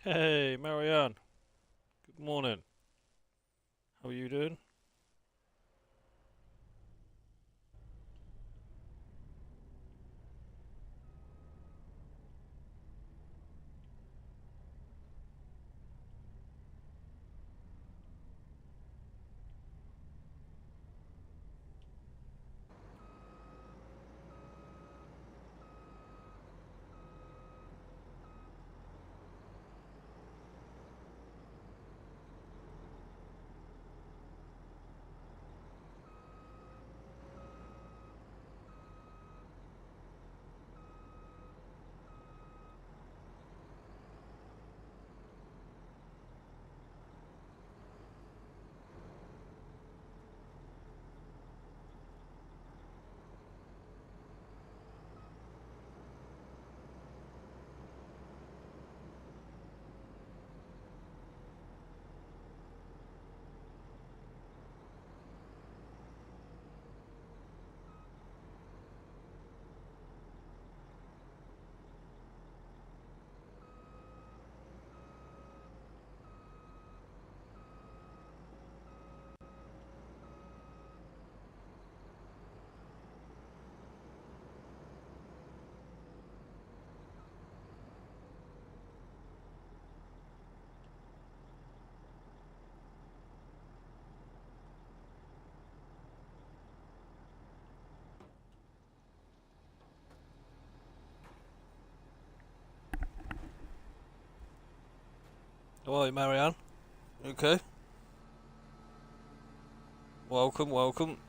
Hey, Marianne. Good morning. How are you doing? How are you, Marianne? Okay. Welcome, welcome.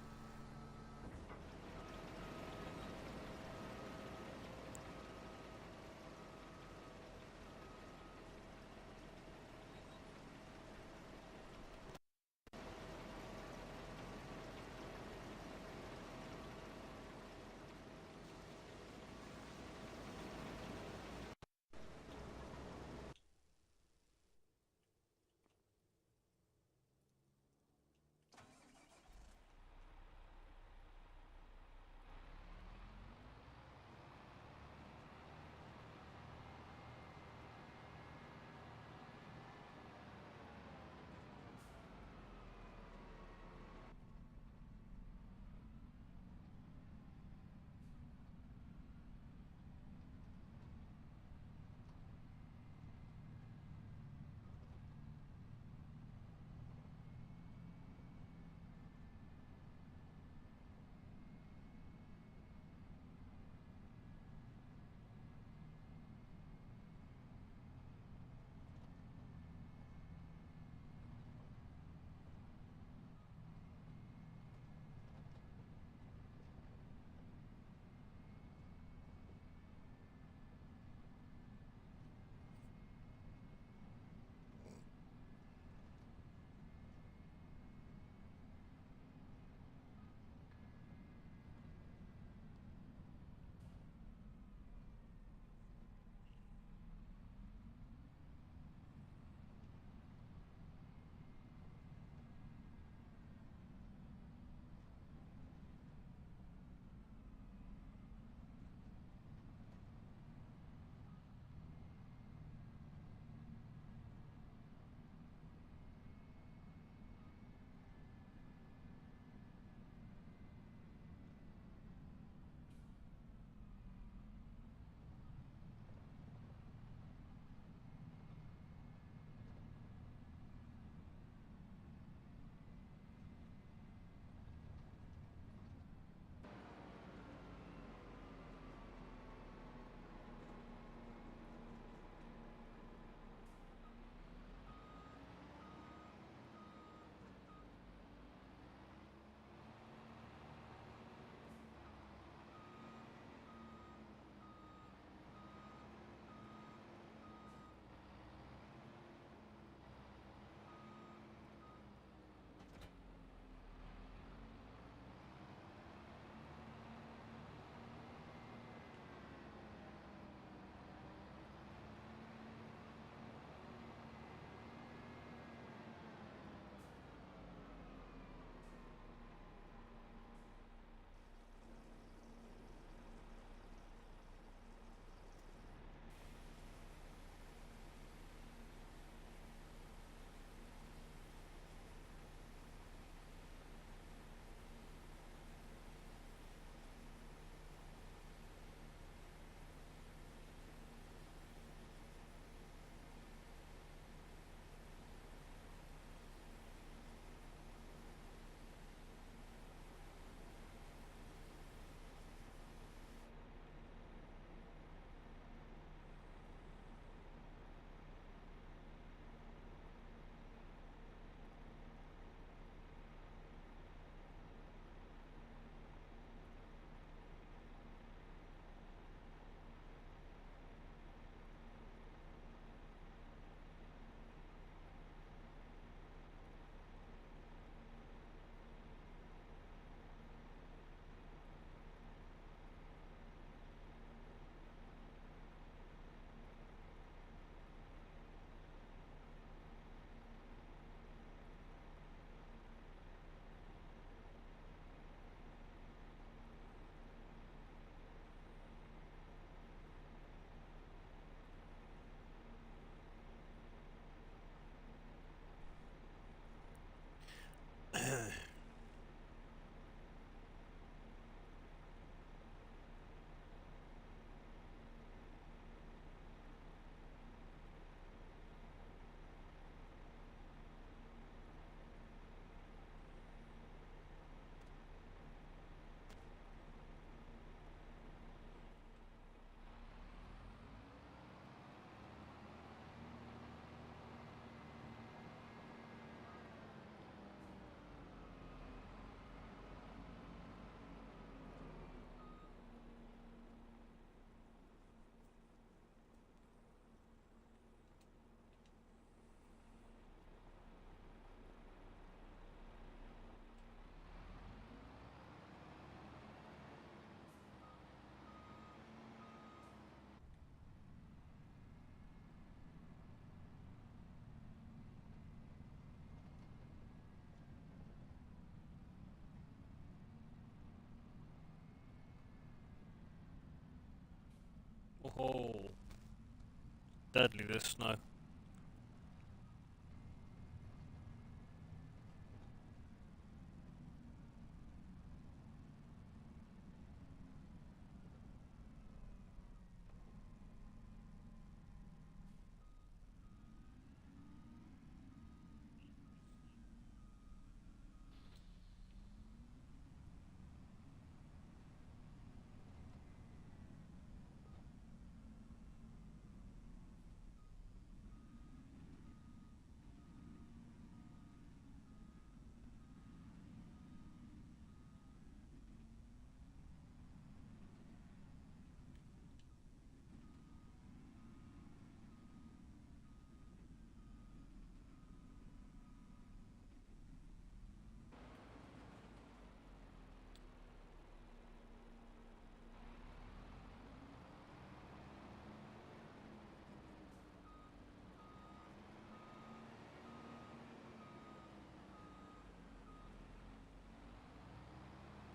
Oh, deadly this snow.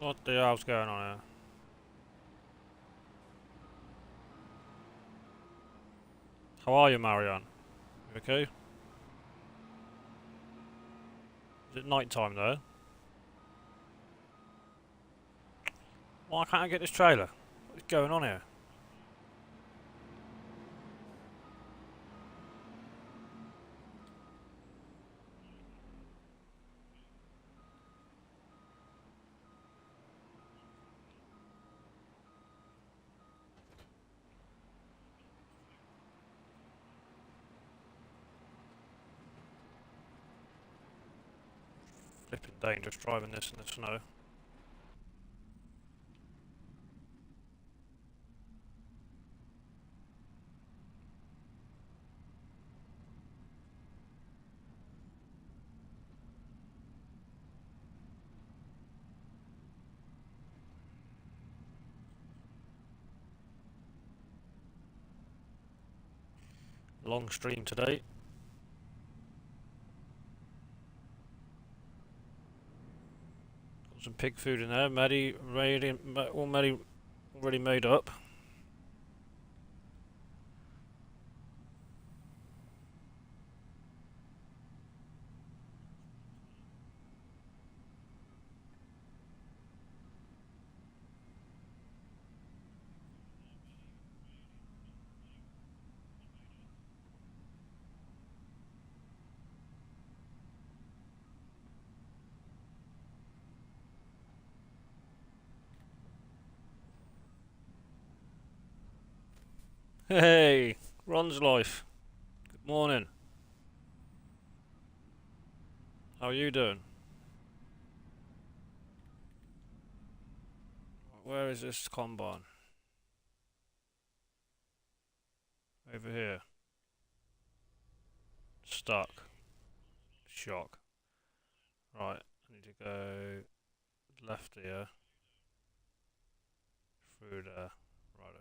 What the hell's going on here? How are you, Marianne? You okay? Is it night time though? Why can't I get this trailer? What's going on here? Flipping dangerous driving this in the snow. Long stream today. Got some pig food in there. Maddie, already made up. Hey, Ron's life. Good morning. How are you doing? Where is this combine? Over here. Stuck. Shock. Right, I need to go left here. Through there. Right.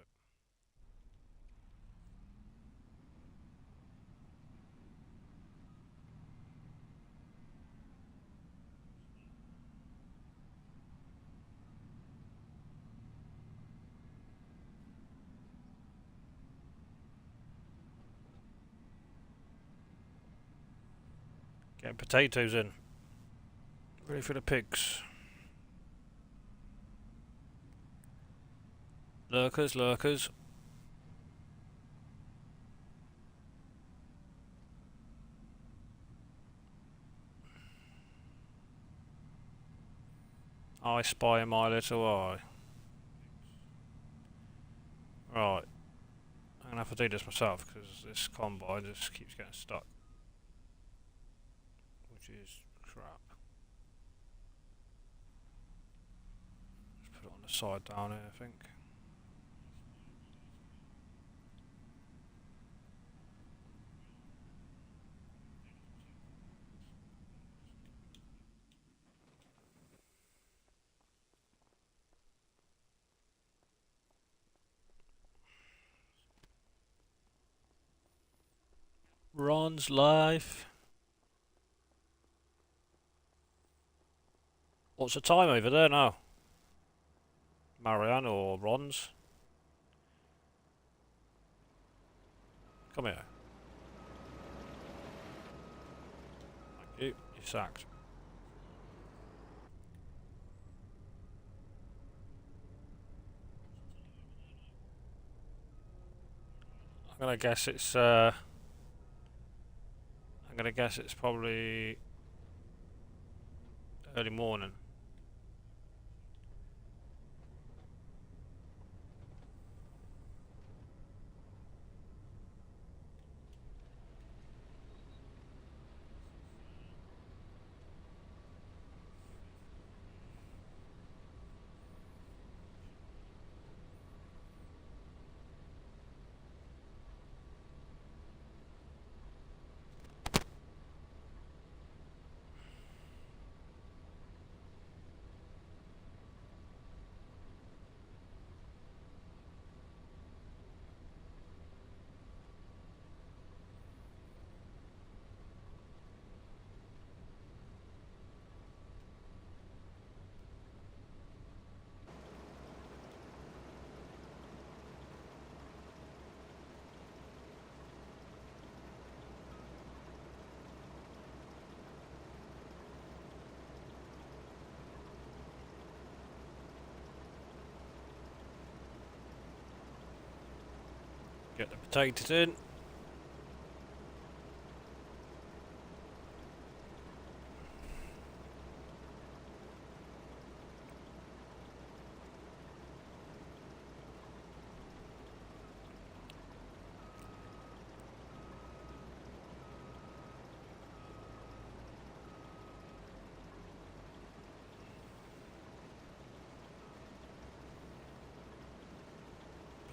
Getting potatoes in. Ready for the pigs. Lurkers, lurkers. I spy my little eye. Right. I'm gonna have to do this myself because this combine just keeps getting stuck. Which is crap. Just put it on the side down here, I think. Ron's life. What's the time over there now? Marianne or Ron's? Come here. Thank you. You're sacked. I'm gonna guess it's probably early morning. Get the potatoes in.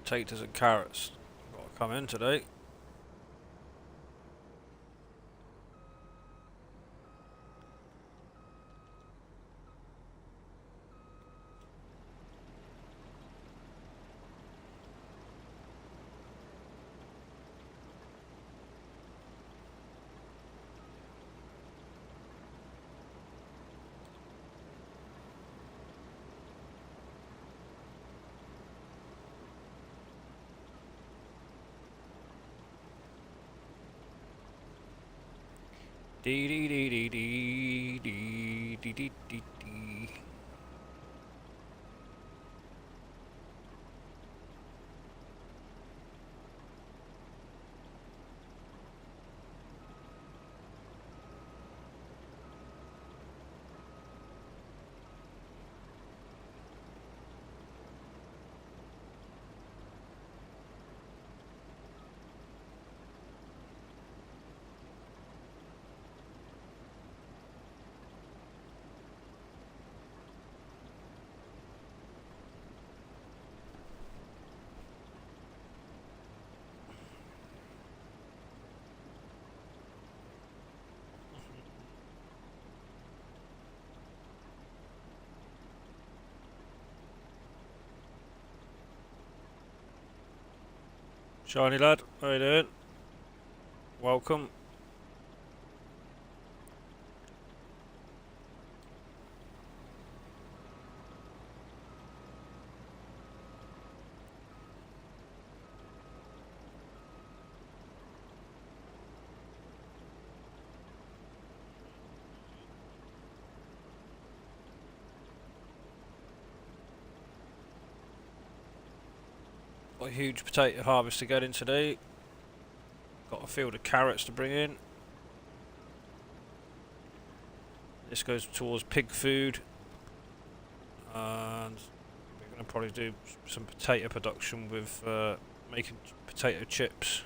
Potatoes and carrots. Got to come in today. Dee dee dee dee dee dee dee dee dee dee. Shiny lad, how you doing? Welcome. Got a huge potato harvest to get in today. Got a field of carrots to bring in. This goes towards pig food. And we're going to probably do some potato production with making potato chips.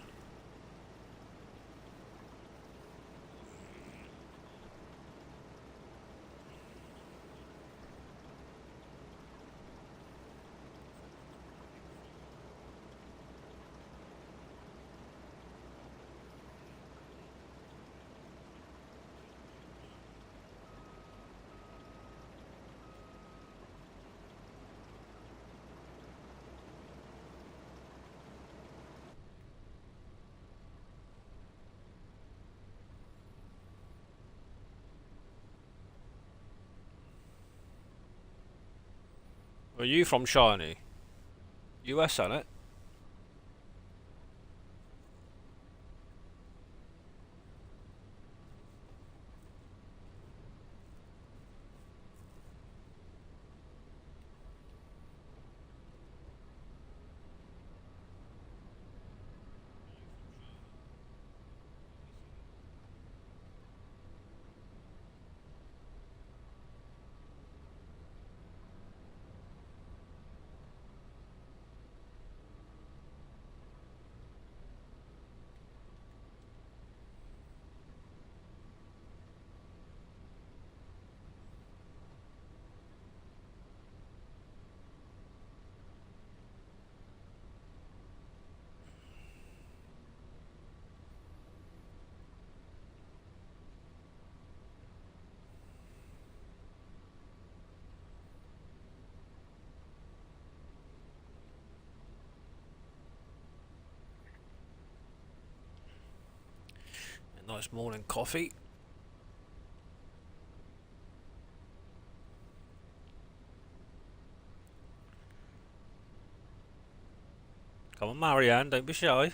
Are you from Shiny? US, ain't it? Nice morning coffee. Come on, Marianne, don't be shy.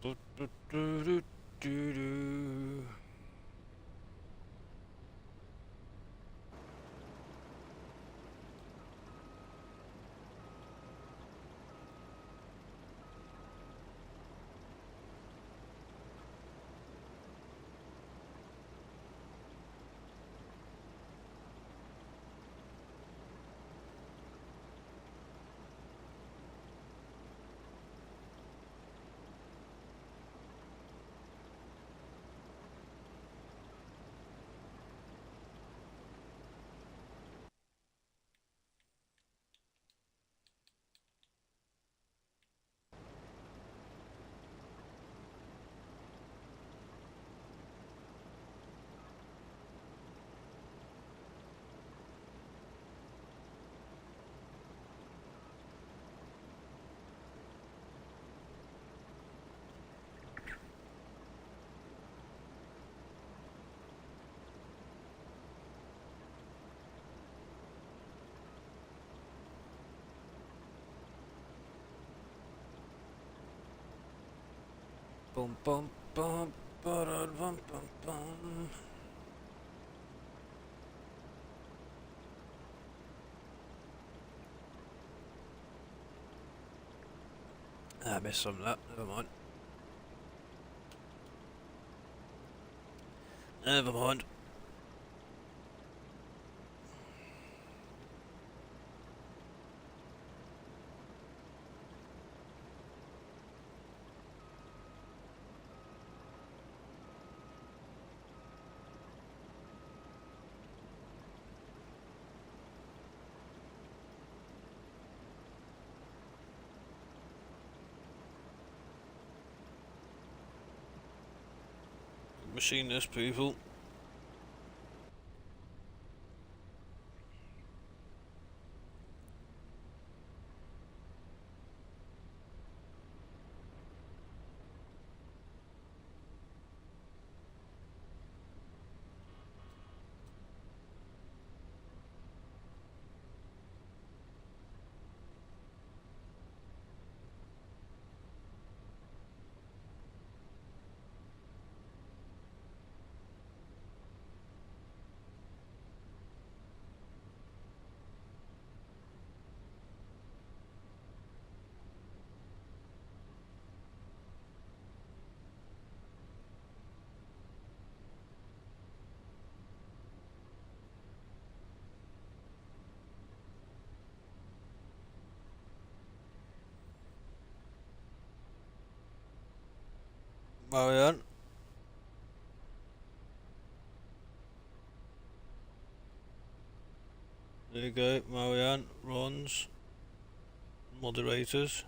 Do, do, do, do, do, do. Bum bum bum bum bum bum bum. I missed some of that. Never mind. Never mind. Machine this, people. Marianne. There you go, Marianne. Ron's. Moderators.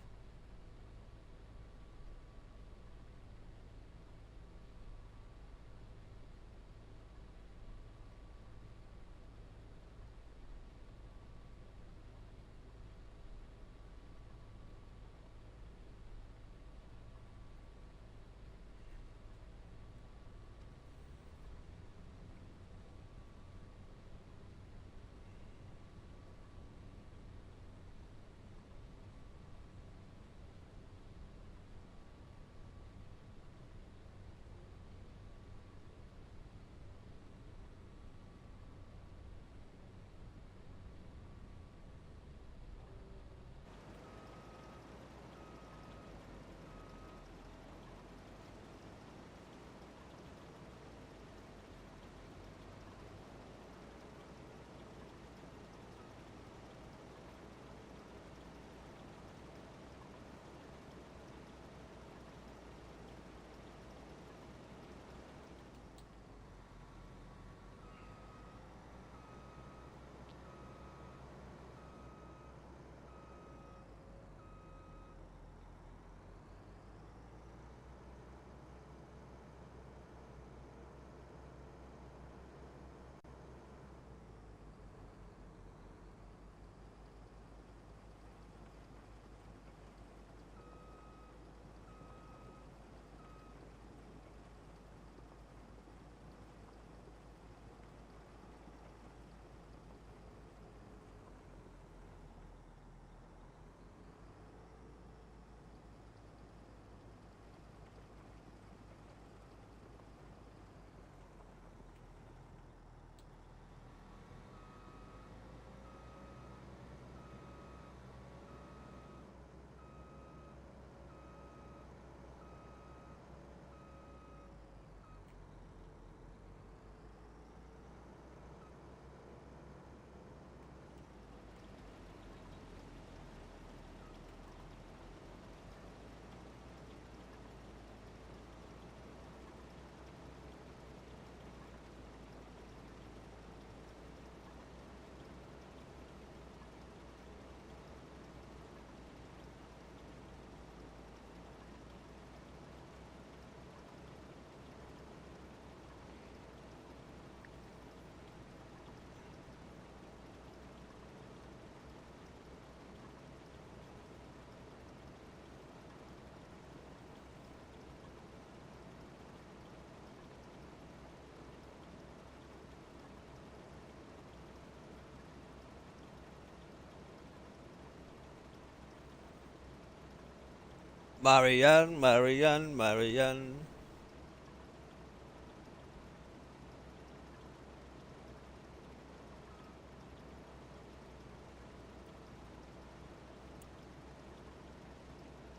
Marianne, Marianne, Marianne.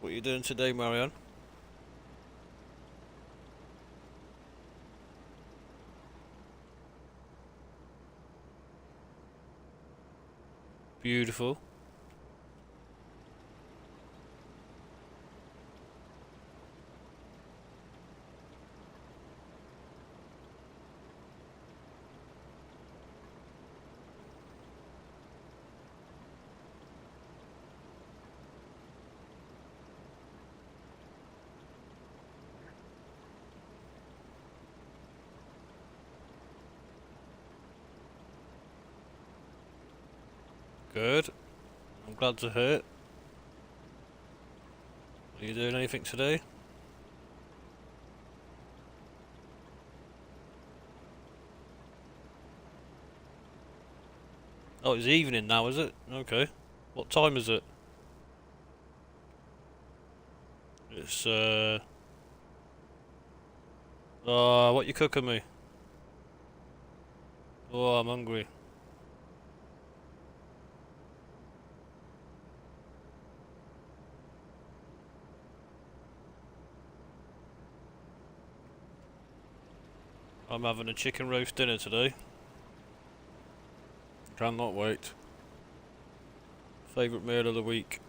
What are you doing today, Marianne? Beautiful. Good. I'm glad to hear it. Are you doing anything today? Oh, it's evening now, is it? Okay. What time is it? It's, what you cooking me? Oh, I'm hungry. I'm having a chicken roast dinner today. Cannot wait. Favourite meal of the week.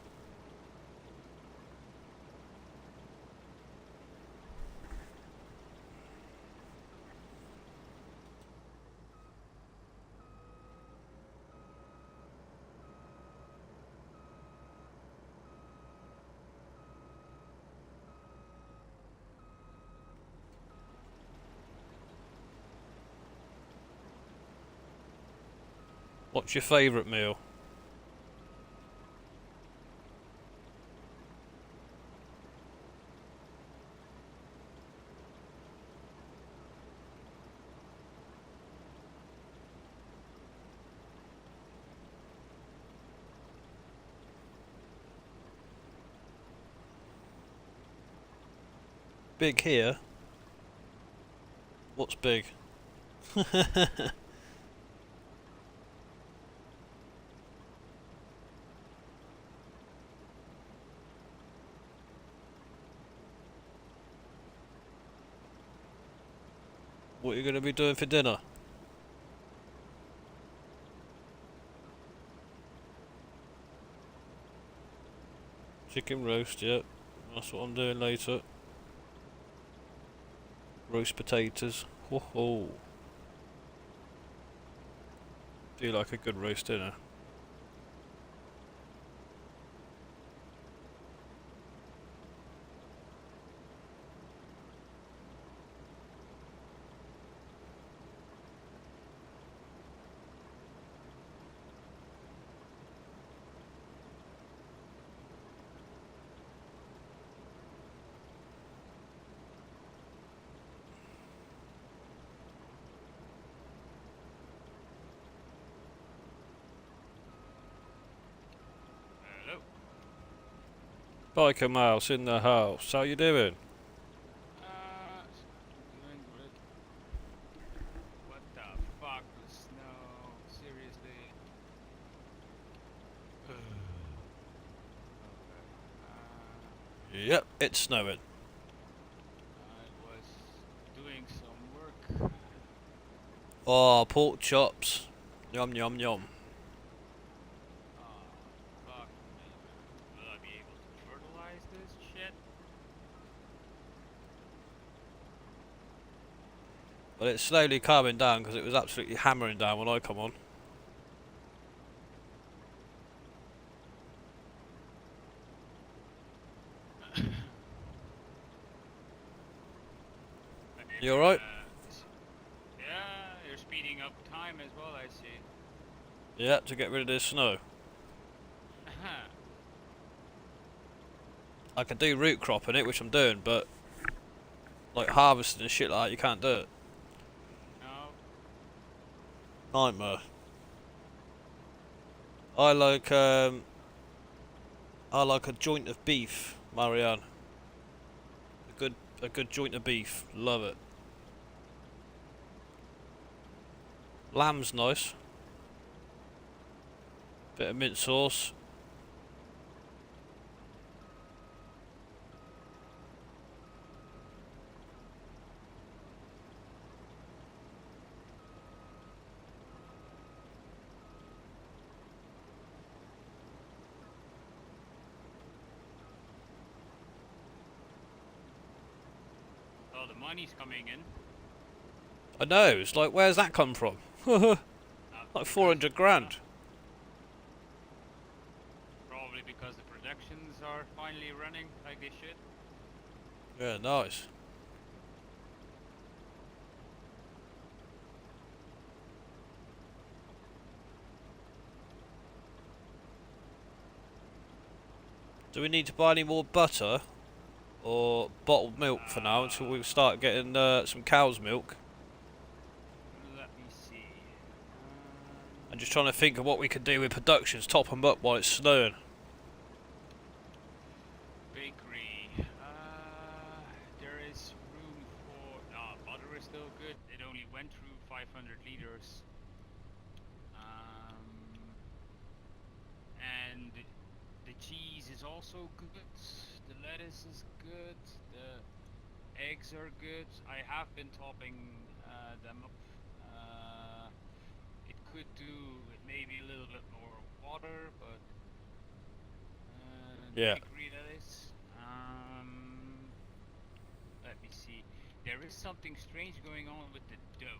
What's your favourite meal? Big here? What's big? What are you going to be doing for dinner? Chicken roast, yep. That's what I'm doing later. Roast potatoes. Ho ho. Do you like a good roast dinner? Biker Mouse in the house. How you doing? Doing good. What the fuck with snow? Seriously? Yep, it's snowing. I was doing some work. Oh, pork chops. Yum yum yum. Oh, fuck me, man. Will I be able to fertilize this shit? But it's slowly calming down because it was absolutely hammering down when I come on. You alright? Yeah, you're speeding up time as well, I see. Yeah, to get rid of this snow. I can do root cropping it, which I'm doing, but like harvesting and shit like that, you can't do it. No. Nightmare. I like I like a joint of beef, Marianne. a good joint of beef. Love it. Lamb's nice. Bit of mint sauce. Well, the money's coming in. I know, it's like, where's that come from? Like 400 grand. Probably because the productions are finally running like they should. Yeah, nice. Do we need to buy any more butter or bottled milk for now until we start getting some cow's milk? Let me see. I'm just trying to think of what we could do with productions, top them up while it's snowing. Bakery. There is room for. Butter is still good. It only went through 500 liters. And the cheese is also good. The lettuce is good. The eggs are good. I have been topping them up. It could do with maybe a little bit more water, but Yeah. bakery that is. Let me see. There is something strange going on with the dough.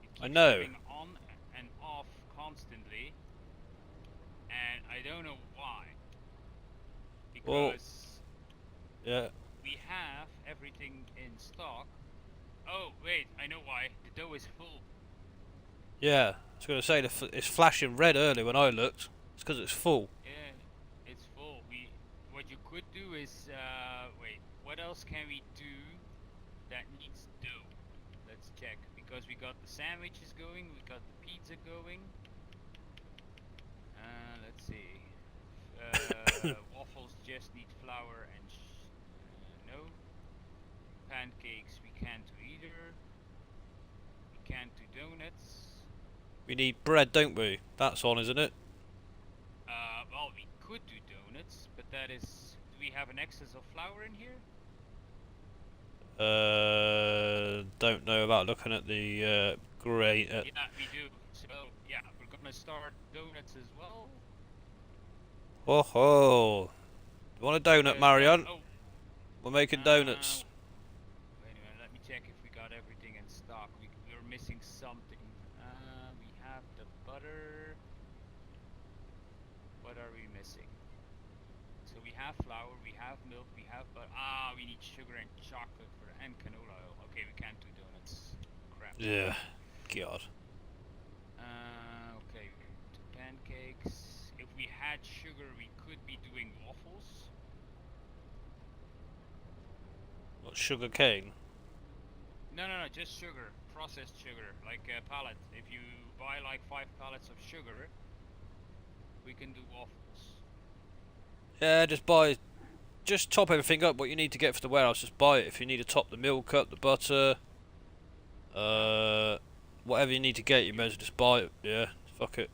It keeps I know. going on and off constantly, and I don't know why. Because Yeah. we have everything in stock. Oh wait, I know why. The dough is full. Yeah. I was going to say it's flashing red early when I looked. It's because it's full. Yeah, it's full. What you could do is, wait, what else can we do that needs dough? Let's check, because we got the sandwiches going, we got the pizza going. Let's see. Waffles just need flour and no. Pancakes we can't do either. We can't do donuts. We need bread, don't we? That's on, isn't it? Well, we could do donuts, but that is. Do we have an excess of flour in here? Don't know about looking at the grey. Yeah, we do. So yeah, we're gonna start donuts as well. Oh ho! You want a donut, Marion? Oh, We're making donuts. wait a minute. Let me check if we got everything in stock. We're missing something. We have the butter. What are we missing? So we have flour, we have milk, we have butter. We need sugar and chocolate and canola oil. Okay, we can't do donuts. Crap. Yeah. God. Okay, pancakes. If we had sugar, we could be doing waffles. What, sugar cane? No, just sugar. Processed sugar, like a pallet. If you buy like 5 pallets of sugar, we can do waffles. Yeah, just top everything up. What you need to get for the warehouse, just buy it. If you need to top the milk up, the butter, whatever you need to get, you may as well just buy it. Yeah, fuck it.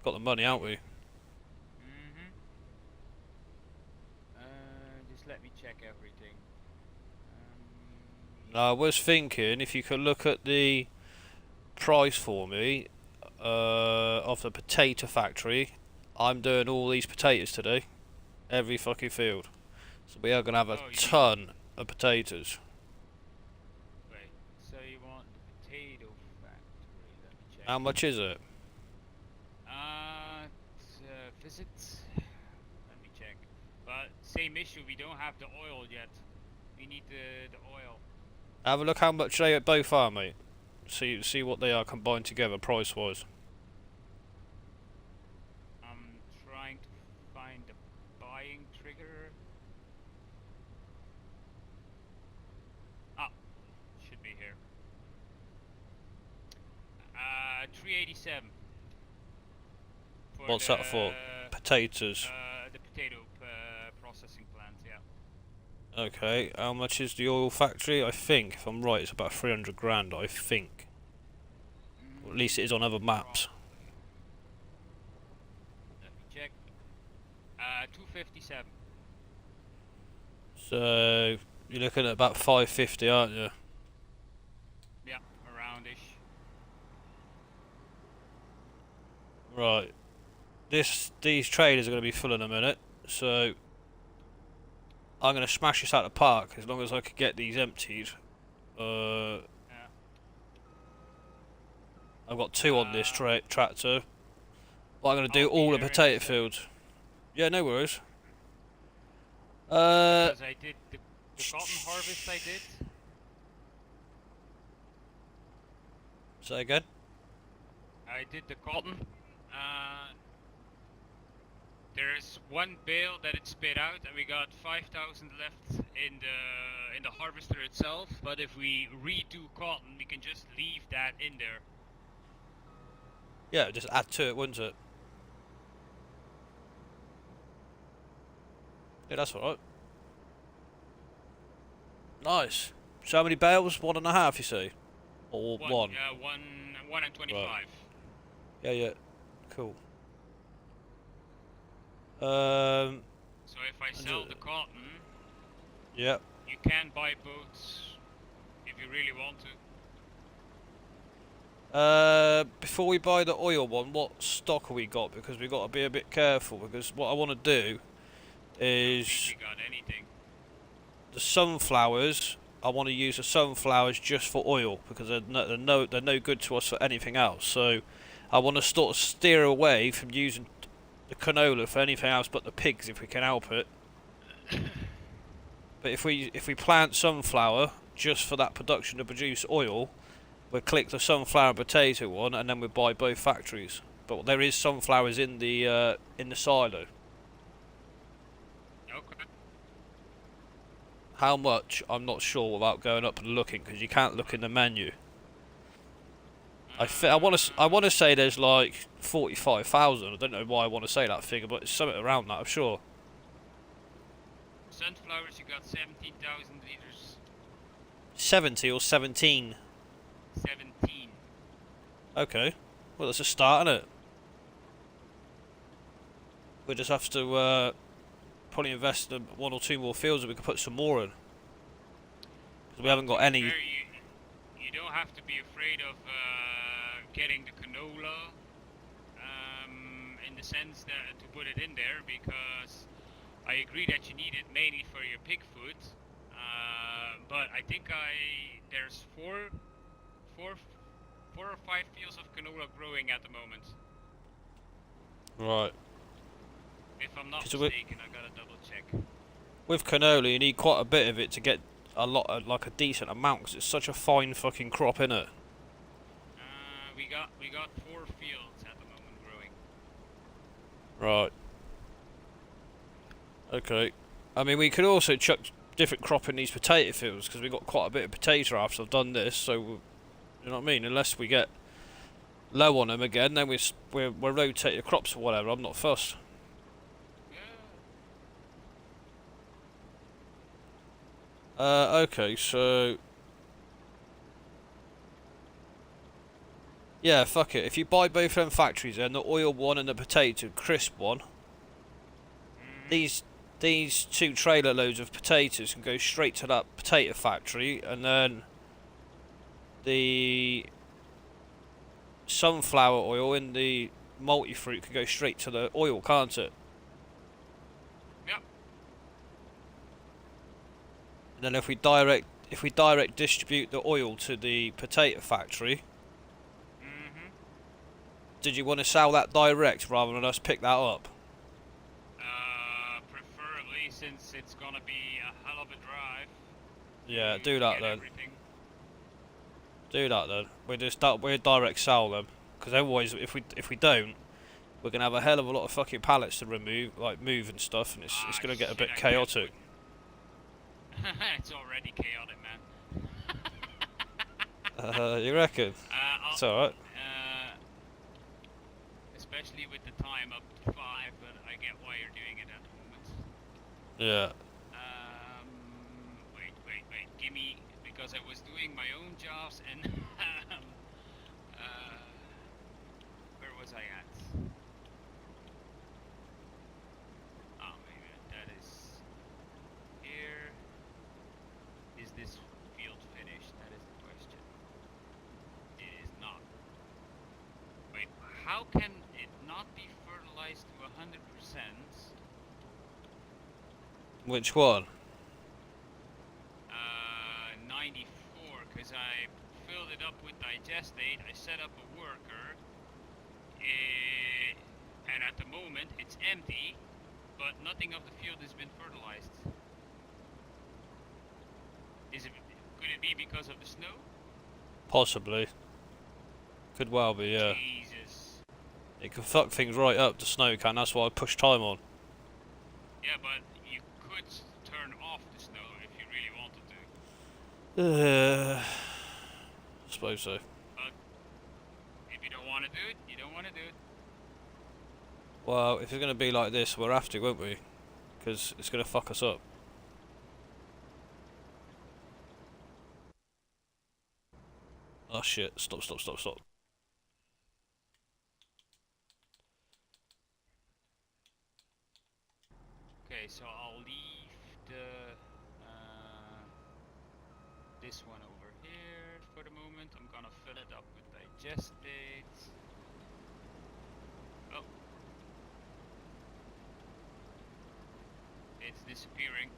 Got the money, haven't we? Just let me check everything. Now, I was thinking if you could look at the price for me of the potato factory. I'm doing all these potatoes today, every fucking field. So we are gonna have a ton of potatoes. Wait, so you want the potato factory? Let me check. How much is it? Visit. Let me check. But same issue. We don't have the oil yet. We need the oil. Have a look how much they both are, mate. See what they are combined together price wise. I'm trying to find the buying trigger. Should be here. 387. What's that for? Potatoes. The potato processing plant, yeah. Okay, how much is the oil factory? I think, if I'm right, it's about 300 grand, I think. Or at least it is on other maps. Probably. Let me check. 257. So, you're looking at about 550, aren't you? Yeah, aroundish. Right. These trailers are going to be full in a minute, so I'm going to smash this out of the park as long as I can get these emptied. Yeah. I've got two on this tractor. But I'm going to do I'll be all the there in a potato sec. fields. Yeah, no worries. Because I did the cotton harvest. I did. Say again? I did the cotton. Uh, there's one bale that it spit out, and we got 5,000 left in the harvester itself. But if we redo cotton, we can just leave that in there. Yeah, just add to it, wouldn't it? Yeah, that's alright. Nice. So how many bales? 1.5, you say? Or one? One and 25. Right. Yeah, yeah. Cool. Um. So if I sell the cotton, Yeah. you can buy boats if you really want to. Before we buy the oil one, what stock have we got? Because we've got to be a bit careful. Because what I want to do I don't think is we got anything. the sunflowers. I want to use the sunflowers just for oil because they're no good to us for anything else. So I want to sort of steer away from using the canola for anything else but the pigs if we can help it. But if we plant sunflower just for that production to produce oil, we'll click the sunflower and potato one, and then we'll buy both factories. But there is sunflowers in the silo. Okay. How much? I'm not sure without going up and looking because you can't look in the menu. I want to say there's like 45,000. I don't know why I want to say that figure, but it's something around that, I'm sure. Sunflowers, you got 17,000 liters. 70 or 17. 17. Okay. Well, that's a start, isn't it? We just have to probably invest in one or two more fields and we can put some more in. Because we haven't got any. You don't have to be afraid of getting the canola in the sense that to put it in there, because I agree that you need it mainly for your pig food. But I think there's four or five fields of canola growing at the moment. Right. If I'm not 'Cause mistaken, I gotta double check. With canola, you need quite a bit of it to get a lot, like a decent amount, because it's such a fine fucking crop, innit? We got 4 fields at the moment growing. Right. Okay. I mean, we could also chuck different crop in these potato fields, because we've got quite a bit of potato after I've done this, so, you know what I mean? Unless we get low on them again, then we'll rotate the crops or whatever, I'm not fussed. Okay, so... Yeah, fuck it. If you buy both of them factories then, the oil one and the potato crisp one, these 2 trailer loads of potatoes can go straight to that potato factory, and then the sunflower oil in the multi-fruit can go straight to the oil, can't it? Yep. And then if we direct distribute the oil to the potato factory, did you want to sell that direct rather than us pick that up? Preferably, since it's gonna be a hell of a drive. Yeah, do that then. Everything. Do that then. We'll direct sell them, because otherwise, if we don't, we're gonna have a hell of a lot of fucking pallets to move and stuff, and it's gonna get a bit chaotic. It's already chaotic, man. You reckon? It's alright. Especially with the time up to 5, but I get why you're doing it at the moment. Yeah. because I was doing my own jobs and where was I at? Oh, maybe that is here. Is this field finished? That is the question. It is not. Wait, how can it not be fertilized to 100%? Which one? 94, because I filled it up with digestate. I set up a worker, and at the moment it's empty, but nothing of the field has been fertilized. Could it be because of the snow? Possibly. Could well be, yeah. Jesus. It can fuck things right up, the snow can, that's why I push time on. Yeah, but you could turn off the snow if you really wanted to. I suppose so. But if you don't want to do it, you don't want to do it. Well, if it's going to be like this, we'll have to, won't we? Because it's going to fuck us up. Oh shit, stop. Okay, so I'll leave the this one over here for the moment. I'm gonna fill it up with digestate. Oh, it's disappearing.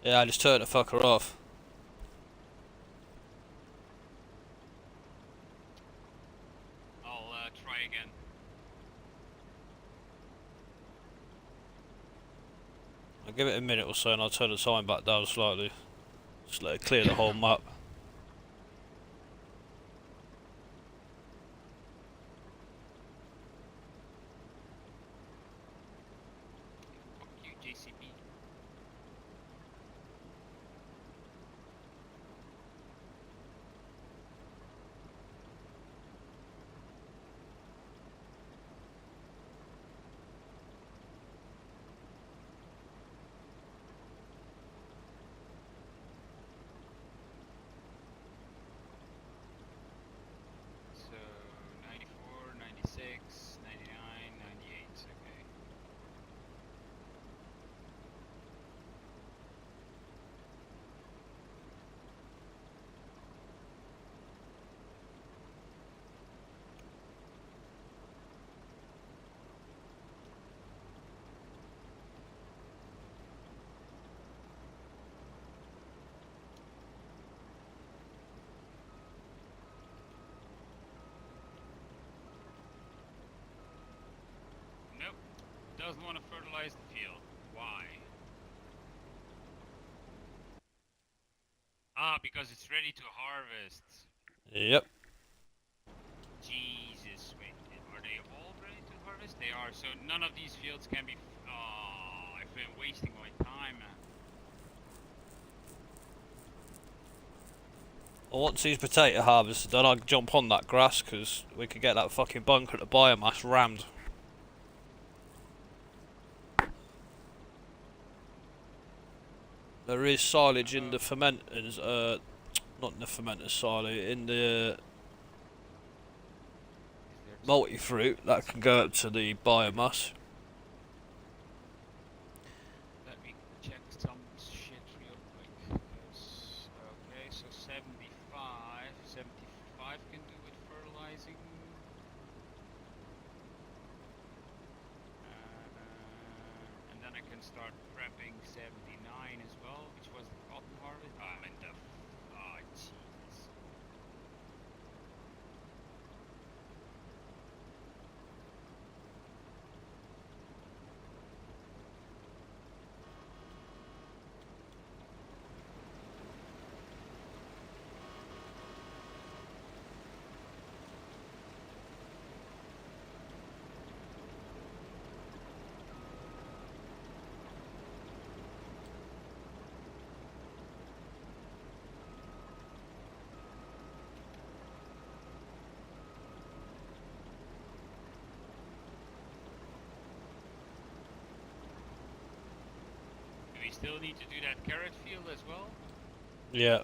Yeah, I just turned the fucker off. I'll try again. I'll give it a minute or so and I'll turn the time back down slightly. Just let it clear the whole map. Fuck you, JCB. So 94, 96, 99, 98. Okay. Nope. Doesn't want to fertilize the field. Why? Ah, because it's ready to harvest. Yep. Jesus, wait, are they all ready to harvest? They are, so none of these fields can be... Oh, I've been wasting my time, man. Well, once these potato harvested, then I'll jump on that grass because we could get that fucking bunker at the biomass rammed. There is silage in the fermenters, not in the fermenters, silage, in the multi-fruit that can go up to the biomass. Let me check some shit real quick. Okay, so 75 can do with fertilizing. And then I can start prepping 79 as well, which was the cotton harvest. Ah, and the... Ah, Jesus. Do we still need to do that carrot field as well? Yeah.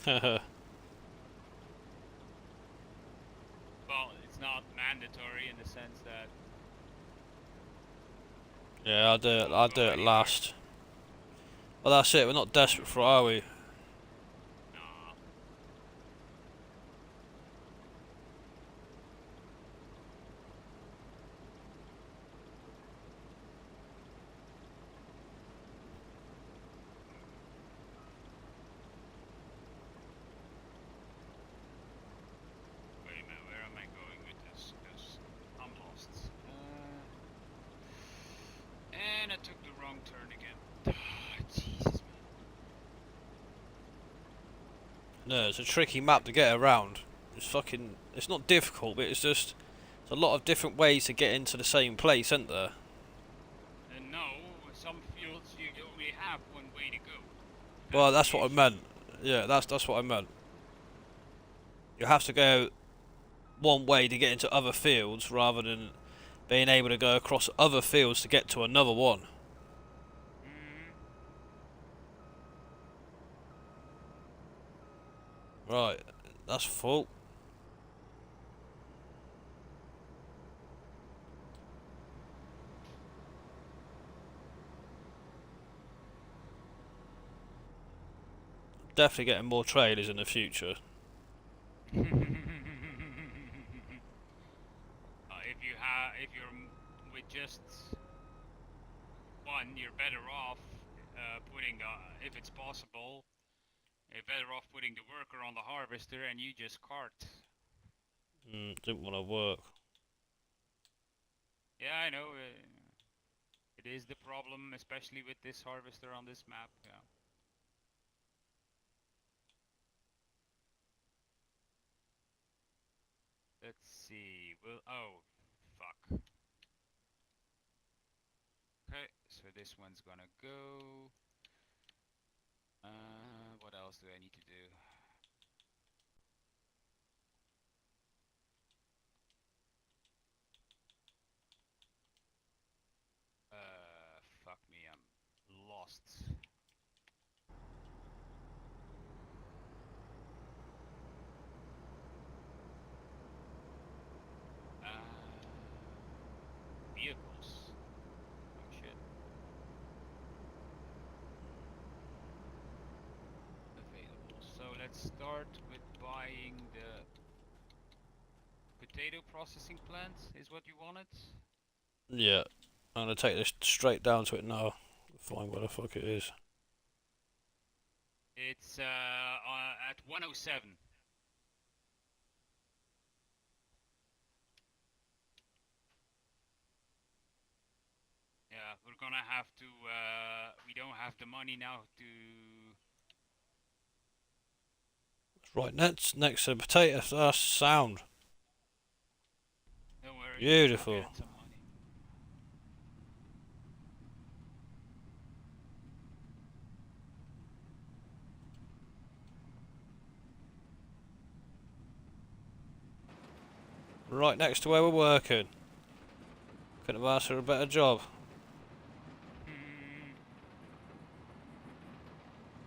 Yeah, Well, it's not mandatory in the sense that I'll do it it. won't I'll go do it anywhere. last. Well, that's it. We're not desperate for it, are we? Nah. Wait a minute, where am I going with this? Because I'm lost. And I took the wrong turn again. Jesus, man. No, it's a tricky map to get around. It's fucking. It's not difficult, but it's just. There's a lot of different ways to get into the same place, isn't there? And no, some fields you only have one way to go. Well, That's that's the what I issue. meant. Yeah, that's what I meant. You have to go one way to get into other fields rather than being able to go across other fields to get to another one. Mm-hmm. Right, that's full. Definitely getting more trailers in the future. If you're with just one, you're better off putting if it's possible, you're better off putting the worker on the harvester and you just cart. Didn't want to work. Yeah, I know. It is the problem, especially with this harvester on this map. Yeah. Let's see. Well, oh, fuck. Okay, so this one's gonna go. What else do I need to do? Fuck me, I'm lost. Vehicles. Oh shit. Available. So let's start with buying the potato processing plant. Is what you wanted? Yeah, I'm gonna take this straight down to it now. Find where the fuck it is. It's at 107. Yeah, we're gonna have to. We don't have the money now to. It's right next to the potato. That's sound. Don't worry, we'll Beautiful. get some money. Right next to where we're working. Couldn't have asked for a better job.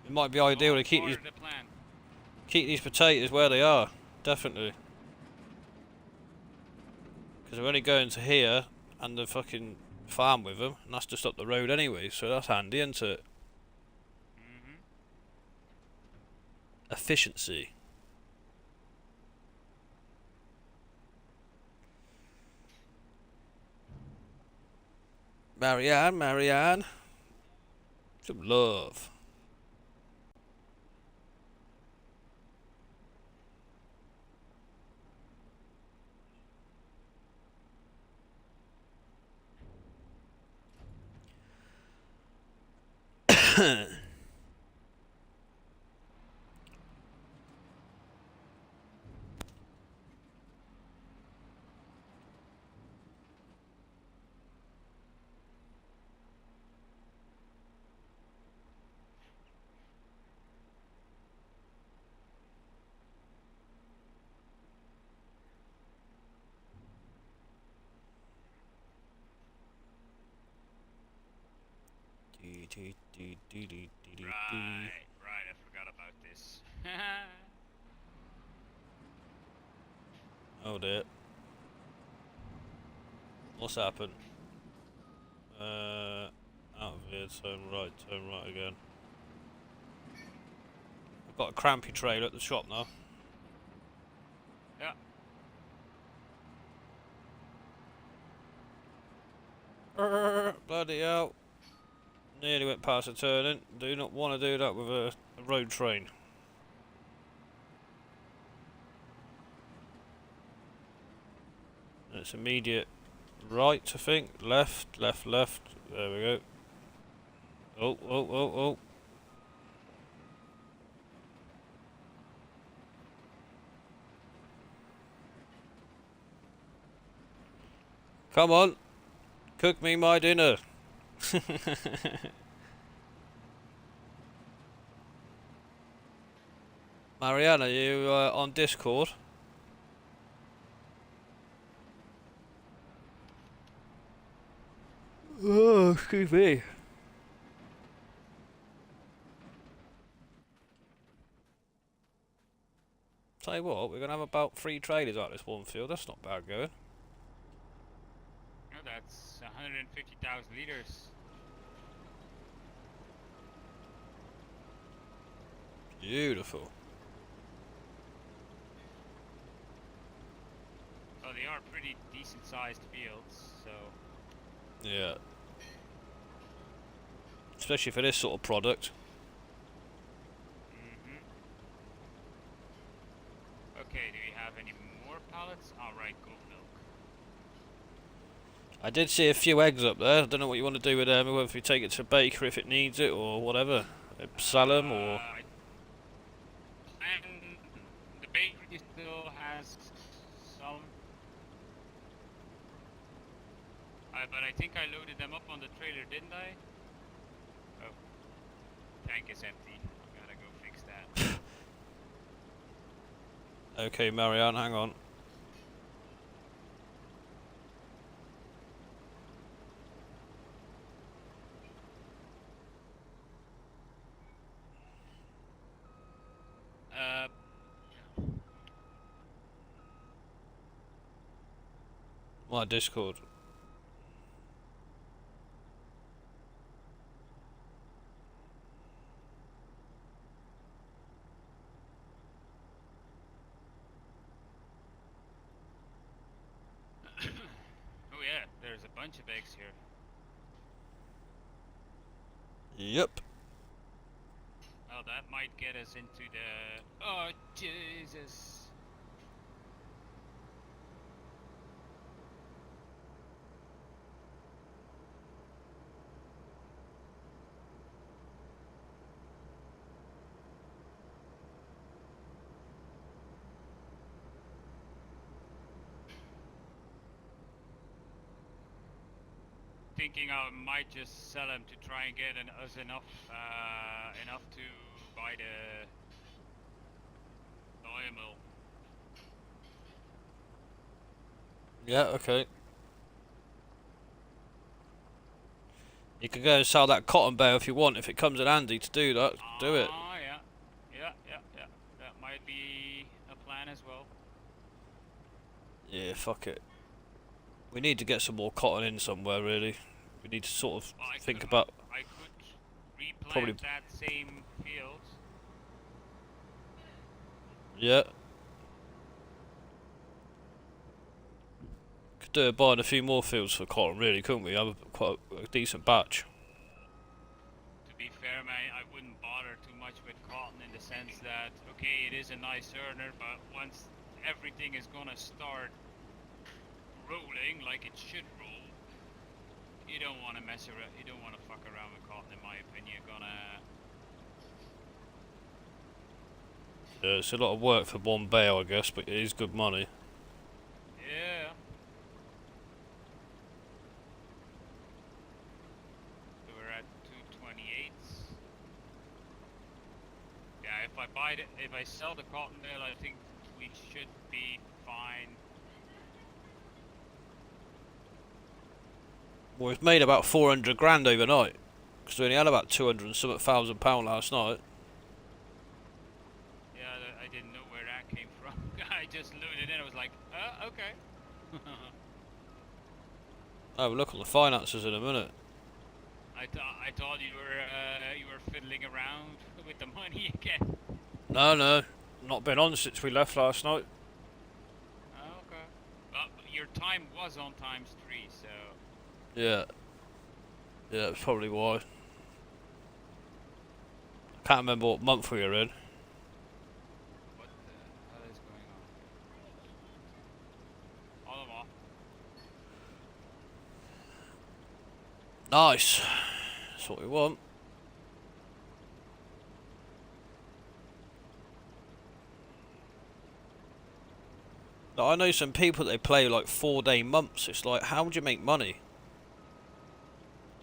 It might be ideal All to part of the plan. keep these potatoes where they are. Definitely. Because we're only going to here and the fucking farm with them, and that's just up the road anyway, so that's handy, isn't it? Mm-hmm. Efficiency. Marianne. Some love. Right, right. I forgot about this. is. Oh dear. What's happened? Out of here, turn right again. I've got a crampy trailer at the shop now. Yeah. Bloody hell. Nearly went past a turning. Do not want to do that with a road train. It's immediate right, I think. Left. There we go. Oh. Come on. Cook me my dinner. Mariana, you on Discord? Oh, excuse me. Tell you what, we're going to have about 3 trailers out this one field. That's not bad going. Oh, that's 150,000 liters. Beautiful. So they are pretty decent sized fields, so. Yeah. Especially for this sort of product. Okay, do we have any more pallets? Alright, goat milk. I did see a few eggs up there. I don't know what you want to do with them. Whether you take it to baker if it needs it or whatever. Sell them or... And the bakery still has some. But I think I loaded them up on the trailer, didn't I? Oh. Tank is empty. I gotta go fix that. Okay, Marianne, hang on. My Discord. Oh yeah, there's a bunch of eggs here. Yep. Oh, that might get us into the... Oh, Jesus. Thinking I might just sell them to try and get us enough to buy the oil mill. Yeah, okay. You can go and sell that cotton bale if you want. If it comes in handy to do that, do it. Oh, yeah. That might be a plan as well. Yeah, fuck it. We need to get some more cotton in somewhere, really. We need to sort of think about... I could replant probably that same field. Yeah. Could do it buying a few more fields for cotton, really, couldn't we? Have quite a decent batch. To be fair, man, I wouldn't bother too much with cotton in the sense that, okay, it is a nice earner, but once everything is gonna start rolling like it should roll, you don't want to mess around, you don't want to fuck around with cotton, in my opinion. You're gonna... Yeah, it's a lot of work for one bale, I guess, but it is good money. Yeah. So we're at 228. Yeah, if I sell the cotton bale, I think we should be fine. Well, we've made about 400 grand overnight. Because we only had about 200 and something £1,000 last night. just loaded in. I was like, okay. Oh, we'll look on the finances in a minute. I thought you were fiddling around with the money again. No, no, not been on since we left last night. Okay. Well, your time was on ×3, so Yeah, yeah, that's probably why. Can't remember what month we were in. what the hell is going on? All them off. Nice. That's what we want. Now, I know some people that play like 4-day months. It's like, how would you make money?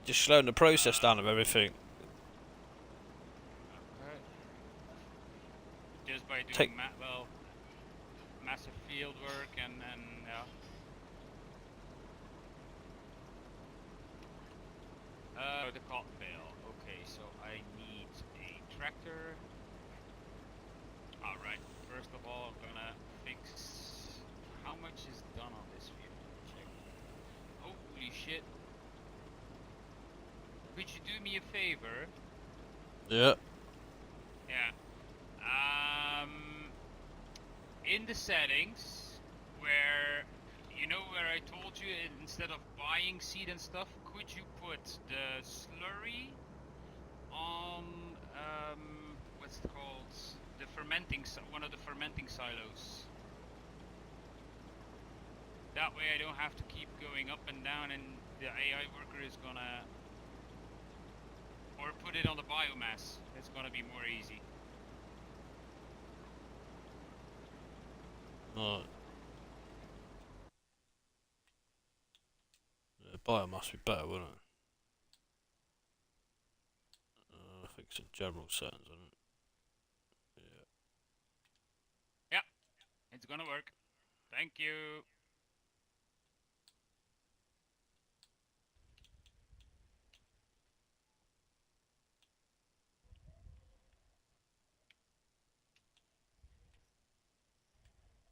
Just slowing the process down of everything. Okay. Just by Take doing massive field work and yeah. The cot bale. Okay, so I need a tractor. Alright, first of all, I'm gonna fix how much is done on this field. Check. Holy shit. Could you do me a favor? yeah. Yeah. In the settings, where you know where I told you instead of buying seed and stuff, could you put the slurry on what's it called? The one of the fermenting silos. That way I don't have to keep going up and down, and the AI worker is gonna, or put it on the biomass. It's gonna be more easy. Right. Yeah, biomass would be better, wouldn't it? I think it's in general settings, isn't it? Yeah, it's gonna work. Thank you.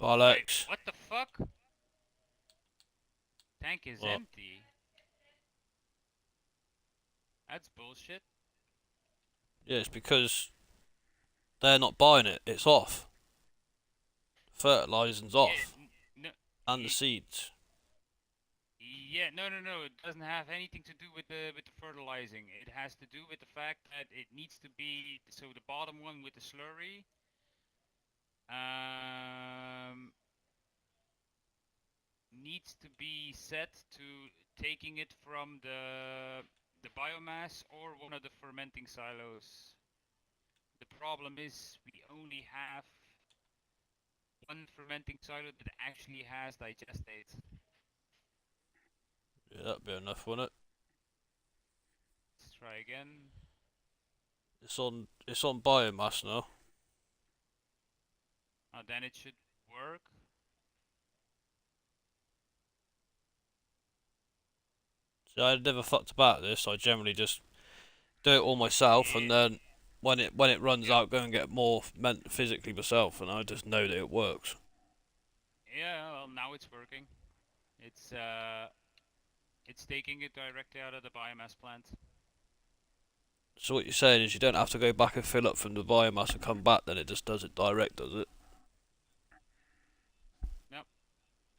Wait, Bollocks. what the fuck? Tank is What? empty. That's bullshit. Yeah, it's because they're not buying it. It's off. Fertilizing's Yeah, off. no, And the seeds. yeah, no. It doesn't have anything to do with the fertilizing. It has to do with the fact that it needs to be, so the bottom one with the slurry. Um, Needs to be set to taking it from the biomass or one of the fermenting silos. The problem is we only have one fermenting silo that actually has digestate. Yeah, that'd be enough, wouldn't it? Let's try again. It's on biomass now. Then it should work. See, I never fucked about this. I generally just do it all myself, and then when it runs Yeah. out, go and get more physically myself, and I just know that it works. Yeah, well, now it's working. It's taking it directly out of the biomass plant. So what you're saying is you don't have to go back and fill up from the biomass and come back, then it just does it direct, does it? Yep.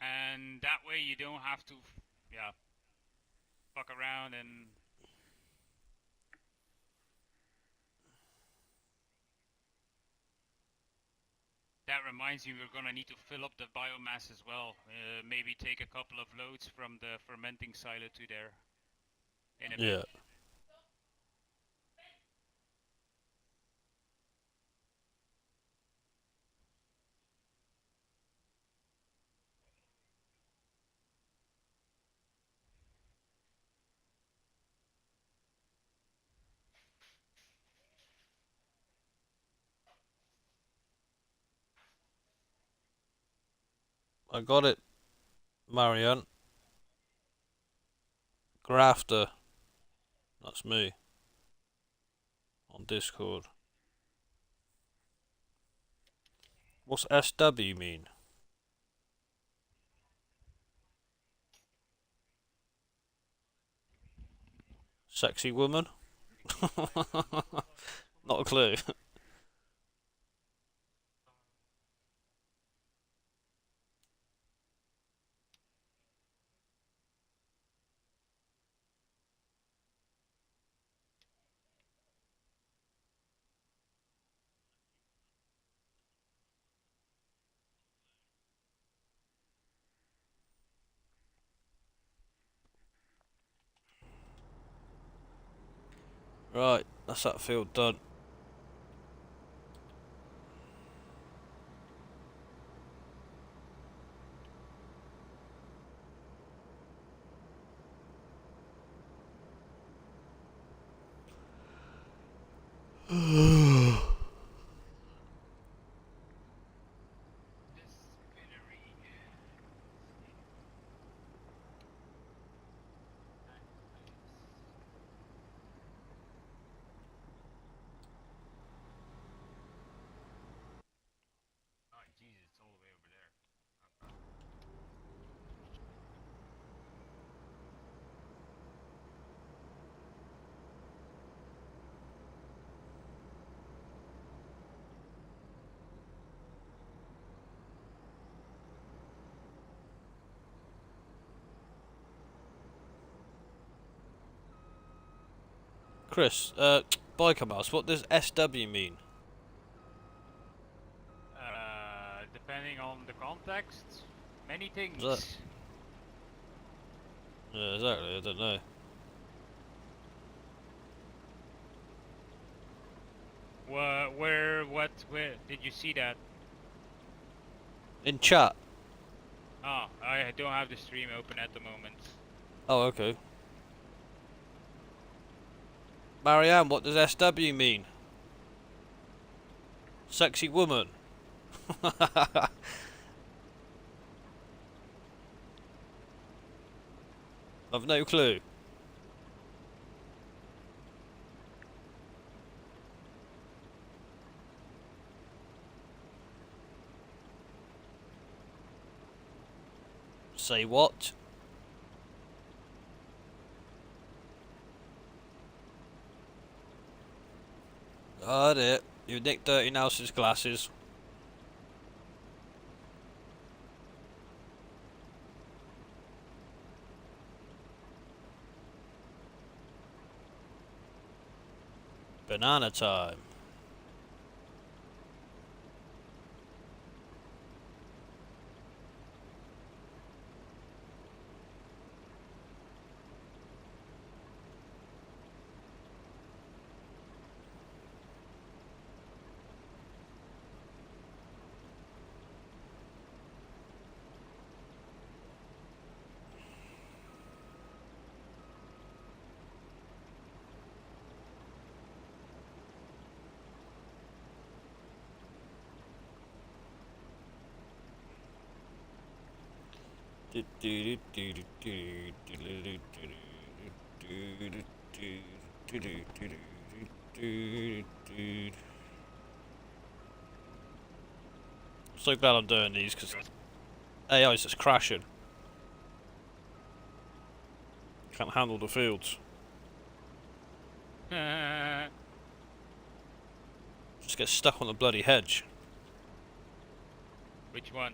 And that way you don't have to, yeah, fuck around and. That reminds me, we're gonna need to fill up the biomass as well. Maybe take a couple of loads from the fermenting silo to there in a bit. Yeah. I got it, Marianne. Grafter. That's me. On Discord. What's SW mean? Sexy woman? Not a clue. Right, that's that field done. This spinnery. Oh Jesus, it's all the way over there. Okay. Chris, biker mouse, what does SW mean? Depending on the context, many Is that? things. Yeah, exactly, I don't know. Where did you see that? In chat. Ah, I don't have the stream open at the moment. Oh, okay. Marianne, what does SW mean? Sexy woman. I've no clue. Say what? Got it. You nicked Dirty Nelson's glasses. Banana time. So glad I'm doing these because AI is just crashing. Can't handle the fields. Just get stuck on the bloody hedge. Which one?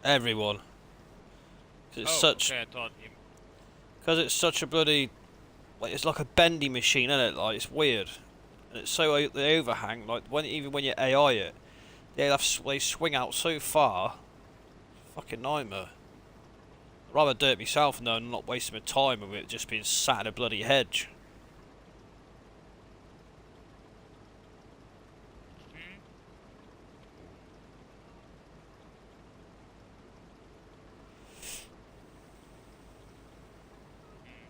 Everyone. Cause it's Oh, such. okay. I thought you. Because it's such a bloody. Like it's like a bendy machine, isn't it? Like it's weird, and it's so the overhang. Like even when you AI it, they swing out so far. Fucking nightmare. I'd rather do it myself though, and not wasting my time with it just being sat in a bloody hedge. Hmm? Hmm.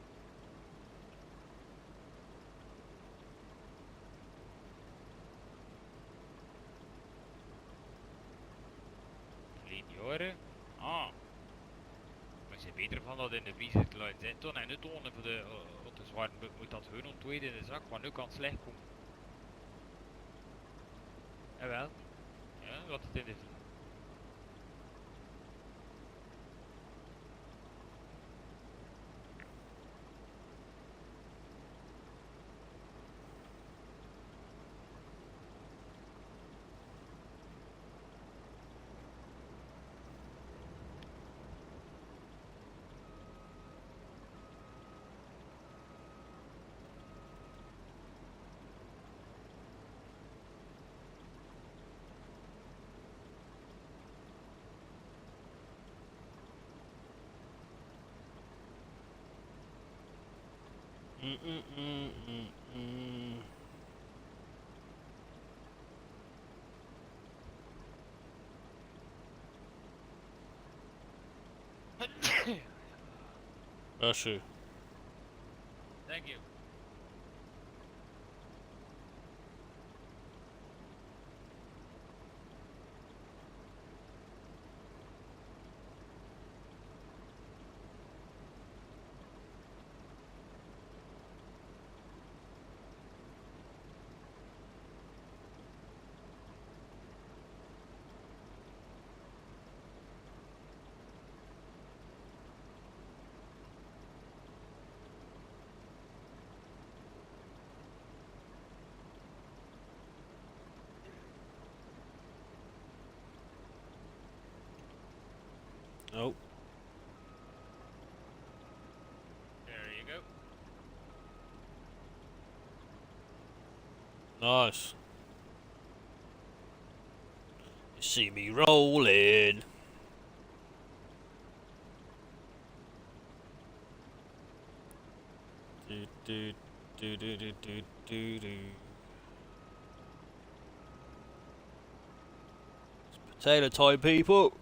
Linioren? Ah. Maar ze beter van dat in de vriezer te laten zitten en niet tonen voor wat de zwarte moet dat hun ontweed in de zak, maar nu kan het slecht komen. Jawel. Ja, wat het in de That's true. Thank you. Oh, There you go. nice. You see me rolling. Do do do do do do do do. It's potato time, people.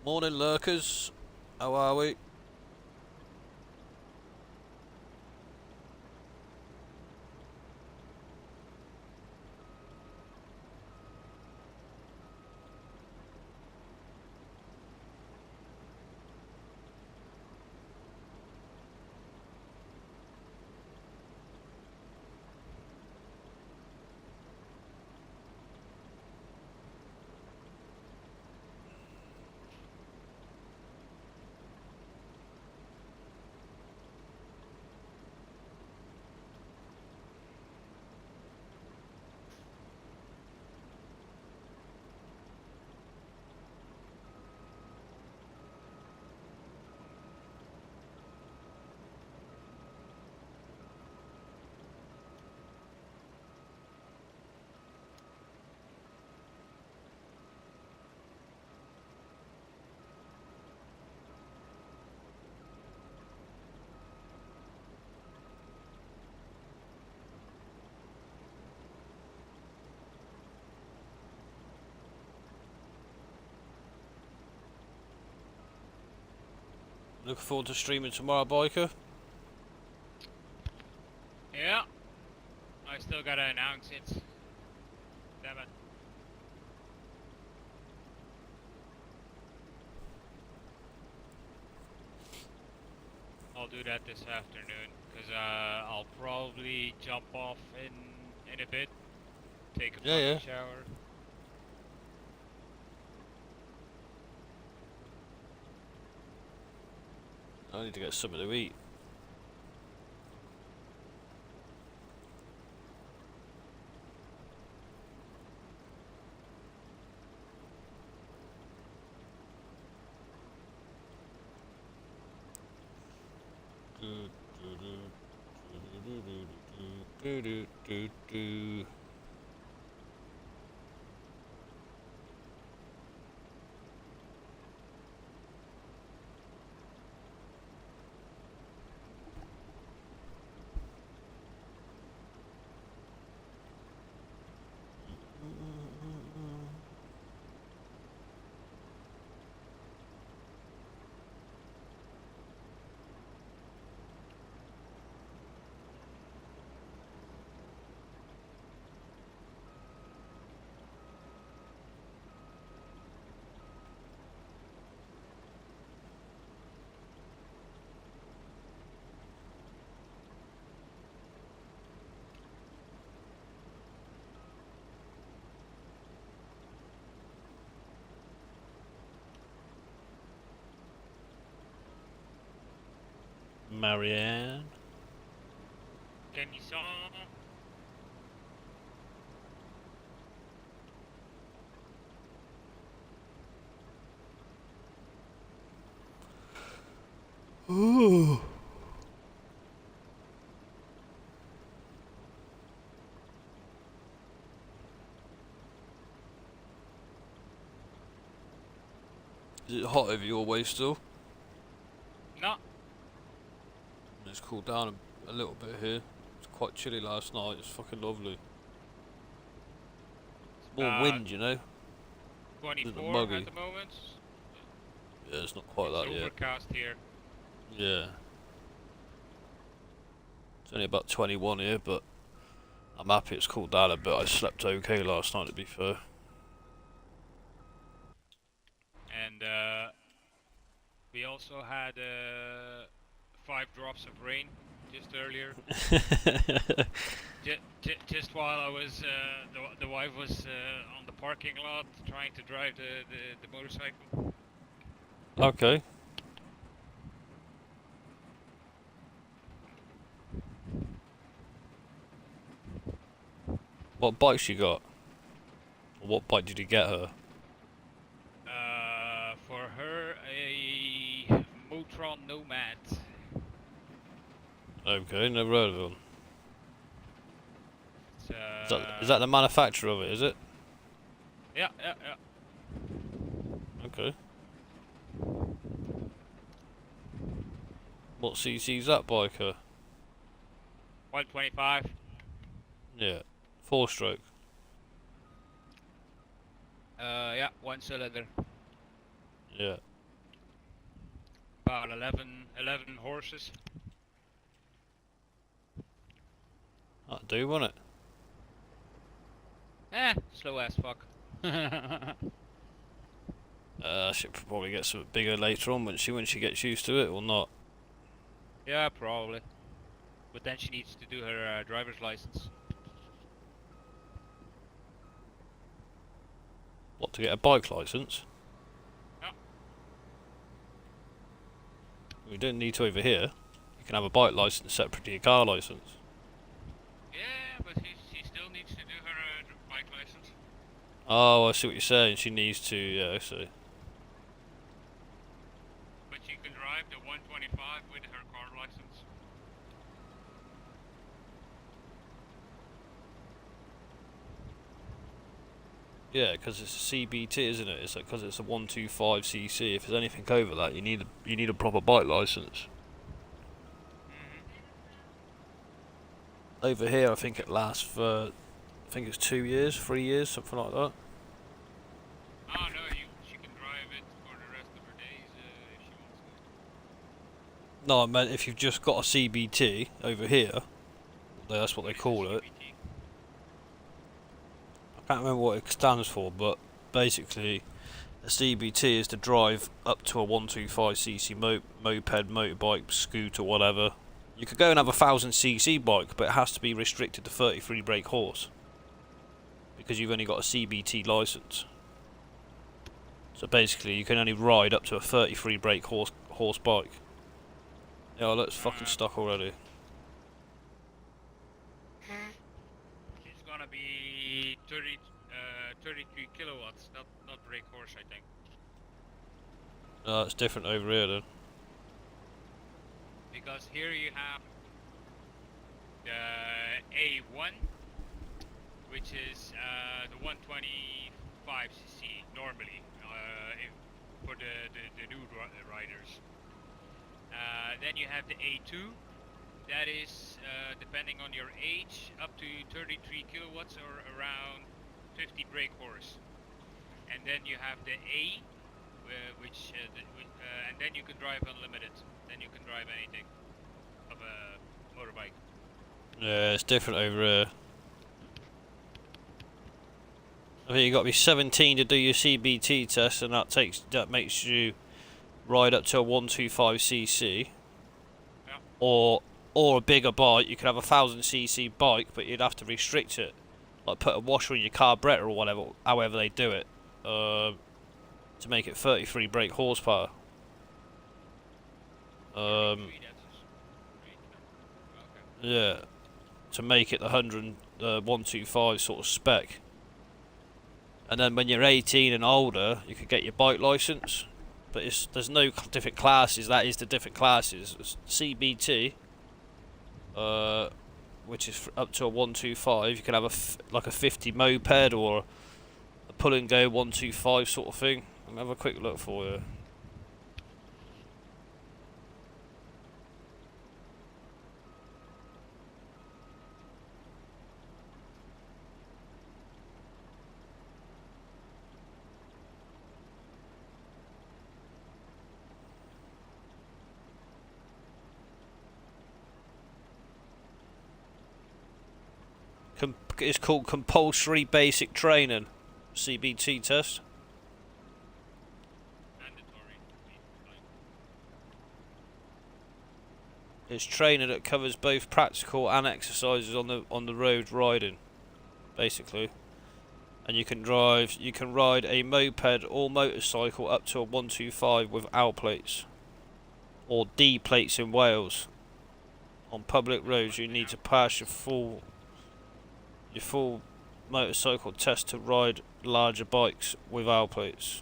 Morning, lurkers. How are we? Looking forward to streaming tomorrow, biker. Yeah. I still gotta announce it. Damn it. I'll do that this afternoon, because I'll probably jump off in a bit, take a Yeah. fucking shower. I need to get something to eat. Do do do do do do do do do. Marianne. Can you saw? Ooh. Is it hot over your way still? No. It's cooled down a little bit here. It's quite chilly last night. It's fucking lovely. More wind, you know. 24 muggy. at the moment. Yeah, it's not quite It's that yet. overcast here. Yeah. It's only about 21 here, but I'm happy it's cooled down a bit. I slept okay last night, to be fair. And we also had 5 drops of rain just earlier. Just while I was, the wife was on the parking lot trying to drive the motorcycle. Okay. What bike you got? Or what bike did you get her? For her, a Motron Nomad. Okay, never heard of them. It's, Is that the manufacturer of it, is it? Yeah. Okay. What CC's that bike? 125. Yeah. 4-stroke. Yeah, 1 cylinder. Yeah. About 11 horses. That'd do, wouldn't it? Slow as fuck. She'll probably get something bigger later on, when she gets used to it, or not. Yeah, probably. But then she needs to do her driver's license. What, to get a bike license? Yeah. We don't need to over here. You can have a bike license separate to your car license. Yeah, but she still needs to do her bike license. Oh, I see what you're saying. She needs to, yeah, I see. But she can drive the 125 with her car license. Yeah, because it's a CBT, isn't it? It's like, because it's a 125cc. If there's anything over that, you need a proper bike license. Over here, I think it lasts for, I think it's 2 years, 3 years, something like that. Oh no, she can drive it for the rest of her days if she wants to. No, I meant if you've just got a CBT over here, that's what they call it. I can't remember what it stands for, but basically, a CBT is to drive up to a 125cc moped, motorbike, scooter, whatever. You could go and have a 1000cc bike, but it has to be restricted to 33 brake horse, because you've only got a CBT license. So basically, you can only ride up to a 33 brake horse bike. Yeah, look, it's fucking stuck already. It's gonna be 33 kilowatts, not brake horse, I think. No, it's different over here then. Because here you have the A1, which is the 125cc normally for the new riders. Then you have the A2, that is depending on your age, up to 33 kilowatts or around 50 brake horse. And then you have the A, and then you can drive unlimited. Then you can drive anything of a motorbike. Yeah, it's different over here. I think you got to be 17 to do your CBT test, and that makes you ride up to a 125cc. Yeah. Or a bigger bike. You could have a 1000cc bike, but you'd have to restrict it, like put a washer in your carburetor or whatever, however they do it, to make it 33 brake horsepower. Yeah, to make it the 125 sort of spec. And then when you're 18 and older, you could get your bike license. But there's no different classes. That is the different classes. It's CBT, which is up to a 125. You can have like a 50 moped or a pull and go 125 sort of thing. Let me have a quick look for you. It's called compulsory basic training, CBT test. Mandatory. Fine. It's training that covers both practical and exercises on the road riding, basically. And you can ride a moped or motorcycle up to a 125 without plates, or D plates in Wales. On public roads, you need to pass your full motorcycle test to ride larger bikes without plates.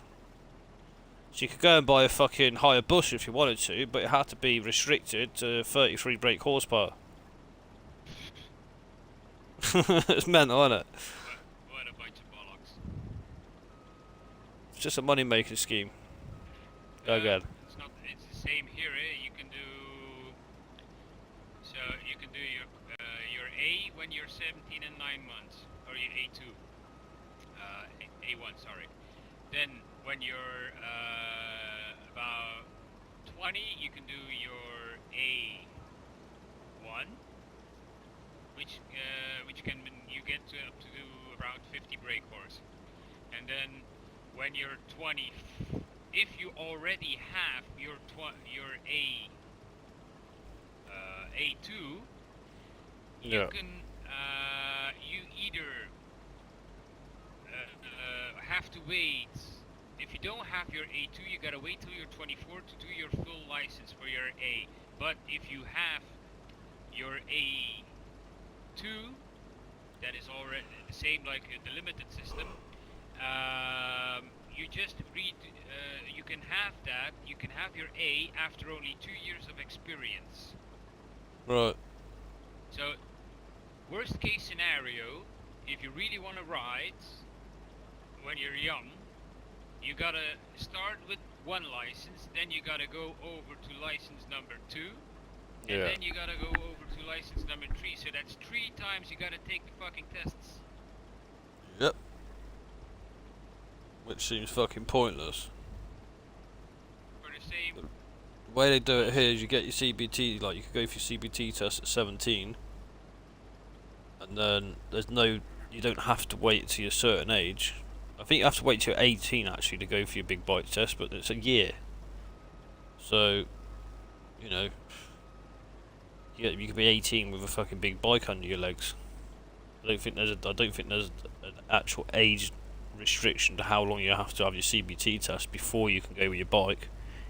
So you could go and buy a fucking hire bus if you wanted to, but it had to be restricted to 33 brake horsepower. It's mental, isn't it? What a bunch of bollocks. It's just a money making scheme. Go again. It's not. It's the same here. You can do. So you can do your A when you're 17 and 9 months, or your A2. A1, sorry. Then when you're about 20, you can do your A1, which can you get to up to around 50 brake horse. And then when you're 20, if you already have your A2, you can you either have to wait. If you don't have your A2, you gotta wait till you're 24 to do your full license for your A. But if you have your A2, that is already the same like the limited system. You just read. You can have that. You can have your A after only 2 years of experience. Right. So, worst case scenario, if you really want to ride when you're young, you gotta start with one license, then you gotta go over to license number 2, and then you gotta go over to license number 3. So that's 3 times you gotta take the fucking tests. Yep. Which seems fucking pointless. For the same. The way they do it here is you get your CBT, like you could go for your CBT test at 17, and then you don't have to wait till you're a certain age. I think you have to wait till you're 18 actually to go for your big bike test, but it's a year. So, you know, you could be 18 with a fucking big bike under your legs. I don't think there's an actual age restriction to how long you have to have your CBT test before you can go with your bike.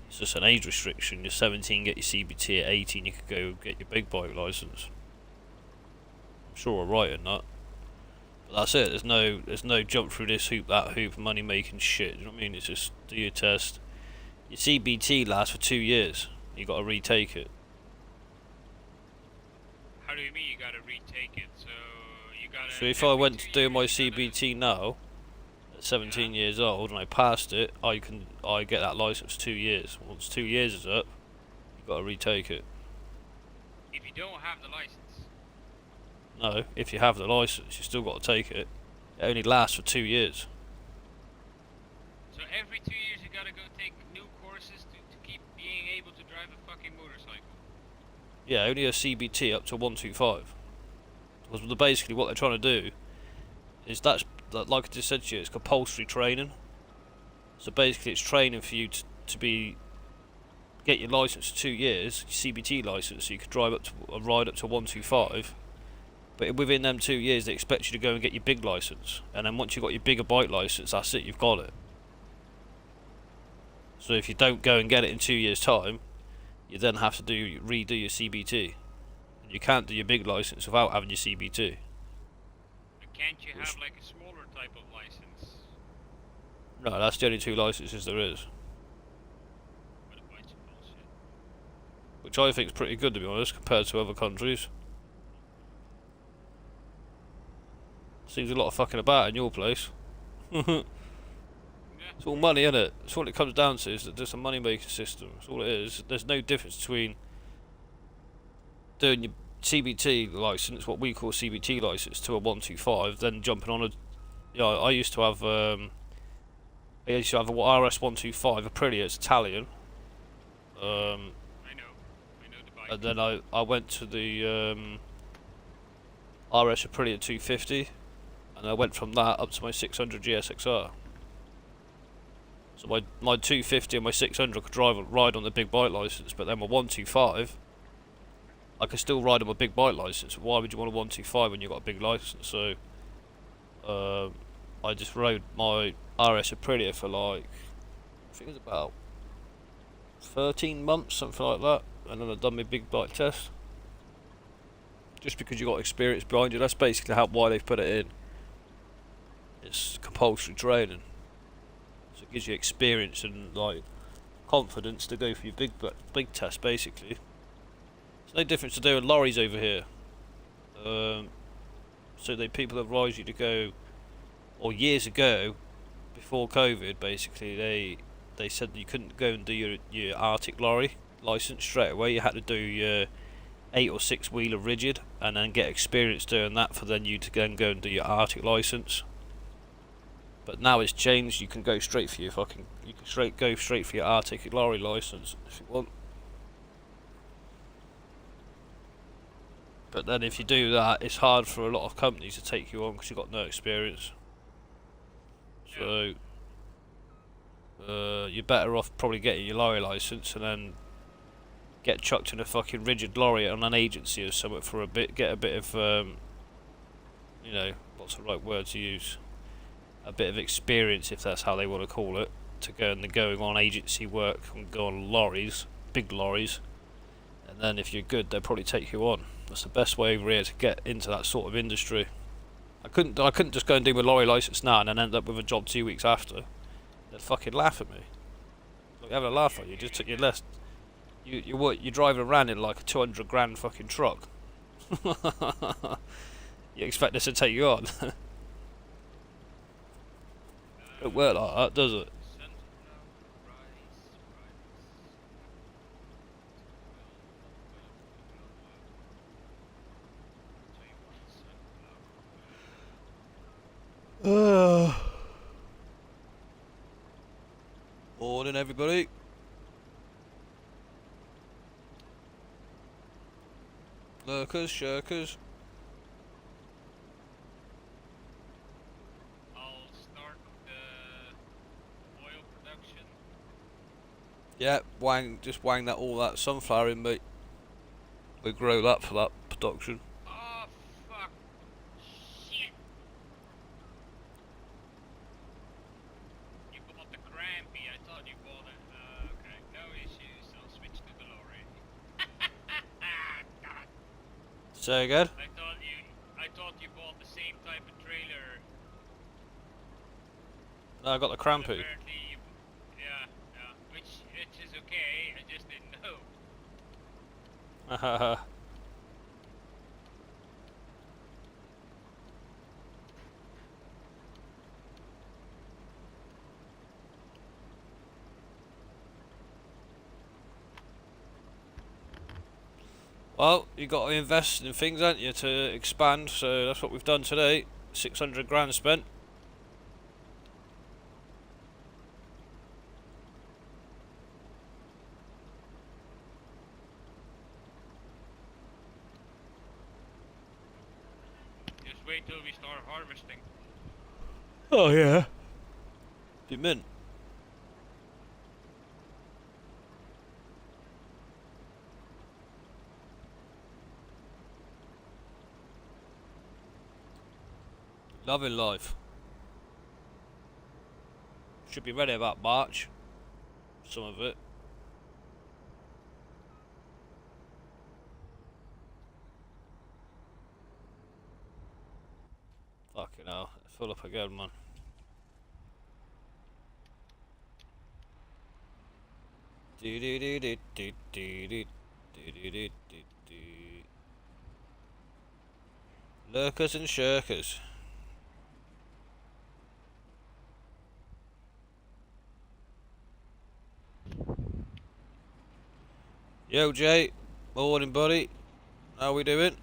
It's just an age restriction. You're 17, get your CBT. At 18, you could go get your big bike license. I'm sure we're right in that. But that's it. There's no jump through this hoop, that hoop, money making shit. You know what I mean? It's just do your test. Your CBT lasts for 2 years. You got to retake it. How do you mean you gotta retake it? So you gotta. So if I went to do my CBT now, at 17 years old, and I passed it, I get that license 2 years. Once 2 years is up, you got to retake it. If you don't have the license. No, if you have the license, you still got to take it. It only lasts for 2 years. So every 2 years you gotta go take new courses to keep being able to drive a fucking motorcycle. Yeah, only a CBT up to 125. Because basically what they're trying to do is like I just said to you, it's compulsory training. So basically it's training for you to get your license for 2 years, your CBT license, so you could ride up to 125. But within them 2 years, they expect you to go and get your big license, and then once you've got your bigger bike license, that's it, you've got it. So if you don't go and get it in 2 years' time, you then have to redo your CBT. And you can't do your big license without having your CBT. But can't you have like a smaller type of license? No, that's the only 2 licenses there is. What a bunch of bullshit. Which I think is pretty good, to be honest, compared to other countries. Seems a lot of fucking about in your place. Yeah. It's all money, isn't it? That's all it comes down to, is that there's a money making system. That's all it is. There's no difference between doing your CBT license, what we call CBT license, to a 125, then jumping on a. Yeah, I used to have a RS 125 Aprilia. It's Italian. I know the bike. And then I went to the RS Aprilia 250, and I went from that up to my 600 GSXR. So my 250 and my 600 could ride on the big bike license, but then my 125, I could still ride on my big bike license. Why would you want a 125 when you've got a big license? So I just rode my RS Aprilia for like, I think it was about 13 months, something like that, and then I done my big bike test. Just because you got experience behind you, that's basically why they've put it in. It's compulsory training, so it gives you experience and like confidence to go for your big test. Basically, it's no difference to doing lorries over here. So people advise you to go, or years ago, before COVID, basically they said that you couldn't go and do your Arctic lorry license straight away. You had to do your 8 or 6 wheeler rigid and then get experience doing that for then you to then go and do your Arctic license. But now it's changed. You can go straight for your go straight for your Arctic lorry license if you want. But then if you do that, it's hard for a lot of companies to take you on because you've got no experience. So you're better off probably getting your lorry license and then get chucked in a fucking rigid lorry on an agency or something for a bit, get a bit of, what's the right word to use? A bit of experience, if that's how they want to call it, to going on agency work and go on lorries, big lorries, and then if you're good, they'll probably take you on. That's the best way over here to get into that sort of industry. I couldn't just go and do my lorry license now and then end up with a job 2 weeks after. They'd fucking laugh at me. Like having a laugh at you, just took your list. You're driving around in like a 200 grand fucking truck. You expect us to take you on? Don't work like that, does it? Morning, everybody. Lurkers, shirkers. I'll start the oil production. Yeah, just wang all that sunflower in, mate. We grow that for that production. Oh fuck! Shit! You bought the crampy. I thought you bought it. Okay, no issues. I'll switch to the lorry. God. Say again? I thought you bought the same type of trailer. No, I got the crampy. Apparently, yeah, which is okay. I just didn't know. Well, you got to invest in things, haven't you, to expand? So that's what we've done today. 600 grand spent. Just wait till we start harvesting. Oh yeah. You mint. Loving life. Should be ready about March. Some of it. Fucking hell. Fill up again, man. Lurkers and shirkers. Yo, Jay. Morning, buddy. How we doing?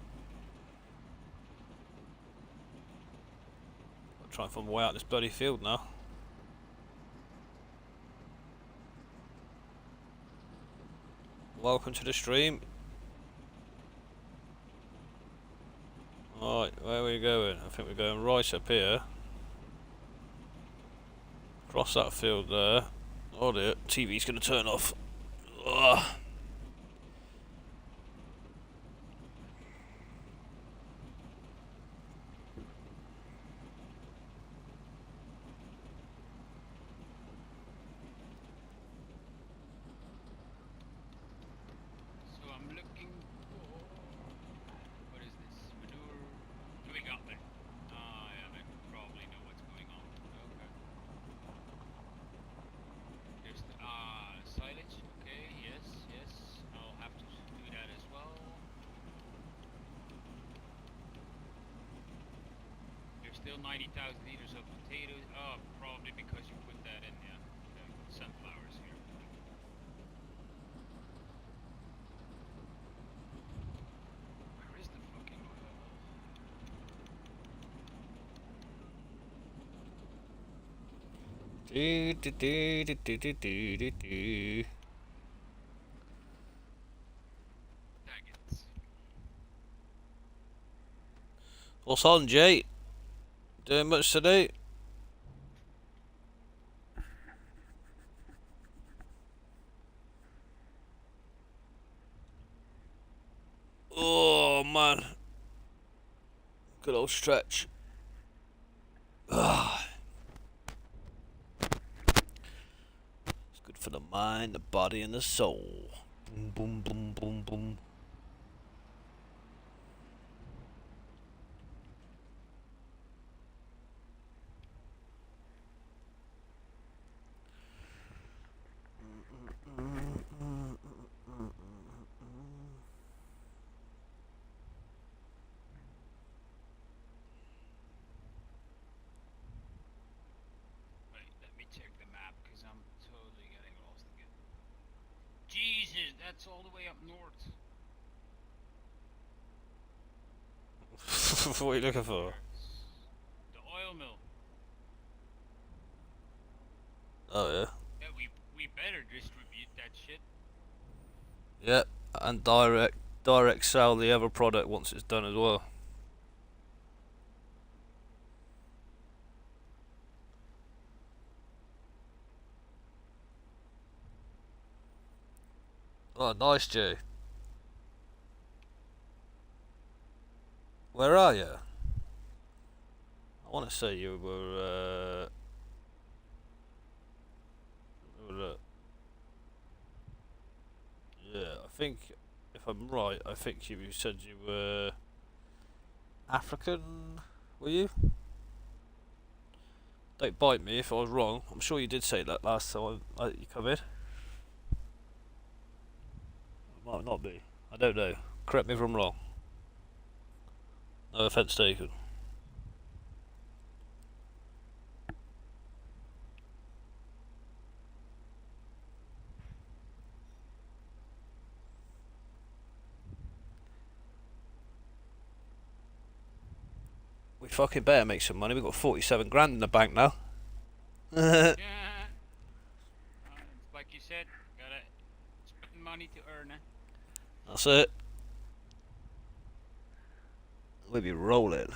I'll try and find my way out of this bloody field now. Welcome to the stream. Alright, where are we going? I think we're going right up here. Cross that field there. Oh dear, TV's gonna turn off. Ugh. So I'm looking for what is this? Manure. What do we got there? Yeah, I probably know what's going on. Okay. There's the silage. Okay, yes, yes. I'll have to do that as well. There's still 90,000 liters of potatoes. Oh, probably because you put that in, yeah. The sunflowers here. Where is the fucking oil? Do, do, do, do, do, do, do, do, do. Dang it. What's on, Jay? Doing much today? Oh man, good old stretch. Ah, it's good for the mind, the body, and the soul. Boom, boom, boom, boom, boom. Wait, let me check the map because I'm totally getting lost again. Jesus, that's all the way up north. What are you looking for? The oil mill. Oh yeah. Yeah, we better distribute that shit. Yep, and direct sell the other product once it's done as well. Oh, nice, Jay. Where are you? I want to say you were. Yeah, I think if I'm right, I think you said you were African. Were you? Don't bite me if I was wrong. I'm sure you did say that last time you come in. It might not be. I don't know. Correct me if I'm wrong. No offence taken. We fucking better make some money. We've got 47 grand in the bank now. Yeah. It's like you said, gotta spend money to earn it. That's it. We'll be rolling.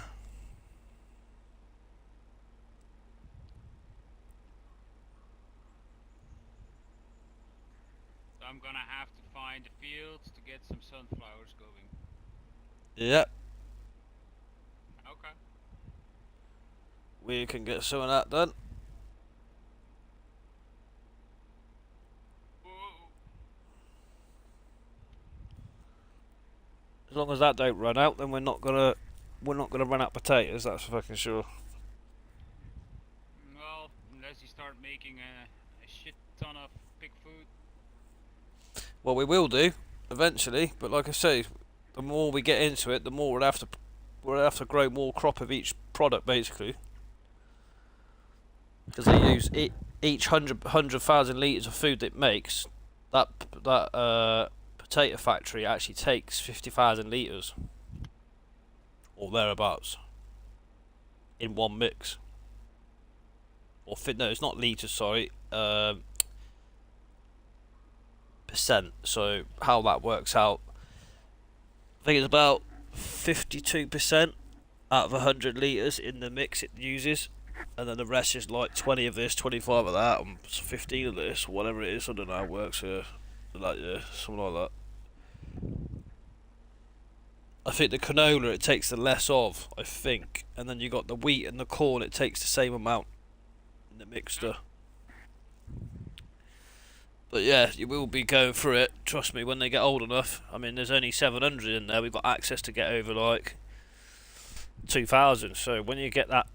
So I'm gonna have to find the fields to get some sunflowers going. Yep. Okay. We can get some of that done. Whoa. As long as that don't run out, then we're not gonna run out of potatoes. That's for fucking sure. Well, unless you start making a shit ton of pig food. Well, we will do eventually, but like I say, the more we get into it, the more we'll have to grow more crop of each product basically, because they use each 100,000 liters of food it makes. That potato factory actually takes 50,000 litres or thereabouts in one mix. Or no, it's not litres, sorry. Percent. So how that works out, I think it's about 52% out of 100 litres in the mix it uses, and then the rest is like 20 of this, 25 of that, and 15 of this, whatever it is. I don't know how it works here. Like, yeah, something like that. I think the canola it takes the less of, I think, and then you got the wheat and the corn, it takes the same amount in the mixture. But yeah, you will be going through it, trust me, when they get old enough. I mean, there's only 700 in there, we've got access to get over like 2,000, so when you get that,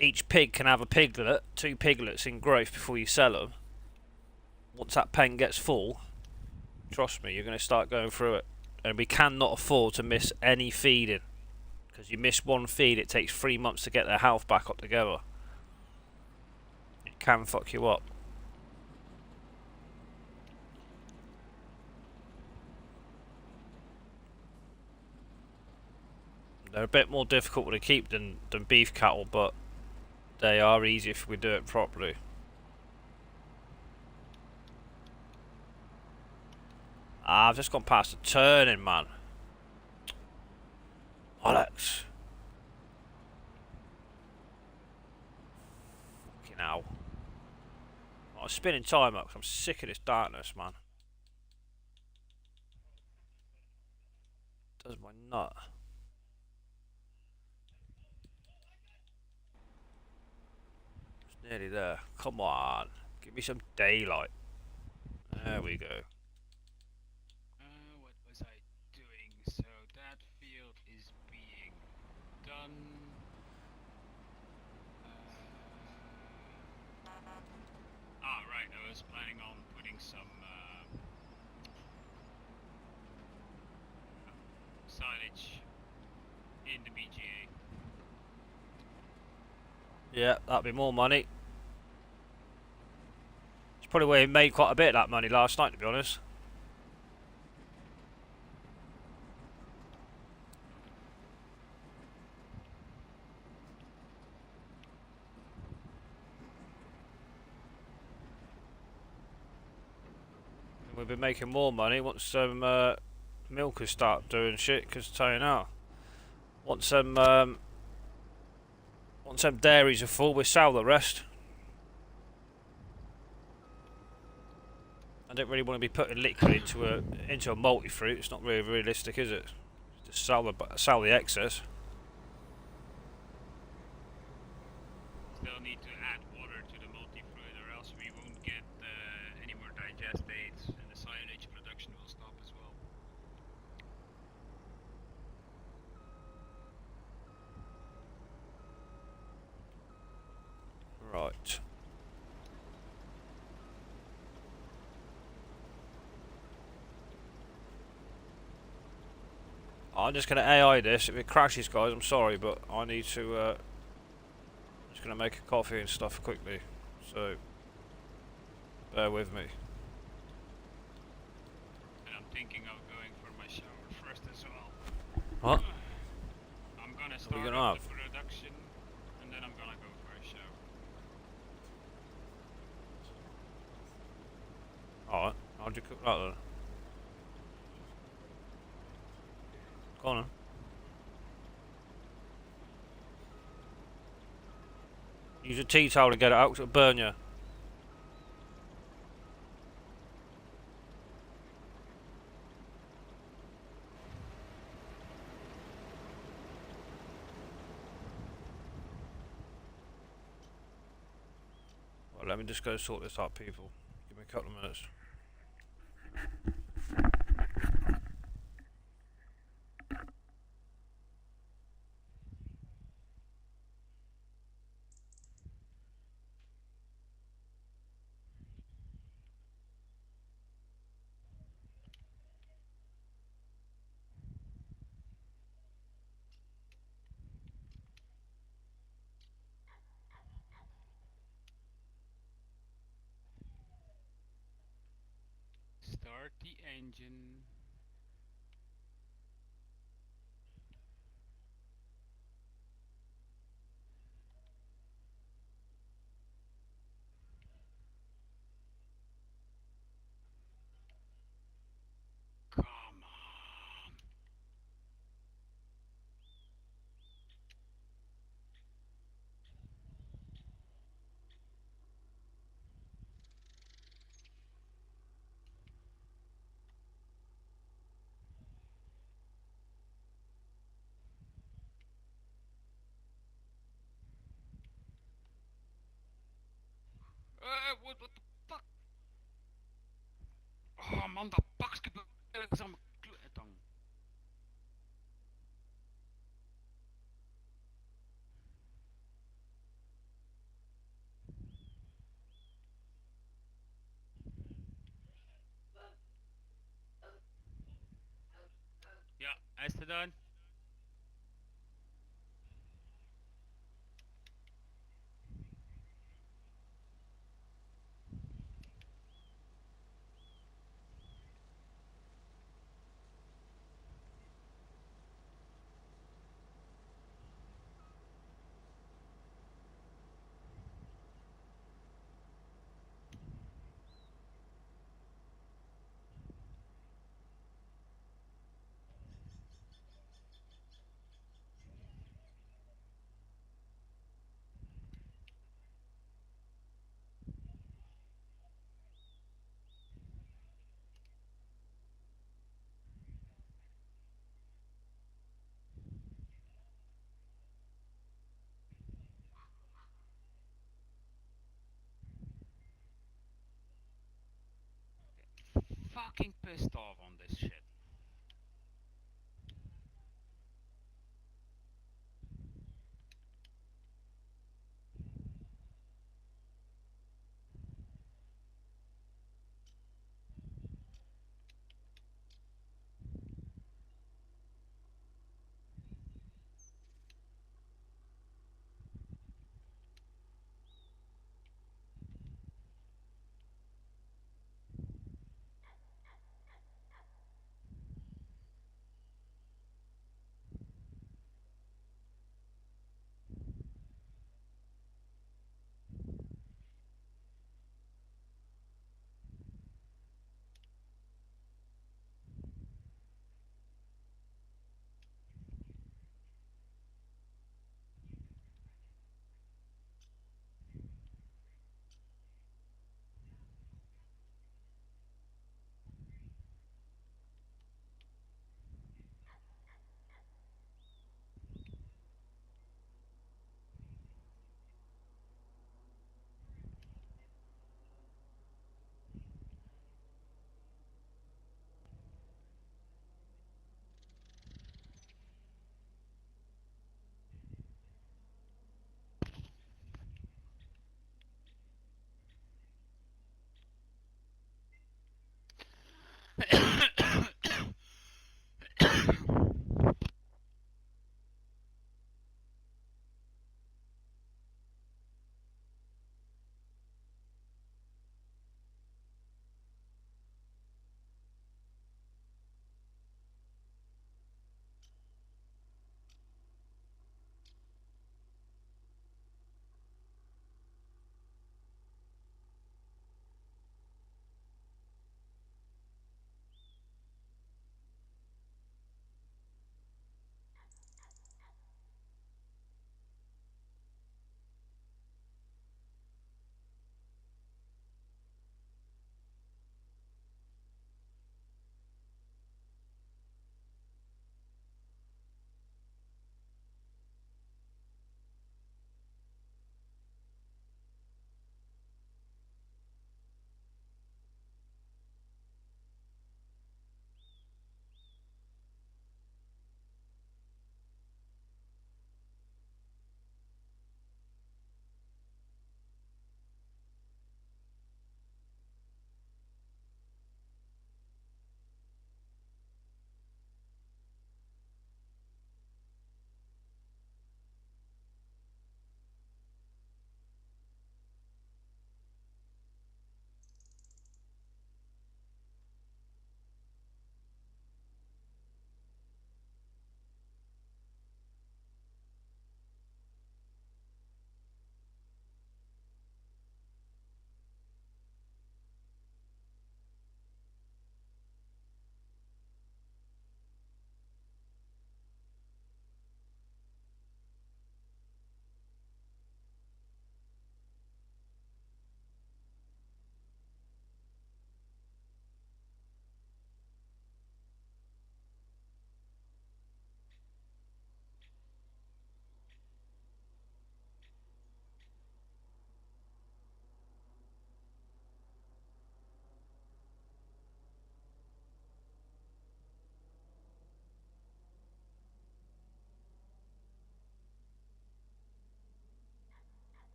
each pig can have a piglet, 2 piglets in growth before you sell them. Once that pen gets full, trust me, you're going to start going through it. And we cannot afford to miss any feeding, because you miss one feed, it takes 3 months to get their health back up together. It can fuck you up. They're a bit more difficult to keep than beef cattle, but they are easy if we do it properly. Ah, I've just gone past the turning, man. Alex. Fucking hell. I'm spinning time up because I'm sick of this darkness, man. Does my nut. It's nearly there. Come on. Give me some daylight. There we go. What was I doing? So that field is being done. Right. I was planning on putting some silage in the BGA. Yeah, that'd be more money. It's probably where he made quite a bit of that money last night, to be honest. And we'll be making more money once some milkers start doing shit, because I tell you now, once them dairies are full, we'll sell the rest. I don't really want to be putting liquid into a multi-fruit. It's not really realistic, is it? Just sell the excess. Still need to add water to the multi-fruit, or else we won't get any more digestates, and the silage production will stop as well. Right. I'm just going to AI this. If it crashes, guys, I'm sorry, but I need to... I'm just going to make a coffee and stuff quickly. So, bear with me. And I'm thinking of going for my shower first as well. What? I'm gonna What are start you gonna up have? the production, and then I'm gonna go for a shower. Alright, how'd you cook that then? Go on then. Use a tea towel to get it out, 'cause it'll burn you. Well, let me just go sort this out, people. Give me a couple of minutes. Start the engine. Come on. What the fuck? Oh man, dat pakje is aan mijn kleurtang. Ja, hij is gedaan. Fucking pissed off on this shit.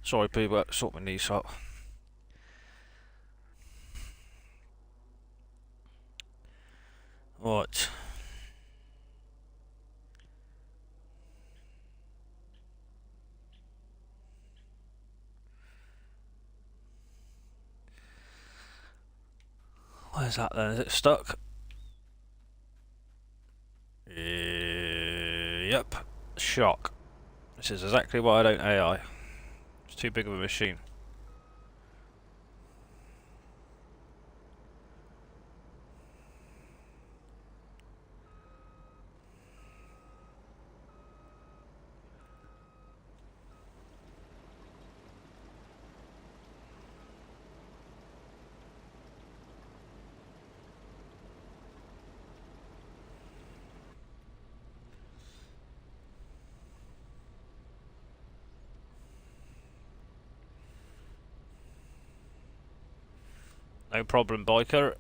Sorry, people, sort my knees out. Right. Where's that then? Is it stuck? Yep. Shock. This is exactly why I don't AI. It's too big of a machine. No problem, biker.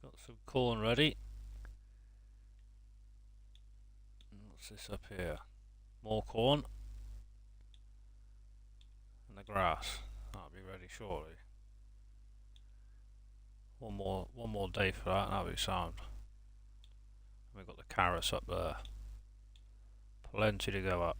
Got some corn ready. What's this up here? More corn. And the grass. That'll be ready shortly. One more day for that, and that'll be sound. We've got the carrots up there. Plenty to go up.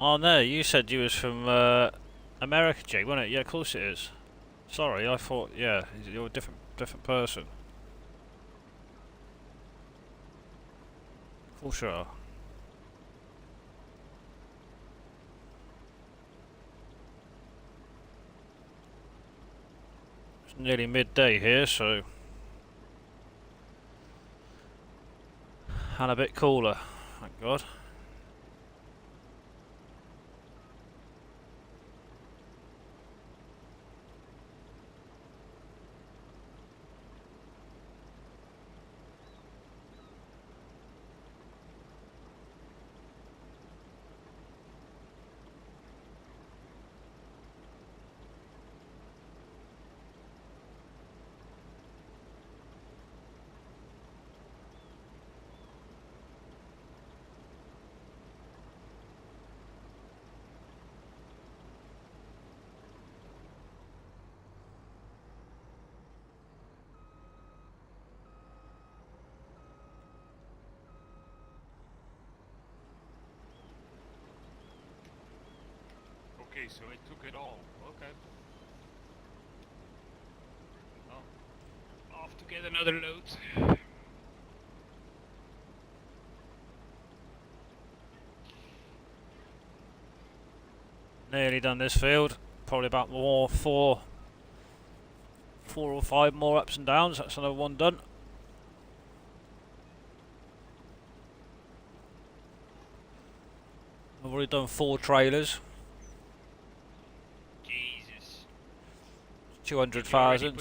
Oh no, you said you was from America, Jake, wasn't it? Yeah, of course it is. Sorry, I thought, yeah, you're a different person. Of course you are. It's nearly midday here, so... And a bit cooler, thank God. Okay, so it took it all. Okay. Well, off to get another load. Nearly done this field. Probably about four or five more ups and downs. That's another one done. I've already done 4 trailers. Jesus. 200,000.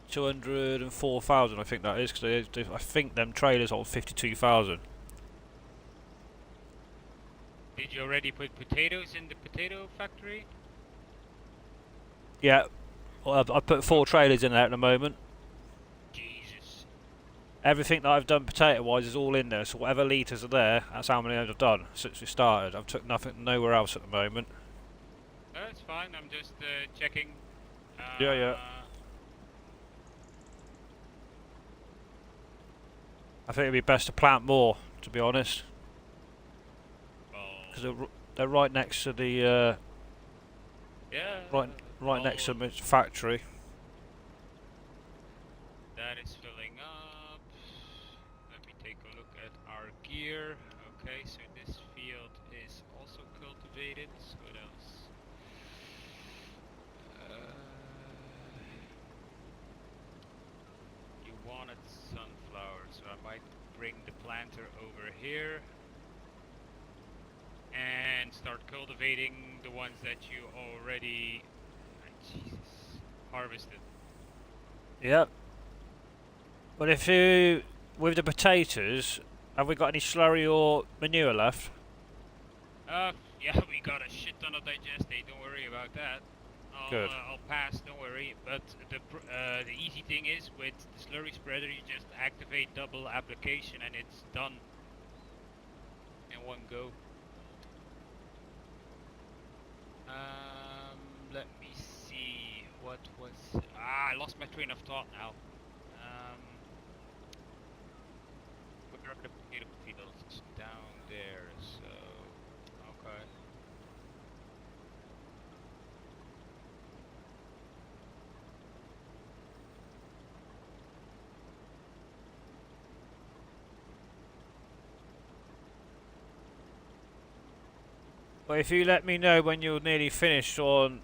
204,000 I think that is, because I think them trailers hold 52,000. Did you already put potatoes in the potato factory? Yeah, well, I put 4 trailers in there at the moment. Jesus. Everything that I've done potato wise is all in there, so whatever litres are there, that's how many I've done since we started. I've took nothing nowhere else at the moment. That's fine, I'm just checking. Yeah. I think it'd be best to plant more, to be honest, because they're right next to the yeah. right next to the factory. That is filling up. Let me take a look at our gear. Okay, so this field is also cultivated. What else? You wanted sunflower, so I might bring the planter over here and start cultivating the ones that you already harvested. Yep. But if you, with the potatoes, have we got any slurry or manure left? Yeah, we got a shit ton of digestate. Don't worry about that. Good. I'll pass. Don't worry. But the easy thing is with the slurry spreader, you just activate double application and it's done in one go. Let me see. What was? I lost my train of thought now. Where are the potato fields? Down there. So, okay. But if you let me know when you're nearly finished on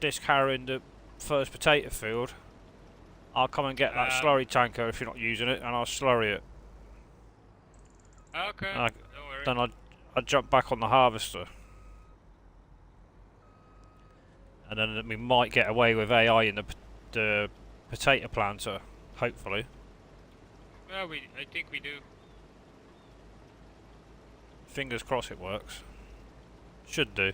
discarrying the first potato field, I'll come and get that slurry tanker if you're not using it, and I'll slurry it. Okay, And don't worry. then I'd jump back on the harvester. And then we might get away with AI in the potato planter, hopefully. Well, I think we do. Fingers crossed it works. Should do.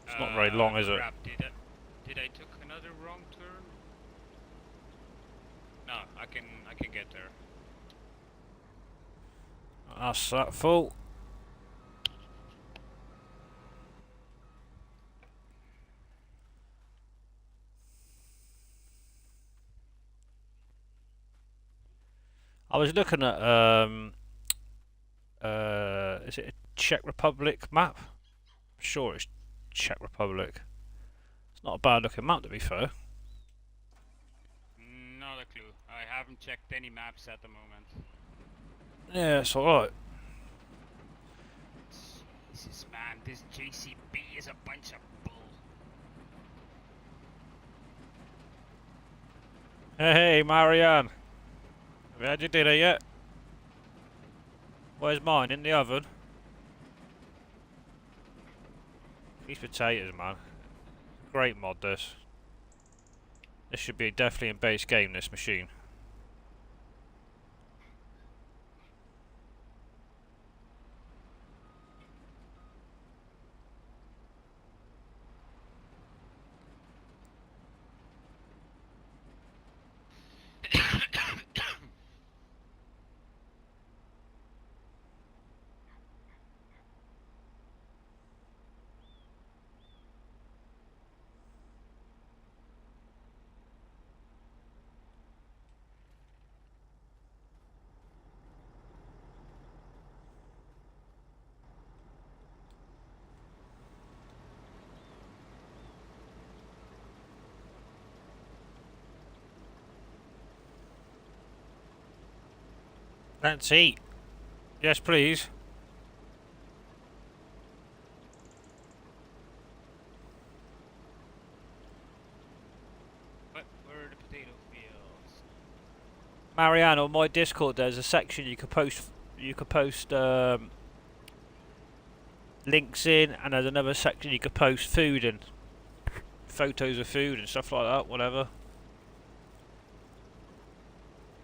It's not very long, is it? Crap, did I took another wrong turn? No, I can get there. That's that full. I was looking at is it a Czech Republic map? I'm sure it's Czech Republic. It's not a bad looking map, to be fair. Not a clue. I haven't checked any maps at the moment. Yeah, it's alright. Jesus, man, this JCB is a bunch of bull. Hey, Marianne. Have you had your dinner yet? Where's mine? In the oven? These potatoes, man. Great mod, this. This should be definitely in base game, this machine. Let's eat. Yes, please. Where are the potato fields? Marianne, on my Discord, there's a section you could post. Links in, and there's another section you could post food and photos of food and stuff like that. Whatever.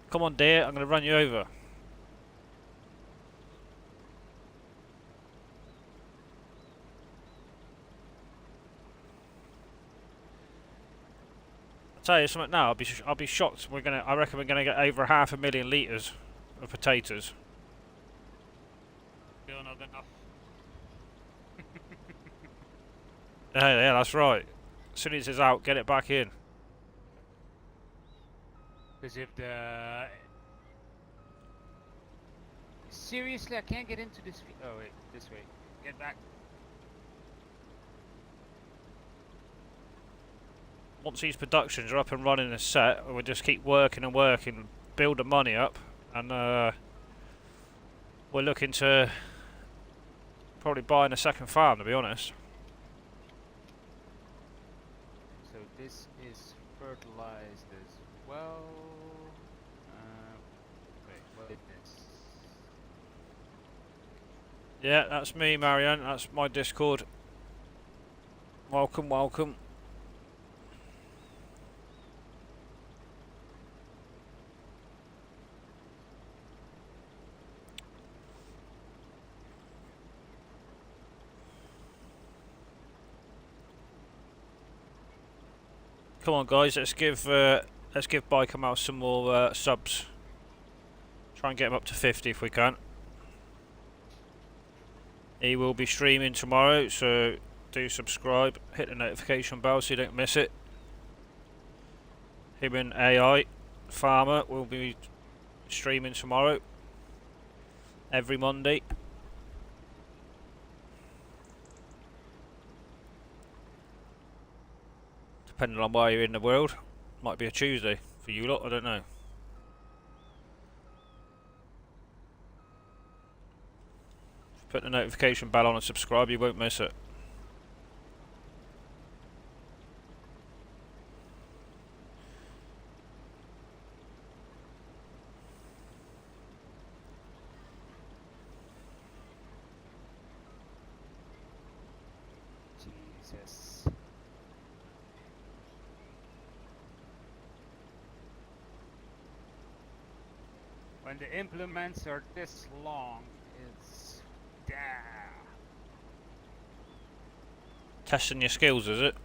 Come on, dear. I'm gonna run you over. I'll tell you something now. I'll be shocked. I reckon we're gonna get over 500,000 litres of potatoes. Still not enough. Yeah, that's right. As soon as it's out, get it back in. Because if the... Seriously, I can't get into this... Oh, wait. This way. Get back. Once these productions are up and running and set, we'll just keep working and working, build the money up, and we're looking to probably buying a second farm, to be honest. So this is fertilized as well. Wait, what is this? Yeah, that's me, Marianne. That's my Discord. Welcome, welcome. Come on, guys. Let's give Biker Mouse some more subs. Try and get him up to 50 if we can. He will be streaming tomorrow, so do subscribe. Hit the notification bell so you don't miss it. Him and AI Farmer will be streaming tomorrow. Every Monday. Depending on where you're in the world. Might be a Tuesday for you lot, I don't know. Put the notification bell on and subscribe, you won't miss it. Jesus. When the implements are this long, it's damn. Testing your skills, is it?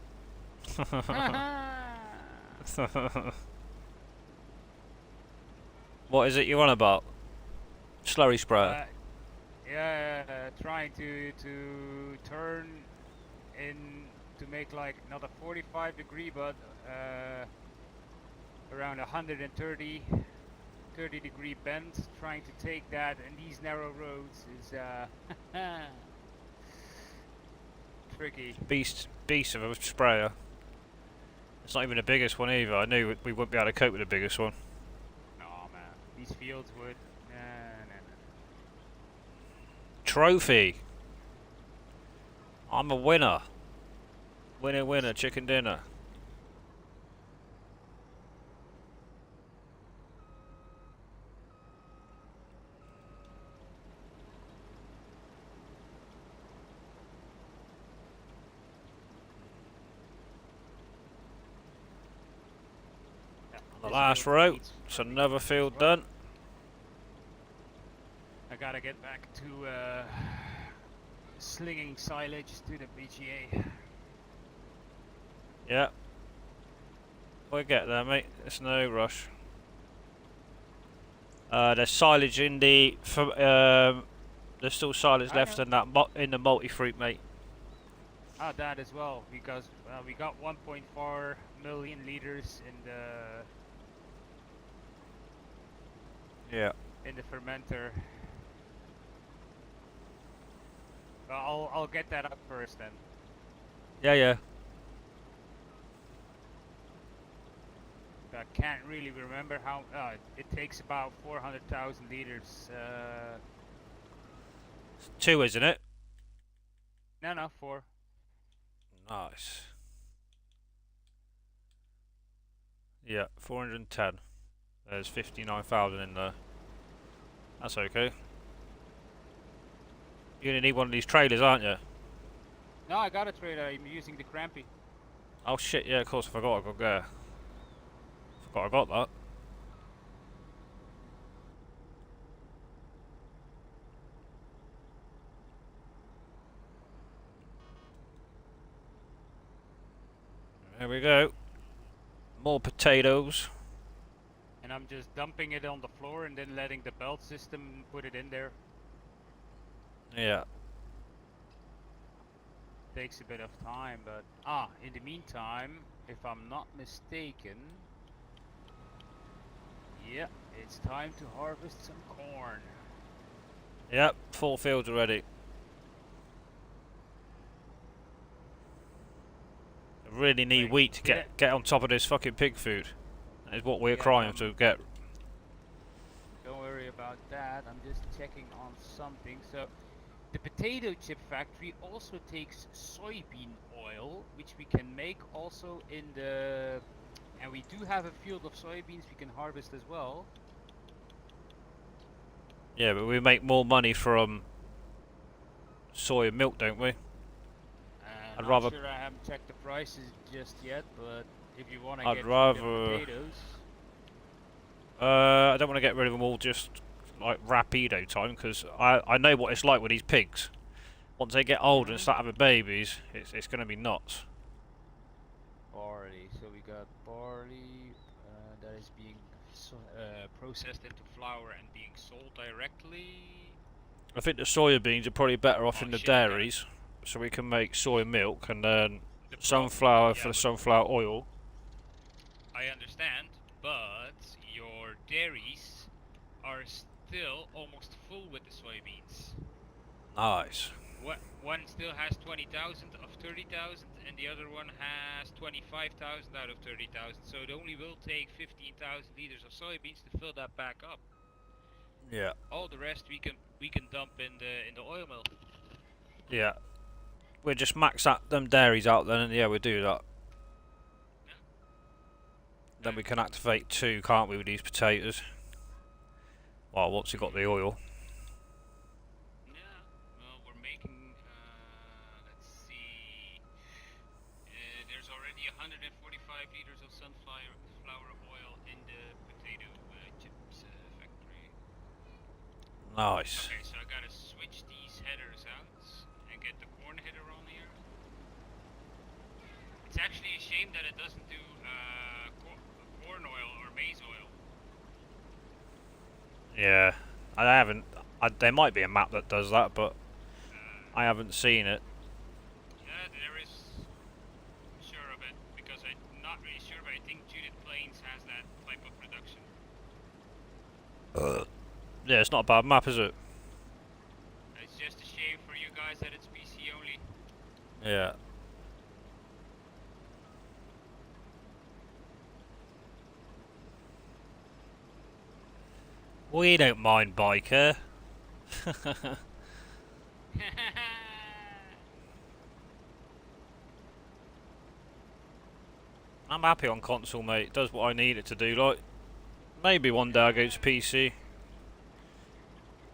What is it you're on about? Slurry sprayer. Yeah, trying to turn in to make like not a 45-degree, but around 30-degree bend. Trying to take that in these narrow roads is tricky. Beast of a sprayer. It's not even the biggest one either. I knew we wouldn't be able to cope with the biggest one. Oh man, these fields would. Nah. Trophy. I'm a winner. Winner, winner, chicken dinner. The last row, it's another field done. I gotta get back to slinging silage to the BGA. Yeah. We'll get there, mate. There's no rush. There's silage in the. There's still silage left in that in the multi-fruit, mate. Ah, that as well, because we got 1.4 million liters in the. Yeah. In the fermenter. Well, I'll get that up first then. Yeah. I can't really remember how. It takes about 400,000 liters. 2, isn't it? No, 4. Nice. Yeah, 410. There's 59,000 in there. That's okay. You're gonna need one of these trailers, aren't you? No, I got a trailer. I'm using the Crampy. Oh shit! Yeah, of course I forgot. I got there. Forgot I got that. There we go. More potatoes. And I'm just dumping it on the floor and then letting the belt system put it in there. Yeah. Takes a bit of time, but in the meantime, if I'm not mistaken, yeah, it's time to harvest some corn. Yep, 4 fields already. I really need wheat to get on top of this fucking pig food. That is what we're crying to get. Don't worry about that. I'm just checking on something. So, the potato chip factory also takes soybean oil, which we can make also in the. And we do have a field of soybeans we can harvest as well. Yeah, but we make more money from soy and milk, don't we? I'm not sure, I haven't checked the prices just yet, but if you want to get rid of potatoes. I don't want to get rid of them all just like rapido time, because I know what it's like with these pigs. Once they get older and start having babies, it's going to be nuts. Barley. So we got barley that is being processed into flour and being sold directly. I think the soya beans are probably better off in the dairies, so we can make soy milk and then sunflower for the sunflower oil. I understand, but your dairies are still almost full with the soybeans. Nice. One still has 20,000 of 30,000 and the other one has 25,000 out of 30,000. So it only will take 15,000 liters of soybeans to fill that back up. Yeah. All the rest we can dump in the oil mill. Yeah. We'll just max out them dairies out then, and yeah, we'll do that. Yeah. Then we can activate 2, can't we, with these potatoes? Well, once we got the oil. Yeah. Well, we're making. Let's see. There's already 145 liters of sunflower oil in the potato chips factory. Nice. Okay, so I gotta switch these headers out and get the corn header on here. It's actually a shame that it doesn't do corn oil or maize oil. Yeah. I haven't... there might be a map that does that, but I haven't seen it. Yeah, there is. I'm sure of it because I'm not really sure, but I think Judith Plains has that type of production. Yeah, it's not a bad map, is it? It's just a shame for you guys that it's PC only. Yeah. We don't mind, biker. I'm happy on console, mate. It does what I need it to do. Like, maybe one day I'll go to PC.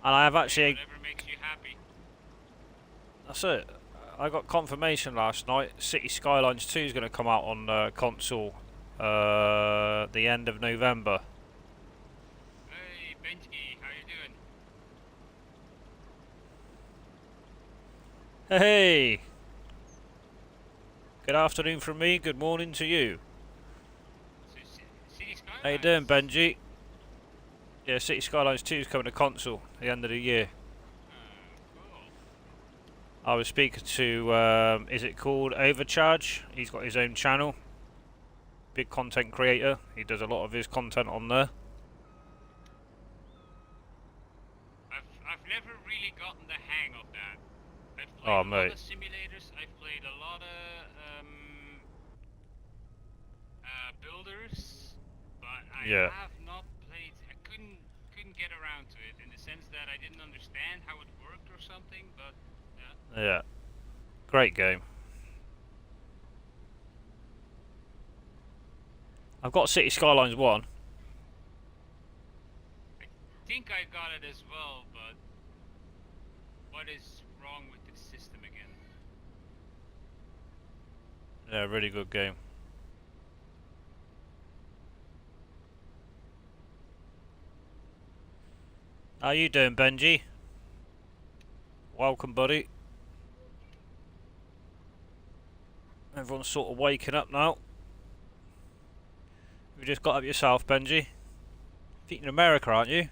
And I have actually... Whatever makes you happy. That's it. I got confirmation last night. City Skylines 2 is going to come out on console the end of November. Hey, Benji, how you doing? Hey! Good afternoon from me, good morning to you. City Skylines. How you doing, Benji? Yeah, City Skylines 2 is coming to console at the end of the year. Cool. I was speaking to, is it called Overcharge? He's got his own channel. Big content creator. He does a lot of his content on there. I've never really gotten the hang of that. I've played Oh, a lot mate. of simulators. I've played a lot of builders, but I Yeah. have not played. I couldn't get around to it in the sense that I didn't understand how it worked or something. But yeah. Yeah. Great game. I've got City Skylines 1. I think I got it as well, but what is wrong with the system again? Yeah, really good game. How you doing, Benji? Welcome, buddy. Everyone's sort of waking up now. You just got up yourself, Benji. I think you're in America, aren't you?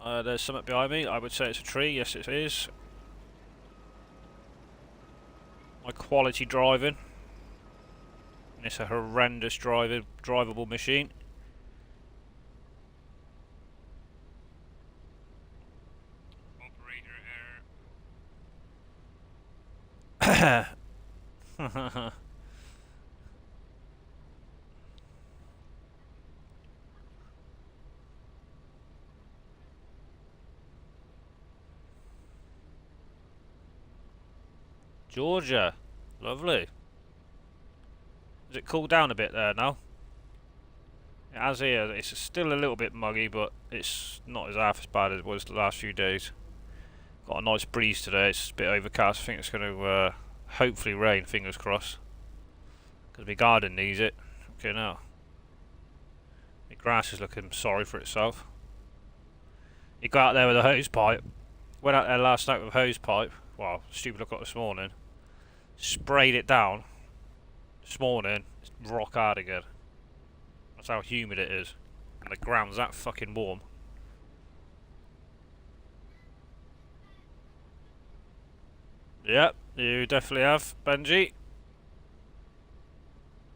Oh, there's something behind me. I would say it's a tree. Yes, it is. My quality driving. It's a horrendous drivable machine. Operator error. Georgia, lovely. Has it cooled down a bit there now? It has here. It's still a little bit muggy, but it's not as half as bad as it was the last few days. Got a nice breeze today. It's a bit overcast. I think it's going to hopefully rain. Fingers crossed. Because my garden needs it. Okay, now. My grass is looking sorry for itself. You go out there with a hose pipe. Went out there last night with a hose pipe. Well, stupid I got this morning. Sprayed it down. This morning, it's rock hard again. That's how humid it is. And the ground's that fucking warm. Yep, you definitely have, Benji.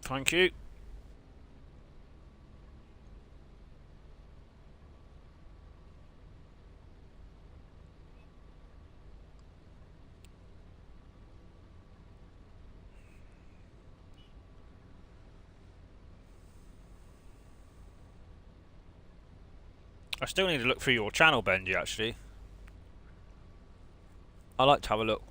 Thank you. I still need to look through your channel, Benji, actually. I like to have a look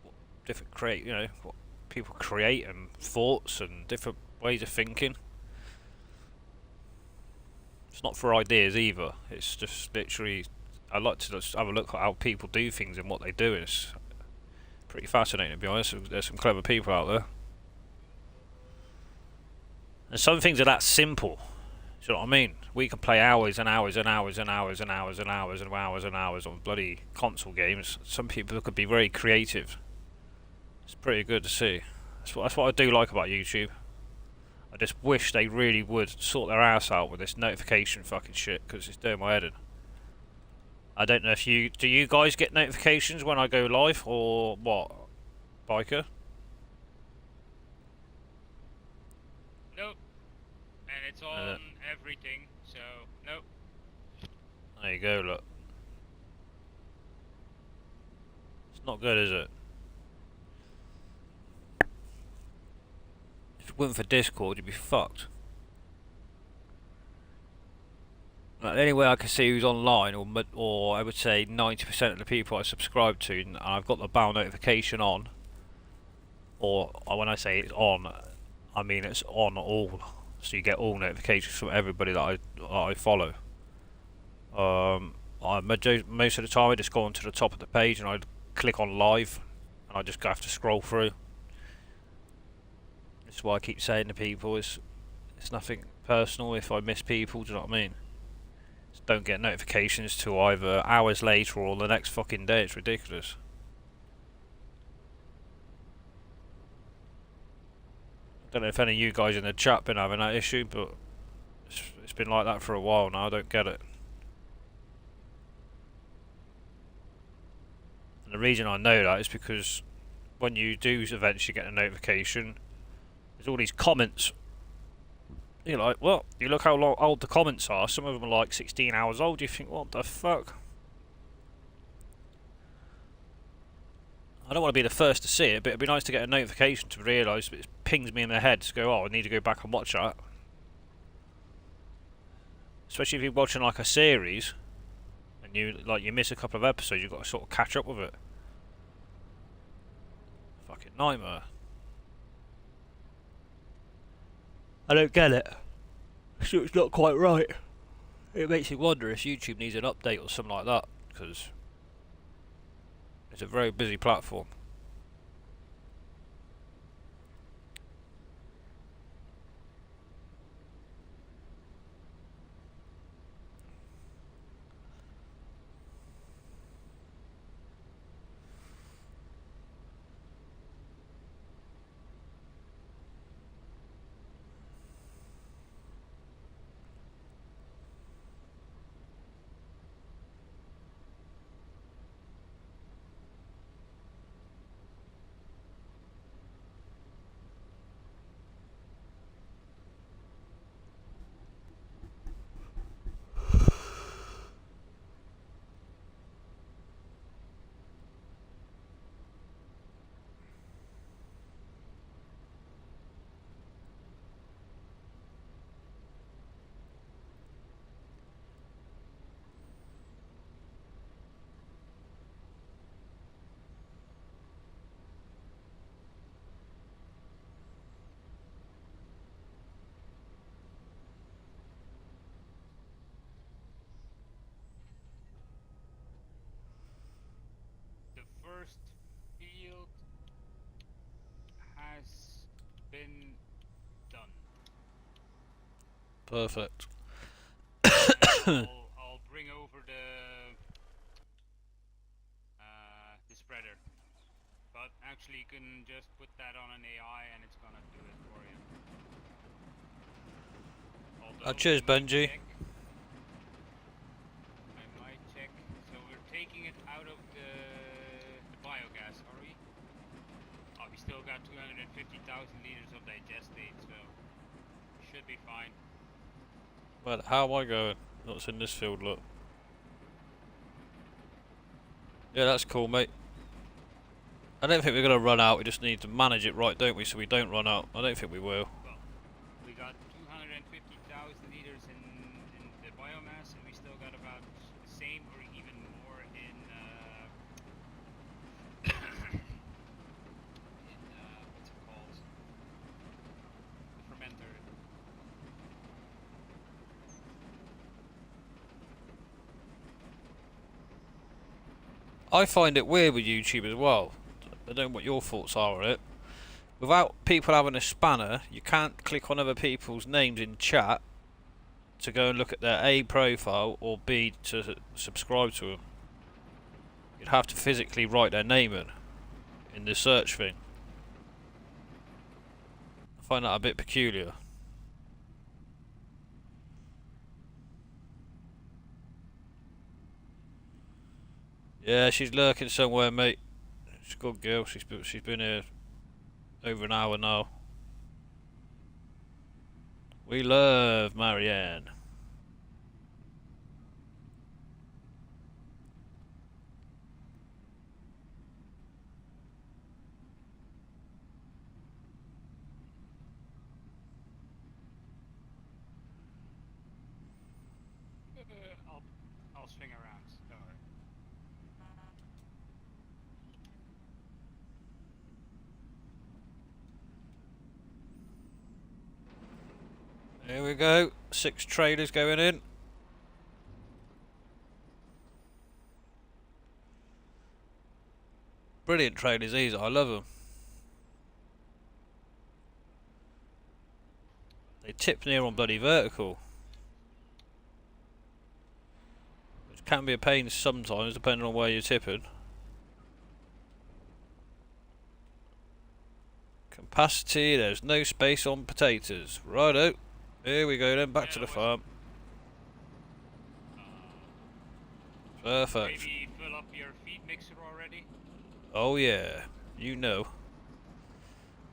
what different what people create and thoughts and different ways of thinking. It's not for ideas either. It's just literally I like to just have a look at how people do things and what they do. It's pretty fascinating, to be honest. There's some clever people out there. And some things are that simple. Do you know what I mean? We can play hours and hours and hours and hours and hours and hours and hours and hours on bloody console games. Some people could be very creative. It's pretty good to see. That's what I do like about YouTube. I just wish they really would sort their ass out with this notification fucking shit, because it's doing my head in. I don't know if do you guys get notifications when I go live or what, Biker? Nope. And it's on everything, so nope. There you go, look. It's not good, is it? If it wasn't for Discord, you'd be fucked. Like, the only way I can see who's online, or I would say 90% of the people I subscribe to, and I've got the bell notification on, or when I say it's on, I mean it's on all, so you get all notifications from everybody that I follow. Most of the time I just go onto the top of the page and I click on live, and I just have to scroll through. That's why I keep saying to people, it's nothing personal if I miss people, do you know what I mean? Just don't get notifications till either hours later or the next fucking day. It's ridiculous. I don't know if any of you guys in the chat been having that issue, but it's been like that for a while now. I don't get it. And the reason I know that is because when you do eventually get a notification, there's all these comments. You're like, well, you look how old the comments are. Some of them are like 16 hours old. You think, what the fuck? I don't want to be the first to see it, but it'd be nice to get a notification to realise it pings me in the head to go, oh, I need to go back and watch that. Especially if you're watching like a series and you miss a couple of episodes, you've got to sort of catch up with it. Fucking nightmare. I don't get it. So it's not quite right. It makes you wonder if YouTube needs an update or something like that, because it's a very busy platform. The first field has been done. Perfect. I'll bring over the spreader, but actually you can just put that on an AI and it's gonna do it for you. Although Cheers, you might Benji. check about 250,000 liters of digestate, so should be fine. Well, how am I going? What's in this field, look. Yeah, that's cool, mate. I don't think we're going to run out, we just need to manage it right, don't we, so we don't run out. I don't think we will. Well, we got 250,000 liters in the biomass, and we still got about the same or even more in what's it called? The fermenter. I find it weird with YouTube as well. I don't know what your thoughts are on it. Without people having a spanner, you can't click on other people's names in chat to go and look at their A profile or B to subscribe to them. You'd have to physically write their name in the search thing. I find that a bit peculiar. Yeah, she's lurking somewhere, mate. She's a good girl. She's been here over an hour now. We love Marianne. I'll swing around. Don't worry. Here we go. 6 trailers going in. Brilliant trailers these are. I love them. They tip near on bloody vertical. Which can be a pain sometimes depending on where you're tipping. Capacity, there's no space on potatoes. Righto. Here we go then, back to the farm. Perfect. Maybe fill up your feed mixer already? Oh yeah, you know.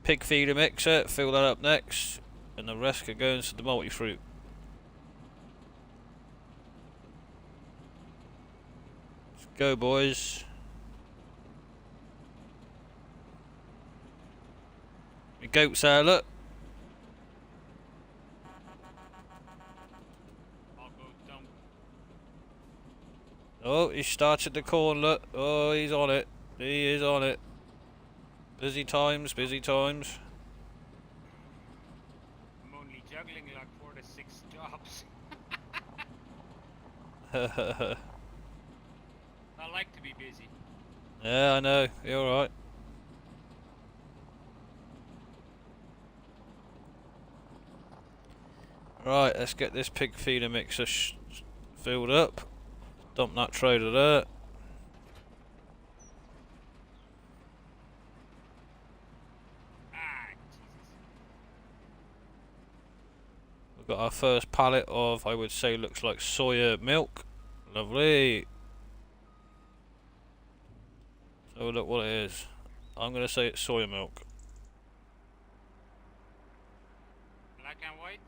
Pig feeder mixer, fill that up next. And the rest can go into the multi-fruit. Let's go, boys. The goats there, look. I'll go dump. Oh, he started the corn, look. Oh, he's on it. He is on it. Busy times, busy times. I'm only juggling like 4 to 6 jobs. I like to be busy. Yeah, I know. You're alright. Right, let's get this pig feeder mixer filled up. Dump that trailer there. Ah, Jesus. We've got our first pallet of, I would say, looks like soya milk. Lovely. So look what it is. I'm going to say it's soya milk. Black and white?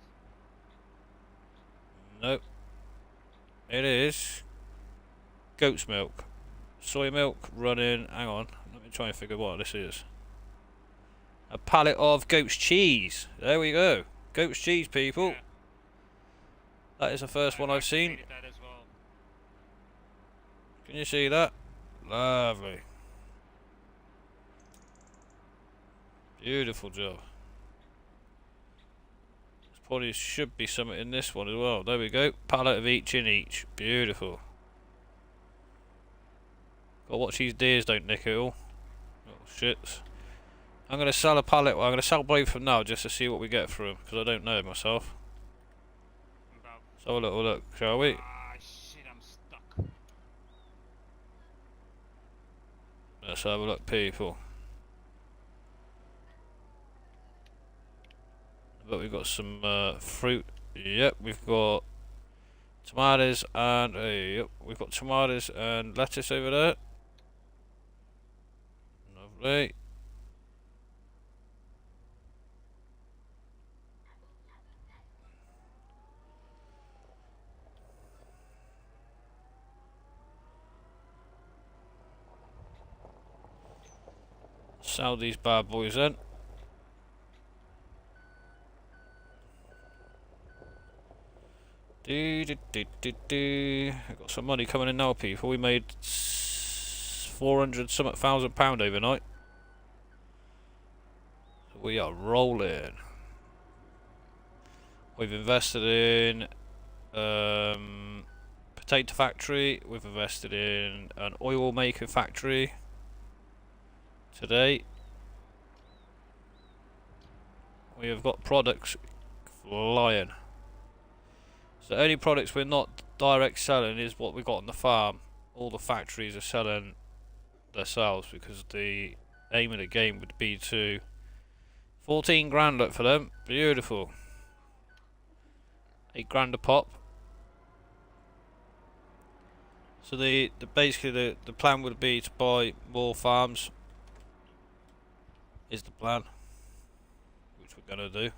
Nope. It is goat's milk. Soy milk running. Hang on. Let me try and figure what this is. A pallet of goat's cheese. There we go. Goat's cheese, people. Yeah. That is the first one I've seen. That as well. Can you see that? Lovely. Beautiful job. There probably should be something in this one as well. There we go. Pallet of each in each. Beautiful. Gotta watch these deers don't nick it all. Little shits. I'm gonna sell a pallet. Well, I'm gonna sell both from now just to see what we get for them because I don't know myself. So a little look, shall we? Ah, shit, I'm stuck. Let's have a look, people. But we've got some fruit. Yep, we've got tomatoes and yep, we've got tomatoes and lettuce over there. Lovely. Sell these bad boys then. I've got some money coming in now, people. We made 400 something thousand pound overnight. We are rolling. We've invested in potato factory. We've invested in an oil making factory today. We have got products flying. So the only products we're not direct selling is what we got on the farm. All the factories are selling themselves because the aim of the game would be to 14 grand look for them. Beautiful. 8 grand a pop. So basically the plan would be to buy more farms. Is the plan, which we're gonna do.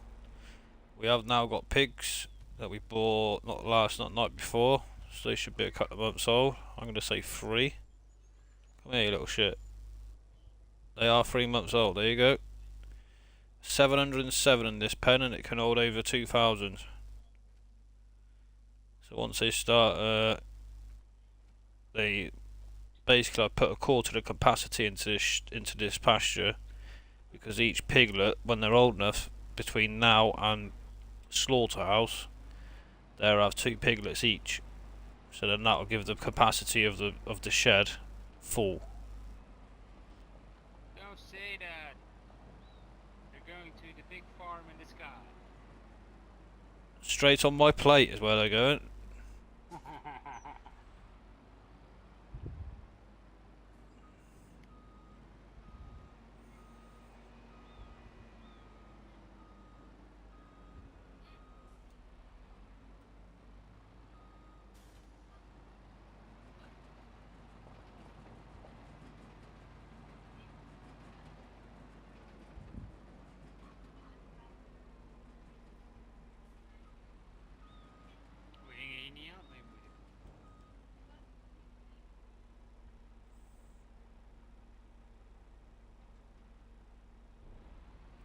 We have now got pigs that we bought not night before, so they should be a couple of months old. I'm gonna say 3. Come here, you little shit. They are 3 months old. There you go. 707 in this pen, and it can hold over 2,000. So once they start, they basically I put a quarter of the capacity into this pasture, because each piglet, when they're old enough, between now and slaughterhouse, they'll have 2 piglets each. So then that will give the capacity of the shed full. Don't say that. They're going to the big farm in the sky. Straight on my plate is where they're going.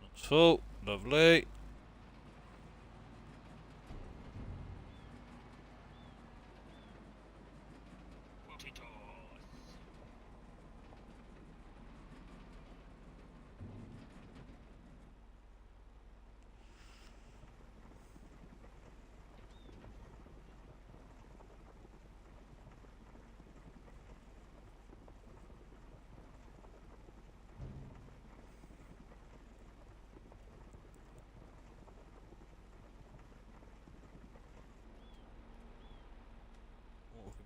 That's full. Lovely.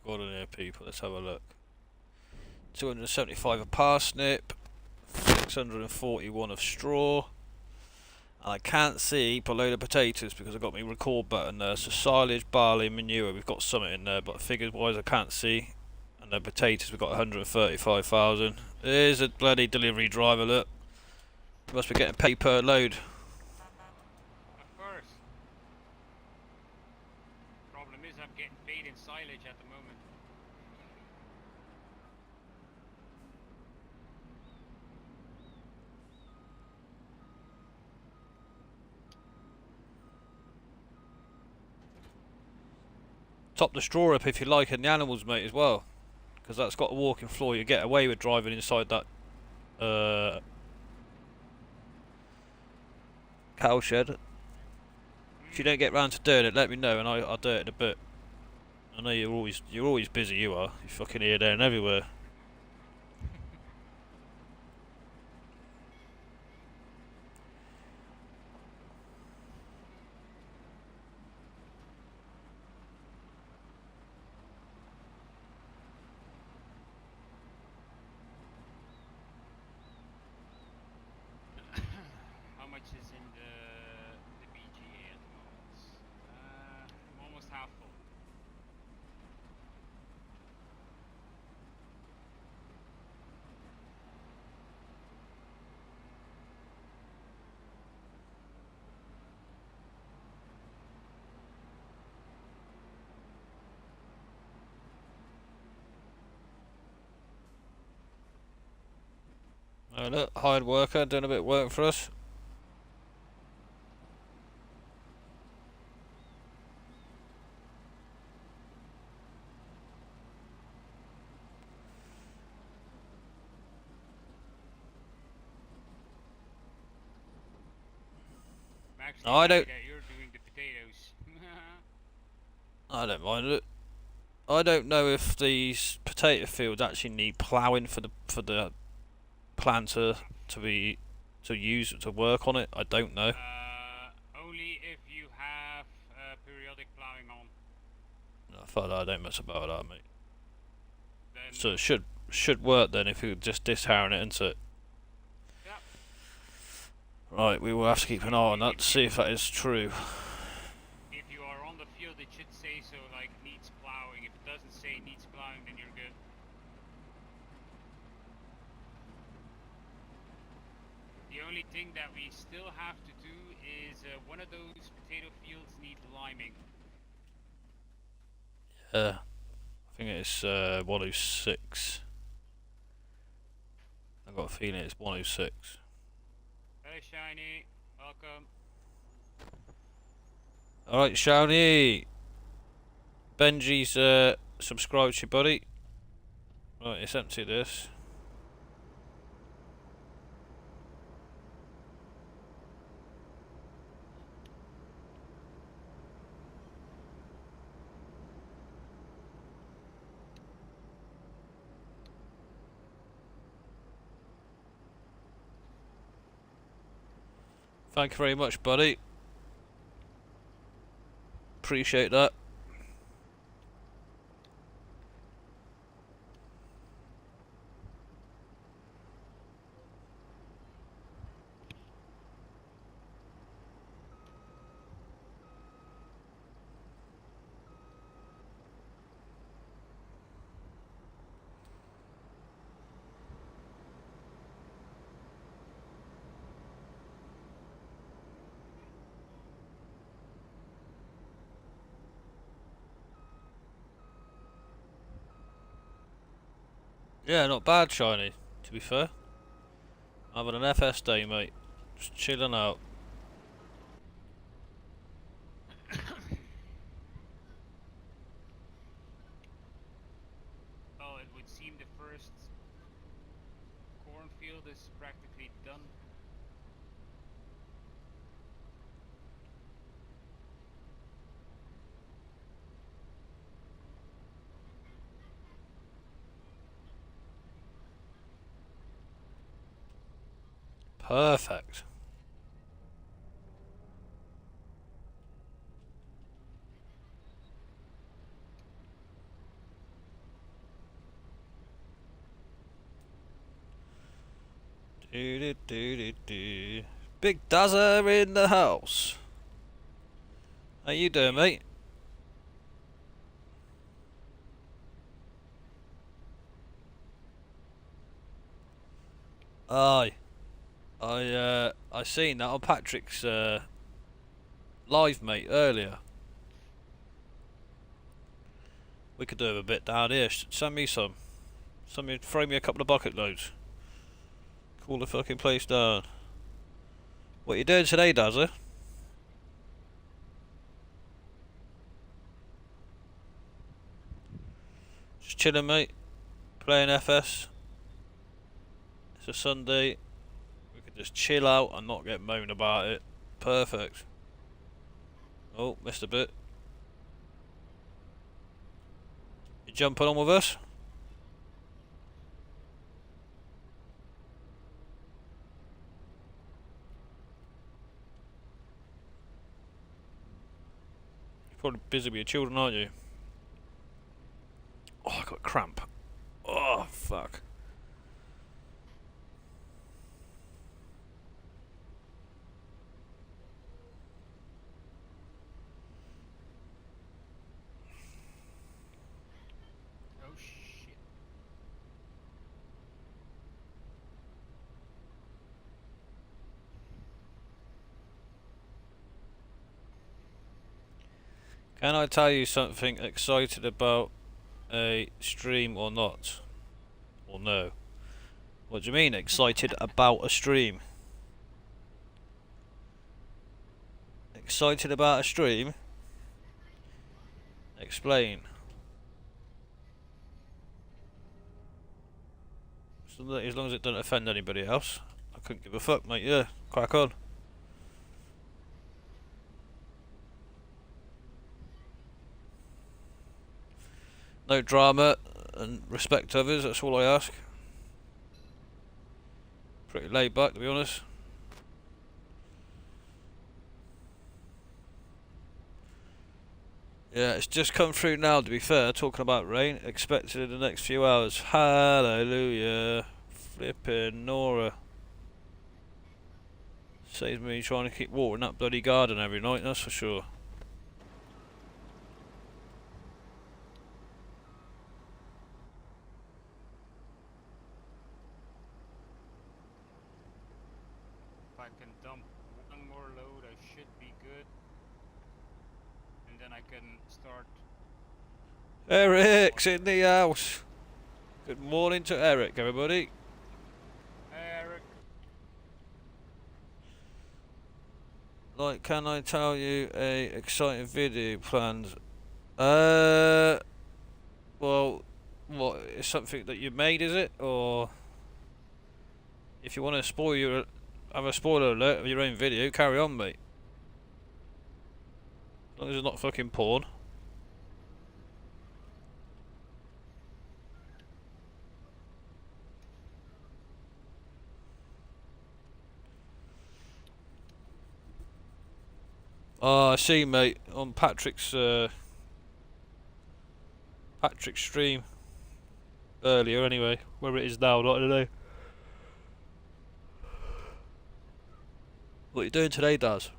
What have we got in here, people? Let's have a look. 275 of parsnip, 641 of straw, and I can't see below the potatoes because I've got my record button there. So silage, barley, manure, we've got something in there, but figures wise I can't see. And then potatoes, we've got 135,000. There's a bloody delivery driver, look. Must be getting paid per load. Of course. Problem is I'm getting paid in silage at the moment. Top the straw up if you like, and the animals, mate, as well, because that's got a walking floor. You get away with driving inside that cow shed. If you don't get round to doing it, let me know and I'll do it in a bit. I know you're always busy. You are. You're fucking here, there, and everywhere. How much is in the BGA at the moment? I'm almost half full. Oh look, hired worker doing a bit of work for us. I'm actually I happy don't, that you're doing the potatoes. I don't mind it. I don't know if these potato fields actually need ploughing for the planter to use to work on it. I don't know. Only if you have periodic plowing on. I thought I don't mess about that, mate. Then So it should work then if you just disharring it into it. yeah. Right, we will have to keep an eye on that to see if that is true. If you are on the field, it should say so, like needs plowing. If it doesn't say needs plowing, then you're good. The only thing that we still have to do is one of those potato fields need liming. Yeah, I think it's 106. I've got a feeling it's 106. Hello, Shiny. Welcome. Alright, Shawnee. Benji's subscribed to you, buddy. Right, it's empty this. Thank you very much, buddy. Appreciate that. Yeah, not bad, Shiny, to be fair. Having an FS day, mate. Just chilling out. Well, it would seem the first cornfield is practically done. Perfect. Do do do do do. Big Dazza in the house. How you doing, mate? Aye. I seen that on Patrick's live, mate, earlier. We could do a bit down here. Send me some. Throw me a couple of bucket loads. Cool the fucking place down. What you doing today, Dazza? Just chilling, mate. Playing FS. It's a Sunday. We could just chill out and not get moaned about it. Perfect. Oh, missed a bit. You jumping on with us? You're probably busy with your children, aren't you? Oh, I got a cramp. Oh, fuck. Oh shit. Can I tell you something excited about a stream or not? Or no? What do you mean, excited about a stream? Excited about a stream? Explain. As long as it doesn't offend anybody else. I couldn't give a fuck, mate. Yeah, crack on. No drama and respect others, that's all I ask. Pretty laid back, to be honest. Yeah, it's just come through now, to be fair, talking about rain. Expected in the next few hours. Hallelujah. Flippin' Nora. Saves me trying to keep watering that bloody garden every night, that's for sure. If I can dump one more load, I should be good. And then I can start. Eric's in the house. Good morning to Eric, everybody. Eric. Like, can I tell you a exciting video planned? Well, what, is something that you made, is it? Or if you want to spoil your, have a spoiler alert of your own video, carry on, mate. As long as it's not fucking porn. Oh, I see, mate, on Patrick's stream earlier, anyway, where it is now, not today. What are you doing today, Daz?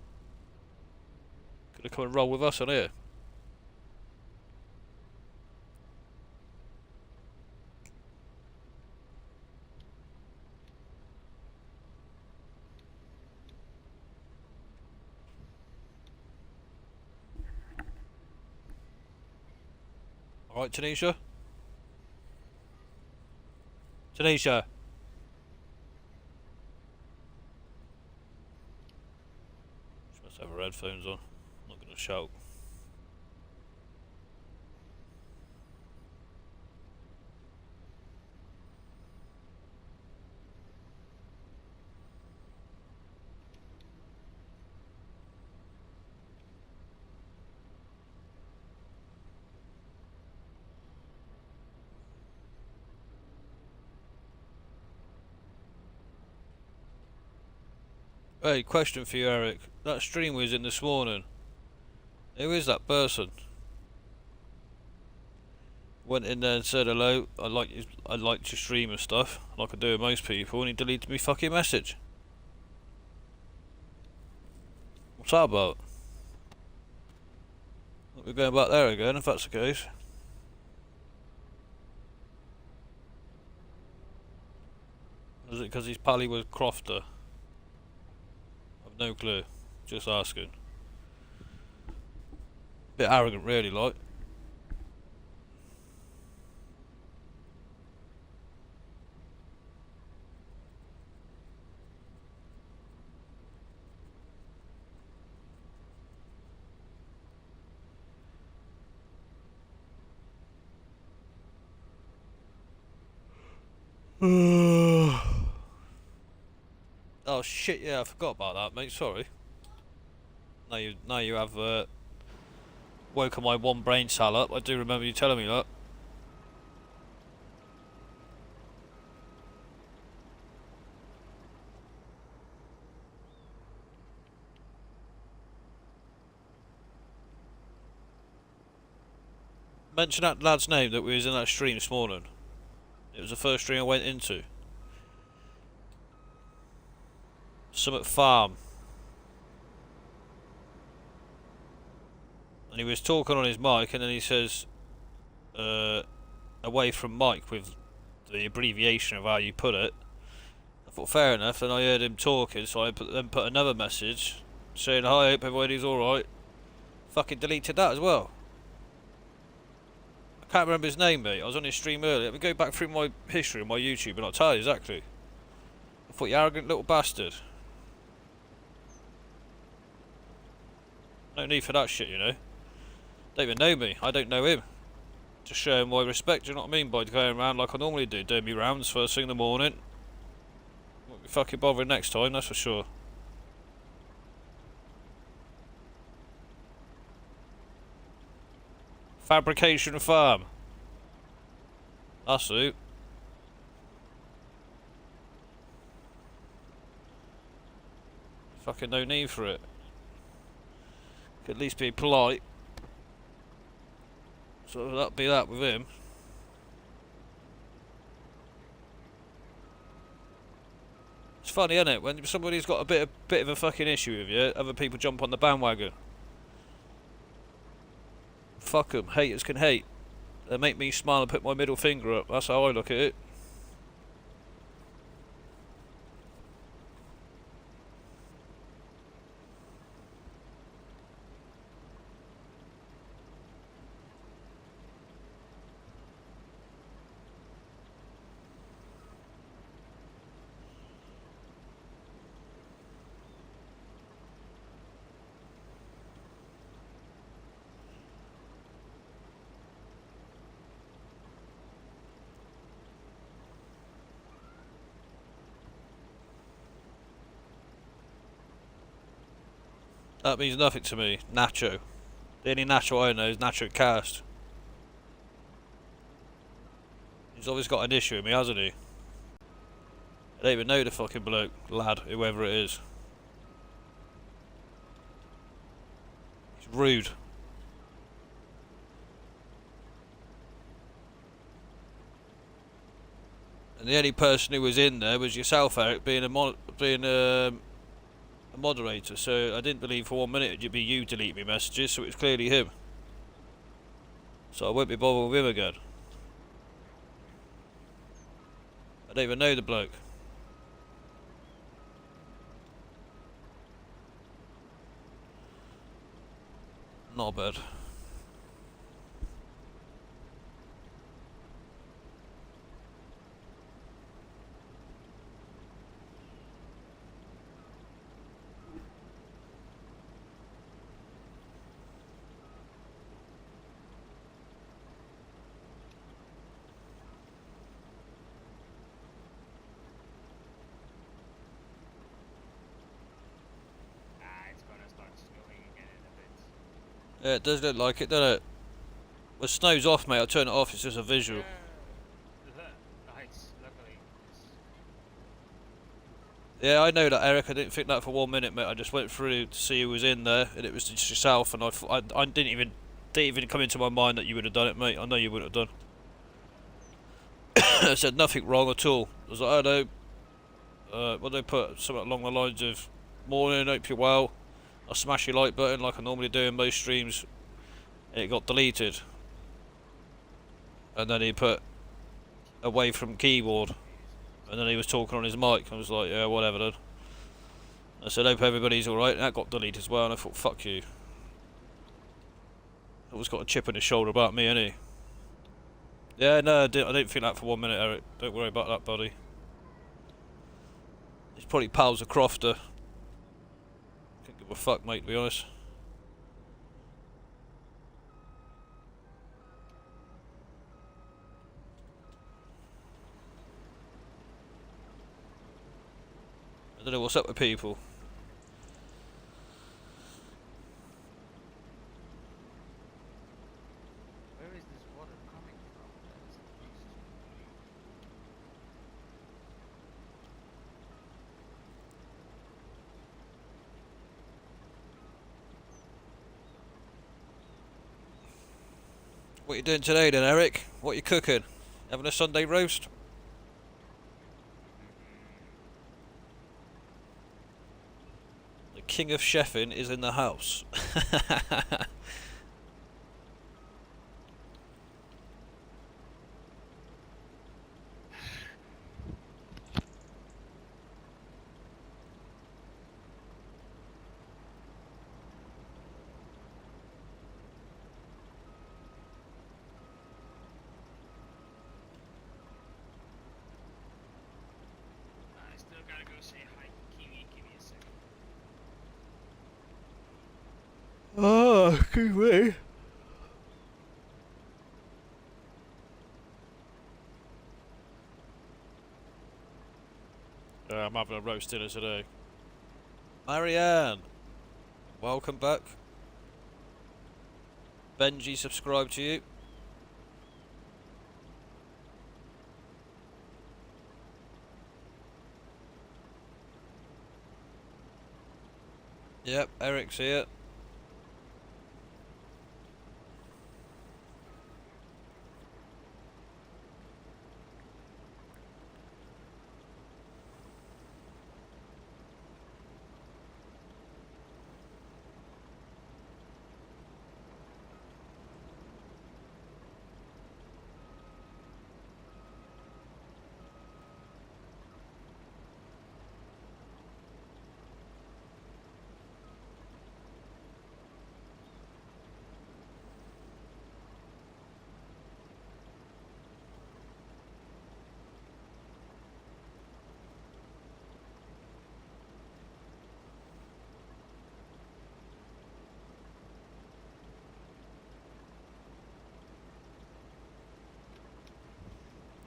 Gonna come and roll with us on here? Alright, Tanisha? Tanisha? She must have her headphones on. I'm not gonna shout. Hey, question for you, Eric. That stream we was in this morning. Who is that person? Went in there and said hello. I liked your stream and stuff, like I do with most people, and he deleted me fucking message. What's that about? We're going back there again, if that's the case. Is it because his pally was Crofter? I've no clue. Just asking. Bit arrogant, really, like. Oh shit! Yeah, I forgot about that, mate. Sorry. Now you have woken my one brain cell up. I do remember you telling me that. Mention that lad's name that we was in that stream this morning. It was the first stream I went into. Summit Farm. And he was talking on his mic, and then he says, away from mic with the abbreviation of how you put it. I thought fair enough, then I heard him talking, so I then put another message saying, hi, hope everybody's alright. Fucking deleted that as well. I can't remember his name, mate. I was on his stream earlier. Let me go back through my history on my YouTube and I'll tell you exactly. I thought, you arrogant little bastard. No need for that shit, you know. Don't even know me. I don't know him. Just show him my respect, do you know what I mean? By going around like I normally do, doing me rounds first thing in the morning. Won't be fucking bothering next time, that's for sure. Fabrication farm. That's it. Fucking no need for it. Could at least be polite. So that'd be that with him. It's funny, isn't it? When somebody's got a bit of a fucking issue with you, other people jump on the bandwagon. Fuck them. Haters can hate. They make me smile and put my middle finger up. That's how I look at it. That means nothing to me. Nacho. The only Nacho I know is Nacho Cast. He's always got an issue with me, hasn't he? I don't even know the fucking bloke, lad, whoever it is. He's rude. And the only person who was in there was yourself, Eric, being a moderator. So I didn't believe for 1 minute it'd be you delete me messages, so it was clearly him. So I won't be bothered with him again. I don't even know the bloke. Not bad. It's gonna start snowing again in a bit. Yeah, it does look like it, doesn't it? When snow's off, mate, I'll turn it off, it's just a visual. Nice, luckily. Yeah, I know that, Eric. I didn't think that for 1 minute, mate. I just went through to see who was in there, and it was just yourself. And I didn't even come into my mind that you would have done it, mate. I know you would have done. I said nothing wrong at all. I was like, I don't know. What they put something along the lines of, "Morning, hope you're well. I smash your like button like I normally do in most streams." And it got deleted. And then he put away from keyboard. And then he was talking on his mic. I was like, yeah, whatever then. I said, hope everybody's alright. And that got deleted as well. And I thought, fuck you. Always got a chip on his shoulder about me, ain't he? Yeah, no, I didn't think that for 1 minute, Eric. Don't worry about that, buddy. He's probably pals with Crofter. Can't give a fuck, mate, to be honest. I don't know what's up with people. Where is this water coming from? That's What you doing today then, Eric? What you cooking? Having a Sunday roast? The king of chefing is in the house. I still gotta go Oh, excuse me. I'm having a roast dinner today. Marianne, welcome back. Benji subscribed to you. Yep, Eric's here.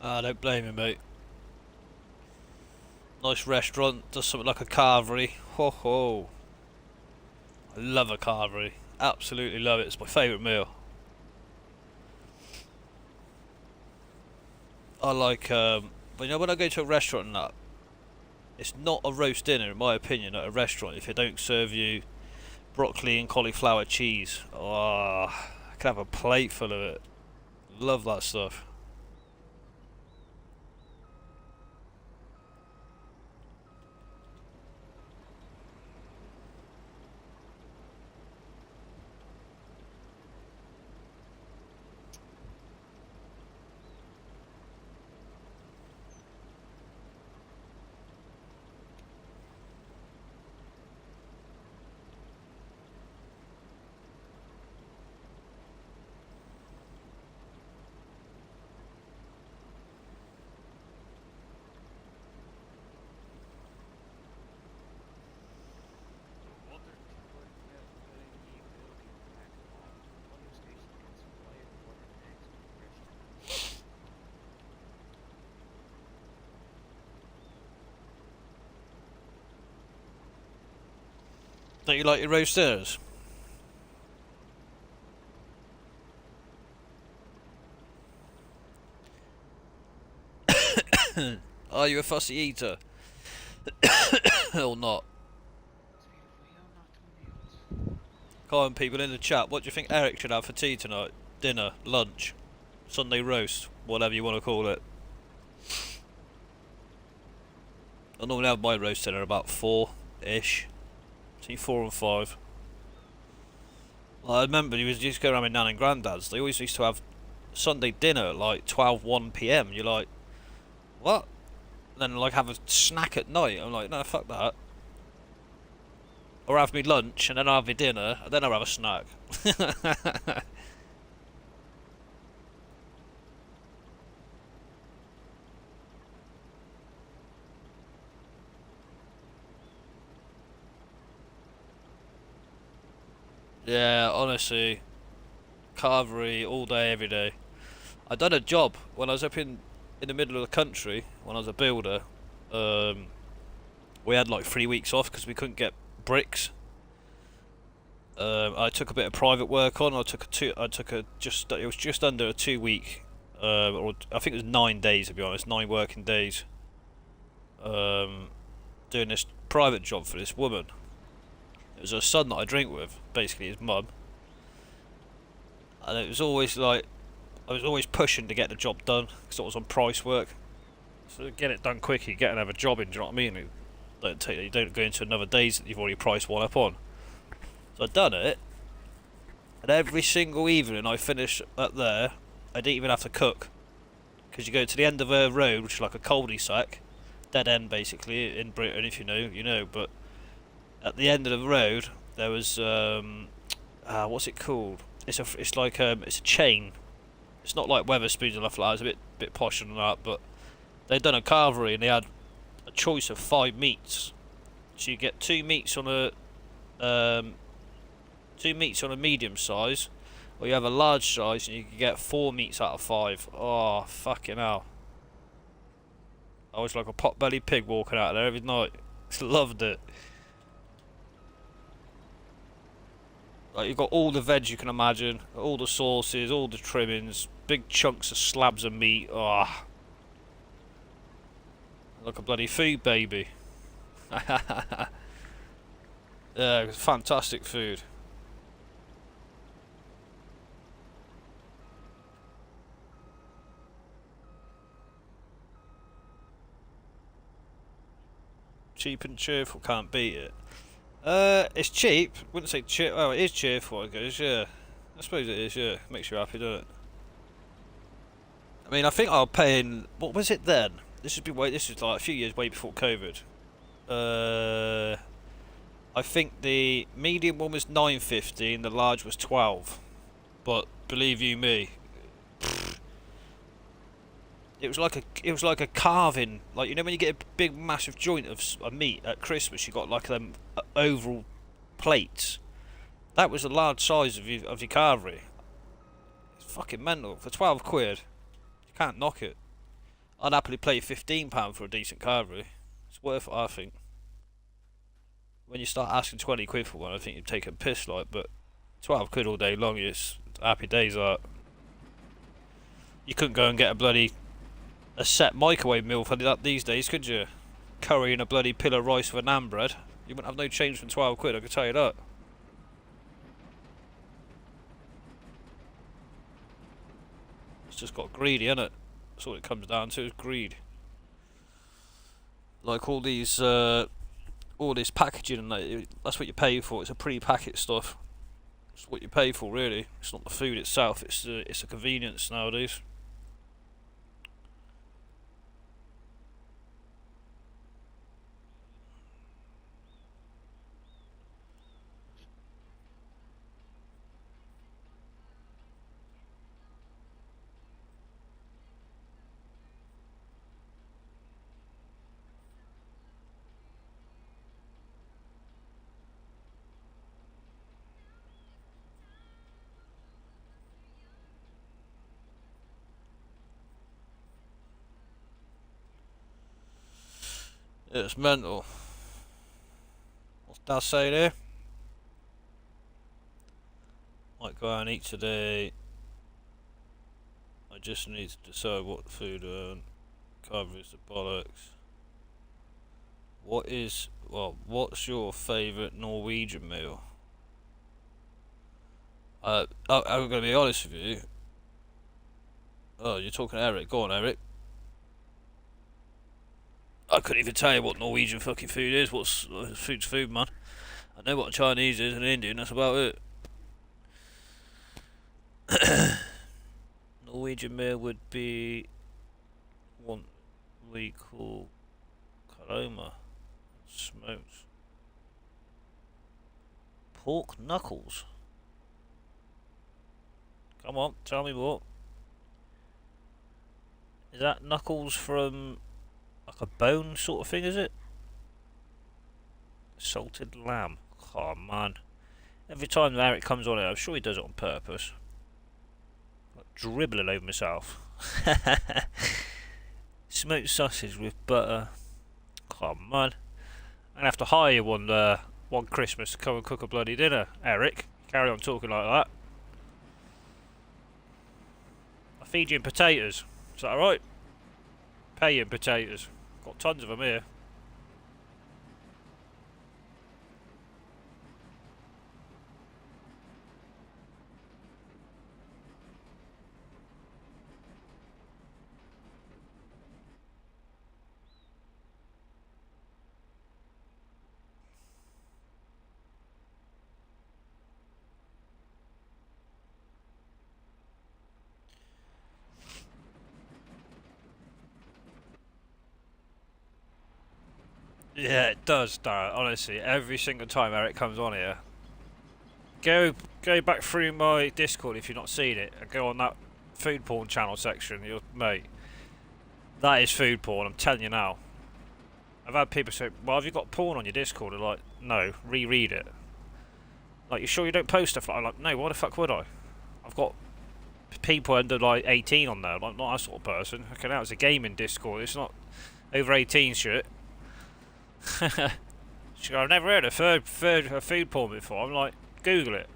Ah, don't blame me, mate. Nice restaurant, does something like a carvery. Ho ho. I love a carvery. Absolutely love it. It's my favourite meal. I like, but you know, when I go to a restaurant and that, it's not a roast dinner, in my opinion, at a restaurant if they don't serve you broccoli and cauliflower cheese. Oh, I can have a plate full of it. Love that stuff. Don't you like your roast dinners? Are you a fussy eater? Or not? Come on, people in the chat, what do you think Eric should have for tea tonight? Dinner, lunch, Sunday roast, whatever you want to call it. I normally have my roast dinner about 4-ish. Between 4 and 5. I remember you used to go around with Nan and Grandad's. They always used to have Sunday dinner at like 1 p.m. You're like, what? And then like have a snack at night. I'm like, no, fuck that. Or have me lunch and then I'll have my dinner and then I'll have a snack. Yeah, honestly, carvery all day, every day. I done a job when I was up in the middle of the country when I was a builder. We had like 3 weeks off because we couldn't get bricks. I took a bit of private work on. It was just under a 2 week, or I think it was 9 days to be honest, 9 working days. Doing this private job for this woman. It was her son that I drink with, basically his mum. And it was always like, I was always pushing to get the job done because it was on price work. So get it done quick, you get another job in. Do you know what I mean? You don't go into another days that you've already priced one up on. So I'd done it, and every single evening I finished up there, I didn't even have to cook. Because you go to the end of a road, which is like a cul-de-sac, dead end basically, in Britain, if you know, you know, but at the end of the road, there was, what's it called? It's a chain. It's not like Weatherspoons and stuff like that, it's a bit posher than that, but they'd done a carvery and they had a choice of 5 meats. So you get 2 meats on a 2 meats on a medium size, or you have a large size and you can get 4 meats out of 5. Oh, fucking hell. I was like a pot-bellied pig walking out there every night. Just loved it. Like, you've got all the veg you can imagine, all the sauces, all the trimmings, big chunks of slabs of meat. Oh, like a bloody food baby. Yeah, it was fantastic food. Cheap and cheerful, can't beat it. It's cheap. Wouldn't say cheap. Oh, it is cheerful, I guess. Yeah, I suppose it is. Yeah, makes you happy, doesn't it? I mean, I think I was paying. What was it then? This is like a few years way before COVID. I think the medium one was 9.50 and the large was 12. But believe you me, it was like a carving. Like, you know when you get a big massive joint of meat at Christmas, you got like them oval plates. That was the large size of your carvery. It's fucking mental for 12 quid. You can't knock it. I'd happily pay £15 for a decent carvery. It's worth it, I think. When you start asking 20 quid for one, I think you're taking a piss, like. But 12 quid all day long, it's happy days, like. You couldn't go and get a set microwave meal for that these days, could you? Curry and a bloody pillar of rice with a naan bread. You wouldn't have no change from 12 quid, I can tell you that. It's just got greedy, innit? That's all it comes down to, is greed. Like all this packaging and that's what you pay for. It's a pre-packet stuff. It's what you pay for, really. It's not the food itself. It's a convenience nowadays. It's mental. What's that say there? Might go out and eat today. I just need to decide what the food covers the bollocks. What's your favourite Norwegian meal? I'm gonna be honest with you. Oh, you're talking to Eric. Go on, Eric. I couldn't even tell you what Norwegian fucking food is. What's food's food, man? I know what Chinese is and Indian. That's about it. Norwegian meal would be what we call kaloma, smoked pork knuckles. Come on, tell me more. Is that knuckles from like a bone sort of thing, is it? Salted lamb. Oh man. Every time Eric comes on it, I'm sure he does it on purpose. Like dribbling over myself. Smoked sausage with butter. Oh man. I'm gonna have to hire you one Christmas to come and cook a bloody dinner, Eric. Carry on talking like that. I feed you in potatoes. Is that alright? Pay you in potatoes. Got tons of them here. Yeah, it does, Darren. Honestly, every single time Eric comes on here, go back through my Discord if you've not seen it, and go on that food porn channel section. Mate, that is food porn. I'm telling you now. I've had people say, "Well, have you got porn on your Discord?" I'm like, "No, reread it." Like, you sure you don't post stuff like that? I'm like, no, why the fuck would I? I've got people under like 18 on there. Like, not that sort of person. Okay, now it's a gaming Discord. It's not over 18 shit. She goes, I've never heard of food porn before. I'm like, Google it.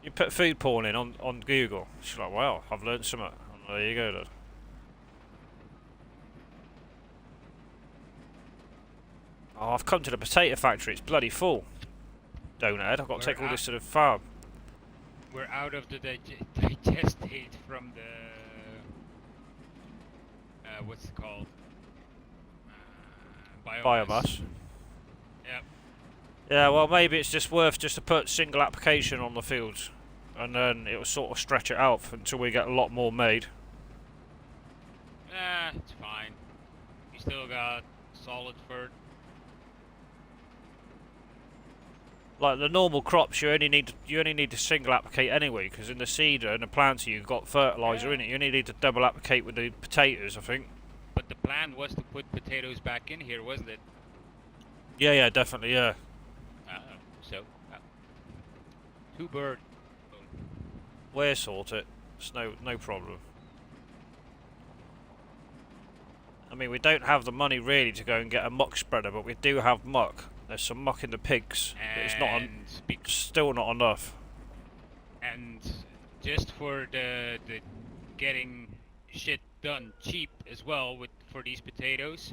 You put food porn in on Google. She's like, wow, I've learned something. I'm like, there you go, then. Oh, I've come to the potato factory. It's bloody full. Donehead. I've got to take all this to the farm. We're out of the digestate from the what's it called? Biomass. Yep. Yeah, well, maybe it's just worth just to put single application on the fields, and then it will sort of stretch it out until we get a lot more made. It's fine. You still got solid fert. Like the normal crops, you only need to single applicate anyway, because in the seeder and the planter you've got fertilizer in it. You only need to double applicate with the potatoes, I think. But the plan was to put potatoes back in here, wasn't it? Yeah, definitely, yeah. So, two bird. We'll sort it. It's no problem. I mean, we don't have the money really to go and get a muck spreader, but we do have muck. There's some muck in the pigs, but it's not still not enough. And just for the getting shit done cheap as well for these potatoes,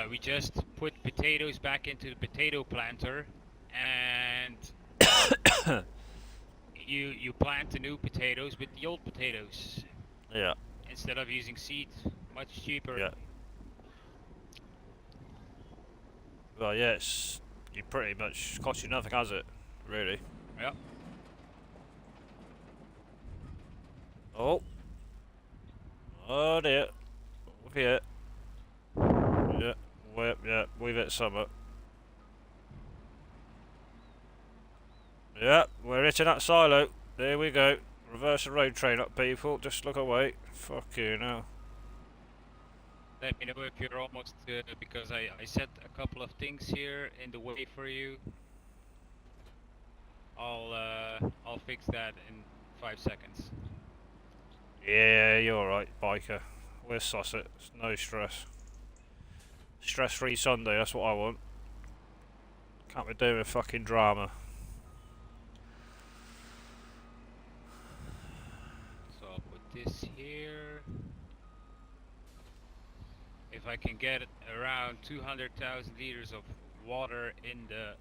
we just put potatoes back into the potato planter, and you plant the new potatoes with the old potatoes. Yeah. Instead of using seed, much cheaper. Yeah. Well, yeah, you pretty much cost you nothing, has it? Really? Yeah. Oh. Oh dear. Yeah. Yeah. We've hit summit. Yeah, we're hitting that silo. There we go. Reverse the road train up, people. Just look away. Fucking hell. Let me know if you're almost, because I set a couple of things here in the way for you. I'll fix that in 5 seconds. Yeah, you're alright, biker. We'll suss it. It's no stress. Stress-free Sunday, that's what I want. Can't be doing a fucking drama. So I'll put this here. If I can get around 200,000 liters of water in the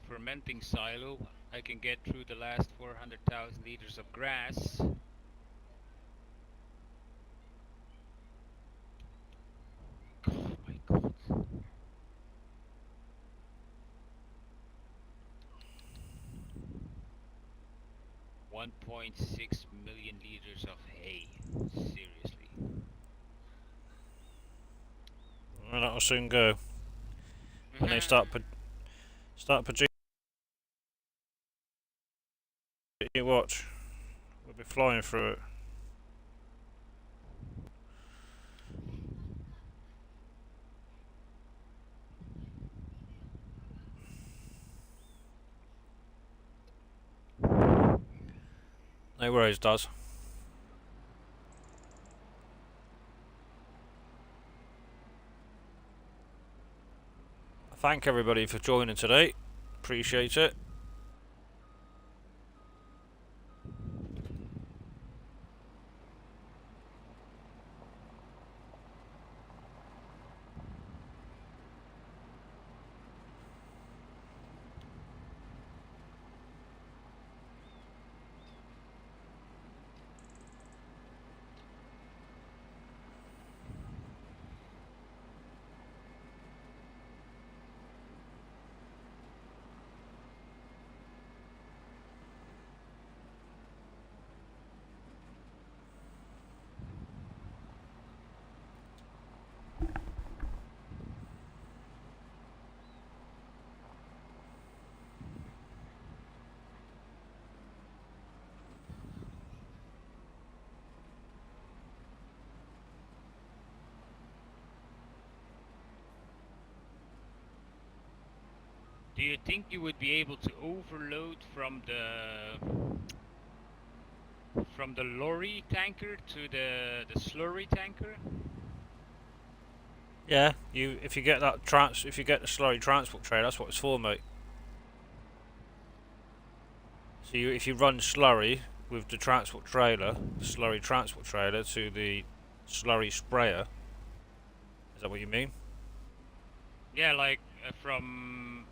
fermenting silo, I can get through the last 400,000 liters of grass. Oh my god. 1.6 million liters of hay. Seriously. Well, that'll soon go. When they start producing, you watch. We'll be flying through it. No worries, does. Thank everybody for joining today. Appreciate it. Do you think you would be able to overload from the lorry tanker to the slurry tanker? Yeah, if you get that if you get the slurry transport trailer, that's what it's for, mate. So if you run slurry with the transport trailer, slurry transport trailer to the slurry sprayer, is that what you mean? Yeah, like from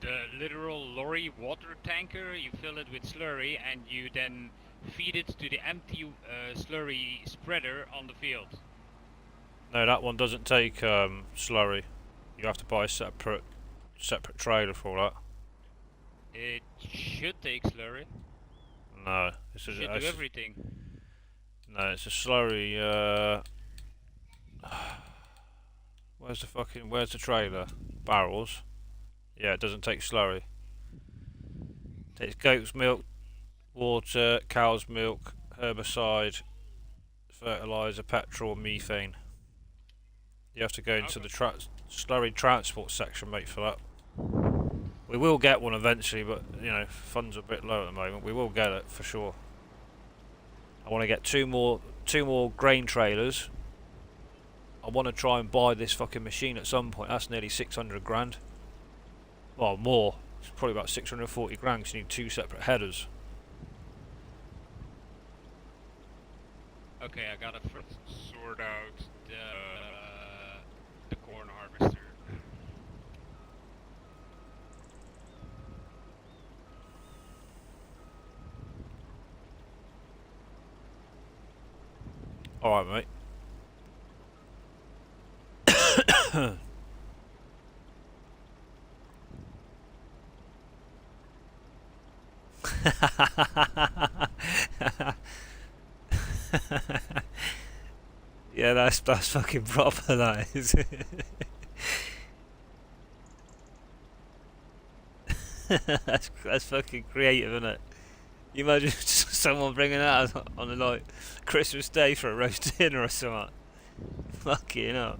the literal lorry water tanker, you fill it with slurry and you then feed it to the empty slurry spreader on the field. No, that one doesn't take slurry. You have to buy a separate trailer for that. It should take slurry. No, Should do everything. no, it's a slurry. Where's the trailer? Barrels. Yeah, it doesn't take slurry. It takes goat's milk, water, cow's milk, herbicide, fertilizer, petrol, methane. You have to go into the slurry transport section, mate, for that. We will get one eventually, but you know, funds are a bit low at the moment. We will get it for sure. I want to get two more grain trailers. I want to try and buy this fucking machine at some point. That's nearly 600 grand. Well, more. It's probably about 640 grand because you need two separate headers. Okay, I gotta first sort out the corn harvester. Alright, mate. Yeah, that's fucking proper, that is. That's fucking creative, isn't it? You imagine someone bringing that on a like Christmas Day for a roast dinner or something. Fucking hell.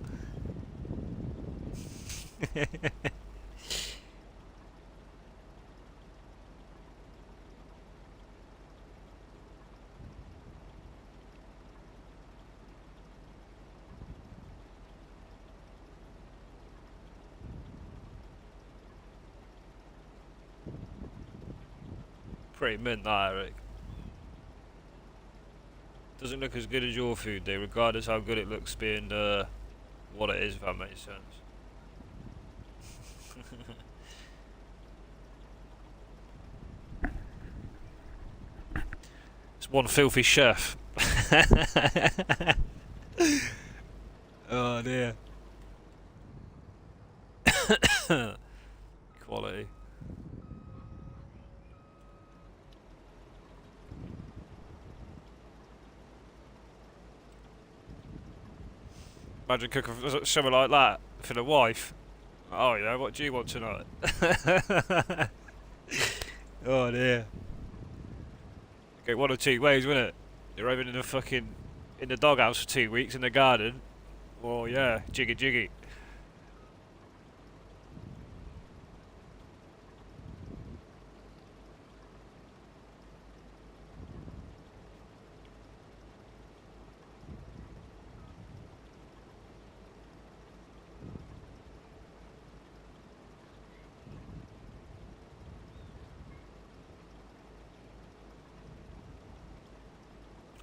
Pretty mint that, Eric. Doesn't look as good as your food, though, regardless how good it looks being what it is, if that makes sense. It's one filthy chef. Oh dear. Quality. Imagine cooking something like that for the wife. Oh yeah, what do you want tonight? Oh dear. Okay, one of two ways, wouldn't it? You're over in the doghouse for 2 weeks in the garden. Oh yeah, jiggy jiggy.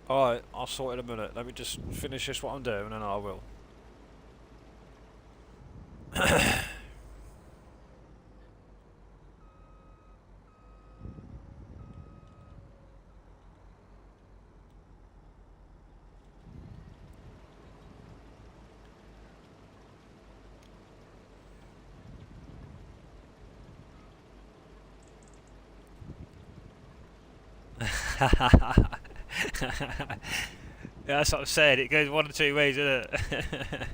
Alright, I'll sort it in a minute. Let me just finish this what I'm doing and then I will. Yeah, that's what I'm saying. It goes one of two ways, isn't it?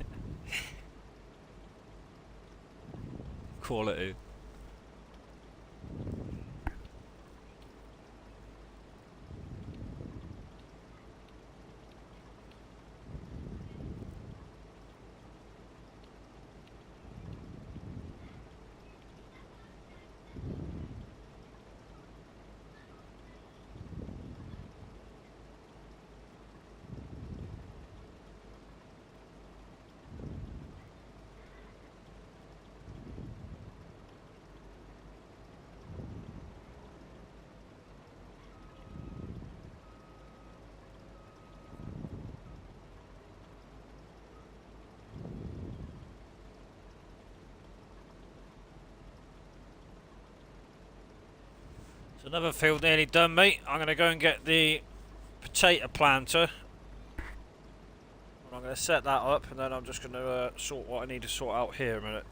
Quality. So another field nearly done, mate. I'm going to go and get the potato planter. I'm going to set that up, and then I'm just going to sort what I need to sort out here a minute.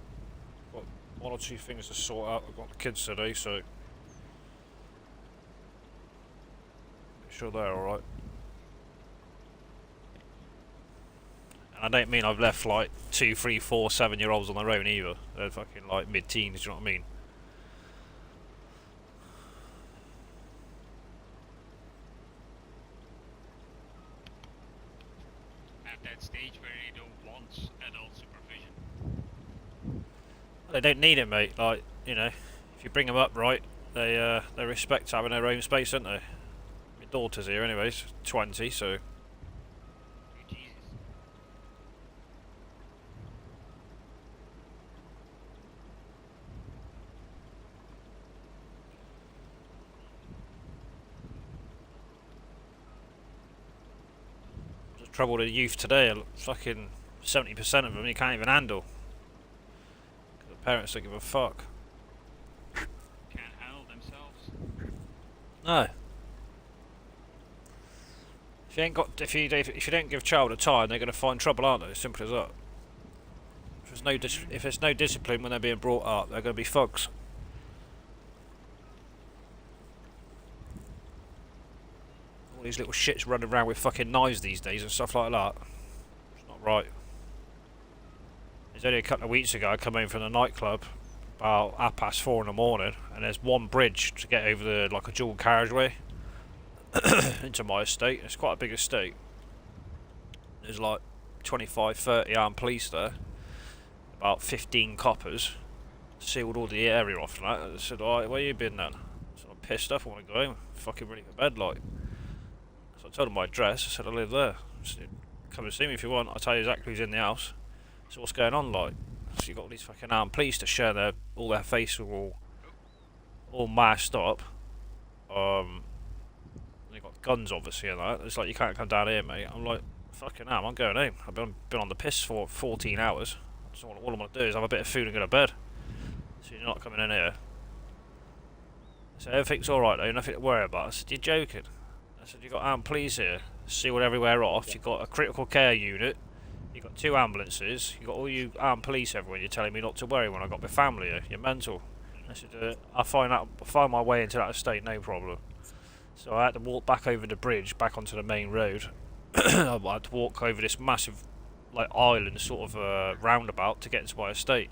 Got one or two things to sort out. I've got the kids today, so make sure they're alright. And I don't mean I've left like 2, 3, 4, 7-year-olds on their own either. They're fucking like mid-teens, you know what I mean? At that stage where they don't want adult supervision. They don't need it, mate. Like, you know, if you bring them up right, they respect having their own space, don't they? My daughter's here, anyways, 20, so. Oh, Jesus. Just trouble with the youth today. Fucking 70% of them you can't even handle. The parents don't give a fuck. Can't handle themselves. No. If you ain't got, if you don't give child a time, they're gonna find trouble, aren't they? As simple as that. If there's no discipline when they're being brought up, they're gonna be thugs. All these little shits running around with fucking knives these days and stuff like that. It's not right. It's only a couple of weeks ago I come home from the nightclub about 4:30 in the morning, and there's one bridge to get over the like a dual carriageway into my estate. It's quite a big estate. There's like 25, 30 armed police there, about 15 coppers, sealed all the area off and that. I said, alright, where you been then? So I'm pissed off, I want to go home, fucking ready for bed like. So I told him my address, I said I live there. I said, come and see me if you want, I'll tell you exactly who's in the house. So what's going on like? So you got all these fucking armed police to share all their faces all masked up. They got guns obviously and that. It's like you can't come down here, mate. I'm like, fucking hell, I'm going home. I've been on the piss for 14 hours. So all I want to do is have a bit of food and go to bed. So you're not coming in here. So everything's alright though, nothing to worry about. I said, you're joking. I said, you've got armed police here, sealed everywhere off. You've got a critical care unit. You've got 2 ambulances. You've got all you armed police everywhere. You're telling me not to worry when I've got my family here. You're mental. I said, I'll find my way into that estate, no problem. So I had to walk back over the bridge, back onto the main road. I had to walk over this massive, like, island sort of roundabout to get into my estate.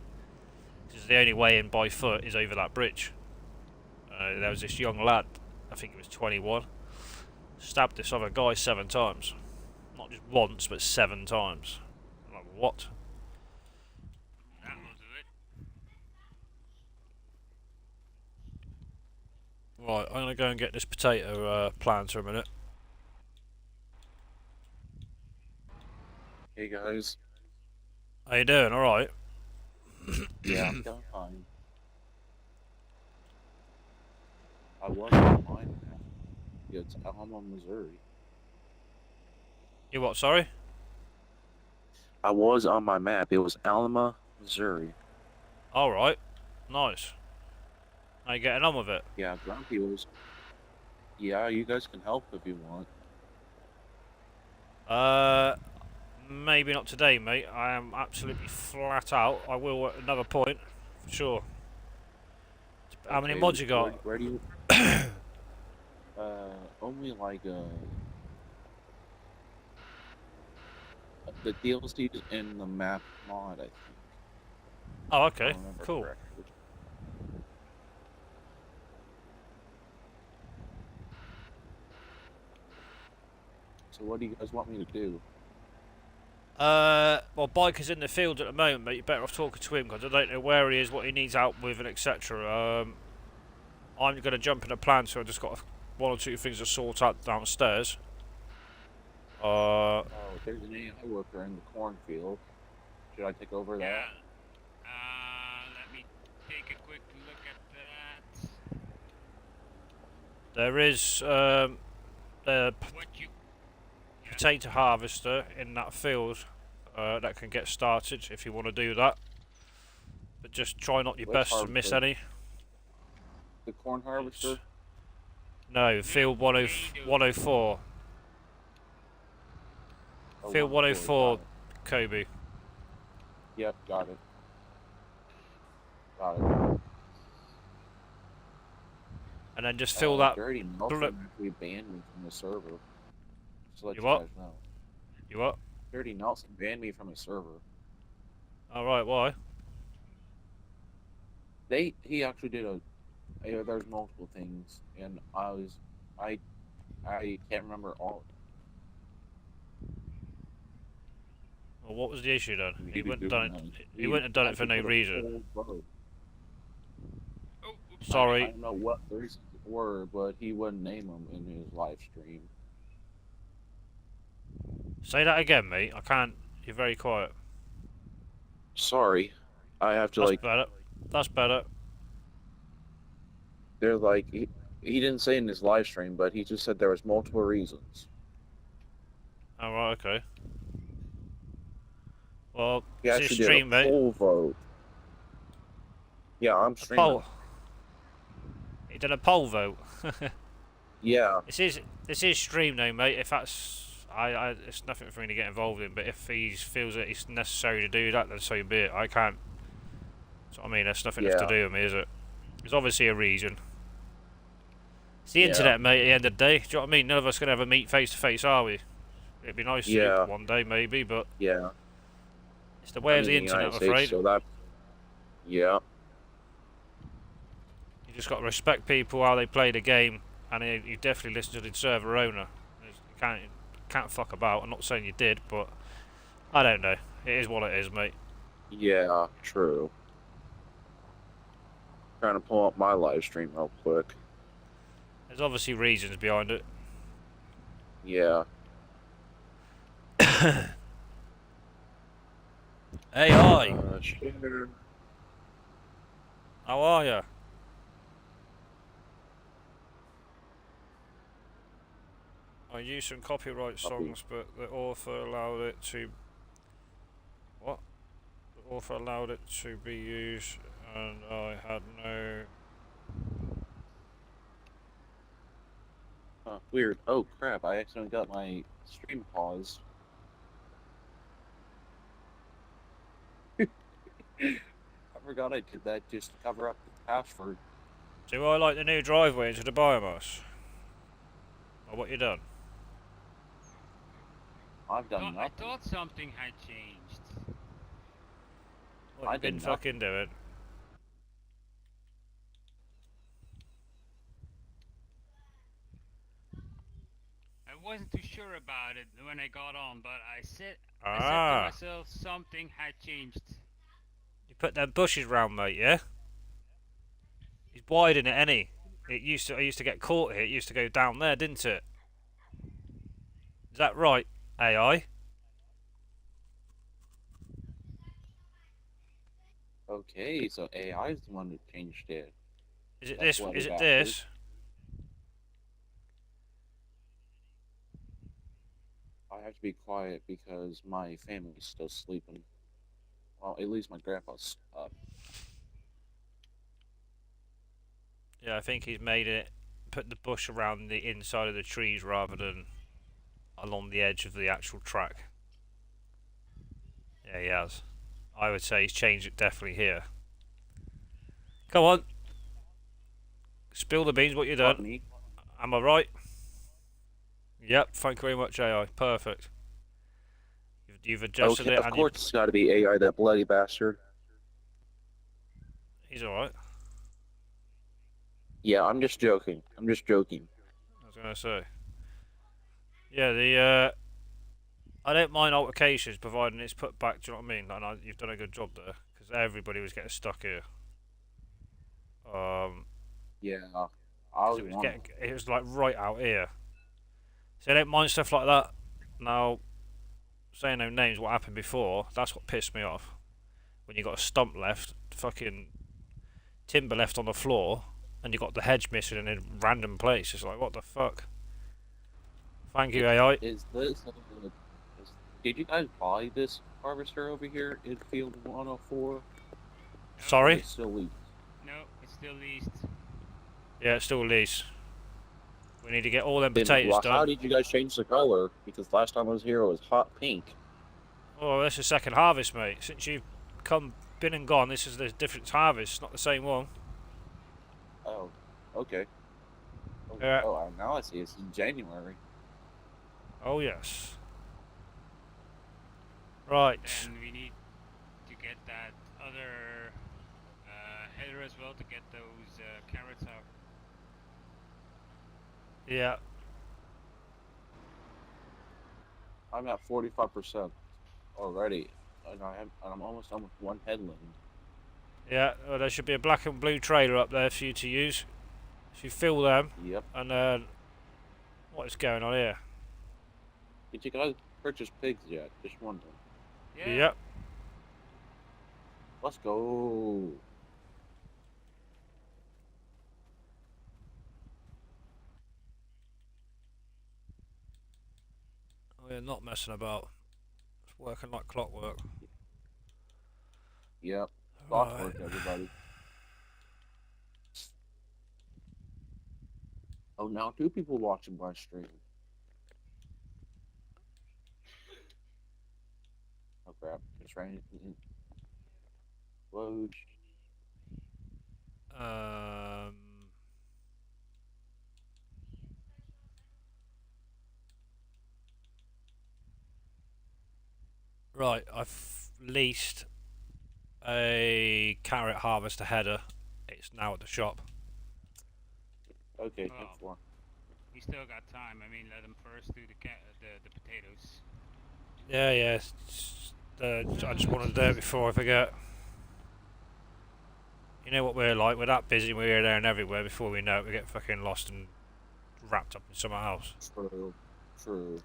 Because the only way in by foot is over that bridge. There was this young lad, I think he was 21, stabbed this other guy 7 times. Not just once, but 7 times. I'm like, what? That will do it. Right, I'm gonna go and get this potato planter a minute. Hey guys. How you doing? All right. Yeah, I'm doing fine. I was on mine. Yeah, it's Alma, Missouri. You what? Sorry. I was on my map. It was Alma, Missouri. All right. Nice. How you getting on with it? Yeah, Grumpy was. Yeah, you guys can help if you want. Maybe not today, mate. I am absolutely flat out. I will at another point, for sure. How many mods you got? Where do you? Only like the DLCs in the map mod, I think. Oh, If I okay. remember Cool. correctly. So what do you guys want me to do? Well, Biker's in the field at the moment, mate. You're better off talking to him because I don't know where he is, what he needs help with, and etc. I'm going to jump in a plan, so I've just got 1 or 2 things to sort out downstairs. Oh, there's an AI worker in the cornfield. Should I take over that? Yeah. Let me take a quick look at that. There is the What you? potato harvester in that field that can get started if you want to do that. But just try not your Which best to miss harvester? any. The corn harvester? No, field 104. Oh, Field 104, 104, Kobe. Yep, got it. Got it. And then just fill that. Dirty Nelson actually banned me from the server. Just to let You you what? guys know. You what? Dirty Nelson banned me from his server. Alright, why? He actually did there's multiple things, and I can't remember all. Well, what was the issue then? He He was wouldn't have done doing it. that. He wouldn't have done it for actually no put a reason. full vote. Oh, oops. I Sorry. don't know what the reasons were, but he wouldn't name them in his live stream. Say that again, mate. I can't. You're very quiet. Sorry, I have to That's better. That's better. They're like he didn't say in his live stream, but he just said there was multiple reasons. Alright, okay. Well, He it's his actually stream, did a mate. full vote. Yeah, I'm A streaming. poll. He did a poll vote. Yeah, It's his stream though, mate. If that's it's nothing for me to get involved in. But if he feels that it's necessary to do that, then so be it. I can't. So I mean, that's nothing to Yeah. do with me, is it? There's obviously a reason. It's the Yeah. internet, mate. At the end of the day, do you know what I mean? None of us can ever meet face to face, are we? It'd be nice Yeah. to one day, maybe, but yeah. it's the way of the in internet, I'm United afraid. States, so that. Yeah, You just got to respect people how they play the game, and you definitely listen to the server owner. You can't fuck about. I'm not saying you did, but I don't know. It is what it is, mate. yeah, true. Trying to pull up my live stream real quick. There's obviously reasons behind it. Yeah. Hey, hi. Share. How are you? I used some copyright songs, but the author allowed it to. What? The author allowed it to be used, and I had no. Weird. Oh crap! I accidentally got my stream paused. I forgot I did that just to cover up the password. Do I like the new driveway into the biomass? Or what you done? I've done I nothing. thought something had changed. What I you been did fucking doing? I wasn't too sure about it when I got on, but I said to Ah, myself something had changed. you put them bushes round, mate, yeah? He's widening it, any. I used to get caught here. It used to go down there, didn't it? Is that right, AI? Okay, so AI is the one that changed it. Is it That's this? what Is it it is. this? I have to be quiet because my family's still sleeping. Well, at least my grandpa's up. Yeah, I think he's made it. Put the bush around the inside of the trees rather than along the edge of the actual track. Yeah, he has. I would say he's changed it definitely here. Come on. Spill the beans, what you done? Me? Am I right? Yep, thank you very much, AI. Perfect. You've adjusted Okay, it of and course it's got to be AI, that bloody bastard. he's alright. Yeah, I'm just joking. I'm just joking. I was going to say. Yeah, I don't mind altercations providing it's put back, do you know what I mean? And you've done a good job there, because everybody was getting stuck here. Yeah, I was It was like right out here. So I don't mind stuff like that. Now, saying no names, what happened before, that's what pissed me off. When you got a stump left, fucking timber left on the floor, and you got the hedge missing in a random place. It's like, what the fuck? Thank you, AI. Is this? Did you guys buy this harvester over here in Field 104? Sorry? It's still leased. No, it's still leased. Yeah, it's still lease. We need to get all them Then, potatoes well, how done. did you guys change the color? Because last time I was here, it was hot pink. Oh, that's the second harvest, mate. Since you've been and gone, this is the different harvest, not the same one. Oh, okay. Yeah. Now I see. It's in January. Oh, yes. Right. Then we need to get that other header as well to get those carrots out. Yeah. I'm at 45% already, and I'm almost done with one headland. Yeah. Well, there should be a black and blue trailer up there for you to use. If you fill them, Yep. and what is going on here? Did you guys purchase pigs yet? Just wondering. Yeah. Yep. Let's go. We're not messing about. It's working like clockwork. Yep. Right. Clockwork, everybody. Oh, now 2 people watching my stream. Oh crap! It's raining. Whoa. Um. Right. I've leased a carrot harvester header. It's now at the shop. Okay, Well, 10-4. we still got time. I mean, let them first do the potatoes. Yeah, yeah. I just wanted to do it before I forget. You know what we're like. We're that busy. We're here, there, and everywhere. Before we know it, we get fucking lost and wrapped up in something else. True. True.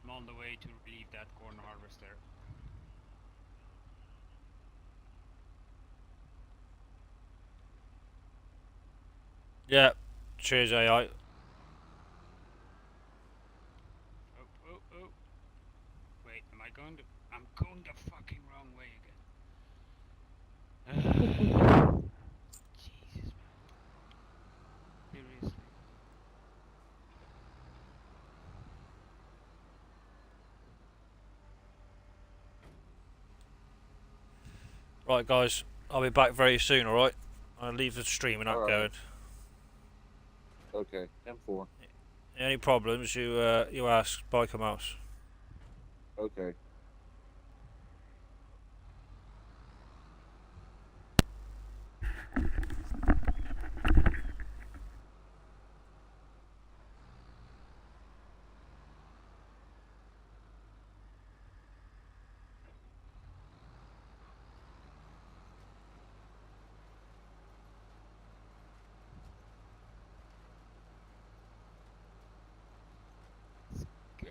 I'm on the way to relieve that corn harvester. Yeah. Cheers, AI. Oh, oh, oh. Wait, am I going to... I'm going the fucking wrong way again. Jesus, man. Seriously. Right, guys. I'll be back very soon. All right. I'll leave the streaming up All right. going. Okay, 10-4. Any problems? You ask Biker Mouse. Okay. Go.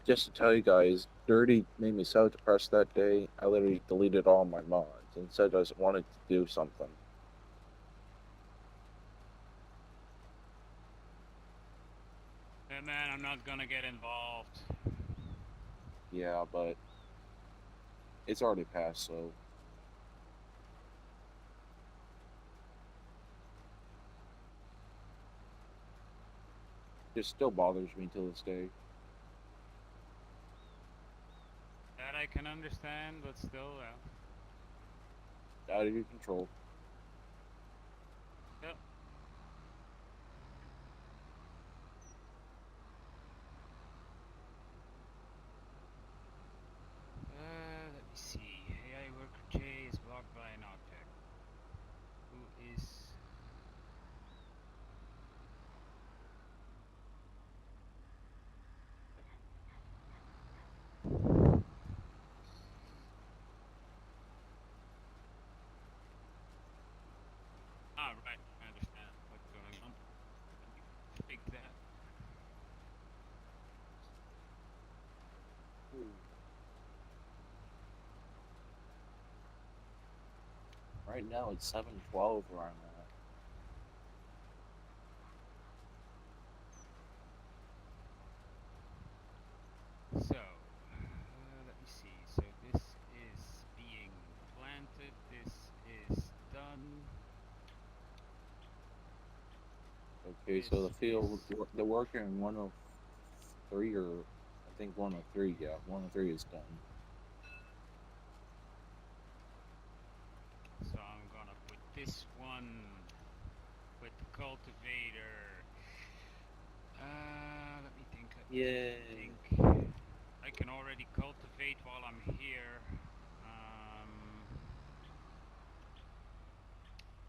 Just to tell you guys, Dirty made me so depressed that day, I literally deleted all my mods and said I just wanted to do something. Hey man, I'm not gonna get involved. Yeah, but it's already passed, so it still bothers me to this day. That I can understand, but still, Out of your control. yep. Let me see. AI worker J is blocked by an object. Who is... Ah, right. I understand. Right now it's 7:12 where I'm at. So, let me see. So this is being planted. This is done. Okay, so the This field, is they're working in 103 or I think 103. Yeah, 103 is done. so I'm gonna put this one with the cultivator. Let me think. Let me Yay! think. I can already cultivate while I'm here.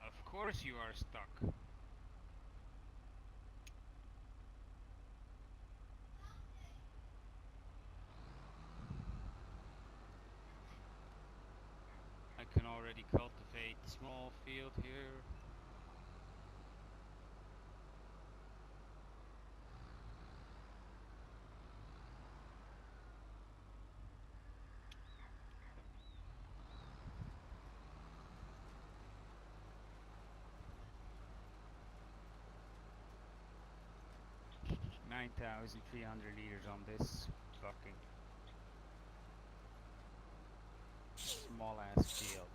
Of course you are stuck. I can already cultivate small field here. $9,300 on this fucking small ass field.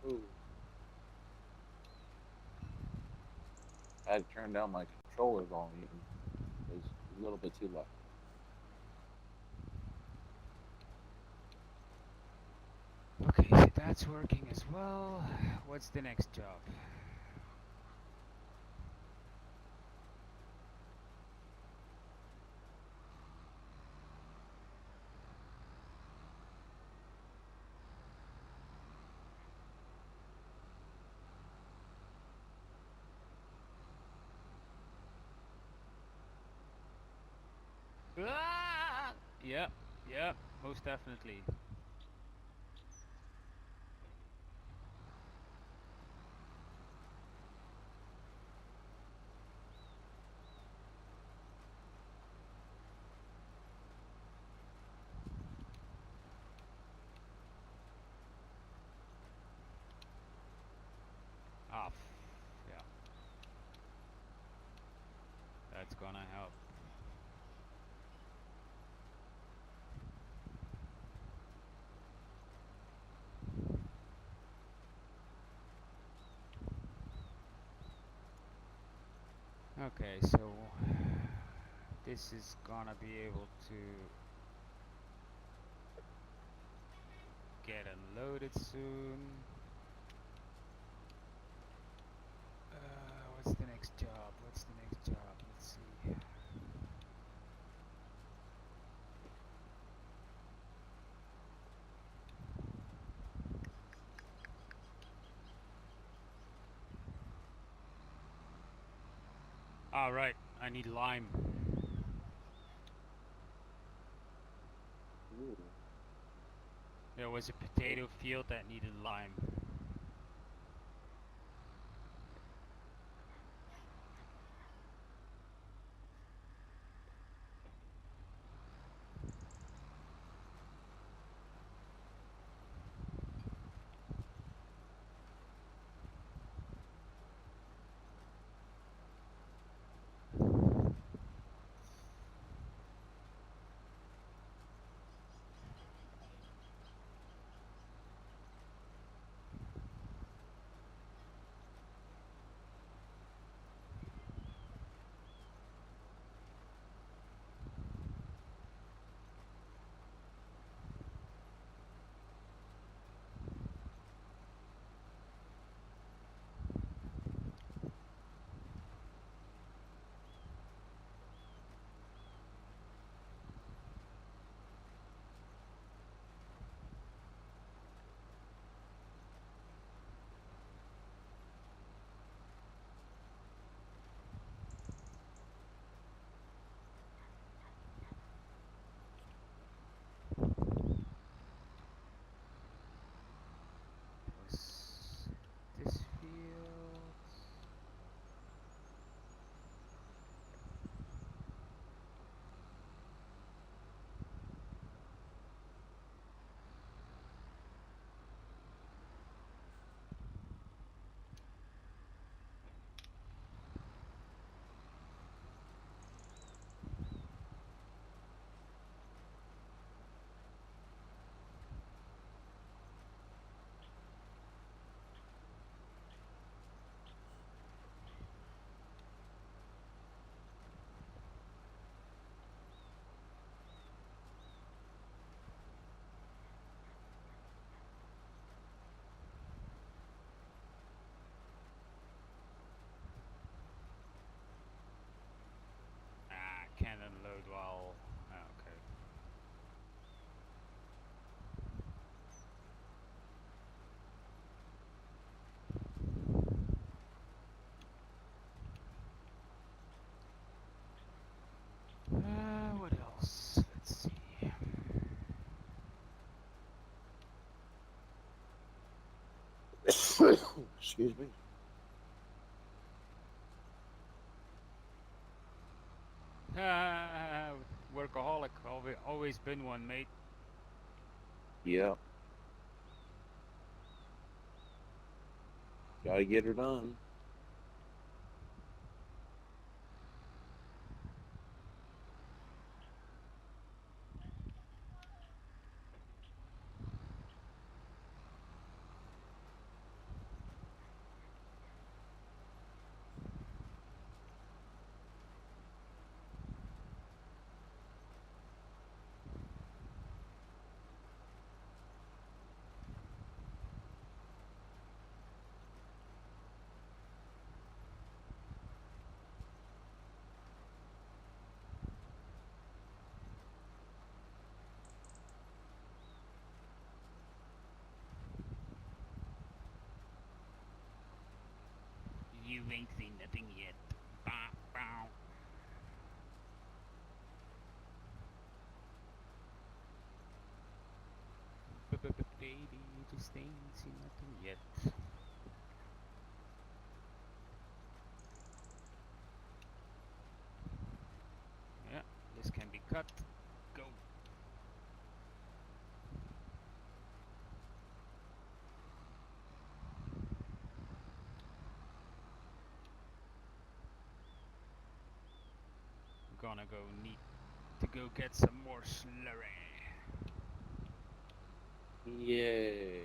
Ooh. I had to turn down my controller volume. It was a little bit too loud. Okay, so that's working as well. What's the next job? Ah! Yep, yep, most definitely. Off. Yeah. That's gonna help. Okay, so this is gonna be able to get unloaded soon. What's the next job? What's the next job? Let's see. All right, I need lime. Ooh. There was a potato field that needed lime. Excuse me. Workaholic, always been one, mate. Yeah. Gotta get her done. You ain't seen nothing yet. Bow, bow. Baby, you just ain't seen nothing yet. Yeah, this can be cut. Go. Gonna go need to go get some more slurry. Yay.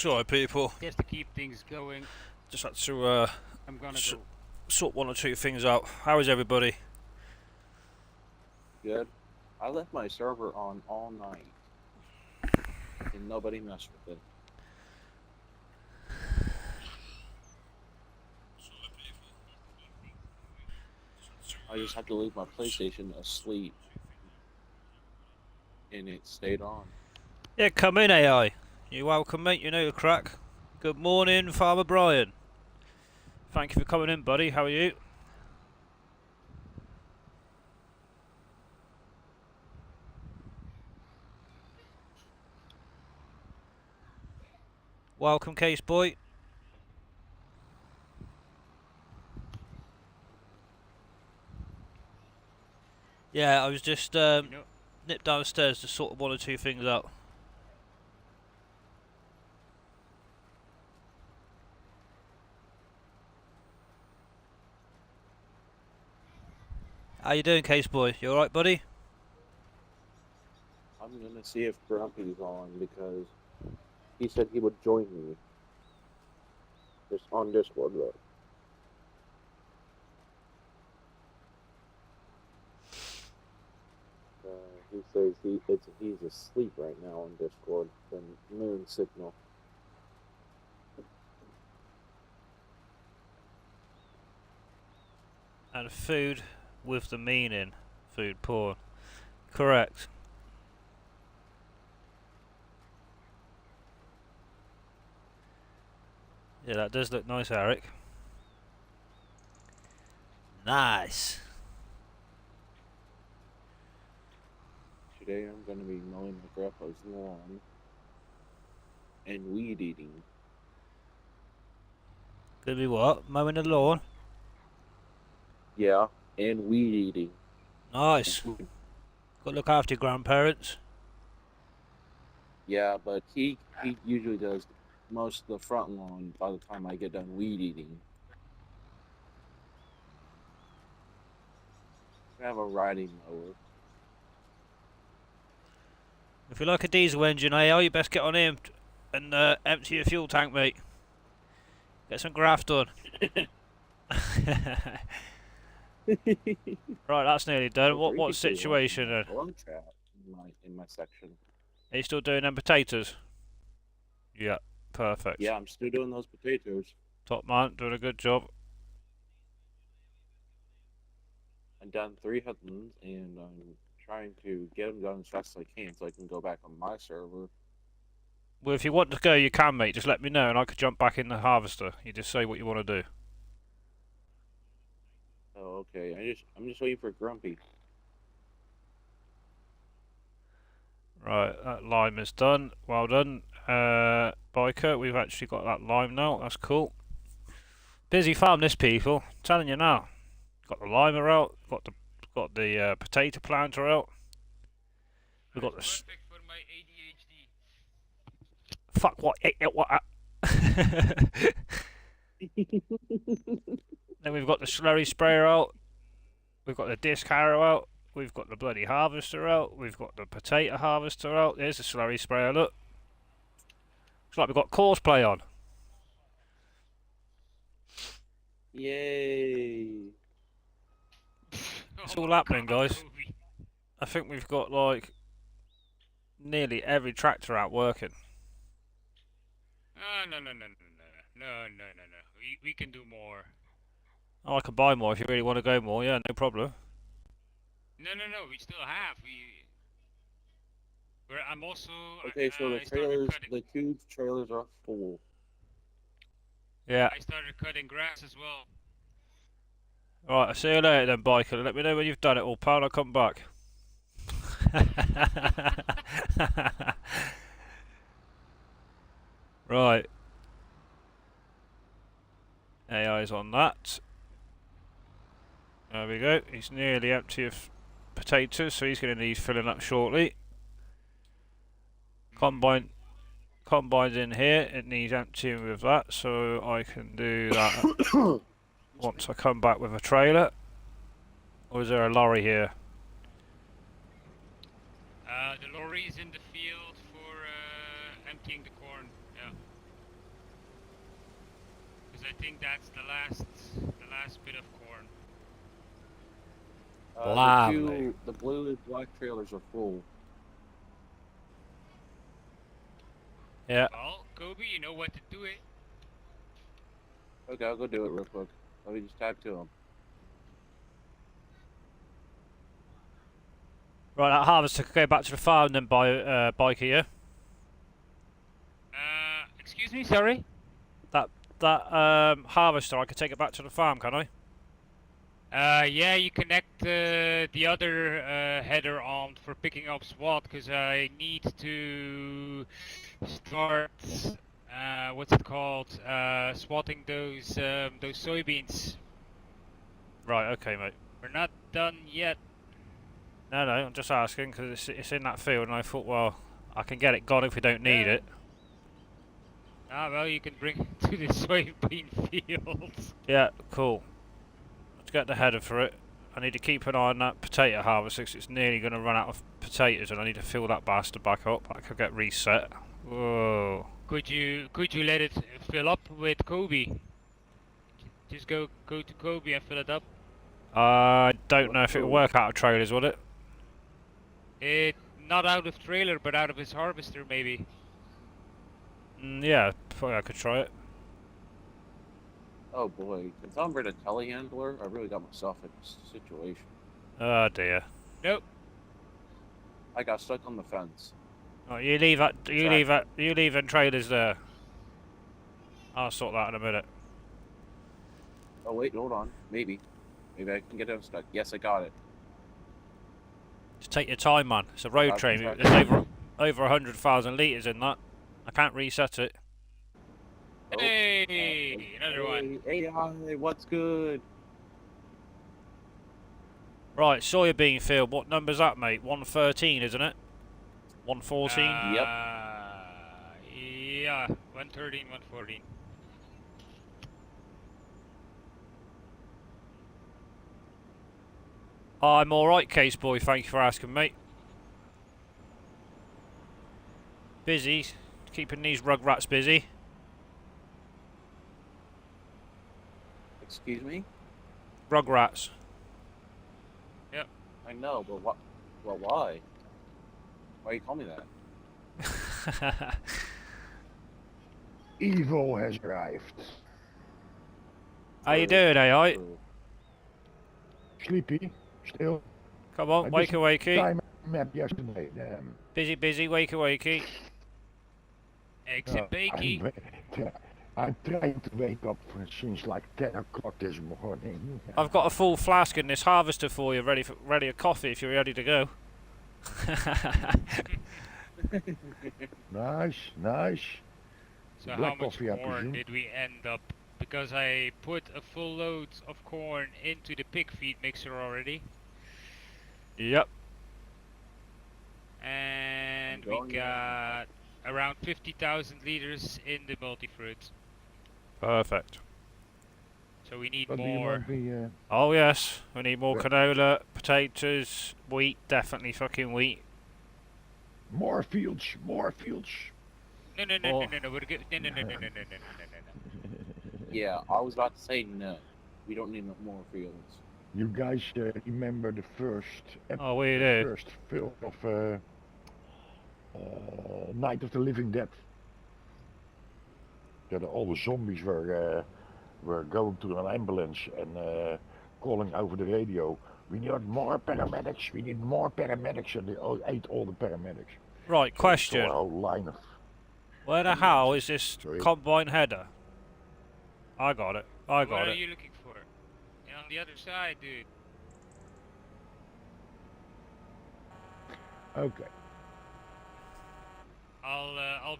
Sorry, people. Just to keep things going, Just had to I'm gonna S- go. sort one or two things out. How is everybody? Good. I left my server on all night, and nobody messed with it. I just had to leave my PlayStation asleep, and it stayed on. Yeah, come in, AI. You're welcome, mate. You know the crack. Good morning, Farmer Brian. Thank you for coming in, buddy. How are you? Welcome, Case Boy. Yeah, I was just nipped downstairs to sort one or two things out. How you doing, Case Boy? You alright, buddy? I'm gonna see if Grumpy's on because he said he would join me. Just on Discord, though. He says he's asleep right now on Discord. The moon signal. And food with the meaning. Food porn. Correct. Yeah, that does look nice, Eric. Nice. Today I'm gonna be mowing my grandpa's lawn and weed eating. Gonna be what? Mowing the lawn? Yeah, and weed eating. Nice. Got to look after your grandparents. Yeah, but he usually does most of the front lawn by the time I get done weed eating. I have a riding mower. If you like a diesel engine, AL, you best get on him and empty your fuel tank, mate. Get some graft done. Right, that's nearly done. What situation then? In my section. Are you still doing them potatoes? Yeah, perfect. Yeah, I'm still doing those potatoes. Top man, doing a good job. I've done 3 headlands, and I'm trying to get them done as fast as I can so I can go back on my server. Well, if you want to go, you can, mate. Just let me know and I could jump back in the harvester. You just say what you want to do. Oh, okay. I'm just waiting for Grumpy. Right, that lime is done. Well done. Biker, we've actually got that lime now. That's cool. Busy farm, this, people. I'm telling you now. Got the limer out. Got the potato planter out. We've got the. Perfect for my ADHD. Fuck what? What? Then we've got the slurry sprayer out. We've got the disc harrow out. We've got the bloody harvester out. We've got the potato harvester out. There's the slurry sprayer. Look. Looks like we've got courseplay on. Yay! It's all happening, guys. I think we've got like nearly every tractor out working. No. We can do more. Oh, I can buy more if you really want to go more. Yeah, no problem. No. We still have. I'm also. Okay, so the I started trailers, cutting. the 2 trailers are full. Yeah. I started cutting grass as well. Right, I'll see you later then, biker. Let me know when you've done it all, pal. I'll come back. Right. AI's on that. There we go. He's nearly empty of potatoes, so he's going to need filling up shortly. Combine's in here. It needs emptying with that, so I can do that once I come back with a trailer. Or is there a lorry here? The lorry is in the field for emptying the corn. Yeah. I think that's the last bit of corn. Lovely. The blue and black trailers are full. Yeah. Well, Kobe, you know what to do it. Okay, I'll go do it real quick. Let me just tap to them. Right, that harvester could go back to the farm and then buy bike here. Excuse me, sorry? That harvester, I could take it back to the farm, can I? Yeah, you connect the other header on for picking up SWAT, because I need to start, what's it called, swatting those soybeans. Right, okay, mate. We're not done yet. No, I'm just asking because it's in that field, and I thought, well, I can get it gone if we don't need it. Ah, well, you can bring it to the soybean fields. Yeah, cool. Let's get the header for it. I need to keep an eye on that potato harvester because it's nearly going to run out of potatoes, and I need to fill that bastard back up. That could get reset. Whoa. Could you let it fill up with Kobe? Just go to Kobe and fill it up. I don't know if it'll work out of trailers, will it? Not out of trailer, but out of his harvester, maybe. Yeah, probably I could try it. Oh boy, if I'm a telehandler, I really got myself in a situation. Oh dear. Nope. I got stuck on the fence. Oh, you leave them trailers there. I'll sort that in a minute. Oh wait, hold on. Maybe I can get it unstuck. Yes, I got it. Just take your time, man. It's a road train. There's over 100,000 litres in that. I can't reset it. Hey, another one. Hey, what's good? Right, soybean field. What number's that, mate? 113, isn't it? 114? Yep. Yeah, 113, 114. I'm alright, Case Boy. Thank you for asking, mate. Busy. Keeping these rugrats busy. Excuse me? Rugrats. Yep. I know, but what? Well, why? Why you call me that? Evil has arrived. How you doing, AI? Sleepy, still. Come on, wakey wakey. Time map yesterday. Busy, wakey wakey. Eggs and bakey. I'm trying to wake up since like 10 o'clock this morning. I've got a full flask in this harvester for you, ready a coffee if you're ready to go. Nice. So Black how much coffee, I corn presume. did we end up? Because I put a full load of corn into the pig feed mixer already. Yep. And we got around 50,000 liters in the multi-fruit. Perfect. So we need But do you more. want me, Oh yes, we need more Yeah. canola, potatoes, wheat, definitely fucking wheat. more fields. No, Oh. we're good. No. Yeah, I was about to say no. We don't need no more fields. You guys remember the first Oh, we do. first film of Night of the Living Dead? That all the zombies were going to an ambulance and calling over the radio. We need more paramedics. We need more paramedics, and they ate all the paramedics. Right, So question. a whole line of Where the hell is this Sorry. combine header? I got it. What are you looking for? Yeah, on the other side, dude. Okay. I'll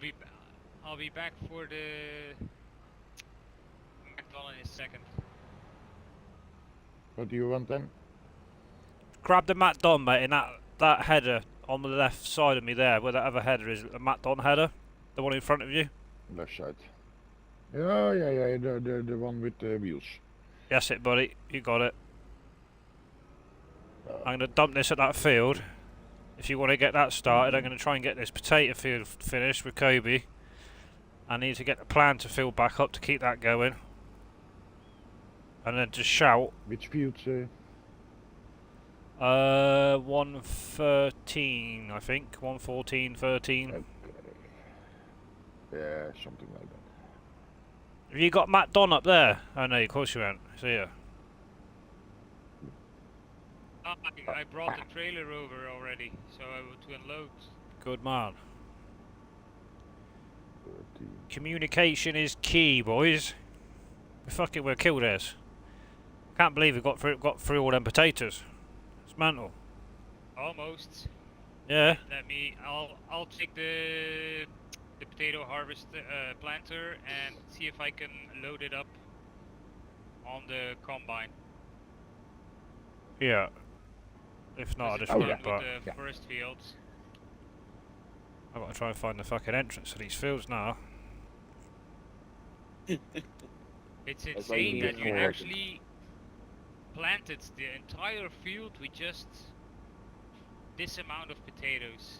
be back for the McDonald in a second. What do you want then? Grab the Matt Don, mate, in that header on the left side of me there, where that other header is, a Matt Don header, the one in front of you. Left side. Oh yeah, the one with the wheels. Yes, it, buddy. You got it. I'm going to dump this at that field. If you want to get that started, I'm going to try and get this potato field finished with Kobe. I need to get the planter field back up to keep that going. And then just shout. Which fields? 113, I think. 114, 13. Okay. Yeah, something like that. Have you got Matt Don up there? Oh no, of course you haven't. It's here. I brought the trailer over already, so I will to unload. Good man. 13. Communication is key, boys. We're killed this. Can't believe we got through all them potatoes. It's mental. Almost. Yeah. I'll take the potato harvest planter and see if I can load it up on the combine. Yeah. If not, I'll just run run it back. with the forest fields. I've got to try and find the fucking entrance to these fields now. It's That's why you insane need that you more. actually planted the entire field with just this amount of potatoes.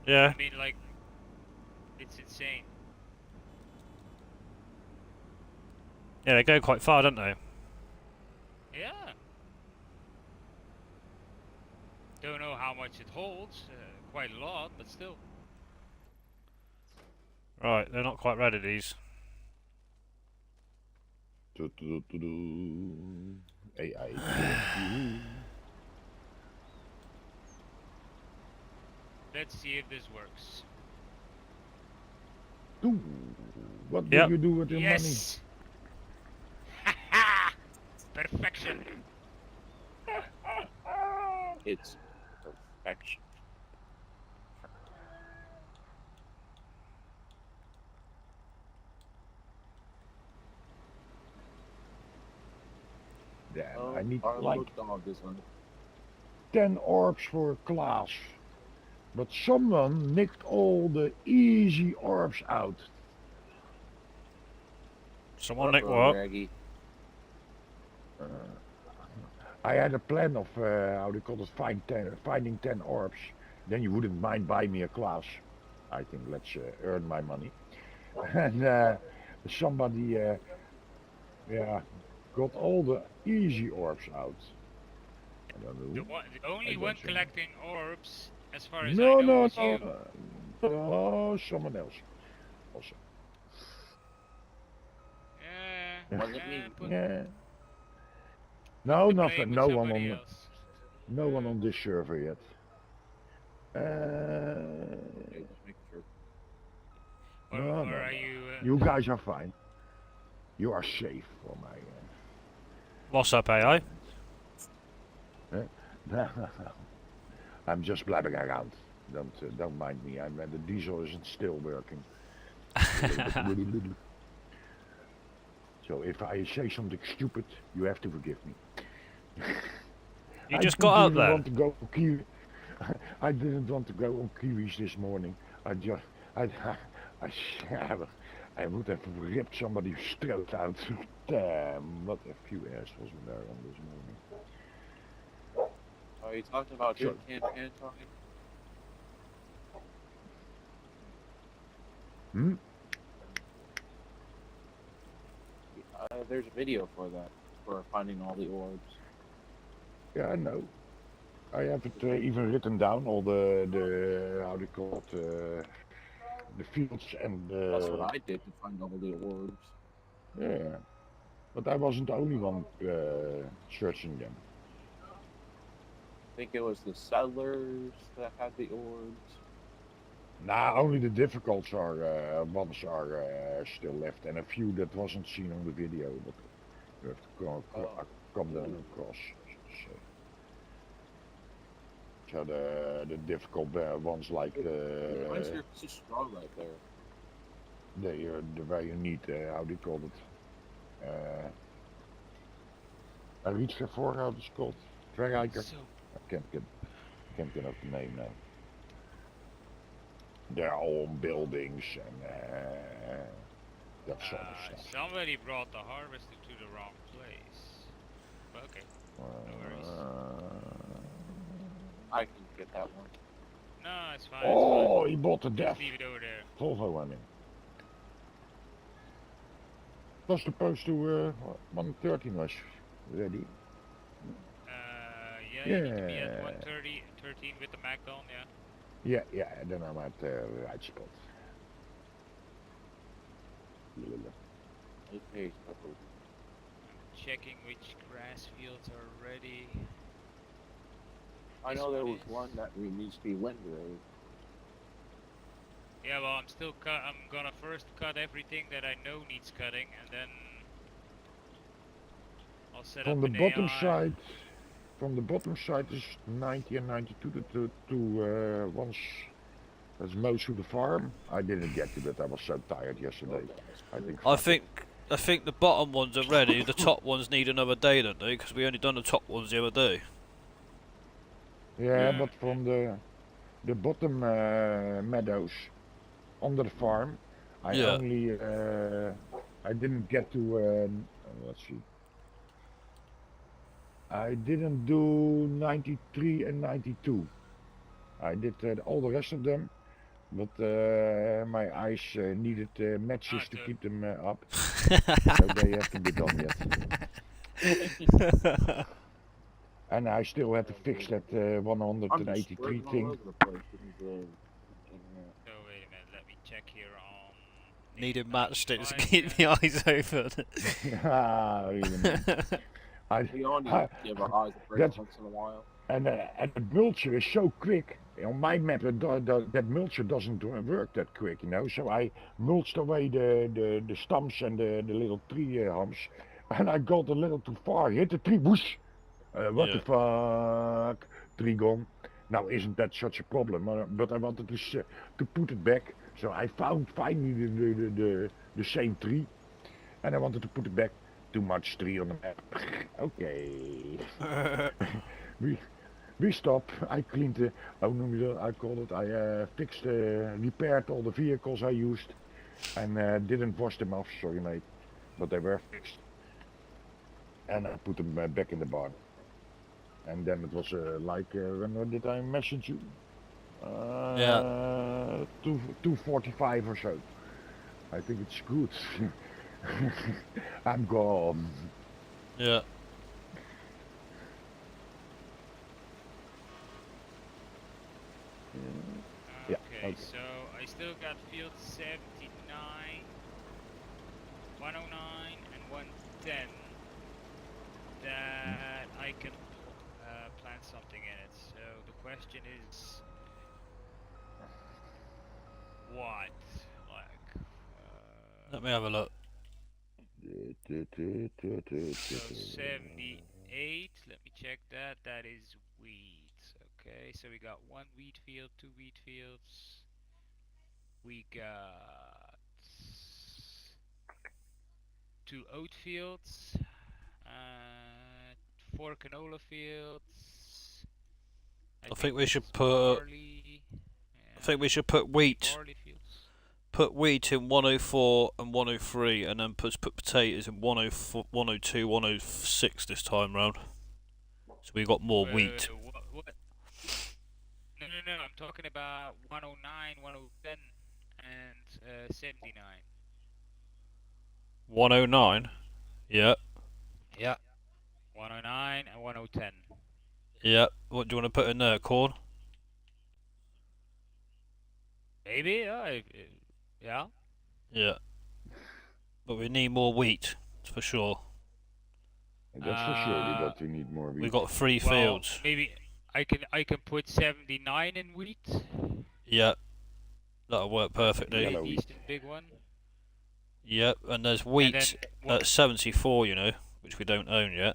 Yeah. I mean, like, it's insane. Yeah, they go quite far, don't they? Yeah. Don't know how much it holds, quite a lot, but still. Right, they're not quite ready, these. AI. Let's see if this works. Ooh, what Yep. did you do with your money? Yes! Haha! Perfection! It's perfection. Damn, I need our like little dog is on. 10 orbs for a class. But someone nicked all the easy orbs out. Someone nick what? Raggy. I had a plan of, how they call it, finding 10 orbs. Then you wouldn't mind buying me a class. I think let's earn my money. And somebody, yeah, got all the easy orbs out. I don't know. The only one collecting orbs, as far as No, I know, no, is no, you. no, someone else. Also. Wasn't me. Yeah. No, play nothing. with No one somebody on. else. No one on this server yet. Okay, just make sure. Or, No, or no, are no. you... You guys are fine. You are safe for my. What's up, AI? I'm just blabbing around. Don't mind me. The diesel isn't still working. So if I say something stupid, you have to forgive me. You just got up didn't there. want to go Kiwi. I didn't want to go on Kiwis this morning. I would have ripped somebody's throat out. Damn, what a few assholes were there on this morning. Are you talking about Sure. hit campaign, Tony? Hmm? There's a video for that, for finding all the orbs. Yeah, I know. I have it even written down, all the how do you call it, the fields and That's what I did to find all the orbs. yeah. But I wasn't the only one searching them. I think it was the settlers that had the orbs. Nah, only the difficult ones are still left, and a few that wasn't seen on the video, but you have to come down across. So the difficult ones like When's your piece of straw right there? the where you need how do you call it? I reached ervoor how it's called. Verrijker. So, I can't get up the name now. They're all on buildings and that sort of stuff. somebody brought the harvester to the wrong place. But okay, I can get that one. no, it's fine. Oh, it's he bought the fine. death Just leave it over there. Volvo one in. Was supposed to 113 was Ready? Yeah, you need to be at Yeah. 113 with the mag on, yeah. Yeah, and then I'm at the right spot. Okay, couple. I'm checking which grass fields are ready. I This know there was is- one that needs to be windrowed. Yeah, well, I'm gonna first cut everything that I know needs cutting, and then I'll set From up the an bottom AI. side, from the bottom side is 90 and 92 to once as most to the farm. I didn't get to that. I was so tired yesterday. I think. I Fuck it. think the bottom ones are ready. The top ones need another day, don't they? Because we only done the top ones the other day. Yeah, Yeah. but from the bottom meadows under the farm, I Yeah. only I didn't get to. Let's see. I didn't do 93 and 92. I did all the rest of them, but my eyes needed matches to So keep them up, so they have to be done yet. And I still had to fix that I'm just 183 spreading all thing. over the place. So wait a minute, let me check here on. Needed 95 matchsticks to then. keep the eyes open. Ah, even We all need I, to give our eyes a break that's once in a while. and the mulcher is so quick. On my map, that mulcher doesn't work that quick, you know. So I mulched away the stumps and the little tree humps, and I got a little too far. Hit the tree, whoosh! What the Yeah. fuck? Tree gone. Now, isn't that such a problem? But I wanted to put it back. So I found finally the same tree, and I wanted to put it back. Too much tree on the map. Okay. we we stop. I cleaned the. How noem je dat? I called it. I fixed, repaired all the vehicles I used, and didn't wash them off. Sorry, mate, but they were fixed, and I put them back in the barn. And then it was like when did I message you? Yeah. 2:45 or so. I think it's good. I'm gone. Yeah. Yeah, Okay, okay. so I still got field 79, 109, and 110 that I can plant something in it. So the question is, what? Like, Let me have a look. so 78. Let me check that. That is wheat. Okay, so we got one wheat field, two wheat fields. We got two oat fields, four canola fields. I think we should there's put. barley. I think we should put three wheat. barley fields. Put wheat in 104 and 103, and then put potatoes in 104, 102, 106 this time round. So we got more wheat. What? No. I'm talking about 109, 110, and 79. 109. Yeah. Yeah. 109 and 1010. Yeah. What do you want to put in there, corn? Maybe, yeah. Yeah. But we need more wheat, for sure. That's for sure that we need more wheat. We got 3 Well, fields. maybe I can put 79 in wheat. Yeah. That'll work perfectly. Yellow Maybe wheat. the big one. Yep, and there's And wheat then at 74, you know, which we don't own yet.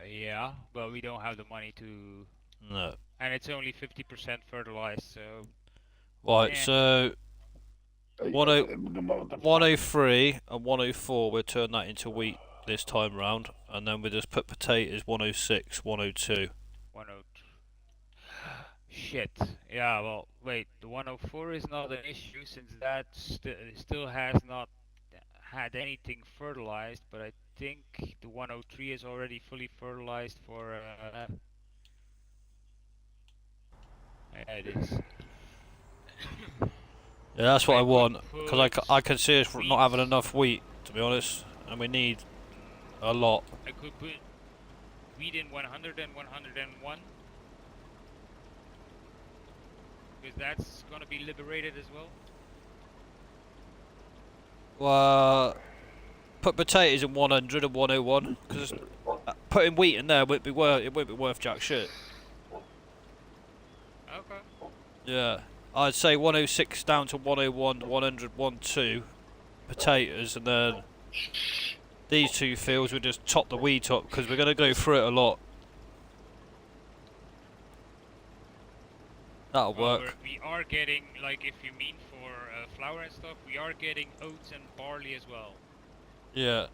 Yeah, but we don't have the money to, No. and it's only 50% fertilized, so Right, Yeah. so Hey, 103 and 104, we'll turn that into wheat this time round, and then we just put potatoes 106, 102. 102. Shit. Yeah, well, wait, the 104 is not an issue since that still has not had anything fertilized, but I think the 103 is already fully fertilized for yeah, it is. Yeah, that's what I could want, because I can see us put not having wheat. enough wheat to be honest, and we need a lot. I could put wheat in 100 and 101. Because that's gonna be liberated as well. Well, put potatoes in 100 and 101, because putting wheat in there won't be worth jack shit. Okay. Yeah, I'd say 106 down to 101, 100, 12 potatoes, and then these two fields we just top the wheat up because we're gonna go through it a lot. That'll Well, work. we are getting, like, if you mean for flour and stuff, we are getting oats and barley as well. Yeah.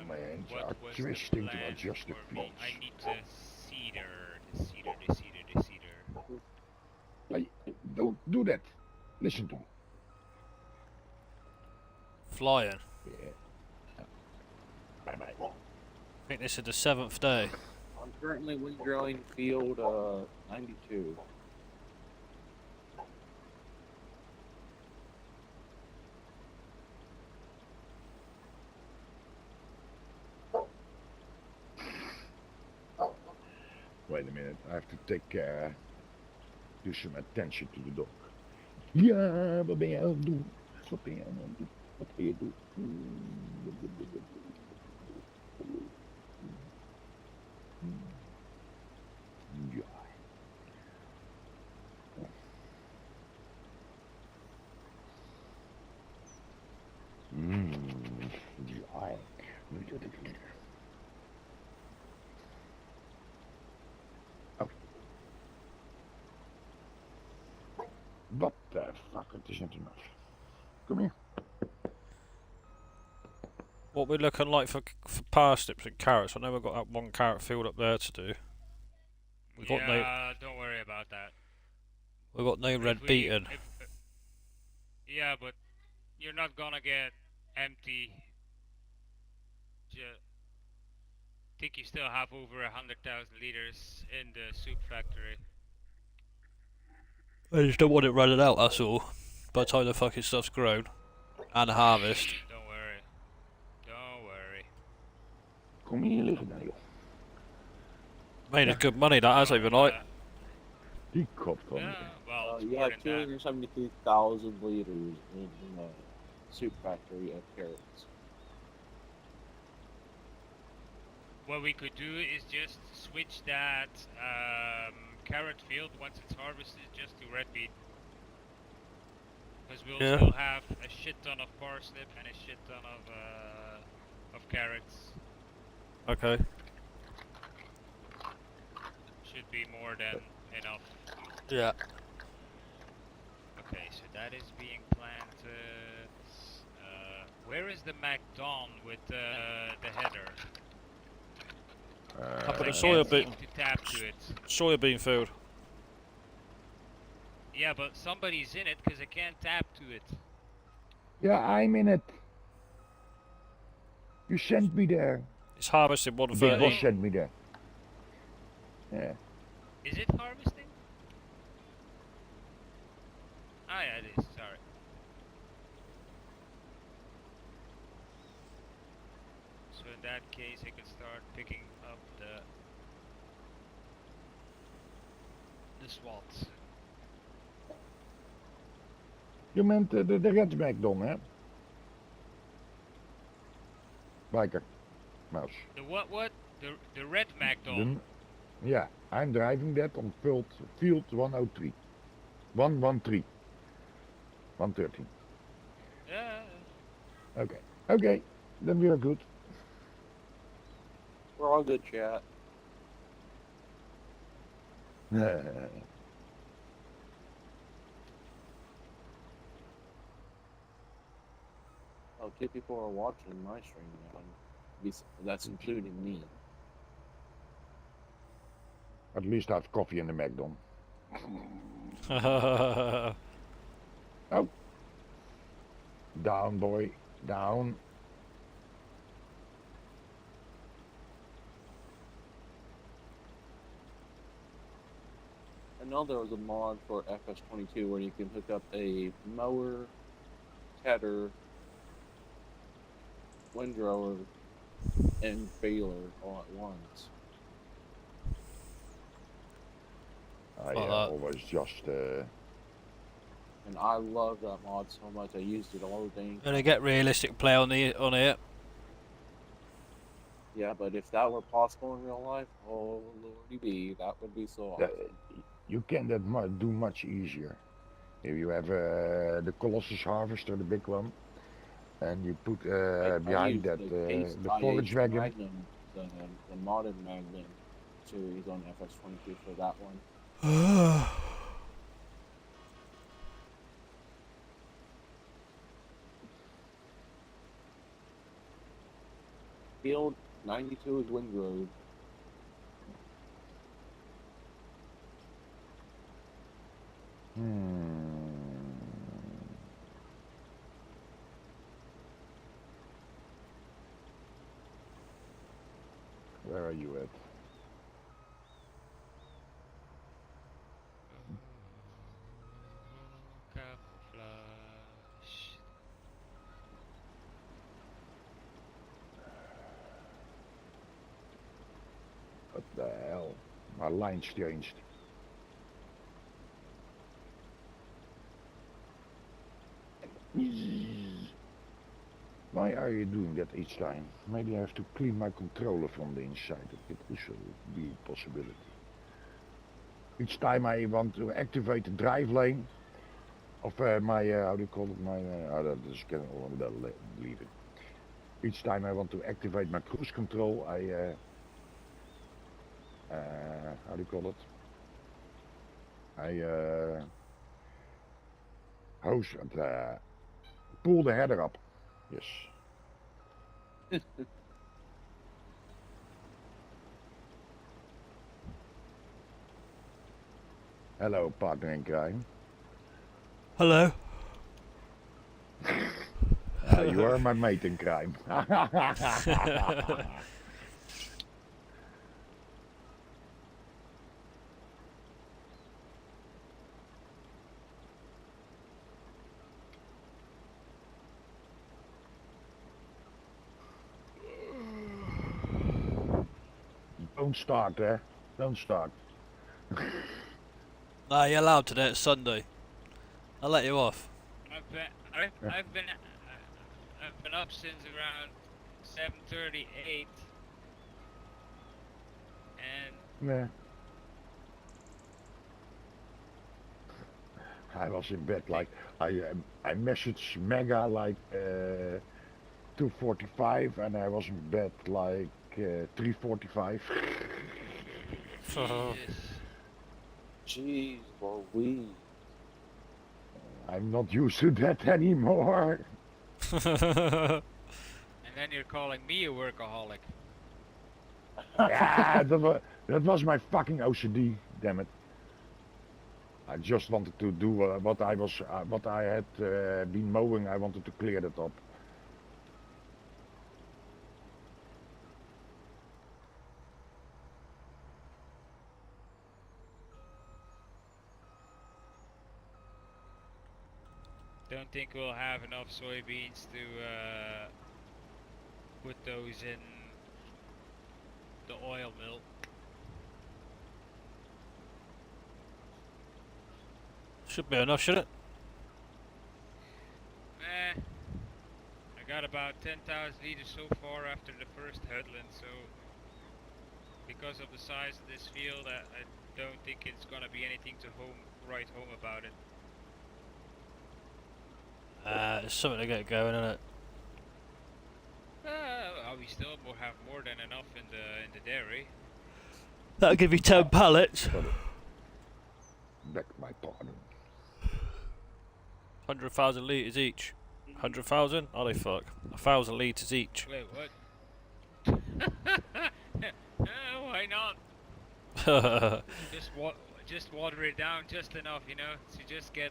My hands What are was the twisting to plan adjust the for me? fence. I need to the cedar. Hey, don't do that. Listen to me. Flying. Yeah. Bye-bye. I think this is the 7th day. I'm currently windrowing field 92. Wait a minute, I have to do some attention to the dog. Ja, wat ben jij aan het doen? Wat ben jij aan het doen? Wat ga je doen? Ja. Ja. What the fuck, het is net enough. Kom hier. What we're looking like for parsnips and carrots? I know we've got that one carrot field up there to do. We've got Don't worry about that. We've got no red If we- beaten. Yeah, but you're not gonna get empty. Think you still have over 100,000 liters in the soup factory. I just don't want it running out, that's all. By the time the fucking stuff's grown. And harvest. Don't worry. Don't worry. Kom hier liggen dan, joh. Made us good money that has overnight. Die kop van Yeah, well, it's You more have than that. 273,000 liters in the soup factory of carrots. What we could do is just switch that carrot field once it's harvested just to red beet. Because we'll Yeah. still have a shit ton of parsnip and a shit ton of carrots. Okay. Should be more than enough. Yeah. Okay, so that is being planted. Where is the MacDon with the header? Up at I the can't soybean seem to tap to it. soybean field. Yeah, but somebody's in it because I can't tap to it. Ja, I'm in it. You sent me there. It's harvested Big 130. Boss sent me there. Yeah. Is it harvesting? Ah, yeah, it is. Sorry. So in that case, I can start picking up the swats. Je bent de redback dan, hè? Biker. Mouse. The what? The red MacDon. Yeah, I'm driving that on field 103. 113. 113. Yeah. Okay. Okay, then we are good. We're all good, chat. Oh, 2 people are watching my stream now. That's including me. At least I have coffee in the McDonald's. Oh. Down, boy. Down. And know there was a mod for FS22 where you can hook up a mower, tedder, windrower, and baler all at once. I Like that. always just And I love that mod so much. I used it all day. Gonna get realistic play on it. Yeah, but if that were possible in real life, oh lordy be, that would be so awesome. you can do much easier. If you have the Colossus Harvester, the big one, and you put behind that the forage wagon. Magnum, the modded Magnum series on FS22 for that one. Field 92 is Wind Road. Where are you at? Camouflage. What the hell? My line's changed. Why are you doing that each time? Maybe I have to clean my controller from the inside. It could also be a possibility. Each time I want to activate the drive lane of my, how do you call it, my, that is getting all leave it. Each time I want to activate my cruise control, I, how do you call it? I, pull the header up. Yes. Hello, partner in crime. Hello. You are my mate in crime. Don't start, eh? Don't start. Nah, you're allowed today. It's Sunday. I'll let you off. I've been up since around 7:38, and Yeah. I was in bed like I messaged Mega like 2:45, and I was in bed like 3:45. Jeez Louise. I'm not used to that anymore. and then you're calling me a workaholic. Yeah, that was my fucking OCD. Damn it! I just wanted to do what I had been mowing. I wanted to clear the top. Don't think we'll have enough soybeans to put those in the oil mill. Should be enough, shouldn't it? I got about 10,000 liters so far after the first headland, so because of the size of this field, I don't think it's gonna be anything to write home about it. It's something to get going, isn't it? We still have more than enough in the dairy. That'll give you 10 pallets. Beg my pardon. 100,000 litres each. 100,000? Oh, they fuck. 1,000 litres each. Wait, what? Why not? Just water it down just enough, you know, to just get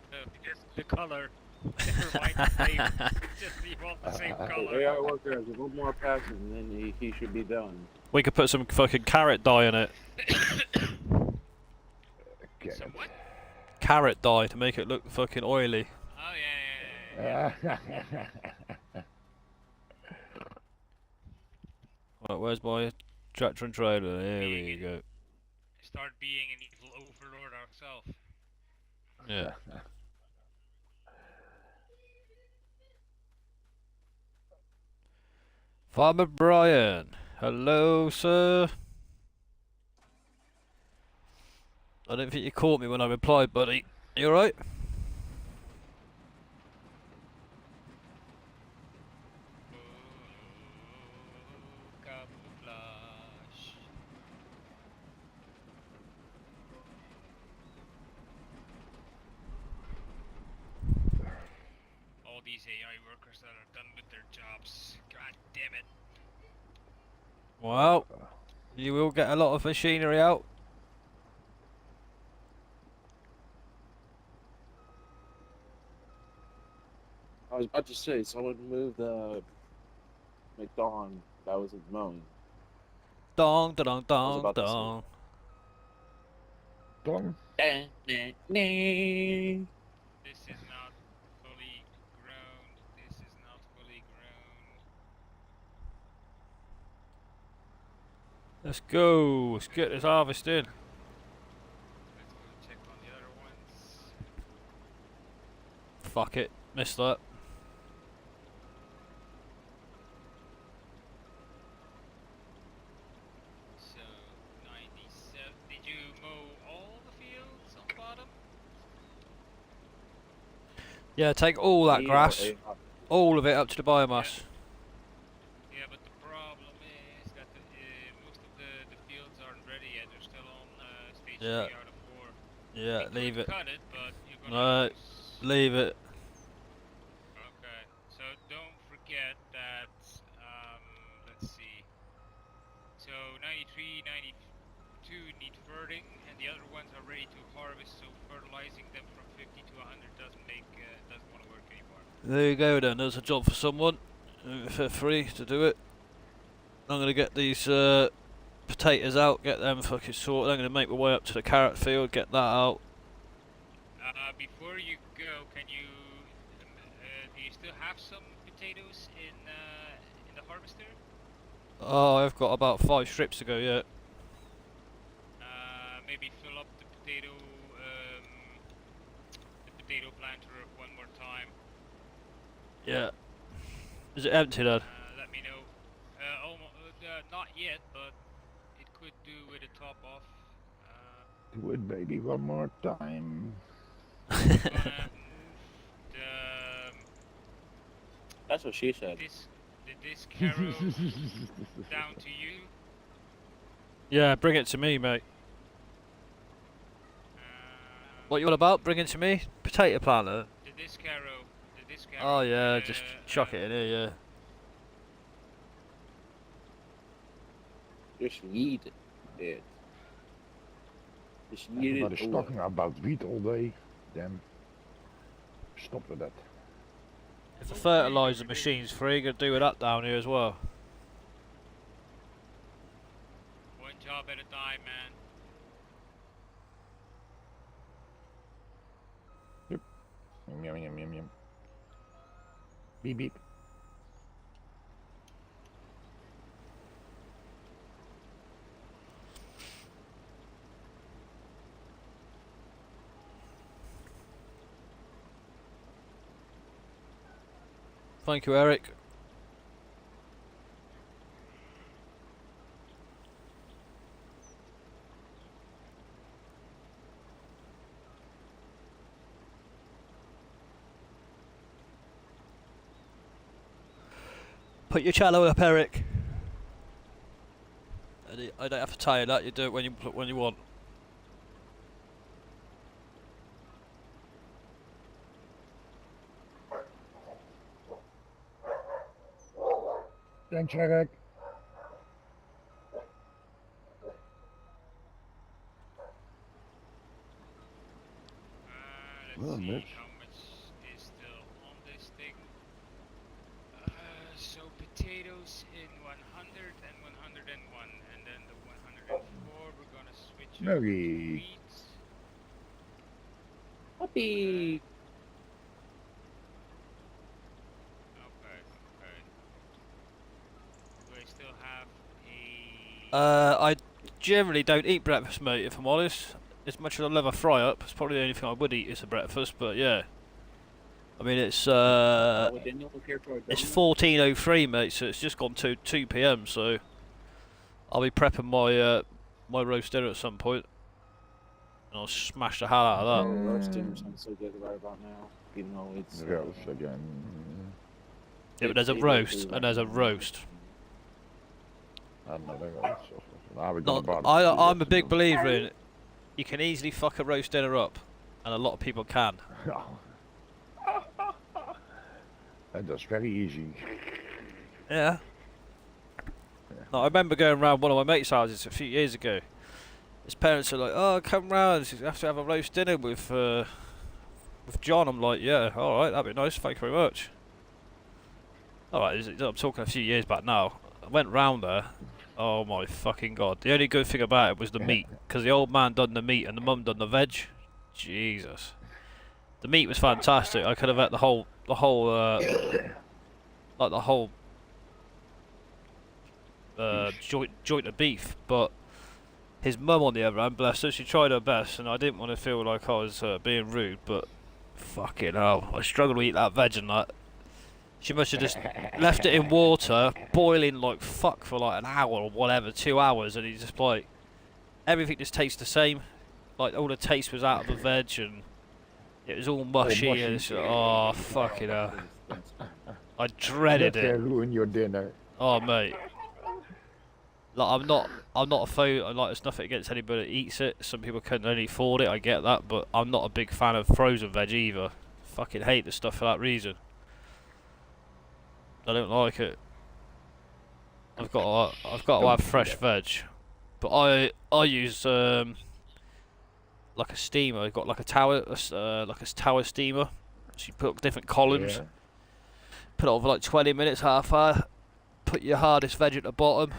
the color. Never mind the flavor. Just leave all the same color. AI worker has one more passes and then he should be done. We could put some fucking carrot dye in it. carrot. Some what? Carrot dye to make it look fucking oily. Oh yeah. Right, where's my tractor and trailer? There Being we it. go. Start being an evil overlord ourselves. Yeah. Farmer Brian. Hello, sir. I don't think you caught me when I replied, buddy. You alright? Camouflage. All these AI workers that are done with their jobs. God damn it. Well, you will get a lot of machinery out. I was about to say, someone moved the McDonald that was mowing. Dong, da dong, I was dong, about to say. dong. Dong. This is not fully grown. This is not fully grown. Let's go. Let's get this harvest in. Let's go check on the other ones. Fuck it. Missed that. So, 97. Did you mow all the fields on the bottom? Yeah, take all that Me or grass. AI? All of it up to the biomass. Yeah, but the problem is that most of the fields aren't ready yet. They're still on stage Yeah. 3 out of 4. Yeah, You leave could it. cut it, but you're No. gonna lose. Leave it. Okay, so don't forget that, let's see. So 93, 92 need ferting, and the other ones are ready to harvest, so fertilizing them from 50 to 100 doesn't want to work anymore. There you go then. There's a job for someone. For free to do it. I'm gonna get these potatoes out, get them fucking sorted. I'm gonna make my way up to the carrot field, get that out. Before you go, can you, do you still have some potatoes in the harvester? Oh, I've got about 5 strips to go yet. Maybe fill up the potato planter one more time. Yeah. Is it empty then? Let me know. Not yet, but it could do with a top off. Do it, baby, one more time. Gonna move the That's what she said. this carrow down to you. Yeah, bring it to me, mate. What you all about? Bring it to me? Potato planter? This carrow. Oh yeah, just chuck it in here, yeah. Just yeet it. Just yeet Everybody's it. talking about wheat all day. Damn. Stop with that. If the fertiliser machine's free, gonna do with that down here as well. One job at a time, man. Yum, yum, yum, yum. Beep, beep. Thank you, Eric. Put your cello up, Eric. I don't have to tell you that. You do it when you want. Thanks, Eric. Let's Well, see Mitch. how much is still on this thing. So potatoes in 100 and 101, and then the 104 we're gonna switch over to Mary. wheat. Puppy. Okay, okay. Do I still have a... I generally don't eat breakfast, mate, if I'm honest. As much as I love a fry up, it's probably the only thing I would eat is a breakfast, but yeah. I mean, it's 14:03, mate, so it's just gone to 2 p.m. So I'll be prepping my my roast dinner at some point, and I'll smash the hell out of that. Roast dinner sounds so good right about now. Even though it's Roast again. Yeah, but there's a roast and there's a roast. Another roast. Now we're No, gonna barbecue I'm a it. big believer in you can easily fuck a roast dinner up, and a lot of people can. And that's very easy. Yeah. No, I remember going round one of my mates' houses a few years ago. His parents are like, "Oh, come round. You have to have a roast dinner with John." I'm like, "Yeah, all right, that'd be nice. Thank you very much." All right, I'm talking a few years back now. I went round there. Oh my fucking god! The only good thing about it was the meat, because the old man done the meat and the mum done the veg. Jesus, the meat was fantastic. I could have had the whole like the whole joint of beef, but his mum on the other hand, bless her, she tried her best, and I didn't want to feel like I was being rude, but fucking hell, I struggled to eat that veg and that. She must have just left it in water, boiling like fuck for like an hour or whatever, 2 hours, and he just like everything just tastes the same. Like all the taste was out of the veg, and it was all mushy, and it's like, oh fucking hell. I dreaded That it. can ruin your dinner. Oh mate. Like I'm not a foe. Like there's nothing against anybody that eats it. Some people can only afford it. I get that, but I'm not a big fan of frozen veg either. Fucking hate the stuff for that reason. I don't like it. I've got to have fresh veg, but I use like a steamer. I've got like a tower like a tower steamer. So you put different columns. Yeah. Put it over like 20 minutes, half hour. Put your hardest veg at the bottom.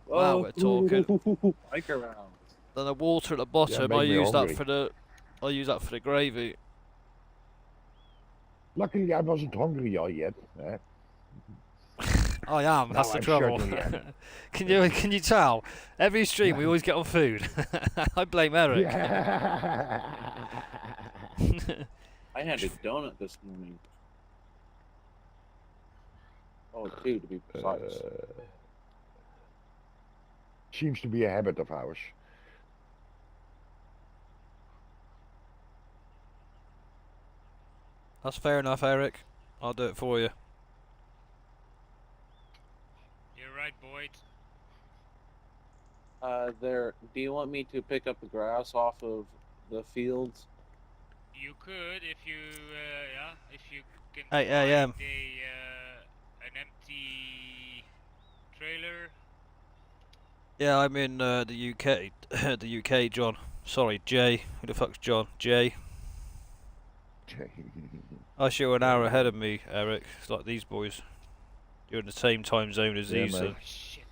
Wow, we're talking. Bike around. Then the water at the bottom, make I me use that hungry. for the gravy. Luckily, I wasn't hungry yet. Eh? I am. That's the I'm trouble. certainly am. Can you tell? Every stream we always get on food. I blame Eric. I had a donut this morning. Oh, two to be precise. Seems to be a habit of ours. That's fair enough, Eric. I'll do it for you. You're right, Boyd. There. Do you want me to pick up the grass off of the fields? You could if you, if you can 8 find a.m. an empty trailer. Yeah, I'm in the UK. The UK, John. Sorry, Jay. Who the fuck's John? Jay. Oh, you're an hour ahead of me, Eric. It's like these boys. You're in the same time zone as Yeah, these. mate. Oh shit.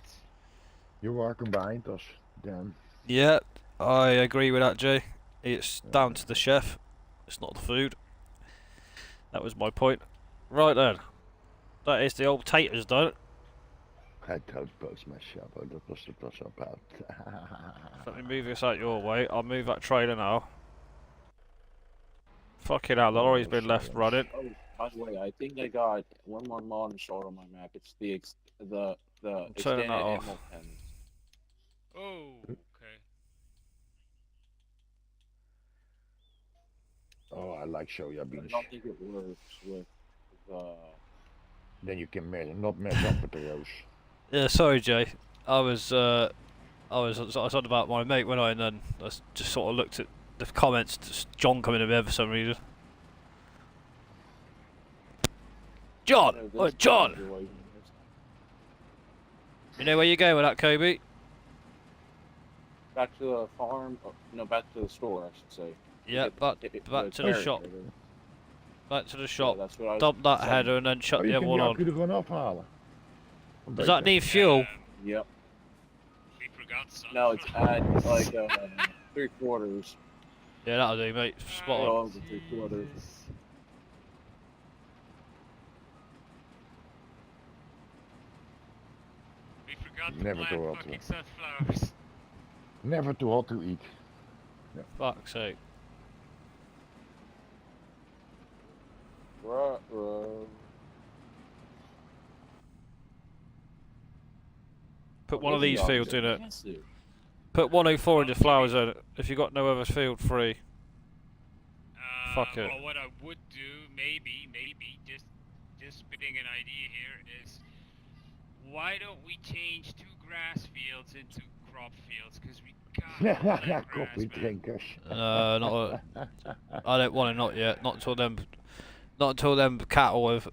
You are combined us. Damn. Yeah, I agree with that, Jay. It's down to the chef. It's not the food. That was my point. Right then. That is the old taters done. I don't post myself. That was about. Let me move this out your way. I'll move that trailer now. Fucking hell, the lorry's been left running. Oh, by the way, I think I got one more mod installed on my map. It's the turning extended that off. ammo pen. Oh, okay. Oh, I like soya I beans. don't think it works with the. Then you can not mess up with the roast. Yeah, sorry, Jay. I was on about my mate when and then I just sort of looked at the comments. Just John coming in there for some reason. John! Oh, John! You know where you're going with that, Kobe? Back to the farm. Oh, no, back to the store, I should say. Yeah, back to the shop. Back to the shop. that's what I was Dump that saying. header and then shut Oh, the je other kunt one die on. accu er gewoon afhalen. Does that need fuel? Yep. We Um, forgot, son. No, it's at like 3/4. 3/4. Yeah, that'll do, mate. Spot on. Oh, the 3/4. Jesus. We forgot to Never plant too hot. fucking sunflowers. Never too hot to eat. Fuck's sake. Right. Put one of these fields in it. Put 104 in your flowers in it. If you got no other field free. Fuck it. Well, what I would do, maybe, just spitting an idea here, is why don't we change 2 grass fields into crop fields? Because we got that grass, Coffee man. drinkers. Not. I don't want it. Not yet. Not until them. Not until them cattle have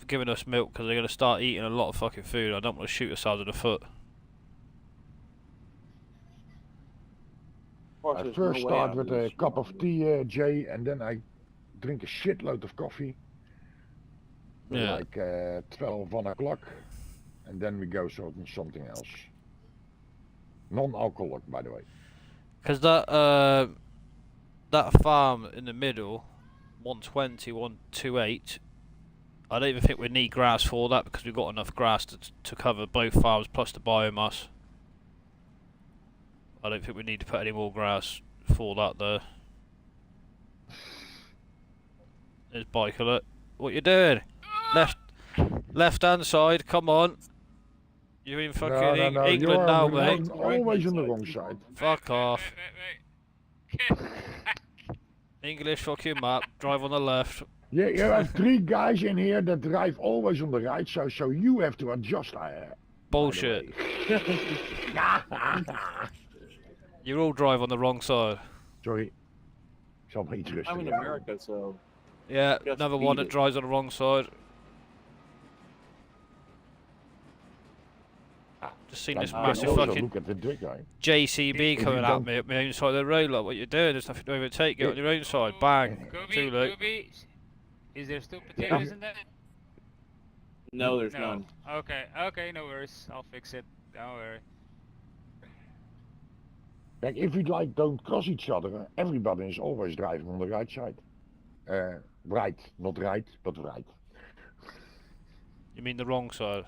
given us milk, because they're gonna start eating a lot of fucking food. I don't want to shoot ourselves in the foot. I first start with a cup of tea, Jay, and then I drink a shitload of coffee. Yeah. Like 12, 1 o'clock, and then we go something else. Non-alcoholic, by the way. Because that farm in the middle, 120, 128. I don't even think we need grass for that, because we've got enough grass to cover both farms plus the biomass. I don't think we need to put any more grass for that though. There's bike alert. What you doing? Left hand side, come on. You're in fucking no, England now, you're mate. always on the wrong side. Fuck off. Wait. English fucking map, drive on the left. Yeah, you have 3 guys in here that drive always on the right, so you have to adjust. Bullshit. You all drive on the wrong side. Sorry. Ik zal maar iets I'm rustiger. in America, so Yeah, Just another one beat that it. drives on the wrong side. Just seen this Like, massive also fucking look at the dick guy. JCB If you coming at don't- me at my own side of the road. Like, what you doing? There's nothing to overtake. Get on your own side. Bang. Too late. Kobe, is there still potatoes in there? no, there's No. none. Okay, no worries. I'll fix it. Don't worry. Like, if we like don't cross each other, everybody is always driving on the right side. Right, not right, but right. You mean the wrong side?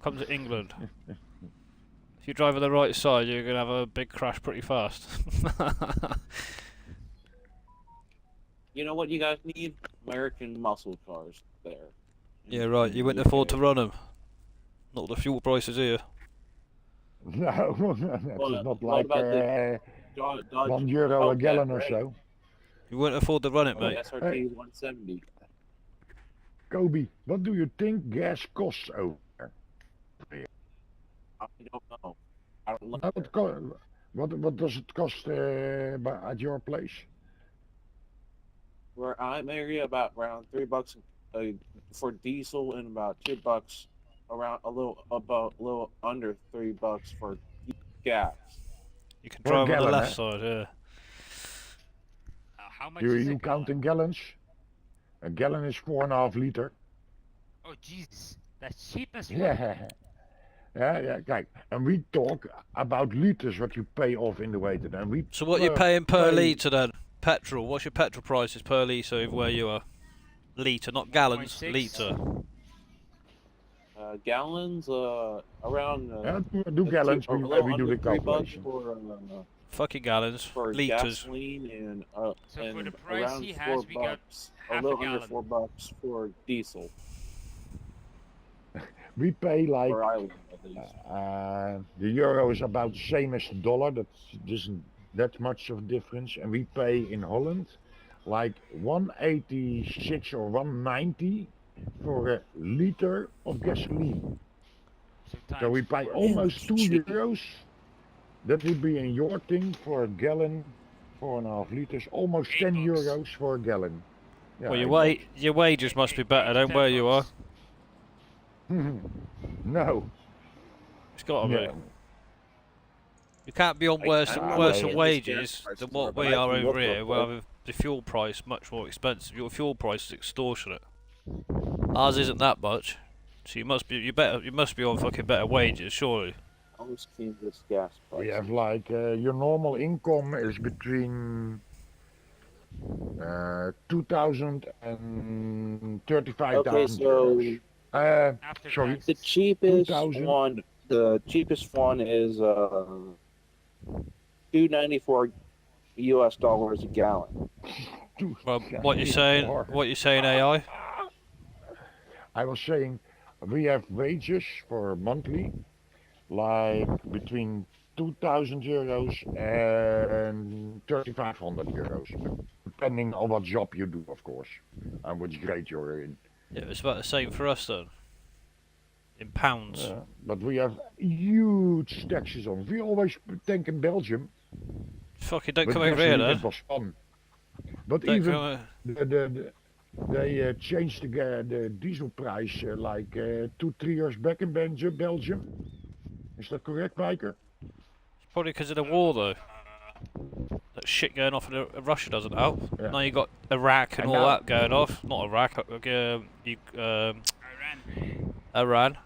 Come to England. If you drive on the right side, you're gonna have a big crash pretty fast. You know what you guys need? American muscle cars there. Yeah, right. You wouldn't afford to run them. Not the fuel prices here. No, it's Well, not what like about the Dodge €1 a gallon or Hellcat, so. You wouldn't afford to run it, right? mate. SRT 170. Kobe, what do you think gas costs over there? I don't know. I don't look. What does it cost at your place? Where I'm area about around $3 for diesel and about $2 around a little under $3 for gas. You can For a drive on the gallon, left eh? side, yeah. How much is You it? count in gallons? A gallon is 4.5 liter. Oh Jesus, that's cheap as fuck. Yeah, kijk. And we talk about liters, what you pay off in the weighted. And we So what you paying per pay- litre then? Petrol. What's your petrol prices per litre over where you are? Litre, not gallons. 1.6. Litre. Gallons around do gallons, a we little do the under $3 calculation. Fucking gallons. for Litres. gasoline and So for the price around he has, $4, we got a half a little under gallon. $4 for diesel We pay like for island at least. the euro is about the same as the dollar. That isn't that much of a difference. And we pay in Holland like 186 or 190 for a liter of gasoline. So we pay almost €2. That would be in your thing for a gallon, 4.5 liters, almost $8. €10 for a gallon. Yeah, Well, your wages must be better than where you are. No. It's got to Yeah. be. You can't be on worse I don't know worse what than the gas wages prices than are, what but we I are can over look here, up where what- the fuel price much more expensive. Your fuel price is extortionate. Ours isn't that much, so you must be on fucking better wages, surely. Almost came this gas We price. have like your normal income is between 2,000 and Okay, 35,000 euros. so After Sorry, the taxes. cheapest 2,000. one, the cheapest one is 294 US dollars a gallon. Well, what you saying? 294. What you saying, AI? I was saying we have wages for monthly, like between 2,000 euros and 3,500 euros, depending on what job you do, of course, and which grade you're in. Yeah, it's about the same for us then. In pounds. But we have huge taxes on. We always tank in Belgium Fucking don't with come over here gasoline. then. It was fun. But Don't even come. they changed the diesel price like 2-3 years back in Belgium. Is that correct, Biker? It's probably because of the war though. That shit going off in Russia doesn't help. Yeah. Now you got Iraq and And all now- that going off. Not Iraq, Iran. Iran.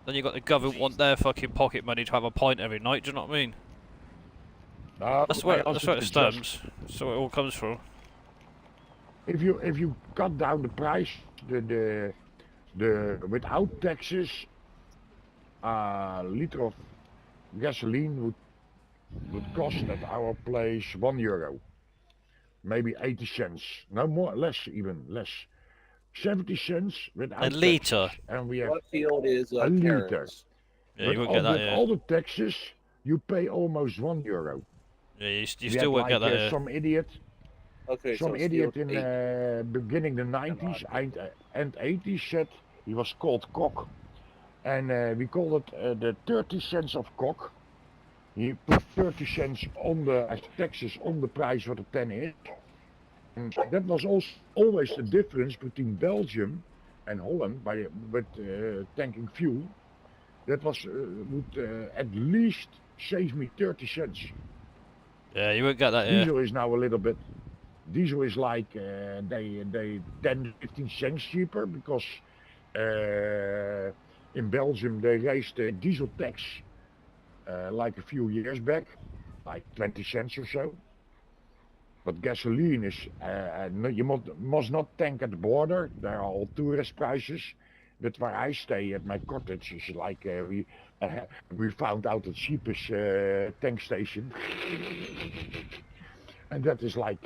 Then you got the government want their fucking pocket money to have a pint every night. Do you know what I mean? No, That's I where also it suggest stems. That's where it all comes from. if you cut down the price, the without taxes, a liter of gasoline would cost at our place €1, maybe 80 cents, no more, less even less, 70 cents without A litre? taxes, and we have What field is a liter. carrots? Yeah, But you won't get that with here. all the taxes, you pay almost €1. Yeah, you We still had won't get like that here. some idiot Okay, Some so idiot field in eight. beginning the 90s and 80s said he was called cock, and we call it the 30 cents of cock. He put 30 cents on the as taxes on the price what a 10 is, and that was also always the difference between Belgium and Holland with tanking fuel. That was would at least save me 30 cents. Yeah, you won't get that here. Diesel is now a little bit. Diesel is like they 10-15 cents cheaper because in Belgium they raised the diesel tax like a few years back, like 20 cents or so. But gasoline is you must not tank at the border. There are all tourist prices. But where I stay at my cottage is like we found out the cheapest tank station. And that is like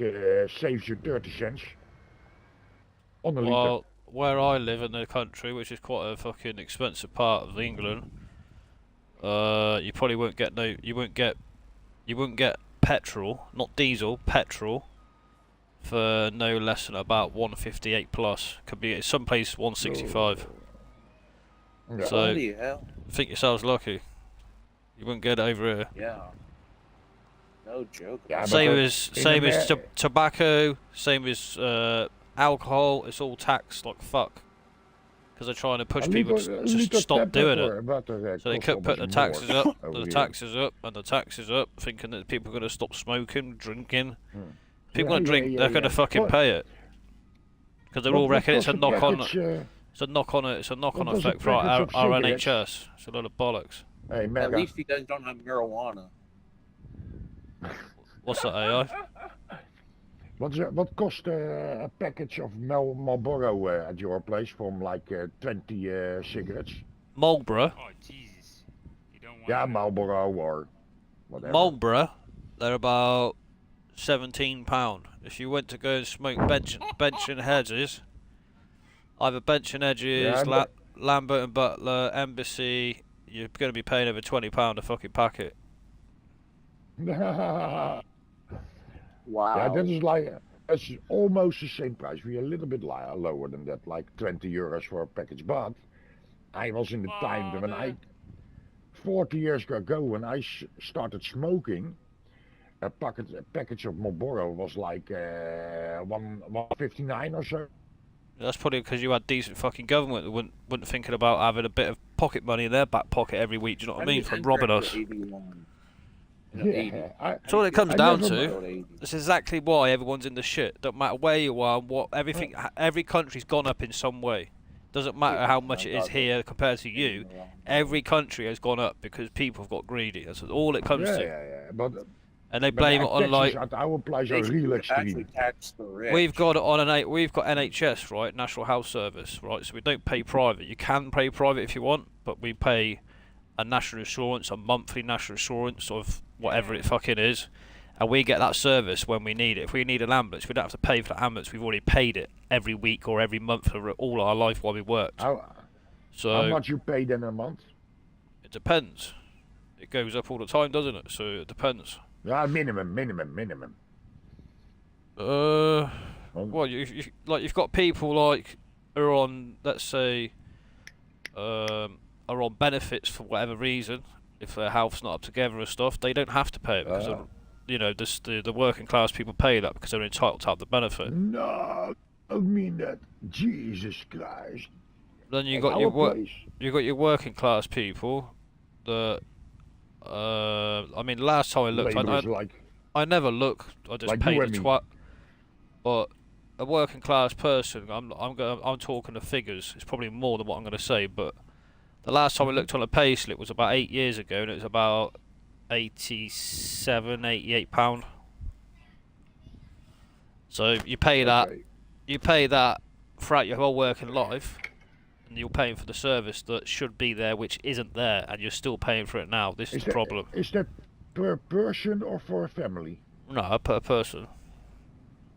saves you 30 cents on a liter. Well, where I live in the country, which is quite a fucking expensive part of England, you probably won't get you won't get petrol, not diesel, petrol, for no less than about 158 plus. Could be someplace 165. Yeah. So Bloody hell. think yourselves lucky. You wouldn't get it over here. Yeah. No joke. Yeah, but Same the- as in same as Amer- tobacco, same as alcohol. It's all taxed like fuck. Because they're trying to push a people liter- to liter stop doing it. Butter, So they costs kept putting the almost taxes more up, over and the here. taxes up, and the taxes up, thinking that people are going to stop smoking, drinking. People Yeah, don't drink, yeah, they're going to yeah. fucking What- pay it. Because they what- all what reckon it's a cost a knock-on. package, It's a knock-on. It's a knock-on what does a effect for our, package of our cigarettes- NHS. It's a lot of bollocks. Hey, At Mega, least you guys don't have marijuana. What's that, AI? what cost a package of Marlboro at your place from like 20 cigarettes? Marlboro. Oh Jesus! You don't want. Yeah, Marlboro or whatever. Marlboro. They're about £17. If you went to go and smoke bench and hedges, either bench and hedges, Yeah, but- Lambert and Butler, Embassy, you're going to be paying over £20 a fucking packet. Yeah, Wow. that is like that's almost the same price. We're a little bit lower than that, like 20 euros for a package. But I was in the time when I 40 years ago when I started smoking. A package of Marlboro was like 159 or so. That's probably because you had decent fucking government that wouldn't thinking about having a bit of pocket money in their back pocket every week. Do you know what I mean? From robbing us. Yeah, That's all it comes I down never- to. That's exactly why everyone's in the shit. Don't matter where you are, what everything. Every country's gone up in some way. Doesn't matter how much I it is got here compared to you. Every country has gone up because people have got greedy. That's all it comes Yeah, to. yeah, yeah. And they But blame it the on taxes like at our place They are real should actually extreme. tax the rich. we've got it on we've got NHS, right, National Health Service, right. So we don't pay private. You can pay private if you want, but we pay a national insurance, a monthly national insurance of whatever it fucking is, and we get that service when we need it. If we need an ambulance, we don't have to pay for the ambulance. We've already paid it every week or every month for all our life while we worked. How So much you pay then a month? it depends. It goes up all the time, doesn't it? So it depends. Yeah, minimum. Well, Well, you've got people like who are on, let's say, are on benefits for whatever reason. If their health's not up together and stuff, they don't have to pay it because the working class people pay that because they're entitled to have the benefit. no, I don't mean that. Jesus Christ. Then you At got our your place. your working class people that I mean, last time I looked, Labourers like I never look. I just Like paid you a and me. twat. But a working class person, I'm talking the figures. It's probably more than what I'm going to say. But the last time I looked on a payslip was about 8 years ago, and it was about 87, 88 pound. So you pay that. okay. You pay that throughout your whole working life, and you're paying for the service that should be there, which isn't there, and you're still paying for it now. This is the problem. Is that per person or for a family? No, per person.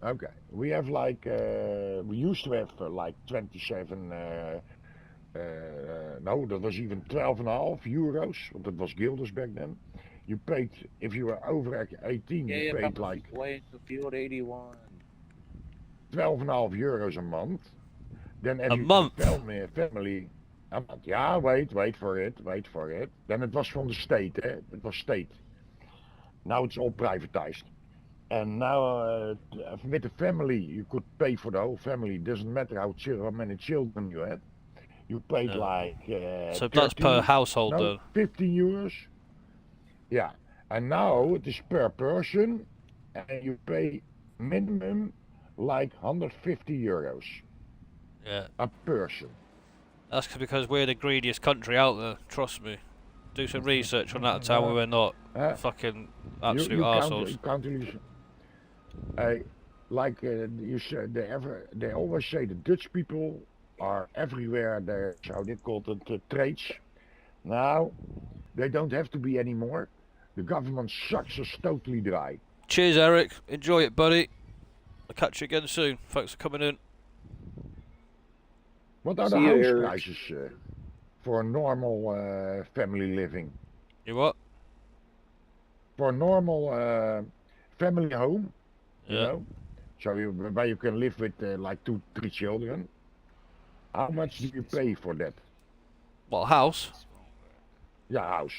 Okay. We have like we used to have like 27. No, that was even 12.5 euros. Want that was guilders back then. You paid if you were over 18. You paid like way to field 81. 12.5 euros a month. Then if A you month? family a month. Yeah, wait for it. Then it was from the state, eh? It was state. Now it's all privatized. And now with the family, you could pay for the whole family. Doesn't matter how many children you had. You paid Yeah. like So that's per 13 household no, then. 15 euros. Yeah. And now it is per person, and you pay minimum like 150 euros Yeah. a person. That's because we're the greediest country out there. Trust me. Do some research on that and tell me we're not fucking absolute you arseholes. can't really. You said, they always say the Dutch people are everywhere. They're how they call it the trades. Now they don't have to be anymore. The government sucks us totally dry. Cheers, Eric. Enjoy it, buddy. I'll catch you again soon. Thanks for coming in. What are the See you, house Eric. prices for a normal family living? You what? For a normal family home, you Yeah. know, so where you can live with like 2, 3 children. How much do you pay for that? What, a house? Yeah, house.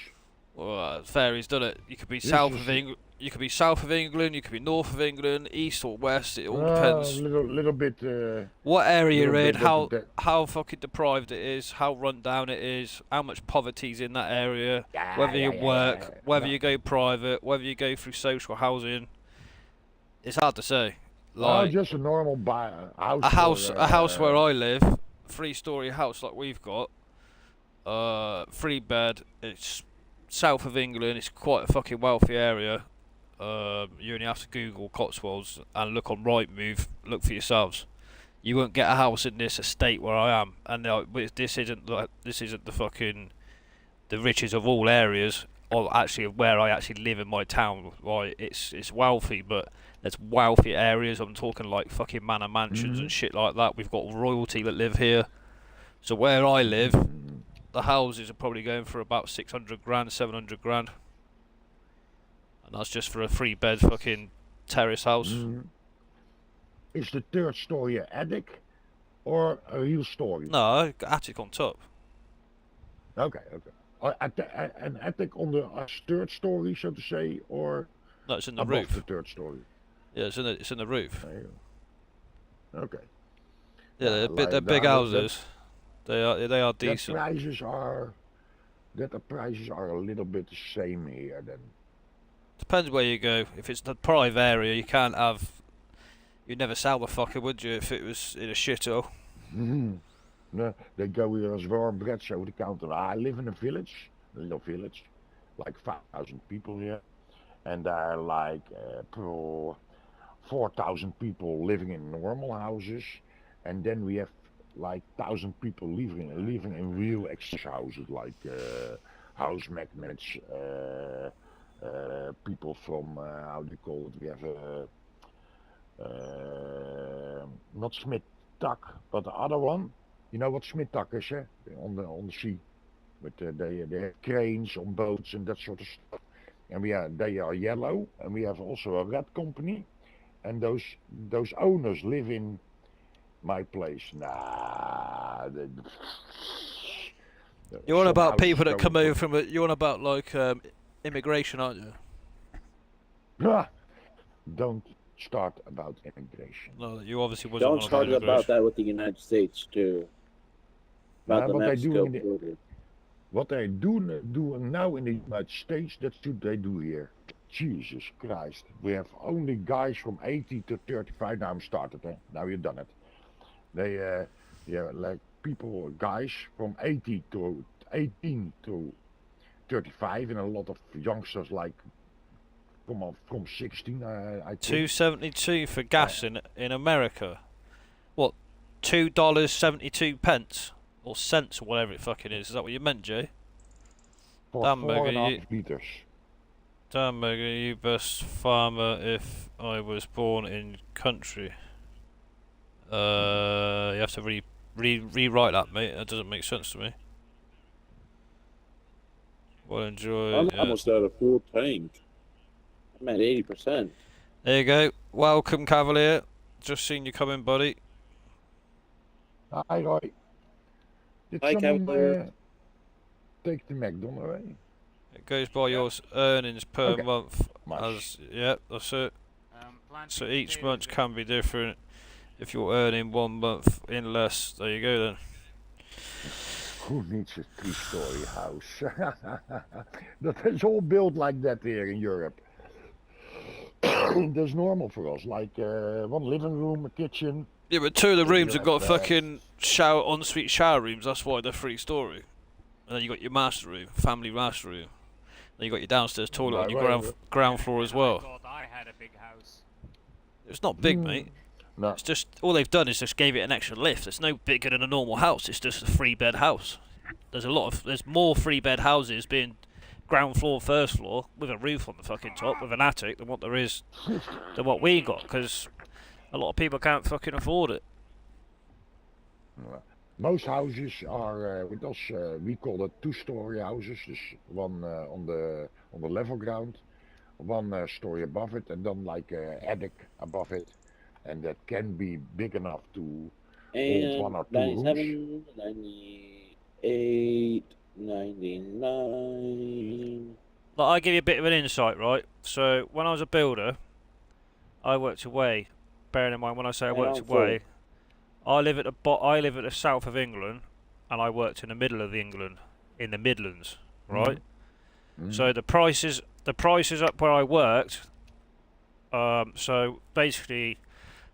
Well, it varies, doesn't it? You could be This south is- of England. You could be south of England. You could be north of England, east or west. It all A depends. little bit. What area you're little in, bit how of that- how fucking deprived it is, how run down it is, how much poverty's in that area, whether you work, whether No. you go private, whether you go through social housing. It's hard to say. Oh, Like just a normal house. a house where I live, 3-story house like we've got, 3 bed. It's south of England. It's quite a fucking wealthy area. You only have to Google Cotswolds and look on Rightmove. Look for yourselves. You won't get a house in this estate where I am, and this isn't the fucking the riches of all areas, or actually of where I actually live in my town. Right, it's wealthy, but there's wealthy areas. I'm talking like fucking manor mansions and shit like that. We've got royalty that live here. So where I live, the houses are probably going for about 600 grand, 700 grand. And that's just for a 3-bed fucking terrace house. Is the 3rd story an attic or a real story? No, attic on top. Okay. An attic on the 3rd story, so to say, or No, it's in the above roof. the 3rd story. Yeah, it's in the roof. Okay. Yeah, they're, like they're big that- houses. They are decent. The prices are a little bit the same here then. Depends where you go. If it's the private area, you can't have. You'd never sell the fucker, would you? If it was in a shithole. No, they go here as warm breads over the counter. I live in a village, a little village, like 5,000 people here, and there are like 4,000 people living in normal houses, and then we have like 1,000 people living in real extra houses, like house magnets, people from how do you call it? We have not Smith Tuck, but the other one. You know what Smith Tuck is, eh? On the sea, with they have cranes on boats and that sort of stuff. And they are yellow, and we have also a red company, and those owners live in my place. Nah, You're on some about houses people that going come over for. from. You're on about like immigration, aren't you? Ah, don't start about immigration. No, you obviously wasn't Don't on about start about immigration. that with the United States too. About Nah, the what they Mexico doing in border. what they doing now in the United States, that's what they do here. Jesus Christ, we have only guys from 80 to 35. Now I'm started, eh? Now you've done it. They, yeah, like people, guys from 80 to 18 to 35, and a lot of youngsters like from 16, I think. 2.72 for Uh, gas in America. What? $2.72 or cents or whatever it fucking is. Is that what you meant, Jay? for Damn, four Mega, and a you. half liters. Damn, Mega, you best farmer if I was born in country. You have to rewrite that, mate. That doesn't make sense to me. Well, enjoy. I'm Yeah. almost at a full tank. I'm at 80%. There you go. Welcome, Cavalier. Just seen you coming, buddy. Hi, Roy. Did Hi, someone Cavalier. take the McDonald's away? It goes by your earnings per Okay, month. much. Yeah, that's it. Planting So each potatoes month there. can be different. If you're earning 1 month in less, there you go then. Who needs a three-story house? That is all built like that here in Europe. That's normal for us. Like one living room, a kitchen. Yeah, but two of the Then rooms you have got have fucking ensuite shower rooms. That's why they're 3 story. And then you got your master room, family master room. Then you got your downstairs toilet on right, your right. ground floor as And well. I thought I had a big house. It's not big, mate. No, It's just all they've done is just gave it an extra lift. It's no bigger than a normal house. It's just a 3 bed house. There's more 3 bed houses being ground floor, first floor with a roof on the fucking top with an attic than what we got because a lot of people can't fucking afford it. no. Most houses are with us. We call it two-story houses. Dus one on the level ground, one story above it, and then like a attic above it, and that can be big enough to hold one And or two rooms. 97, 98, 99. Like, I give you a bit of an insight, right? So when I was a builder, I worked away. Bearing in mind when I say I And worked I'm full. away, I live at the south of England, and I worked in the middle of England, in the Midlands, right? Mhm. So the prices up where I worked. So basically,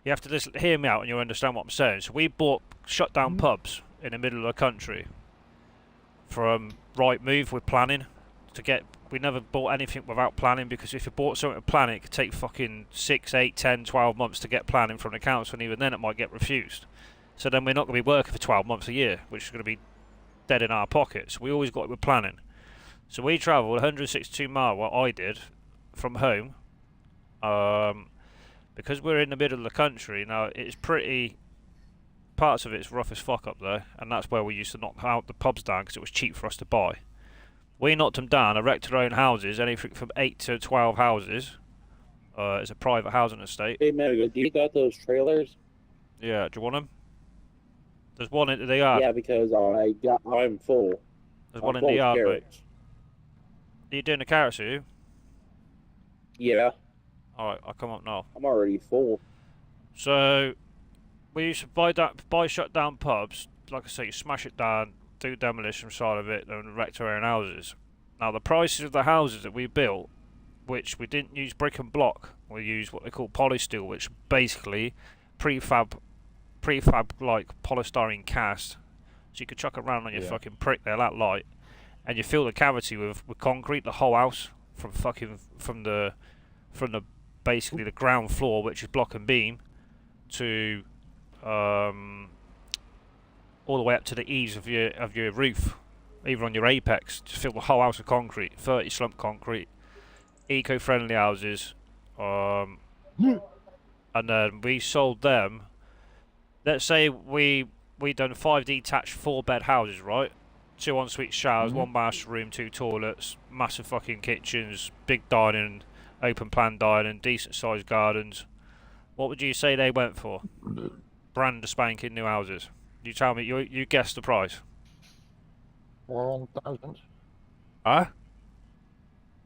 you have to just hear me out, and you'll understand what I'm saying. So we bought shut down pubs in the middle of the country from Right Move with planning to get. We never bought anything without planning because if you bought something with planning, it could take fucking 6, 8, 10, 12 months to get planning from the council, and even then it might get refused. So then we're not going to be working for 12 months a year, which is going to be dead in our pockets. We always got it with planning. So we travelled 162 miles, what I did, from home. Because we're in the middle of the country, now it's pretty. Parts of it's rough as fuck up there, and that's where we used to knock out the pubs down because it was cheap for us to buy. We knocked them down, erected our own houses, anything from 8 to 12 houses. It's a private housing estate. Hey, Mega, do you got those trailers? Yeah, do you want them? There's one in the yard. Yeah, because I'm full. There's I'm one in full the of yard, mate. carrots. Are you doing the carrots, are you? Yeah, Alright, I'll come up now. I'm already full. So, we used to buy shut down pubs. Like I say, you smash it down, do demolition side of it, and erect our own houses. Now, the prices of the houses that we built, which we didn't use brick and block, we used what they call polysteel, which basically prefab like polystyrene cast So you could chuck around on your Yeah. fucking prick there that light, and you fill the cavity with concrete, the whole house, from the basically the ground floor, which is block and beam, to all the way up to the eaves of your roof, even on your apex. Just fill the whole house with concrete, 30 slump concrete, eco-friendly houses, and then we sold them. Let's say we done 5 detached 4-bed houses, right? 2 ensuite showers, 1 master room, 2 toilets, massive fucking kitchens, big dining, open plan dining, decent sized gardens. What would you say they went for? Brand spanking new houses. You tell me. You guess the price. 400,000. Huh?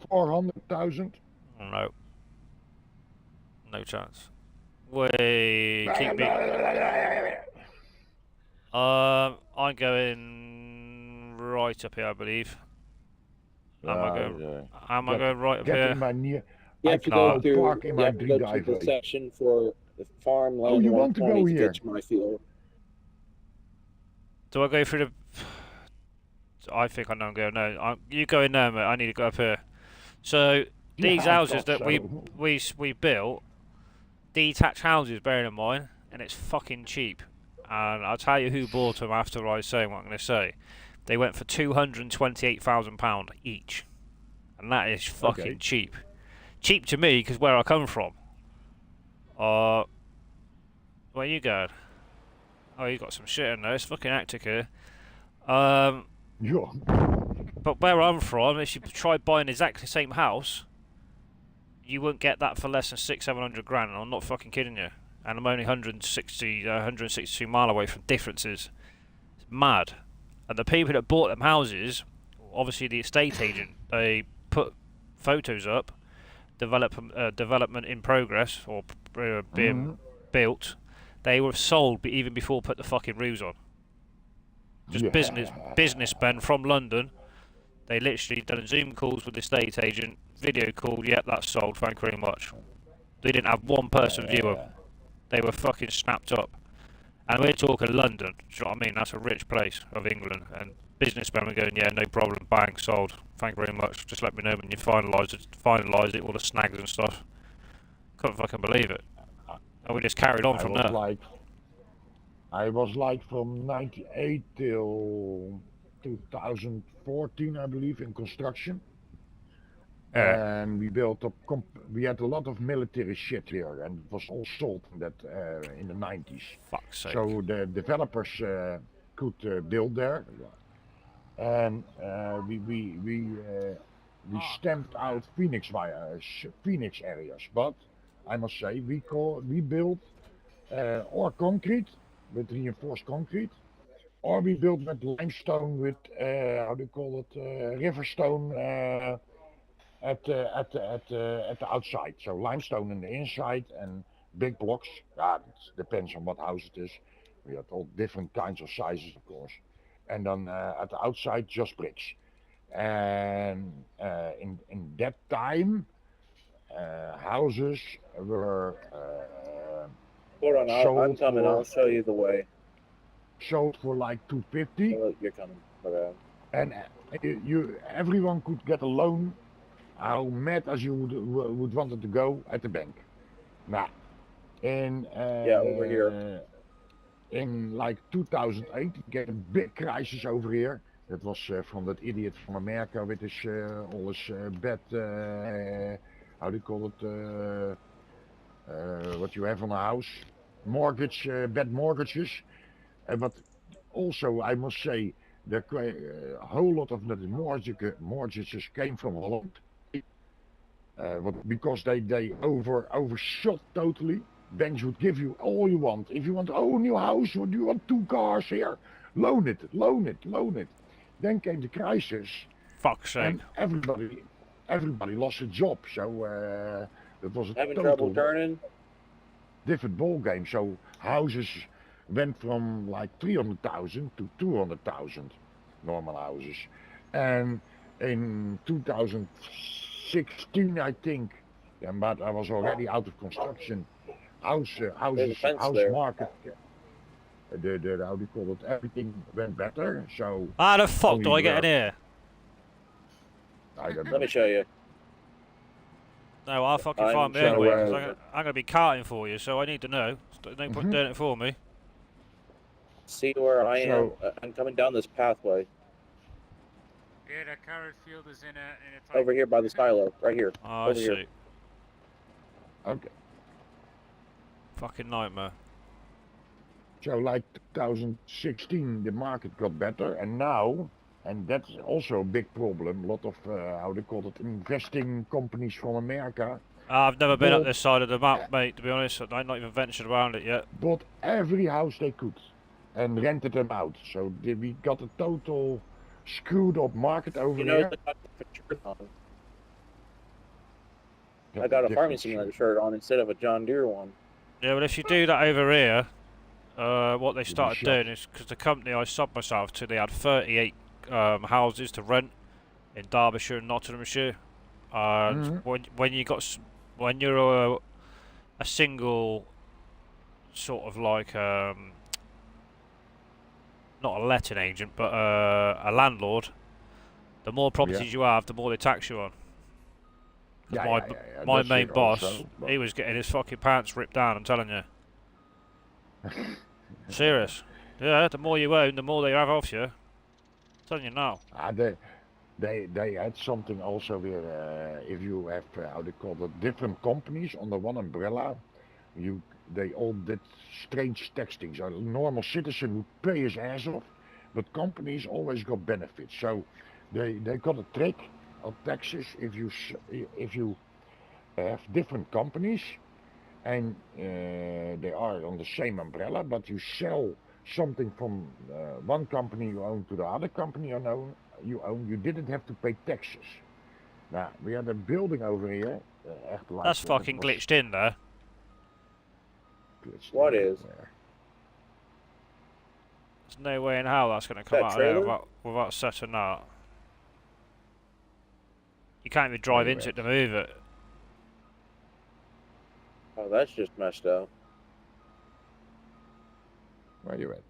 400,000. No. No chance. We keep being. I'm going right up here, I believe. Am I going right up Get here? in my near. You I have to can go through. park in You my have to go to the driveway. section for the farmland. Oh, you want to go 120 here? get to my field. Do I go through the? I think I know I'm going. No, you go in there, mate. I need to go up here. So these Yeah, I houses thought that so. we built, detached houses, bearing in mind, and it's fucking cheap. And I'll tell you who bought them after I say what I'm going to say. They went for £228,000 each, and that is fucking Okay. cheap. Cheap to me because where I come from. Where you going? Oh, you got some shit in there. It's fucking hectic here. Yeah. But where I'm from, if you try buying exactly the same house, you wouldn't get that for less than 600-700 grand. And I'm not fucking kidding you. And I'm only 162 mile away from differences. It's mad. And the people that bought them houses, obviously the estate agent, they put photos up, development in progress or being built. They were sold even before put the fucking roofs on. Just businessmen from London. They literally done Zoom calls with the estate agent, video call. Yep, that's sold. Thank you very much. They didn't have one person view them. They were fucking snapped up. And we're talking London. Do you know what I mean? That's a rich place of England. And businessmen were going, yeah, no problem. Bang, sold. Thank you very much. Just let me know when you finalise it, all the snags and stuff. Couldn't fucking believe it. And we just carried on from there. I was like from 98 till 2014, I believe, in construction. Yeah. And we built up. We had a lot of military shit here, and it was all sold in the 90s. Fuck's sake. So the developers could build there, and we stamped out Phoenix areas. But I must say, we built or concrete with reinforced concrete, or we built with limestone with how do you call it, riverstone. At the outside, so limestone in the inside and big blocks. Yeah, it depends on what house it is. We had all different kinds of sizes, of course. And then at the outside, just bricks. And in that time, houses were Hold on, I'm coming. for- I'll show you the way. sold for like 250, Oh, you're coming. My bad. and everyone could get a loan. How mad as you would want it to go at the bank. Nah. Over here. In like 2008, we get a big crisis over here. That was from that idiot from America with his all his bad, how do you call it, what you have on a house, mortgage, bad mortgages. But also, I must say, a whole lot of the mortgages came from Holland. Because they overshot totally. Banks would give you all you want. If you want a new house, or do you want 2 cars here? Loan it. Then came the crisis. Fuck's sake. And everybody lost a job. So that was a Having total trouble turning? different ball game. So houses went from like 300,000 to 200,000 normal houses. And in 2016, I think, but I was already out of construction. House fence there. market. the how do you call it? Everything went better. So How the fuck do only I get in here? I don't Let know. me show you. No, I'll fucking I'm find me So, anyway, because I'm gonna be carting for you, so I need to know. Don't put mhm. doing it for me. See where I am? So I'm coming down this pathway Yeah, that carrot field is in a tight. over here by the silo, right here. Oh, I Over here. see. okay. Fucking nightmare. So like 2016, the market got better, and now, and that's also a big problem. A lot of how they call it, investing companies from America I've never been up bought this side of the map, mate, to be honest. I've not even ventured around it yet. bought every house they could and rented them out. So we got a total screwed up market over You know, here. I got a different shirt on. Got I got a different farming simulator shirt on instead of a John Deere one. Yeah, well, if you do that over here, what they You'll be started shocked. doing is, because the company I subbed myself to, they had 38 houses to rent in Derbyshire and Nottinghamshire. And Mhm. when you're a single sort of like not a letting agent, but a landlord, the more properties Yeah. you have, the more they tax you on. 'Cause Yeah. my That's main it boss, also. he was getting his fucking pants ripped down. I'm telling you, serious. Yeah, the more you own, the more they have off you. I'm telling you now. Ah, they had something also where if you have how they call it, different companies under one umbrella, you they all did strange taxing. So a normal citizen would pay his ass off, but companies always got benefits. So they got a trick of taxes if you have different companies and they are on the same umbrella, but you sell something from one company you own to the other company you didn't have to pay taxes. Now, we had a building over here, echt like, That's it fucking was glitched in there. glitched What in is? there. There's no way in hell that's going to come That out of there trailer? without setting that. You can't even Where drive you into it at? to move it. Oh, that's just messed up. Where you at?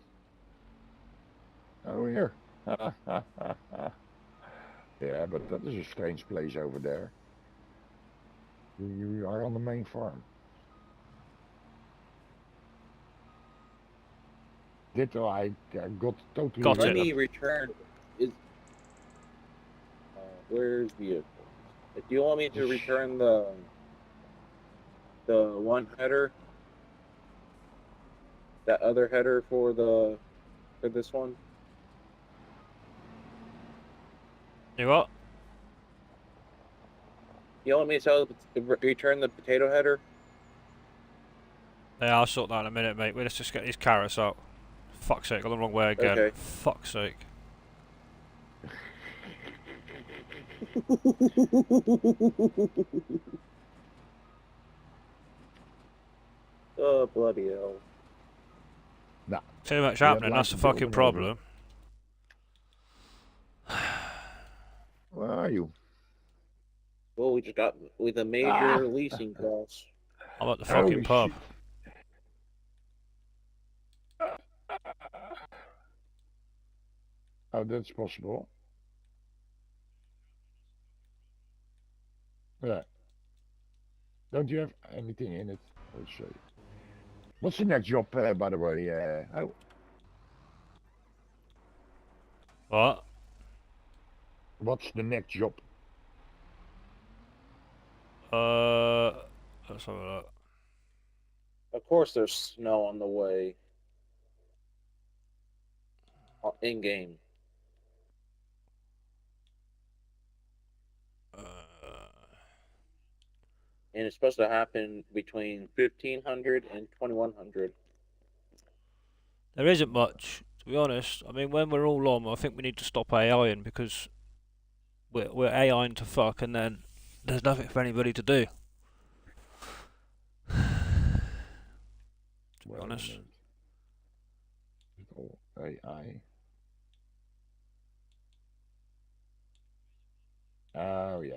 Oh, here. Yeah, but that is a strange place over there. You are on the main farm. I got Got totally. Let it. me return. Is where's vehicles? Do you want me to return the one header, that other header for this one? You what? You want me to return the potato header? Yeah, I'll sort that in a minute, mate. Let's just get these carrots out. Fuck's sake, got the wrong way again. Okay. Fuck's sake. Oh, bloody hell. Nah, Too much we had happening, like that's a the fucking building over. problem. Where are you? Well, we just got with a Ah! major leasing cost. I'm at the fucking Holy pub. shit. Oh, that's possible. Yeah. Don't you have anything in it? Let's see. What's the next job, by the way? What? What's the next job? Let's have a look. Of course, there's snow on the way. In game. And it's supposed to happen between 1500 and 2100. There isn't much, to be honest. I mean, when we're all on, I think we need to stop AIing because we're AIing to fuck, and then there's nothing for anybody to do. To be Wait a honest. minute. It's all AI. Oh, yeah.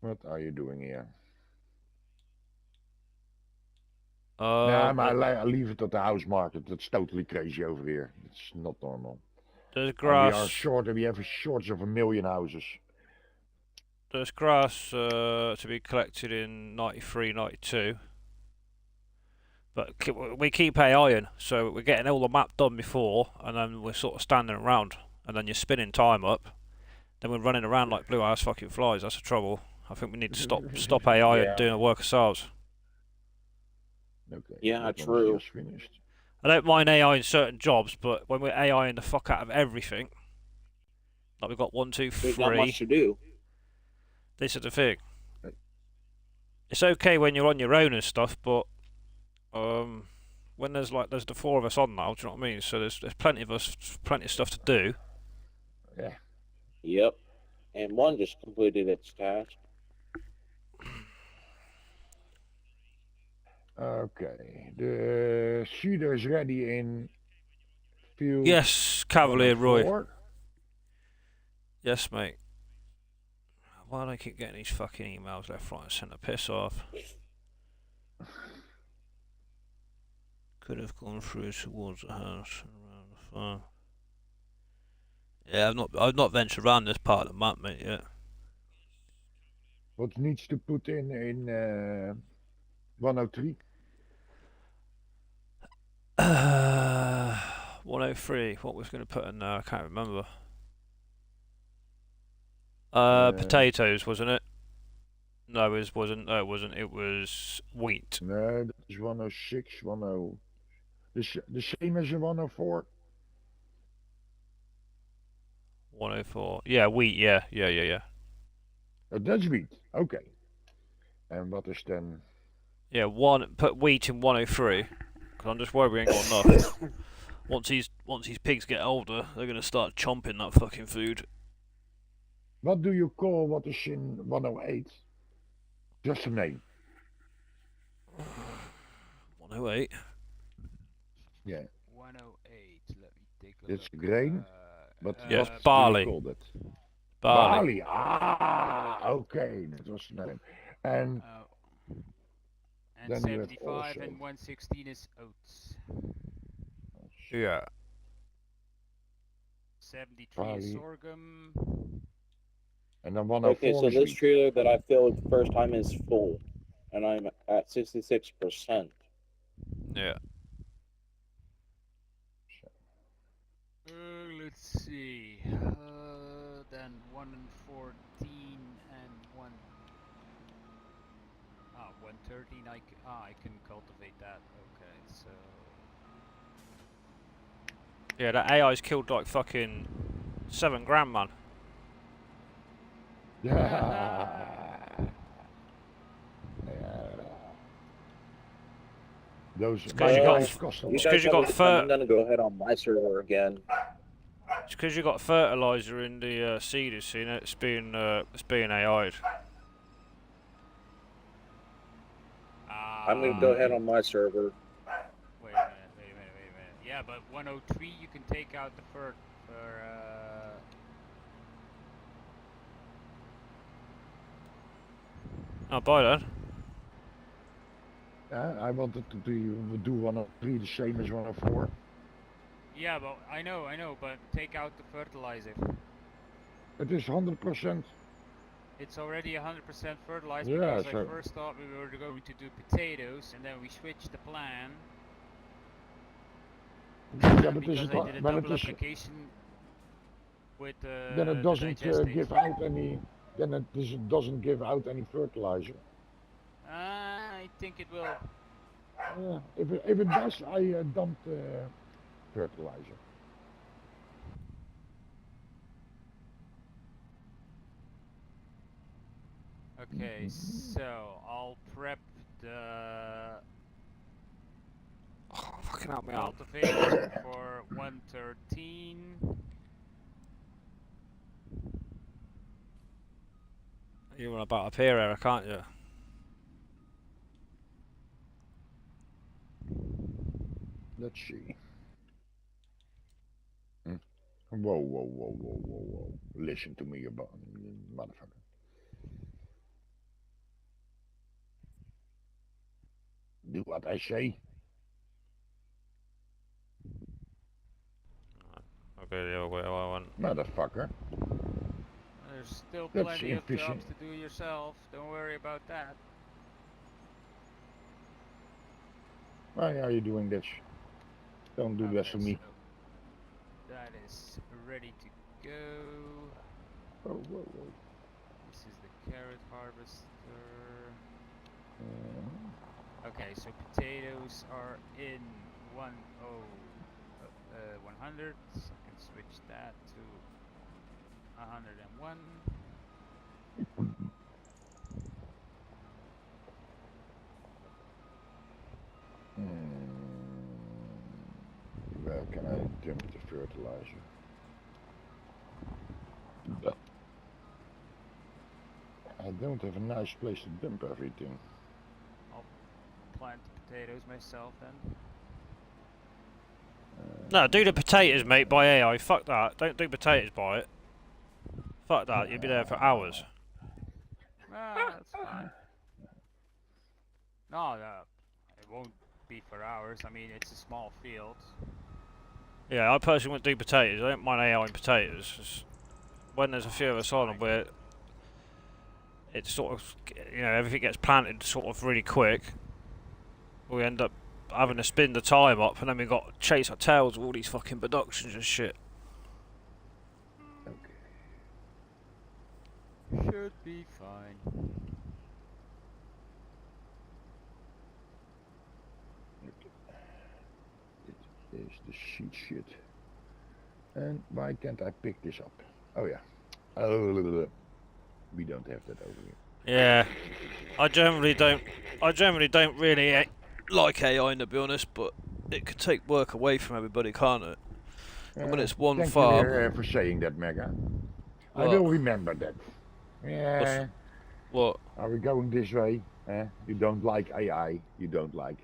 What are you doing here? Nah, But I leave it at the house market. That's totally crazy over here. It's not normal. there's And we are grass. short. We have a shortage of 1,000,000 houses. There's grass to be collected in 93, 92. But we keep AIing, so we're getting all the map done before, and then we're sort of standing around, and then you're spinning time up. Then we're running around like blue ass fucking flies. That's the trouble. I think we need to stop AI and Yeah. doing the work ourselves. Okay. Yeah, that one is true. just finished. I don't mind AI in certain jobs, but when we're AI in the fuck out of everything, like we've got 1, 2, There's not 3. much to do. This is the thing. It's okay when you're on your own and stuff, but when there's the 4 of us on now, do you know what I mean? So there's plenty of us, plenty of stuff to do. Yeah. Yep. And one just completed its task. Okay. The shooter is ready in field Yes, Cavalier Roy. 104. Yes, mate. Why do I keep getting these fucking emails left, right, and centre? Piss off. Could have gone through towards the house and around the farm. Yeah, I've not ventured around this part of the map, mate, yet. What needs to put in 103? 103. What was going to put in there? I can't remember. Uh, Potatoes, wasn't it? No, it wasn't. No, it wasn't. It was wheat. No, that is 106, 10. The same as a 104. 104. Yeah, wheat. Yeah. Oh, that's wheat. Okay. And what is then? Yeah, put wheat in 103. Because I'm just worried we ain't got enough. Once these pigs get older, they're gonna start chomping that fucking food. What do you call what is in 108? Just a name. 108. Yeah. 108. Let me take a It's look. grain, but Yes, what barley. do you call that? Barley. Ah, okay. That was the name. And And then you have 75 also- and 116 is oats. Yeah. 73 Barley. is sorghum. And then 104 Okay, so is this wheat. trailer that I filled the first time is full, and I'm at 66%. Yeah. Let's see. Then 1 and 14 and 1. 113. I can cultivate that. Okay, so. Yeah, that AI's killed like fucking 7 grand, man. Those 'cause you got- guys cost a You lot. guys guys got have I'm gonna go ahead on my server again. It's because you got fertilizer in the seeders, so you know it's being AI'd. I'm gonna go ahead on my server. Wait a minute. Yeah, but 103 you can take out the fert for. Oh, bye then. I wanted to do 103 the same as 104. Yeah, but I know, but take out the fertilizer. It is 100%. It's already 100% fertilized Yeah, because I so- first thought we were going to do potatoes, and then we switched the plan. Yeah, but because is it, I did a when it double is, application with then it the doesn't digestate. give out any. Then it doesn't give out any fertilizer. I think it will. Yeah, if it does, I dump fertilizer. Okay, so I'll prep the Oh, fucking help me out. cultivator for 113. You run about up here, Eric, can't you? Let's see. Whoa. Listen to me, about motherfucker. Do what I say. Okay, the other way I went. Motherfucker. There's still That's plenty of efficient. jobs to do yourself. Don't worry about that. Why are you doing this? Don't do this Okay, to me. so that is ready to go. Whoa, whoa, whoa. This is the carrot harvester. Okay, so potatoes are in 100. So I can switch that to 101. Where can I dump the fertilizer? I don't have a nice place to dump everything. I'll plant the potatoes myself then. No, do the potatoes, mate, by AI. Fuck that. Don't do potatoes by it. Fuck that. You'll be there for hours. Ah, that's fine. No, it won't be for hours. I mean, it's a small field. Yeah, I personally wouldn't do potatoes. I don't mind AI in potatoes. Just when there's a few of us on them where it's sort of, you know, everything gets planted sort of really quick, we end up having to spin the time up, and then we've got to chase our tails with all these fucking productions and shit. Should be fine. It is the sheet shit. And why can't I pick this up? Oh yeah. Oh, we don't have that over here. Yeah, I generally don't really like AI, to be honest, but it could take work away from everybody, can't it? And when it's one thank farm. you for saying that, Mega. I What? will remember that. Yeah. What? Are we going this way? You don't like AI. You don't like,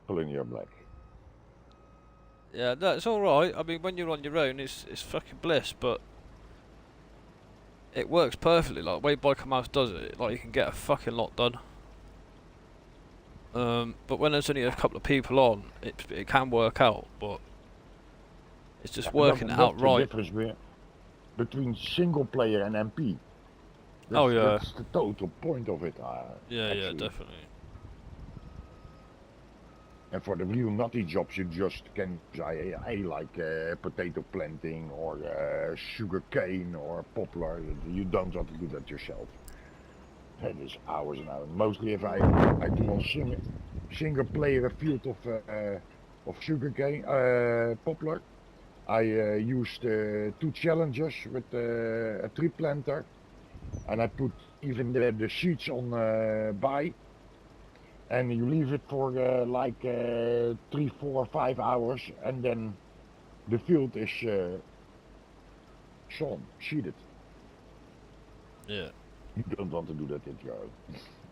pulling your black. Yeah, that's all right. I mean, when you're on your own, it's fucking bliss, but it works perfectly. Like the way Biker Mouse does it, like you can get a fucking lot done. But when there's only a couple of people on, it can work out, but it's just working it out right. That's the difference between single player and MP. Oh yeah. That's the total point of it. Yeah, actually. definitely. And for the real nutty jobs, you just can use AI like potato planting or sugar cane or poplar. You don't want to do that yourself. That is hours and hours. Mostly if I do on single player a field of sugar cane, poplar, I used 2 challengers with a tree planter, and I put even the seeds on by. And you leave it for like 3, 4, 5 hours, and then the field is sown, seeded. Yeah. You don't want to do that at your own.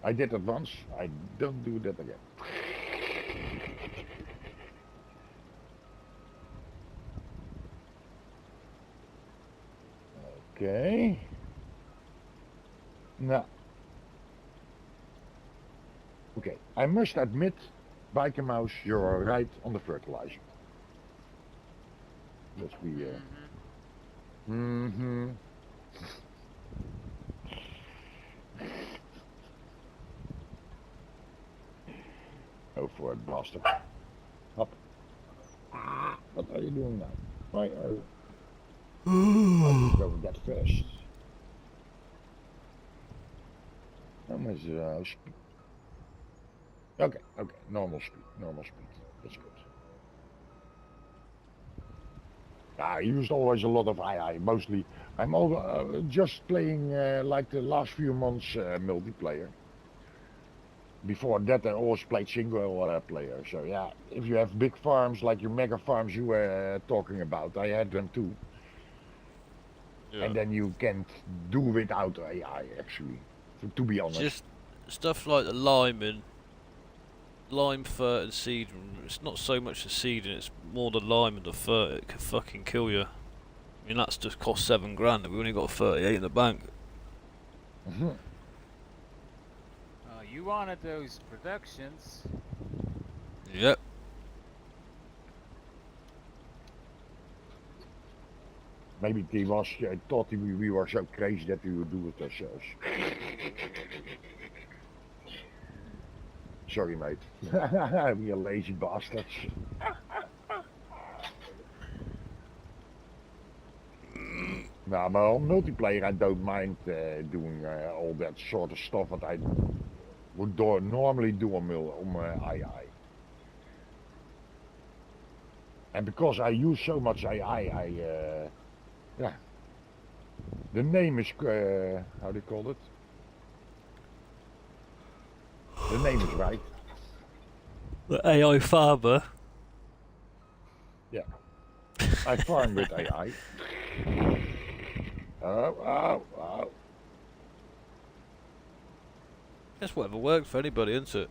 I did it once, I don't do that again. Okay. Now. Okay, I must admit, Biker Mouse, you're right on the fertilizer. Let's be. Go for it, bastard. Hop. What are you doing now? Why are you going that fast? How much speed? Okay, normal speed. That's good. I used always a lot of AI, mostly. I'm just playing like the last few months multiplayer. Before that I always played single player, so yeah, if you have big farms like your mega farms you were talking about, I had them too. Yeah. And then you can't do without AI actually, to be honest. Just stuff like the lime, fert and seed, it's not so much the seeding, it's more the lime and the fert. It can fucking kill you. I mean, that's just cost $7 grand and we only got 38 in the bank. you wanted those productions. Yep. Maybe he was thought we were so crazy that we would do it ourselves. Sorry, mate. We are lazy bastards. Nou, maar on multiplayer, I don't mind doing all that sort of stuff that I would normally do on II. And because I use so much II, yeah, the name is, how do you call it? The name is right. The AI farmer. Yeah. I farm with AI. Oh. That's whatever works for anybody, isn't it?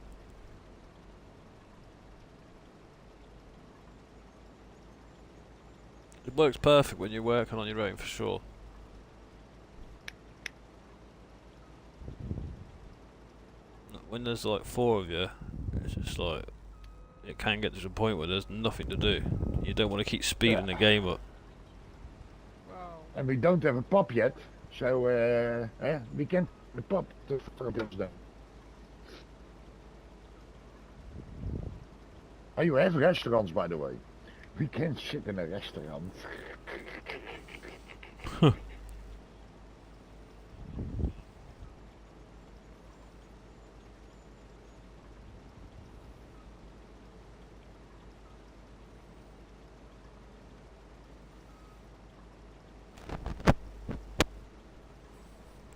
It works perfect when you're working on your own, for sure. When there's like 4 of you, it's just like, it can get to the point where there's nothing to do. You don't want to keep speeding the game up. Well, And we don't have a pub yet, so we can the pub for then. Oh, you have restaurants, by the way. We can sit in a restaurant.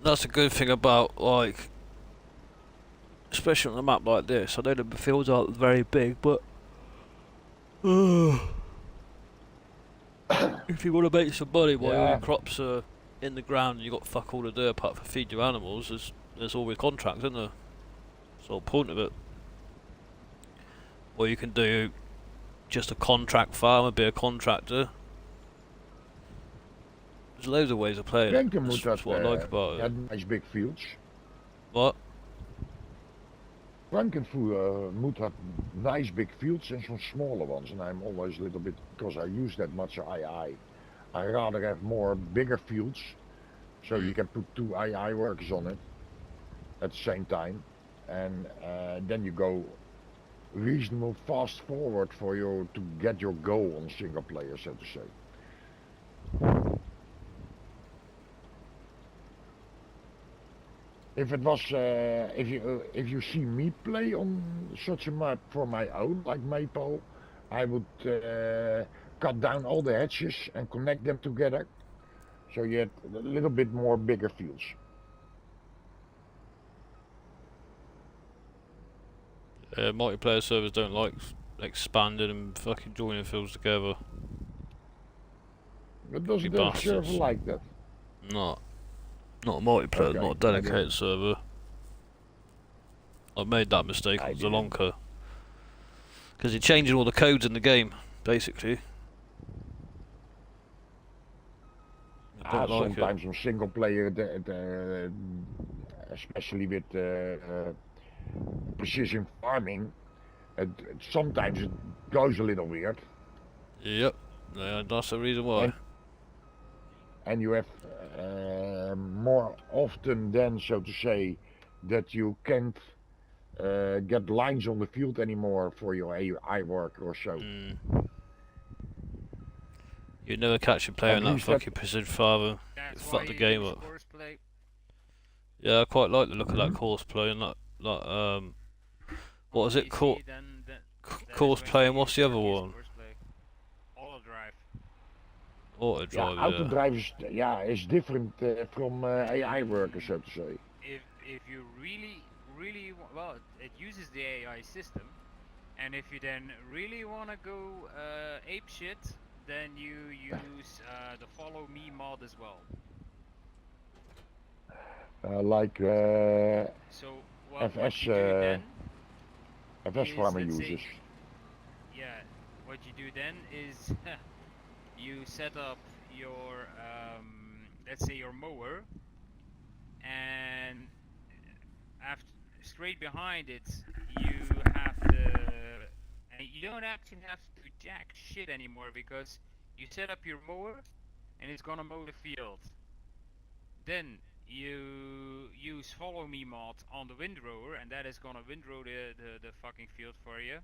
That's a good thing about, like, especially on a map like this. I know the fields aren't very big, but if you want to make some money while all your crops are in the ground and you got fuck all to do apart from feed your animals, there's always contracts, isn't there? That's the whole point of it. Or you can do just a contract farmer, be a contractor. There's loads of ways of playing it. That's what I like about it. Nice big fields. What? Frankenfood have nice big fields and some smaller ones, and I'm always a little bit, because I use that much II, I rather have more bigger fields, so you can put 2 II workers on it at the same time, and then you go reasonable fast forward for you to get your goal on single player, so to say. If it was, if you see me play on such a map for my own, like maypole, I would cut down all the hedges and connect them together, so you had a little bit more bigger fields. Multiplayer servers don't like expanding and fucking joining fields together. But doesn't the server like that? Not a multiplayer, Okay, not a dedicated server. I made that mistake on Zelonka. Because you're changing all the codes in the game, basically. Sometimes on single player, especially with precision farming, sometimes it goes a little weird. Yep, yeah, that's the reason why. And you have more often than, so to say, that you can't get lines on the field anymore for your AI work or so. You'd never catch a player in that fucking precision farmer. That's Fuck the game up. Play. Yeah, I quite like the look of that course play and that what is it called? Course play, and what's the other one? Auto drive. Auto drive. Yeah, auto drive is different from AI worker, so to say. If you really well, it uses the AI system, and if you then really want to go ape shit, then you use the follow me mod as well. Like so what FS you do then FS farmer uses. Yeah, what you do then is you set up your let's say your mower, and after straight behind it, you have the, and you don't actually have to do jack shit anymore because you set up your mower, and it's gonna mow the field. Then you use follow me mod on the windrower, and that is gonna windrow the fucking field for you.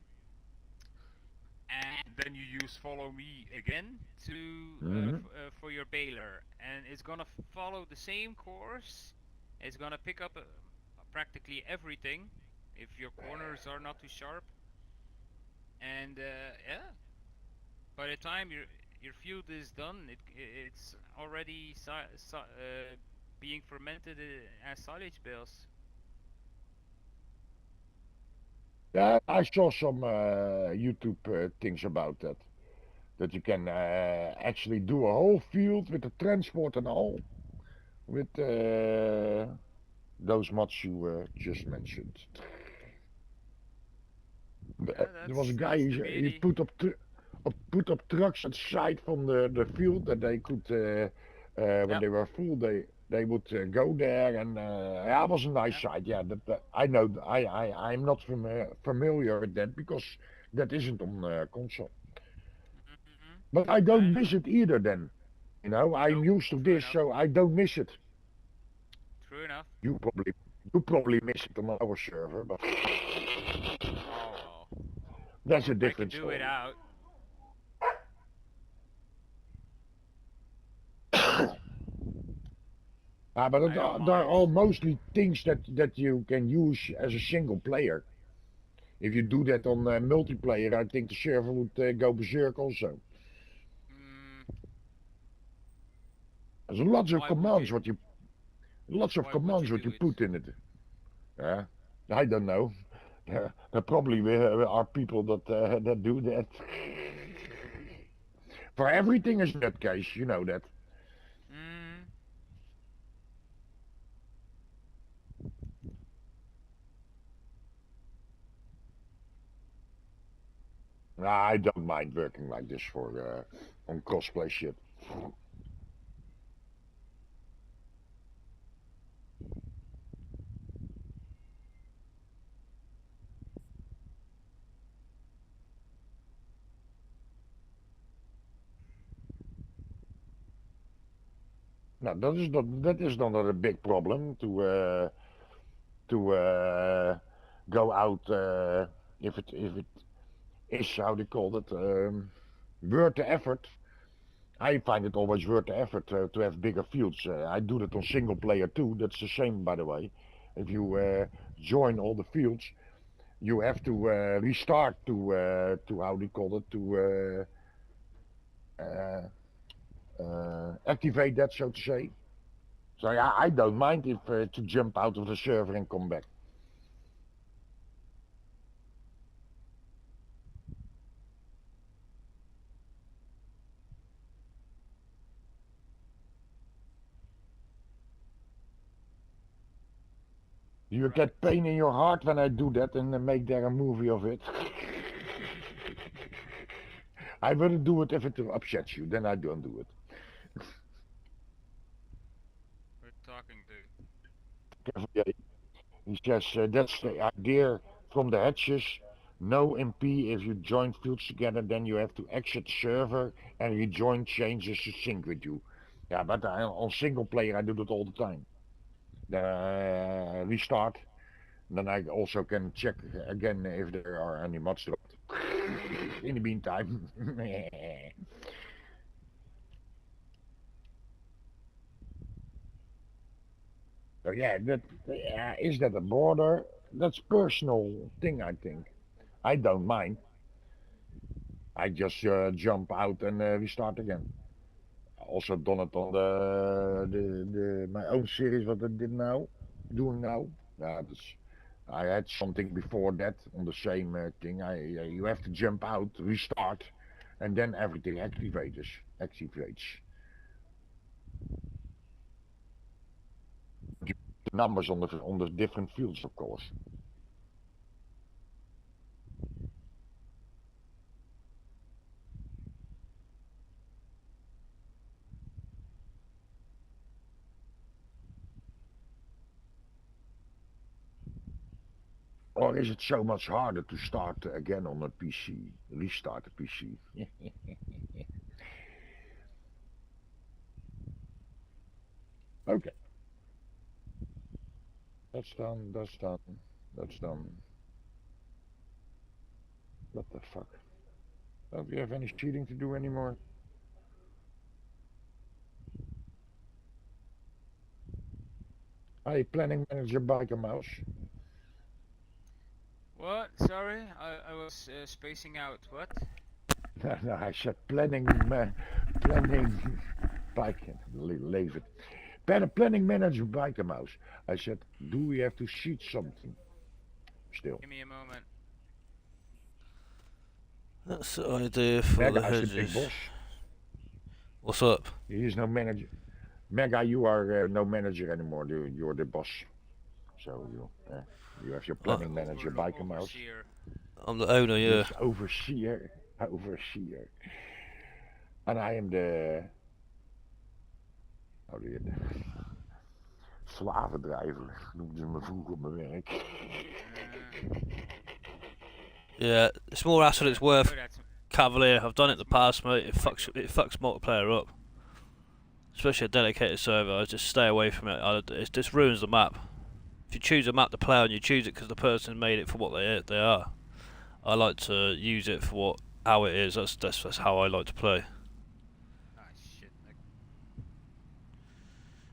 And then you use follow me again to for your baler, and it's gonna follow the same course. It's gonna pick up practically everything if your corners are not too sharp. And yeah, by the time your field is done, it's already being fermented as silage bales. Yeah, I saw some YouTube things about that. That you can actually do a whole field with the transport and all with those mods you just mentioned. Yeah, There was a guy that's the he beauty. put up trucks at the side from the field that they could when Yep. they were full they would go there and yeah, it was a nice Yep. site. Yeah, that I know. I'm not familiar with that because that isn't on console. Mm-hmm. But I I don't know. miss it either. Then I'm Nope. used to True this, enough. so I don't miss it. True enough. You probably you probably miss it on our server, but Oh well. that's a I could different do it story. out. But I don't there are mind. all mostly things that you can use as a single player. If you do that on multiplayer, I think the server would go berserk also. Mm, There's lots of why would commands it? Why would you do it? put in it. Yeah, I don't know. There probably are people that do that. For everything is nutcase, you know that. Mm, Nah, I don't mind working like this for on crossplay shit. Now that is not a big problem to go out if it is how they call it worth the effort. I find it always worth the effort to have bigger fields. I do that on single player too. That's the same, by the way. If you join all the fields, you have to restart to how they call it to activate that, so to say. So yeah, I don't mind if to jump out of the server and come back. You right. get pain in your heart when I do that and make there a movie of it. I wouldn't do it if it upsets you. Then I don't do it. We're talking to. Yeah, he says that's the idea from the hatches. No MP if you join fields together, then you have to exit server and rejoin changes to sync with you. Yeah, but on single player I do that all the time. Then restart. Then I also can check again if there are any mods dropped. In the meantime. So yeah, that is that a border? That's personal thing, I think. I don't mind. I just jump out and restart again. I also done it on the my own series what I did now, doing now. That's, I had something before that on the same thing. You have to jump out, restart, and then everything activates. The numbers on the different fields, of course. Or is it so much harder to start again on a PC? Restart a PC? Okay. That's done, that's done, that's done. What the fuck? Don't we have any cheating to do anymore? Hey, planning manager biker mouse. What? Sorry, I was spacing out. What? No, I said planning bike, leave it. Planning manager biker mouse. I said, do we have to cheat something? Still. Give me a moment. That's the idea for Mega the is the big hedges. boss. What's up? He is no manager. Mega, you are no manager anymore. You're the boss. So you have your planning manager biker mouse. Overseer. I'm the owner, yeah. He's overseer. Overseer. And I am the... How do je het? Slavendrijver noemden ze me vroeger op mijn werk. Yeah, it's more hassle than it's worth. Oh, that's Cavalier, I've done it in the past, mate. It fucks multiplayer up, especially a dedicated server. I just stay away from it. It just ruins the map. If you choose a map to play on, you choose it because the person made it for what they are. I like to use it for how it is. That's how I like to play. ah shit.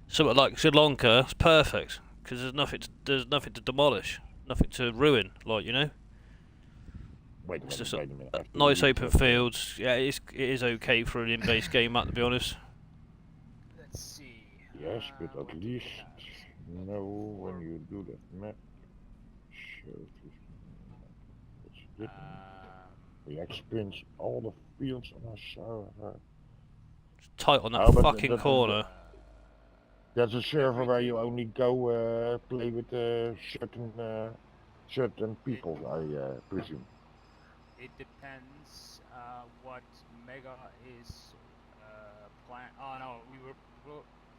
Something like Sri Lanka, it's perfect because there's nothing to demolish, nothing to ruin. Like, you know. Wait a It's minute, just wait a minute. nice open fields. Yeah, it is okay for an in-base game map, to be honest. Let's see. Yes, but what at do we least have? know when you do that map. Show what's different. We experience all the fields on our server. It's tight on that Oh, but fucking corner. There's a server where you only go play with certain people, I presume. It depends what Mega is plan. Oh no, we were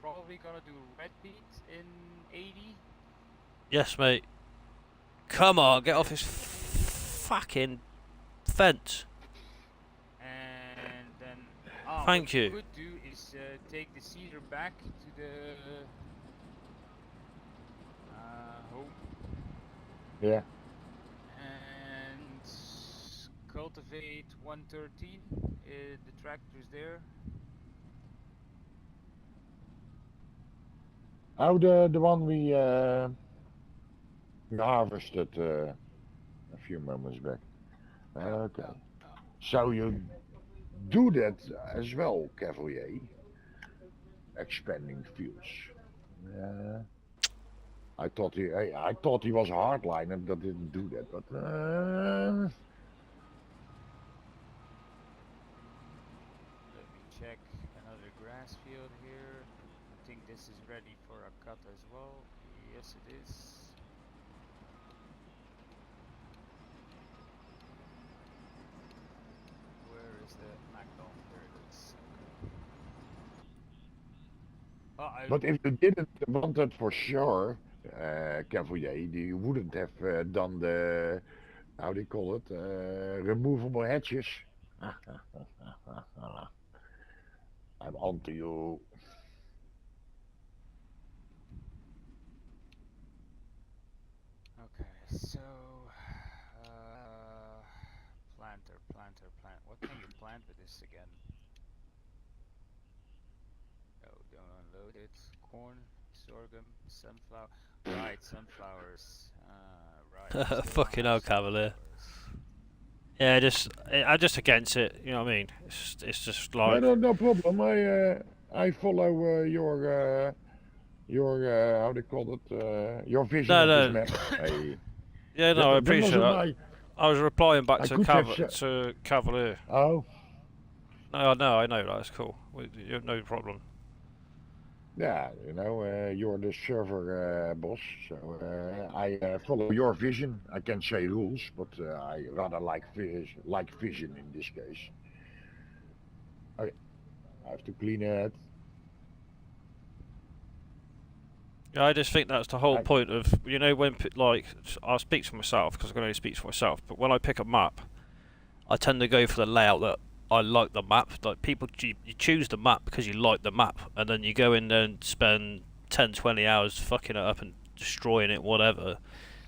probably gonna do Red Beat in 80. Yes, mate. Come on, get off his fucking fence. And then Thank what you. we could do is take the cedar back to the home Yeah. and cultivate 113. The tractor's there. Oh, the one we harvested a few moments back. Okay. So you do that as well, Cavalier. Expanding fields. I thought he was a hardliner that didn't do that, but Let me check another grass field here. I think this is ready for a cut as well. Yes, it is. Where is the Macdon? There it is. Okay. but if you didn't want it for sure, Cavalier, you wouldn't have done the how do you call it removable hedges. I'm on to you. Okay, so plant. What can you plant with this again? Oh, don't unload it. Corn, sorghum, sunflower. Right, sunflowers. Right. Fucking hell, Cavalier. Yeah, I'm just against it. You know what I mean? It's just like. No problem. I follow your how do you call it your vision of this map. Yeah, no, I appreciate that. I was replying back to Cavalier. Oh. No, I know that's cool. You have no problem. Yeah, you know, you're the server boss, so I follow your vision. I can't say rules, but I rather like vision in this case. Okay, I have to clean it. Yeah, I just think that's the whole I, point of, you know, when like I'll speak for myself because I can only speak for myself. But when I pick a map, I tend to go for the layout that I like the map. Like people, you choose the map because you like the map, and then you go in there and spend 10, 20 hours fucking it up and destroying it, whatever.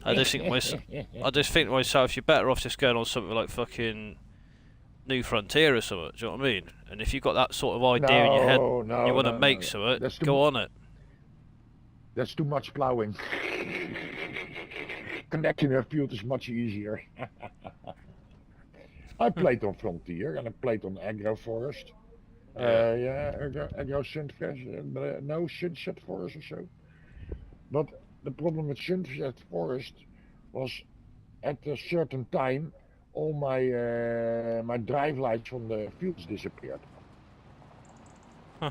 I just think I just think to myself, you're better off just going on something like fucking New Frontier or something. Do you know what I mean? And if you've got that sort of idea in your head, no, and you no, want to no, make no. something, That's go too on it. that's too much plowing. Connecting a field is much easier. I played on Frontier and I played on Agroforest. Yeah. Yeah, Agro Sunset, no Sunset Forest or so. But the problem with Sunset Forest was at a certain time, all my drive lights on the fields disappeared. Huh.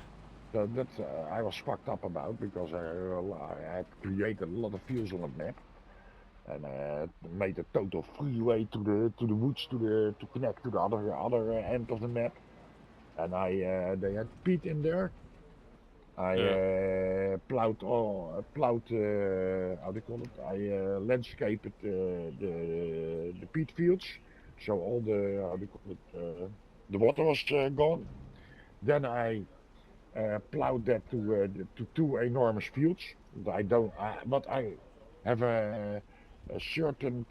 So that I was fucked up about because I had created a lot of fields on the map and made a total freeway to the woods to connect to the other end of the map. And they had peat in there. I Yeah. plowed how do you call it? I landscaped the peat fields, so all the how do you call it? The water was gone. Then I plowed that to two enormous fields. But I have a certain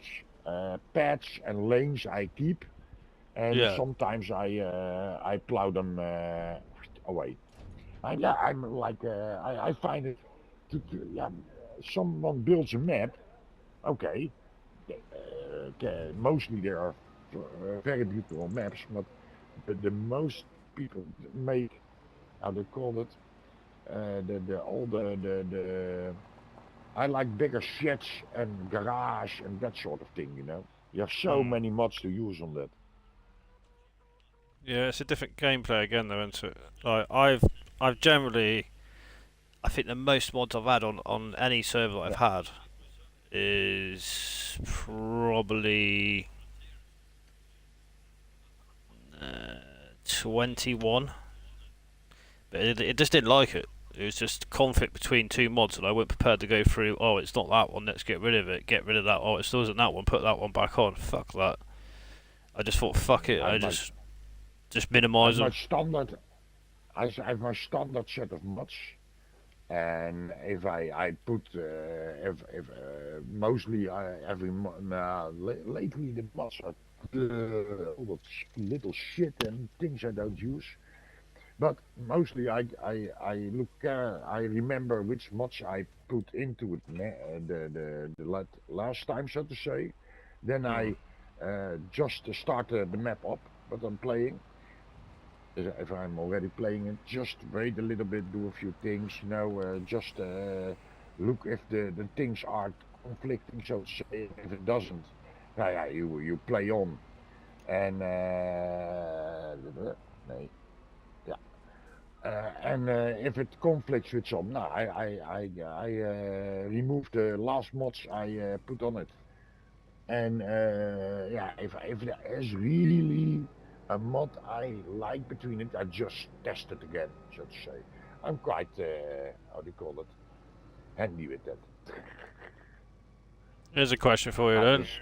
paths and lanes I keep, and Yeah. sometimes I plow them away. Yeah, I'm like I find it yeah. Someone builds a map, okay. Mostly there are very beautiful maps, but the most people make how they call it the all the I like bigger sheds and garage and that sort of thing. You know, you have so Hmm. many mods to use on that. Yeah, it's a different gameplay again, though, isn't it? Like I've generally, I think the most mods I've had on any server that I've Yeah. had is probably 21. But it just didn't like it. It was just conflict between two mods, and I wasn't prepared to go through. Oh, it's not that one. Let's get rid of it. Get rid of that. Oh, it still isn't that one. Put that one back on. Fuck that. I just thought, fuck it. I I have my just I minimise have my them. standard I have my standard set of mods. And if I put if mostly lately the mods are all that little shit and things I don't use. But mostly I look I remember which mods I put into it last time, so to say. Then Hmm. I just start the map up, but I'm playing if I'm already playing it, just wait a little bit, do a few things, you know, just look if the things are conflicting, so to say. If it doesn't, yeah, you play on, and nee, yeah, and if it conflicts with some, no, I remove the last mods I put on it. And yeah, if there is really a mod I like between it, I just test it again, so to say. I'm quite, how do you call it, handy with that. Here's a question for you I then. just,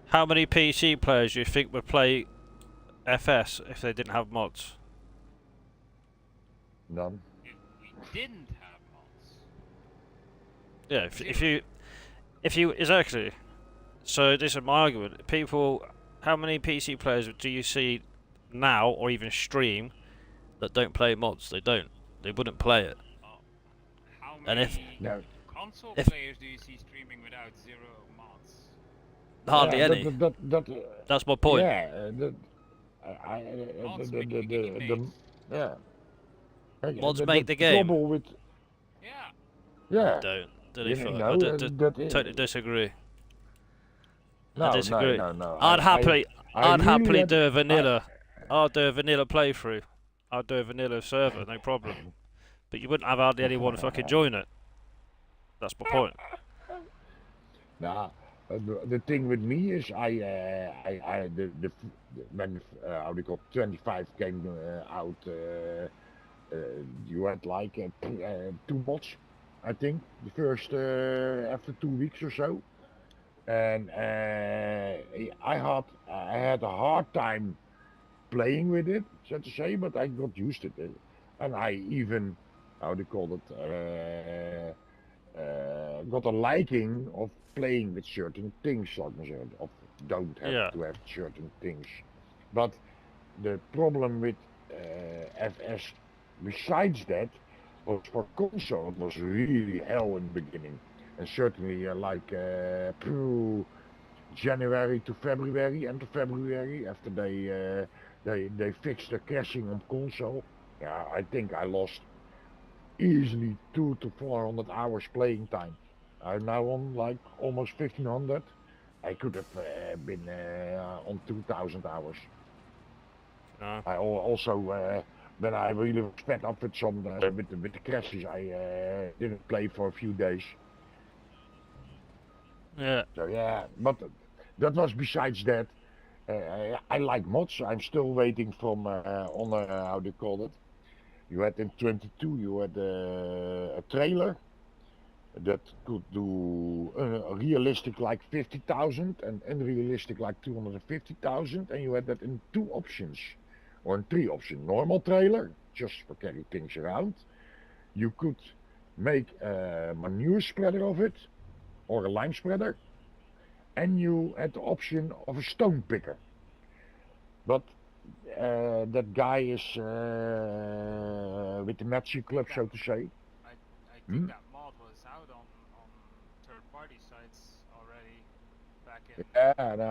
How many PC players do you think would play FS if they didn't have mods? none. If we didn't have mods. Yeah, Zero. if you exactly. So this is my argument. People, how many PC players do you see now or even stream that don't play mods? They don't. They wouldn't play it. Oh, how And many No, console if players do you see streaming without zero mods? hardly yeah, any. That's my point. yeah, that, Mods make the game, mate. yeah. Mods The make the game. trouble with, Yeah. No, they yeah, don't. Do they? you Fuck? I know, totally disagree. I no, no, disagree. no, no. I'd happily, I I'd really happily had, do a I, vanilla. I'll do a vanilla playthrough. I'll do a vanilla server, no problem. But you wouldn't have hardly anyone fucking join it. That's my point. nah, the thing with me is the when how do you call 25 came out, you had like two mods. I think, the first after 2 weeks or so, and I had a hard time playing with it, so to say, but I got used to it, and I even, how do you call it, got a liking of playing with certain things, like I said, of don't have Yeah. to have certain things. But the problem with FS, besides that, was for console, it was really hell in the beginning, and certainly January to February, end of February, after they fixed the crashing on console. Yeah, I think I lost easily 200 to 400 hours playing time. I'm now on like almost 1500. I could have been on 2000 hours. No. I also when I really was fed up with some with the crashes, I didn't play for a few days. Yeah. So yeah, but that was besides that. I like mods. I'm still waiting from on how do you call it? You had in 22, you had a trailer that could do realistic like 50,000 and unrealistic like 250,000, and you had that in two options or in three options. Normal trailer, just for carrying things around. You could make a manure spreader of it or a lime spreader, and you had the option of a stone picker. But that guy is with the Nazi club, so to say. I think Hmm? that mod was out on third party sites already back in. Yeah, and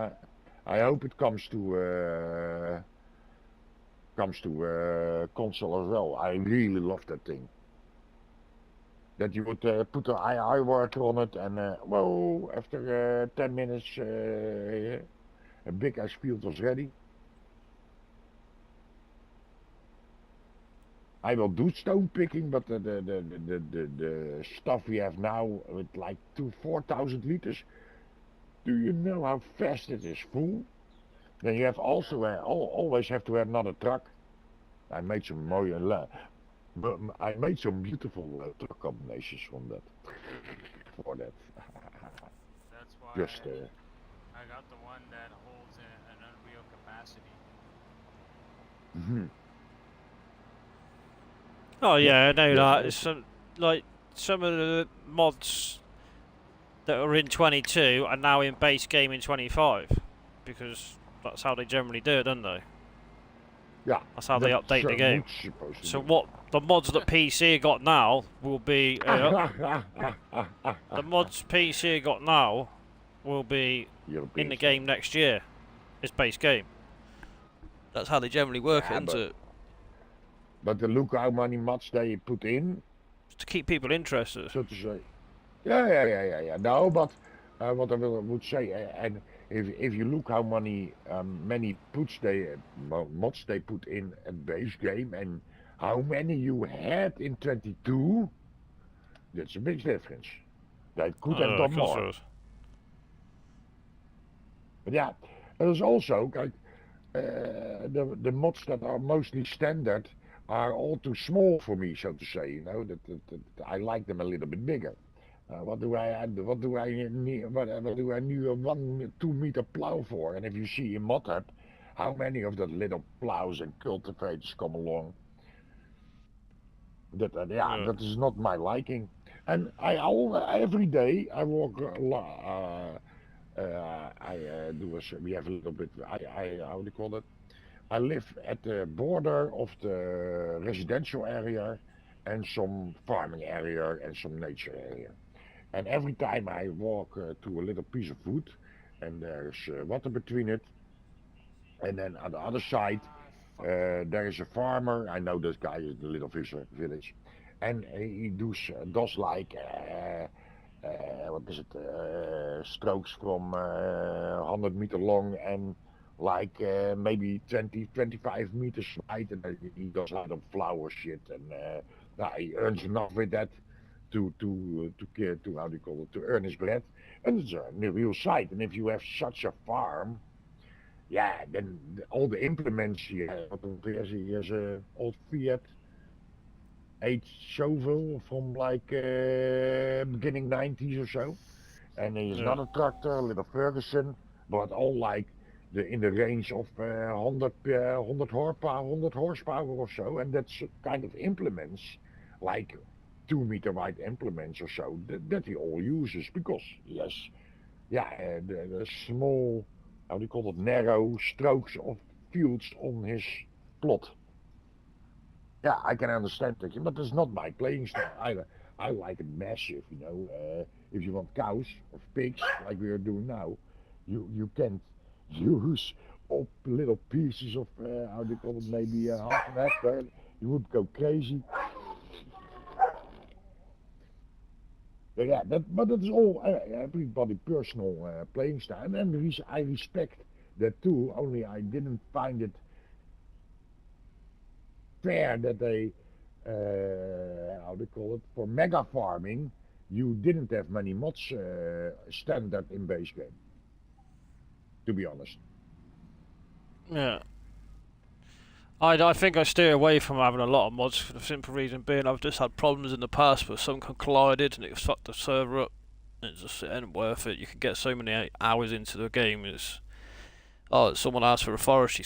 I hope it comes to console as well. I really love that thing. That you would put an AI worker on it, and whoa, after 10 minutes, a big ass field was ready. I will do stone picking, but the stuff we have now with like 4,000 liters. Do you know how fast it is full? Then you have also always have to have another truck. I made some I made some beautiful truck combinations from that. For that, That's why just I got the one that holds an unreal capacity. mhm. Oh yeah, I know that. That It's some of the mods that are in 22 are now in base game in 25 because that's how they generally do it, don't they? yeah, That's how they update the game. what's supposed to So do. what the mods that PC got now will be the mods PC got now will be in European the stuff. game next year. It's base game. That's how they generally work Yeah, it, isn't it? but look how many mods they put in, To keep people interested. so to say. Yeah. No, but what I would say, and if you look how many mods they put in a base game, and how many you had in 22, that's a big difference. They could have Of done course more. it is. But yeah, there's also like the mods that are mostly standard are all too small for me, so to say. You know that I like them a little bit bigger. What do I add? What do I need? What do I need a 1 2 meter plow for? And if you see in ModHub, how many of the little plows and cultivators come along? Yeah, Yeah. that is not my liking. And every day I walk. We have a little bit. How do you call it? I live at the border of the residential area and some farming area and some nature area. And every time I walk to a little piece of wood, and there's water between it, and then on the other side, Ah, fucking. there is a farmer. I know this guy is the little fisher village, and he does like what is it? Strokes from 100 meter long and like maybe 20 25 meters wide, and he does a lot of flower shit, and he earns enough with that to how do you call it, to earn his bread, and it's a real site. And if you have such a farm, yeah, then all the implements he has a old Fiat, 8 shovel from like beginning 90s or so. And he's Yeah. not a tractor, a little Ferguson, but all like in the range of 100 horsepower or so. And that's kind of implements, like 2 meter wide implements or so, that he all uses because yes, yeah, the small, how do you call it, narrow strokes of fields on his plot. Yeah, I can understand that, but that's not my playing style either. I like it massive, you know. If you want cows or pigs, like we are doing now, you can't use up little pieces of how do you call it, maybe half an hectare. You would go crazy. Yeah, but that's all everybody personal playing style, and I respect that too. Only I didn't find it fair that they, how do you call it, for mega farming, you didn't have many mods standard in base game, to be honest. Yeah. I think I steer away from having a lot of mods for the simple reason being I've just had problems in the past where some collided and it fucked the server up. It just ain't worth it. You can get so many hours into the game. Someone asked for a forestry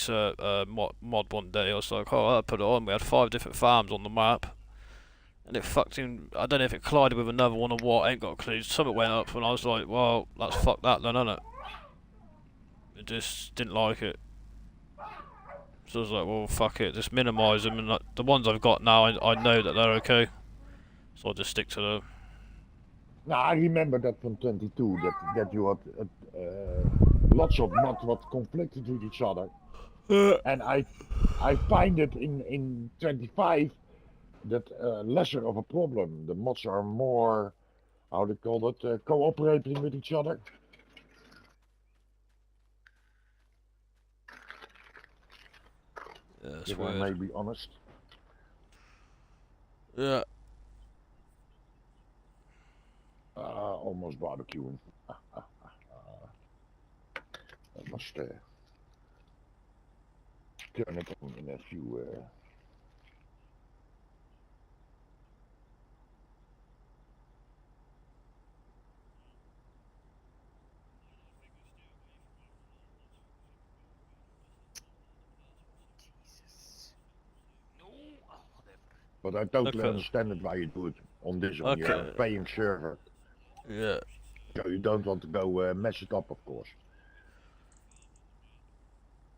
mod one day. I was like, oh, I put it on. We had 5 different farms on the map, and it fucked in. I don't know if it collided with another one or what. I ain't got a clue. Something went up, and I was like, well, let's fuck that then, innit? I just didn't like it. So I was like, well, fuck it, just minimise them, and like, the ones I've got now, I know that they're okay. So I'll just stick to them. Now I remember that from 22 that you had lots of mods that conflicted with each other, and I find it in 25 that lesser of a problem. The mods are more, how do you call it, cooperating with each other. Yeah, that's If I weird. may be honest. Yeah. Almost barbecuing. I must turn it on in a few. Jesus. No. Oh, whatever. But I totally Okay. understand it why you do it on this one. You have a Okay. paying server, Yeah. so you don't want to go mess it up, of course.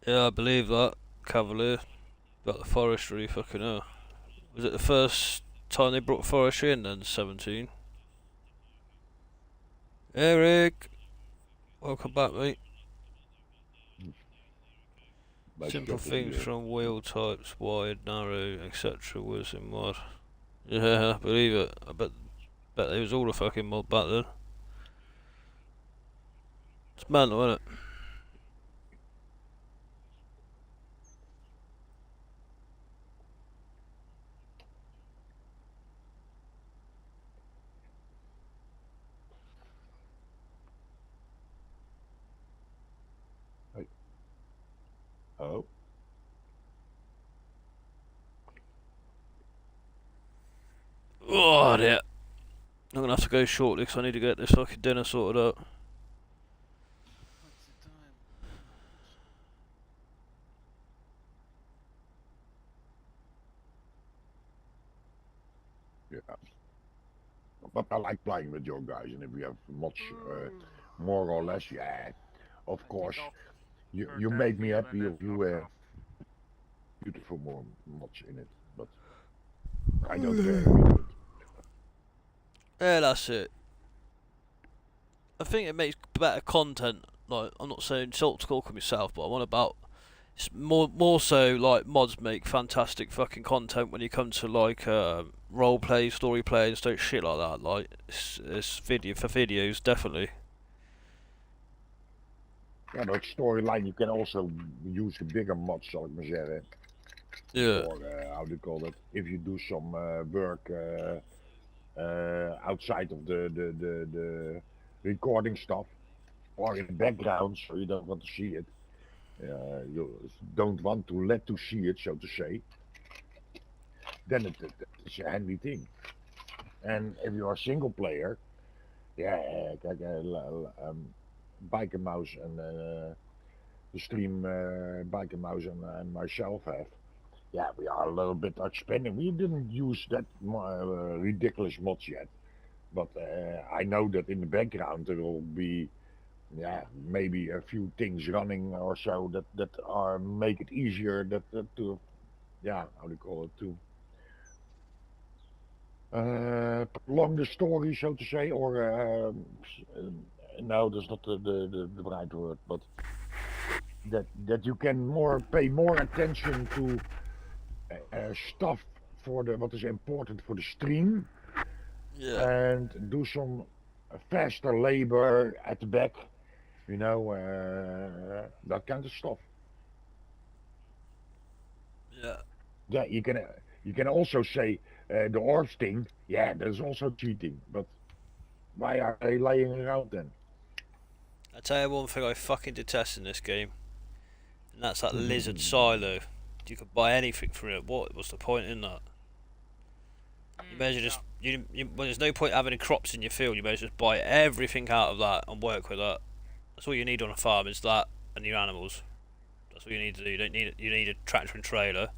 Yeah, I believe that. Cavalier. About the forestry, fucking hell. Was it the first time they brought forestry in then, 17? Eric! Welcome back, mate. By Simple shuffle things here. from wheel types, wide, narrow, etc. was in mod. Yeah, I believe it. I bet it was all a fucking mod back then. It's mental, isn't it? Oh, Oh, yeah. I'm gonna have to go shortly because I need to get this fucking dinner sorted out. What's the time? yeah. But I like playing with your guys, and if we have mods, more or less, yeah. Of I course, take off you that make me wheel happy and if then you knock off. beautiful more mods in it, but I don't care if you do it. Yeah, that's it. I think it makes better content. Like, I'm not saying salt to talk myself, but I'm on about. It's more so like mods make fantastic fucking content when you come to like role play, story play, and stuff shit like that. Like it's video for videos, definitely. Yeah, but storyline you can also use the bigger mods, zal ik maar zeggen. Yeah. For how do you call it? If you do some work outside of the recording stuff or in the background, so you don't want to see it. You don't want to let to see it, so to say. then it's a handy thing. And if you are a single player, yeah, kijk, Biker Mouse and the stream Biker Mouse and myself have. Yeah, we are a little bit outspending. We didn't use that ridiculous mods yet, but I know that in the background there will be, yeah, maybe a few things running or so that are make it easier that to, yeah, how do you call it, to prolong the story, so to say, or no, that's not the right word, but that you can pay more attention to stuff for the what is important for the stream, Yeah. and do some faster labor at the back, that kind of stuff. Yeah. Yeah, you can also say the orbs thing. Yeah, that's also cheating. But why are they laying around then? I tell you one thing I fucking detest in this game, and that's that lizard silo. You could buy anything from it. What was the point in that? You may as well just well, there's no point having crops in your field. You may as well just buy everything out of that and work with that. That's all you need on a farm is that and your animals. That's all you need to do. You need a tractor and trailer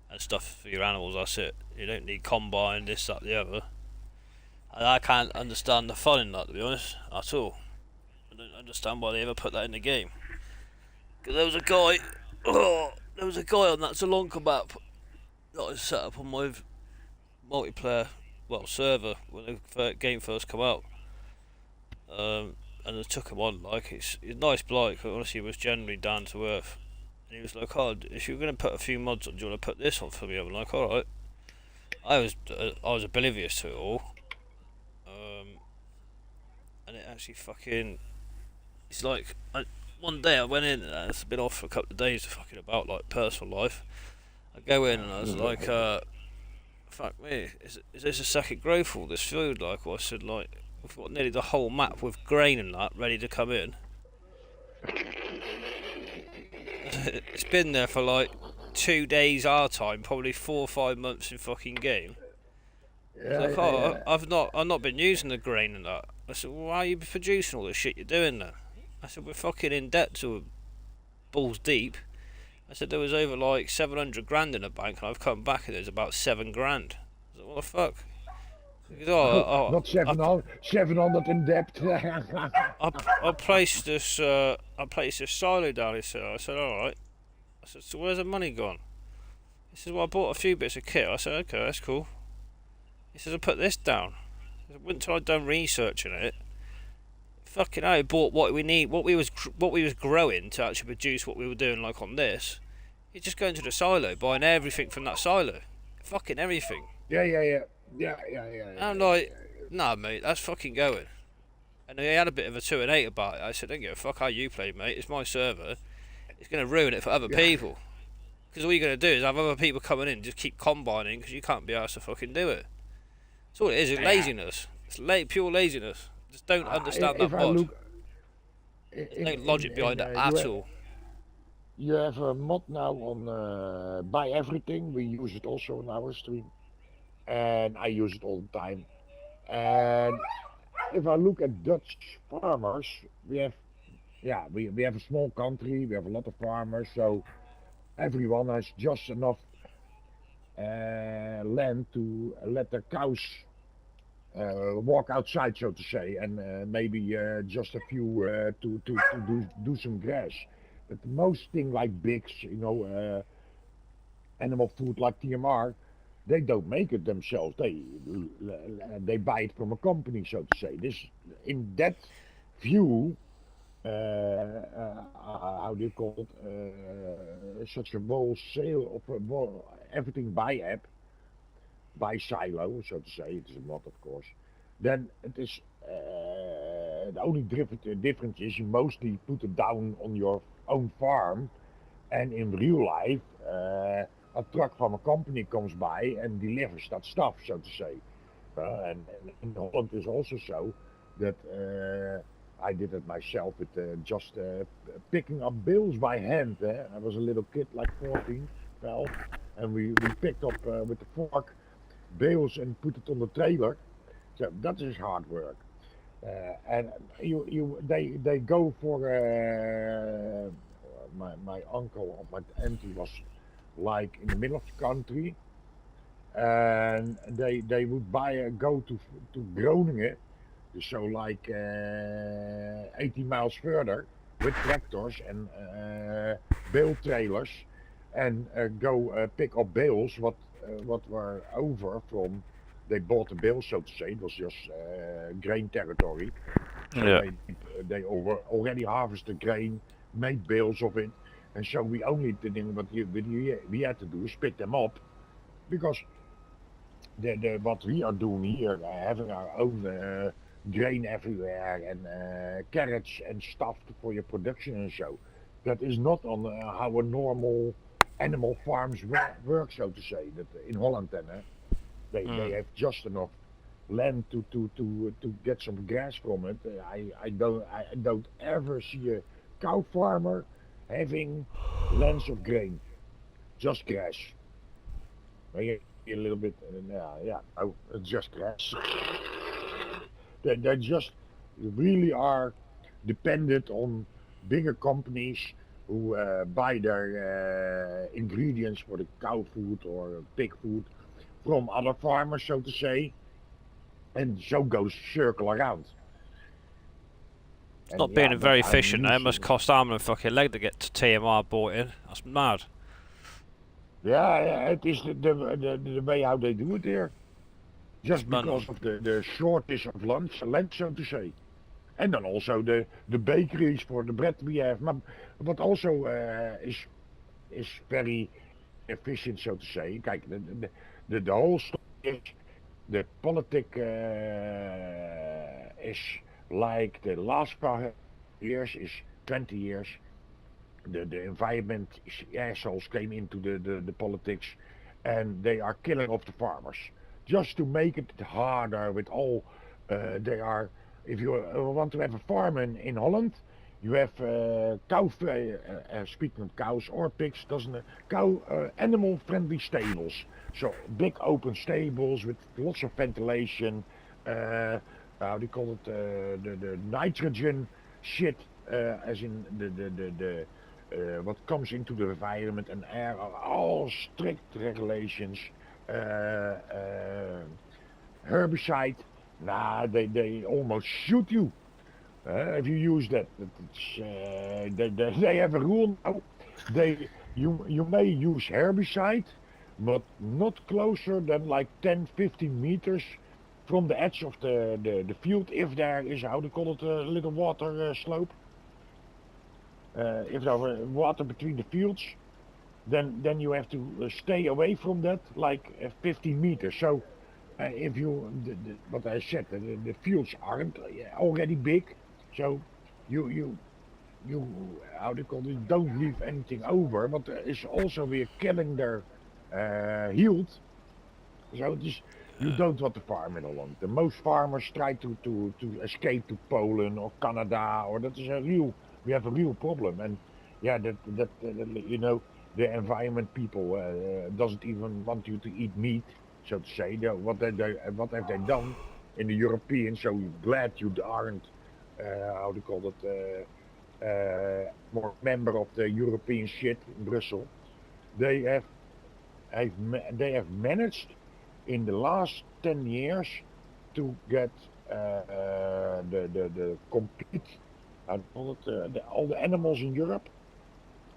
and stuff for your animals. That's it. You don't need combine, this, that, the other. And I can't understand the fun in that, to be honest, at all. I don't understand why they ever put that in the game. Because there was a guy, there was a guy on that Salonka map that I set up on my multiplayer, server when the game first come out. And I took him on. Like he's a nice bloke. Honestly, he was generally down to earth. And he was like, "Oh, if you're gonna put a few mods on, do you want to put this on for me?" I'm like, "All right." I was oblivious to it all. And it actually fucking. It's like one day I went in and it's been off for a couple of days, fucking about like personal life. I go in and I was like, "Fuck me, is this a second growth for all this food?" Like, well, I said, like, we've got nearly the whole map with grain and that ready to come in. It's been there for like 2 days our time, probably 4 or 5 months in fucking game. Yeah, Like, oh, I've not been using the grain and that. I said, well, why are you producing all this shit you're doing then? I said, we're fucking in debt to balls deep. I said, there was over like 700 grand in the bank and I've come back and there's about 7 grand. I said, what the fuck? He goes, not 700 in debt. I placed this silo down. He said, I said, all right. I said, so where's the money gone? He says, well, I bought a few bits of kit. I said, okay, that's cool. He says, I put this down. I said, wait until I'd done researching it. Fucking hell, I bought what we need, what we was growing to actually produce what we were doing, like on this. He's just going to the silo, buying everything from that silo. Fucking everything. Yeah. I'm like, nah, mate, that's fucking going. And he had a bit of a 2 and 8 about it. I said, don't give a fuck how you play, mate. It's my server. It's going to ruin it for other people. Because all you're going to do is have other people coming in and just keep combining because you can't be asked to fucking do it. That's all it is. It's laziness. It's pure laziness. Just don't understand that mod. There's no logic behind it at all. You have a mod now on buy everything. We use it also on our stream, and I use it all the time. And if I look at Dutch farmers, we have a small country. We have a lot of farmers, so everyone has just enough land to let their cows walk outside, so to say, and maybe just a few to do some grass. But most thing like Bix, animal food like TMR, they don't make it themselves. They buy it from a company, so to say. This in that view, how do you call it? Such a wholesale of everything by app, by silo, so to say. It is a mod, of course. Then it is the only difference is you mostly put it down on your own farm, and in real life, a truck from a company comes by and delivers that stuff, so to say. And in Holland is also so that I did it myself with just picking up bills by hand. I was a little kid, like 14, 12, and we picked up with the fork bales and put it on the trailer. So that is hard work. And they go for my uncle or my auntie was like in the middle of the country, and they would go to Groningen, so like 80 miles further with tractors and bale trailers, and go pick up bales what were over from. They bought the bales, so to say. It was just grain territory, so Yeah. they already harvested grain, made bales of it, and so we only the thing we had to do is pick them up, because what we are doing here, having our own grain everywhere and carrots and stuff for your production and so, that is not on how a normal animal farms work, so to say. That in Holland, then they have just enough land to get some grass from it. I don't ever see a cow farmer having lands of grain, just grass. Maybe a little bit, yeah. Oh, it's just grass. They just really are dependent on bigger companies who buy their ingredients for the cow food or pig food from other farmers, so to say, and so goes circle around. It's And not yeah, being but very I'm efficient, though. It used must to. cost arm and a fucking leg to get to TMR bought in. That's mad. Yeah, it is the way how they do it here, That's just mental. because of the shortage of land, so to say. And then also the bakeries for the bread we have. But also is very efficient, so to say. Kijk, the whole story is the politic is like the last 5 years is 20 years. The environment assholes came into the politics, and they are killing off the farmers just to make it harder with all they are. If you want to have a farm in Holland, you have speaking of cows or pigs, doesn't it? Cow animal friendly stables, so big open stables with lots of ventilation, how do you call it, the nitrogen shit, as in the what comes into the environment and air are all strict regulations. Herbicide, nah, they almost shoot you if you use that. They have a rule now. You may use herbicide, but not closer than like 10, 15 meters from the edge of the field, if there is, how do you call it, a little water slope. If there were water between the fields, then you have to stay away from that, like 15 meters. So if you, what I said, the fields aren't already big, so you how do you call it? Don't leave anything over, but it's also we're killing their yield. So it is, you don't want to farm in Holland. The most farmers try to escape to Poland or Canada, or that is a real. We have a real problem, and yeah, that the environment people doesn't even want you to eat meat, so to say. What have they done in the Europeans? So glad you aren't how do you call it more member of the European shit in Brussels. They they have managed in the last 10 years to get the complete, all the animals in Europe,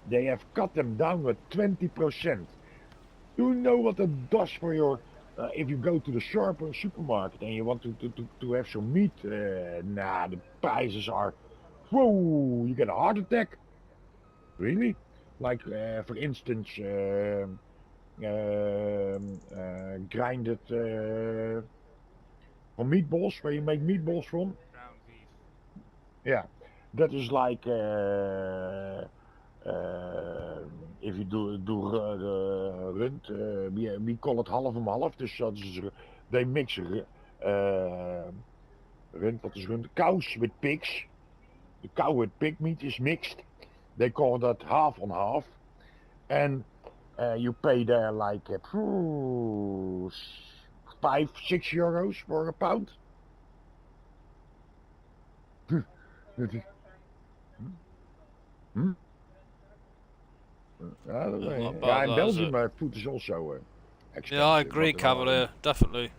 they have cut them down with 20%. You know what that does for your, if you go to the supermarket and you want to have some meat, nah, the prices are, whoa, you get a heart attack. Really? Like, for instance, grinded from meatballs, where you make meatballs from. Ground beef. Yeah, that is like if you do rund, we call it half om half. Dus dat is, they mix rund, what is rund? Cows with pigs. The cow with pig meat is mixed. They call that half on half. And You pay there like 5, 6 euros for a pound. Dat is- hm? It's not Yeah, bad, in that, is Belgium, it? food is also Yeah, I expensive, agree, but Cavalier. Definitely.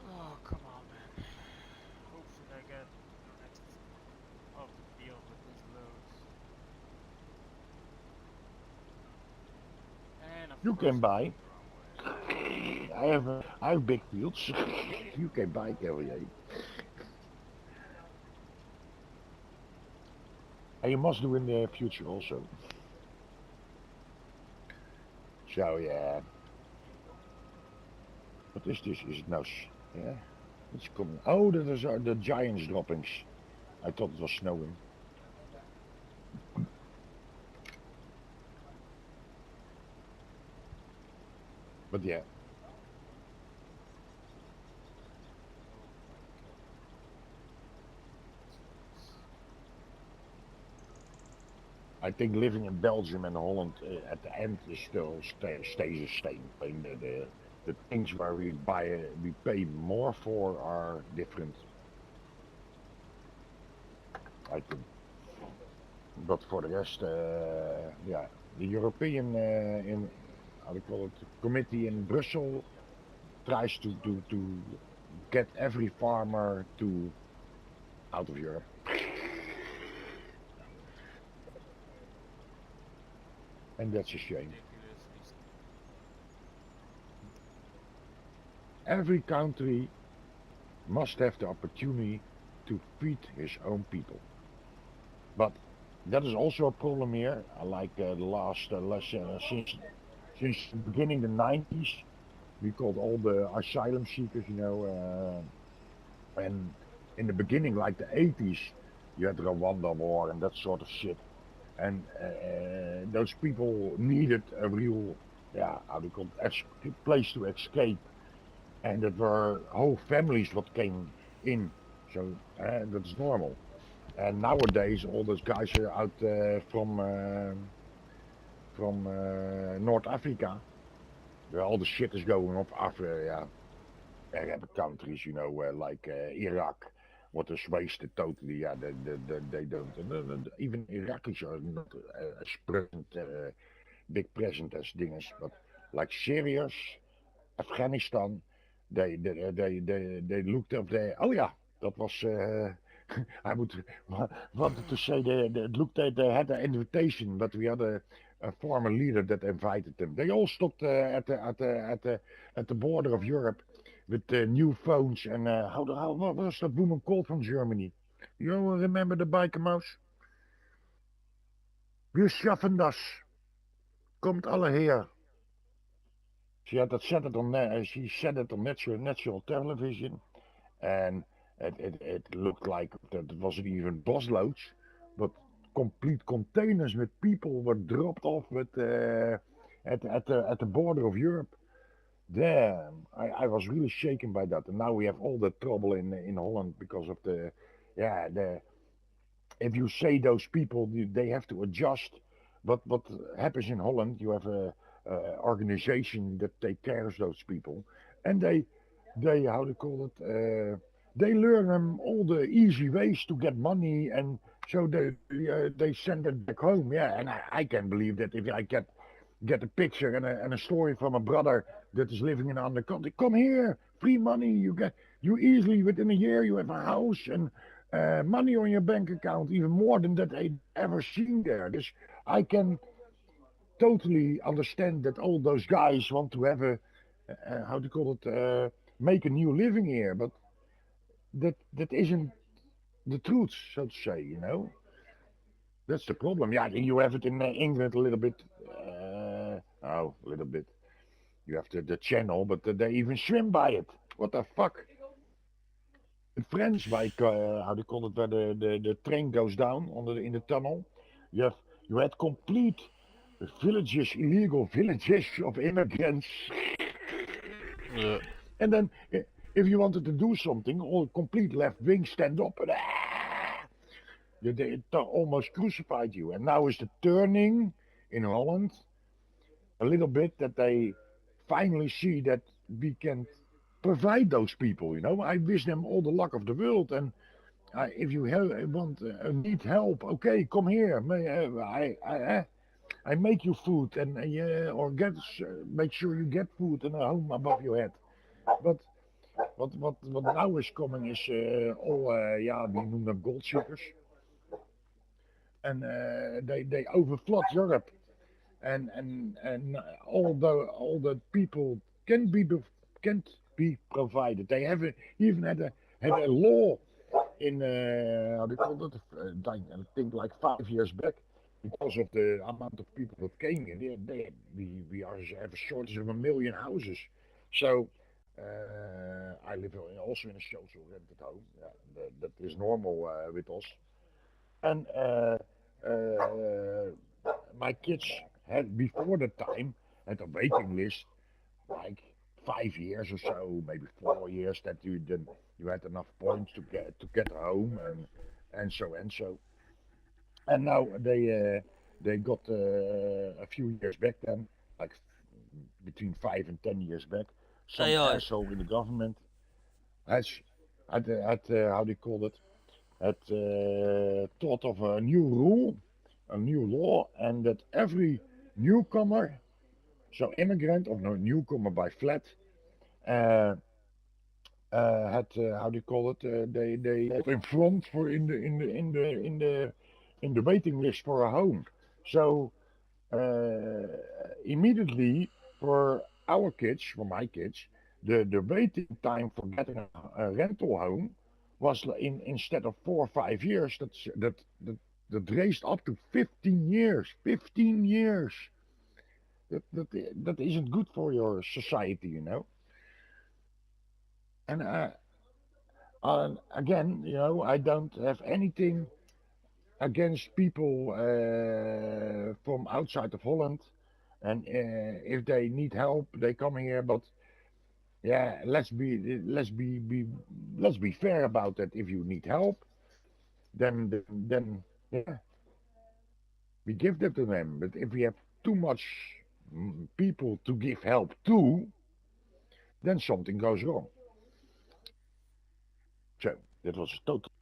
Oh, come on, man. Hopefully I get the rest of the field with this load. And of you course can I'm buy. going the wrong way. I have big fields. You can buy Cavalier. And you must do in the future also. So yeah. What is this? Is it now? Yeah. It's coming. Oh, that is the giants droppings. I thought it was snowing. But yeah, Oh my god. I think living in Belgium and Holland at the end is still stays the same. I mean, the things where we pay more for are different. I think. But for the rest, yeah, the European in how do you call it committee in Brussels tries to get every farmer to out of Europe. And that's a shame. Ridiculously Every country must have the opportunity to feed his own people. But that is also a problem here. Like the last since the beginning the 90s, we called all the asylum seekers, and in the beginning, like the 80s, you had the Rwanda war and that sort of shit. And those people needed a real, yeah, how do you call it, place to escape. And that were whole families what came in. So that's normal. And nowadays, all those guys are out from North Africa, where all the shit is going up. After Arab countries, like Iraq, what is wasted totally. Yeah, they don't. Even Iraqis are not as present, big present as dinges, but like Syrians, Afghanistan, they looked up there. Oh yeah, that was. I wanted to say it looked like they had an invitation, but we had a former leader that invited them. They all stopped at the border of Europe with new phones and what was that woman called from Germany? You remember the biker mouse? Wir schaffen das. Komt alle her. She said it on national television, and it looked like that it wasn't even busloads, but complete containers with people were dropped off at the border of Europe. Damn, I was really shaken by that. And now we have all the trouble in Holland because of the if you say those people they have to adjust. What happens in Holland? You have a organization that take care of those people, and they how they call it. They learn them all the easy ways to get money, and so they send it back home. Yeah, and I can believe that if I get a picture and a story from a brother that is living in another country. Come here, free money. You easily within a year you have a house and money on your bank account, even more than that I ever seen there. Dus I can totally understand that all those guys want to have how do you call it, make a new living here, but that isn't the truth, so to say. That's the problem. Yeah, you have it in England a little bit. A little bit. You have the channel, but they even swim by it. What the fuck? In France, like how do you call it, where the train goes down in the tunnel, you had complete villages, illegal villages of immigrants. Yeah. And then, if you wanted to do something, all complete left wing stand up and they almost crucified you. And now is the turning in Holland a little bit that they finally see that we can provide those people. I wish them all the luck of the world. And if you need help, okay, come here. I make you food and or make sure you get food and a home above your head. But what now is coming is we noem them gold seekers. And they overflood Europe. And all the people can't be provided. They even had a law in how do you call it? I think like 5 years back, because of the amount of people that came in. We have a shortage of 1 million houses. So I live also in a social rented home. Yeah, that is normal with us. And my kids had before the time had a waiting list like 5 years or so, maybe 4 years, that you had enough points to get home and so and so. And now they got a few years back then, like between 5 and 10 years back, some AI. asshole in the government has had how do you call it? Had thought of a new rule, a new law, and that every newcomer, so immigrant or no newcomer by flat, had how do you call it? They got in front for in the waiting list for a home. So immediately for our kids, for my kids, the waiting time for getting a rental home was instead of 4 or 5 years, that raised up to 15 years. 15 years. That isn't good for your society. And again, I don't have anything against people from outside of Holland, and if they need help, they come here. But yeah, let's be fair about that. If you need help, then yeah, we give that to them. But if we have too much people to give help to, then something goes wrong. So that was a total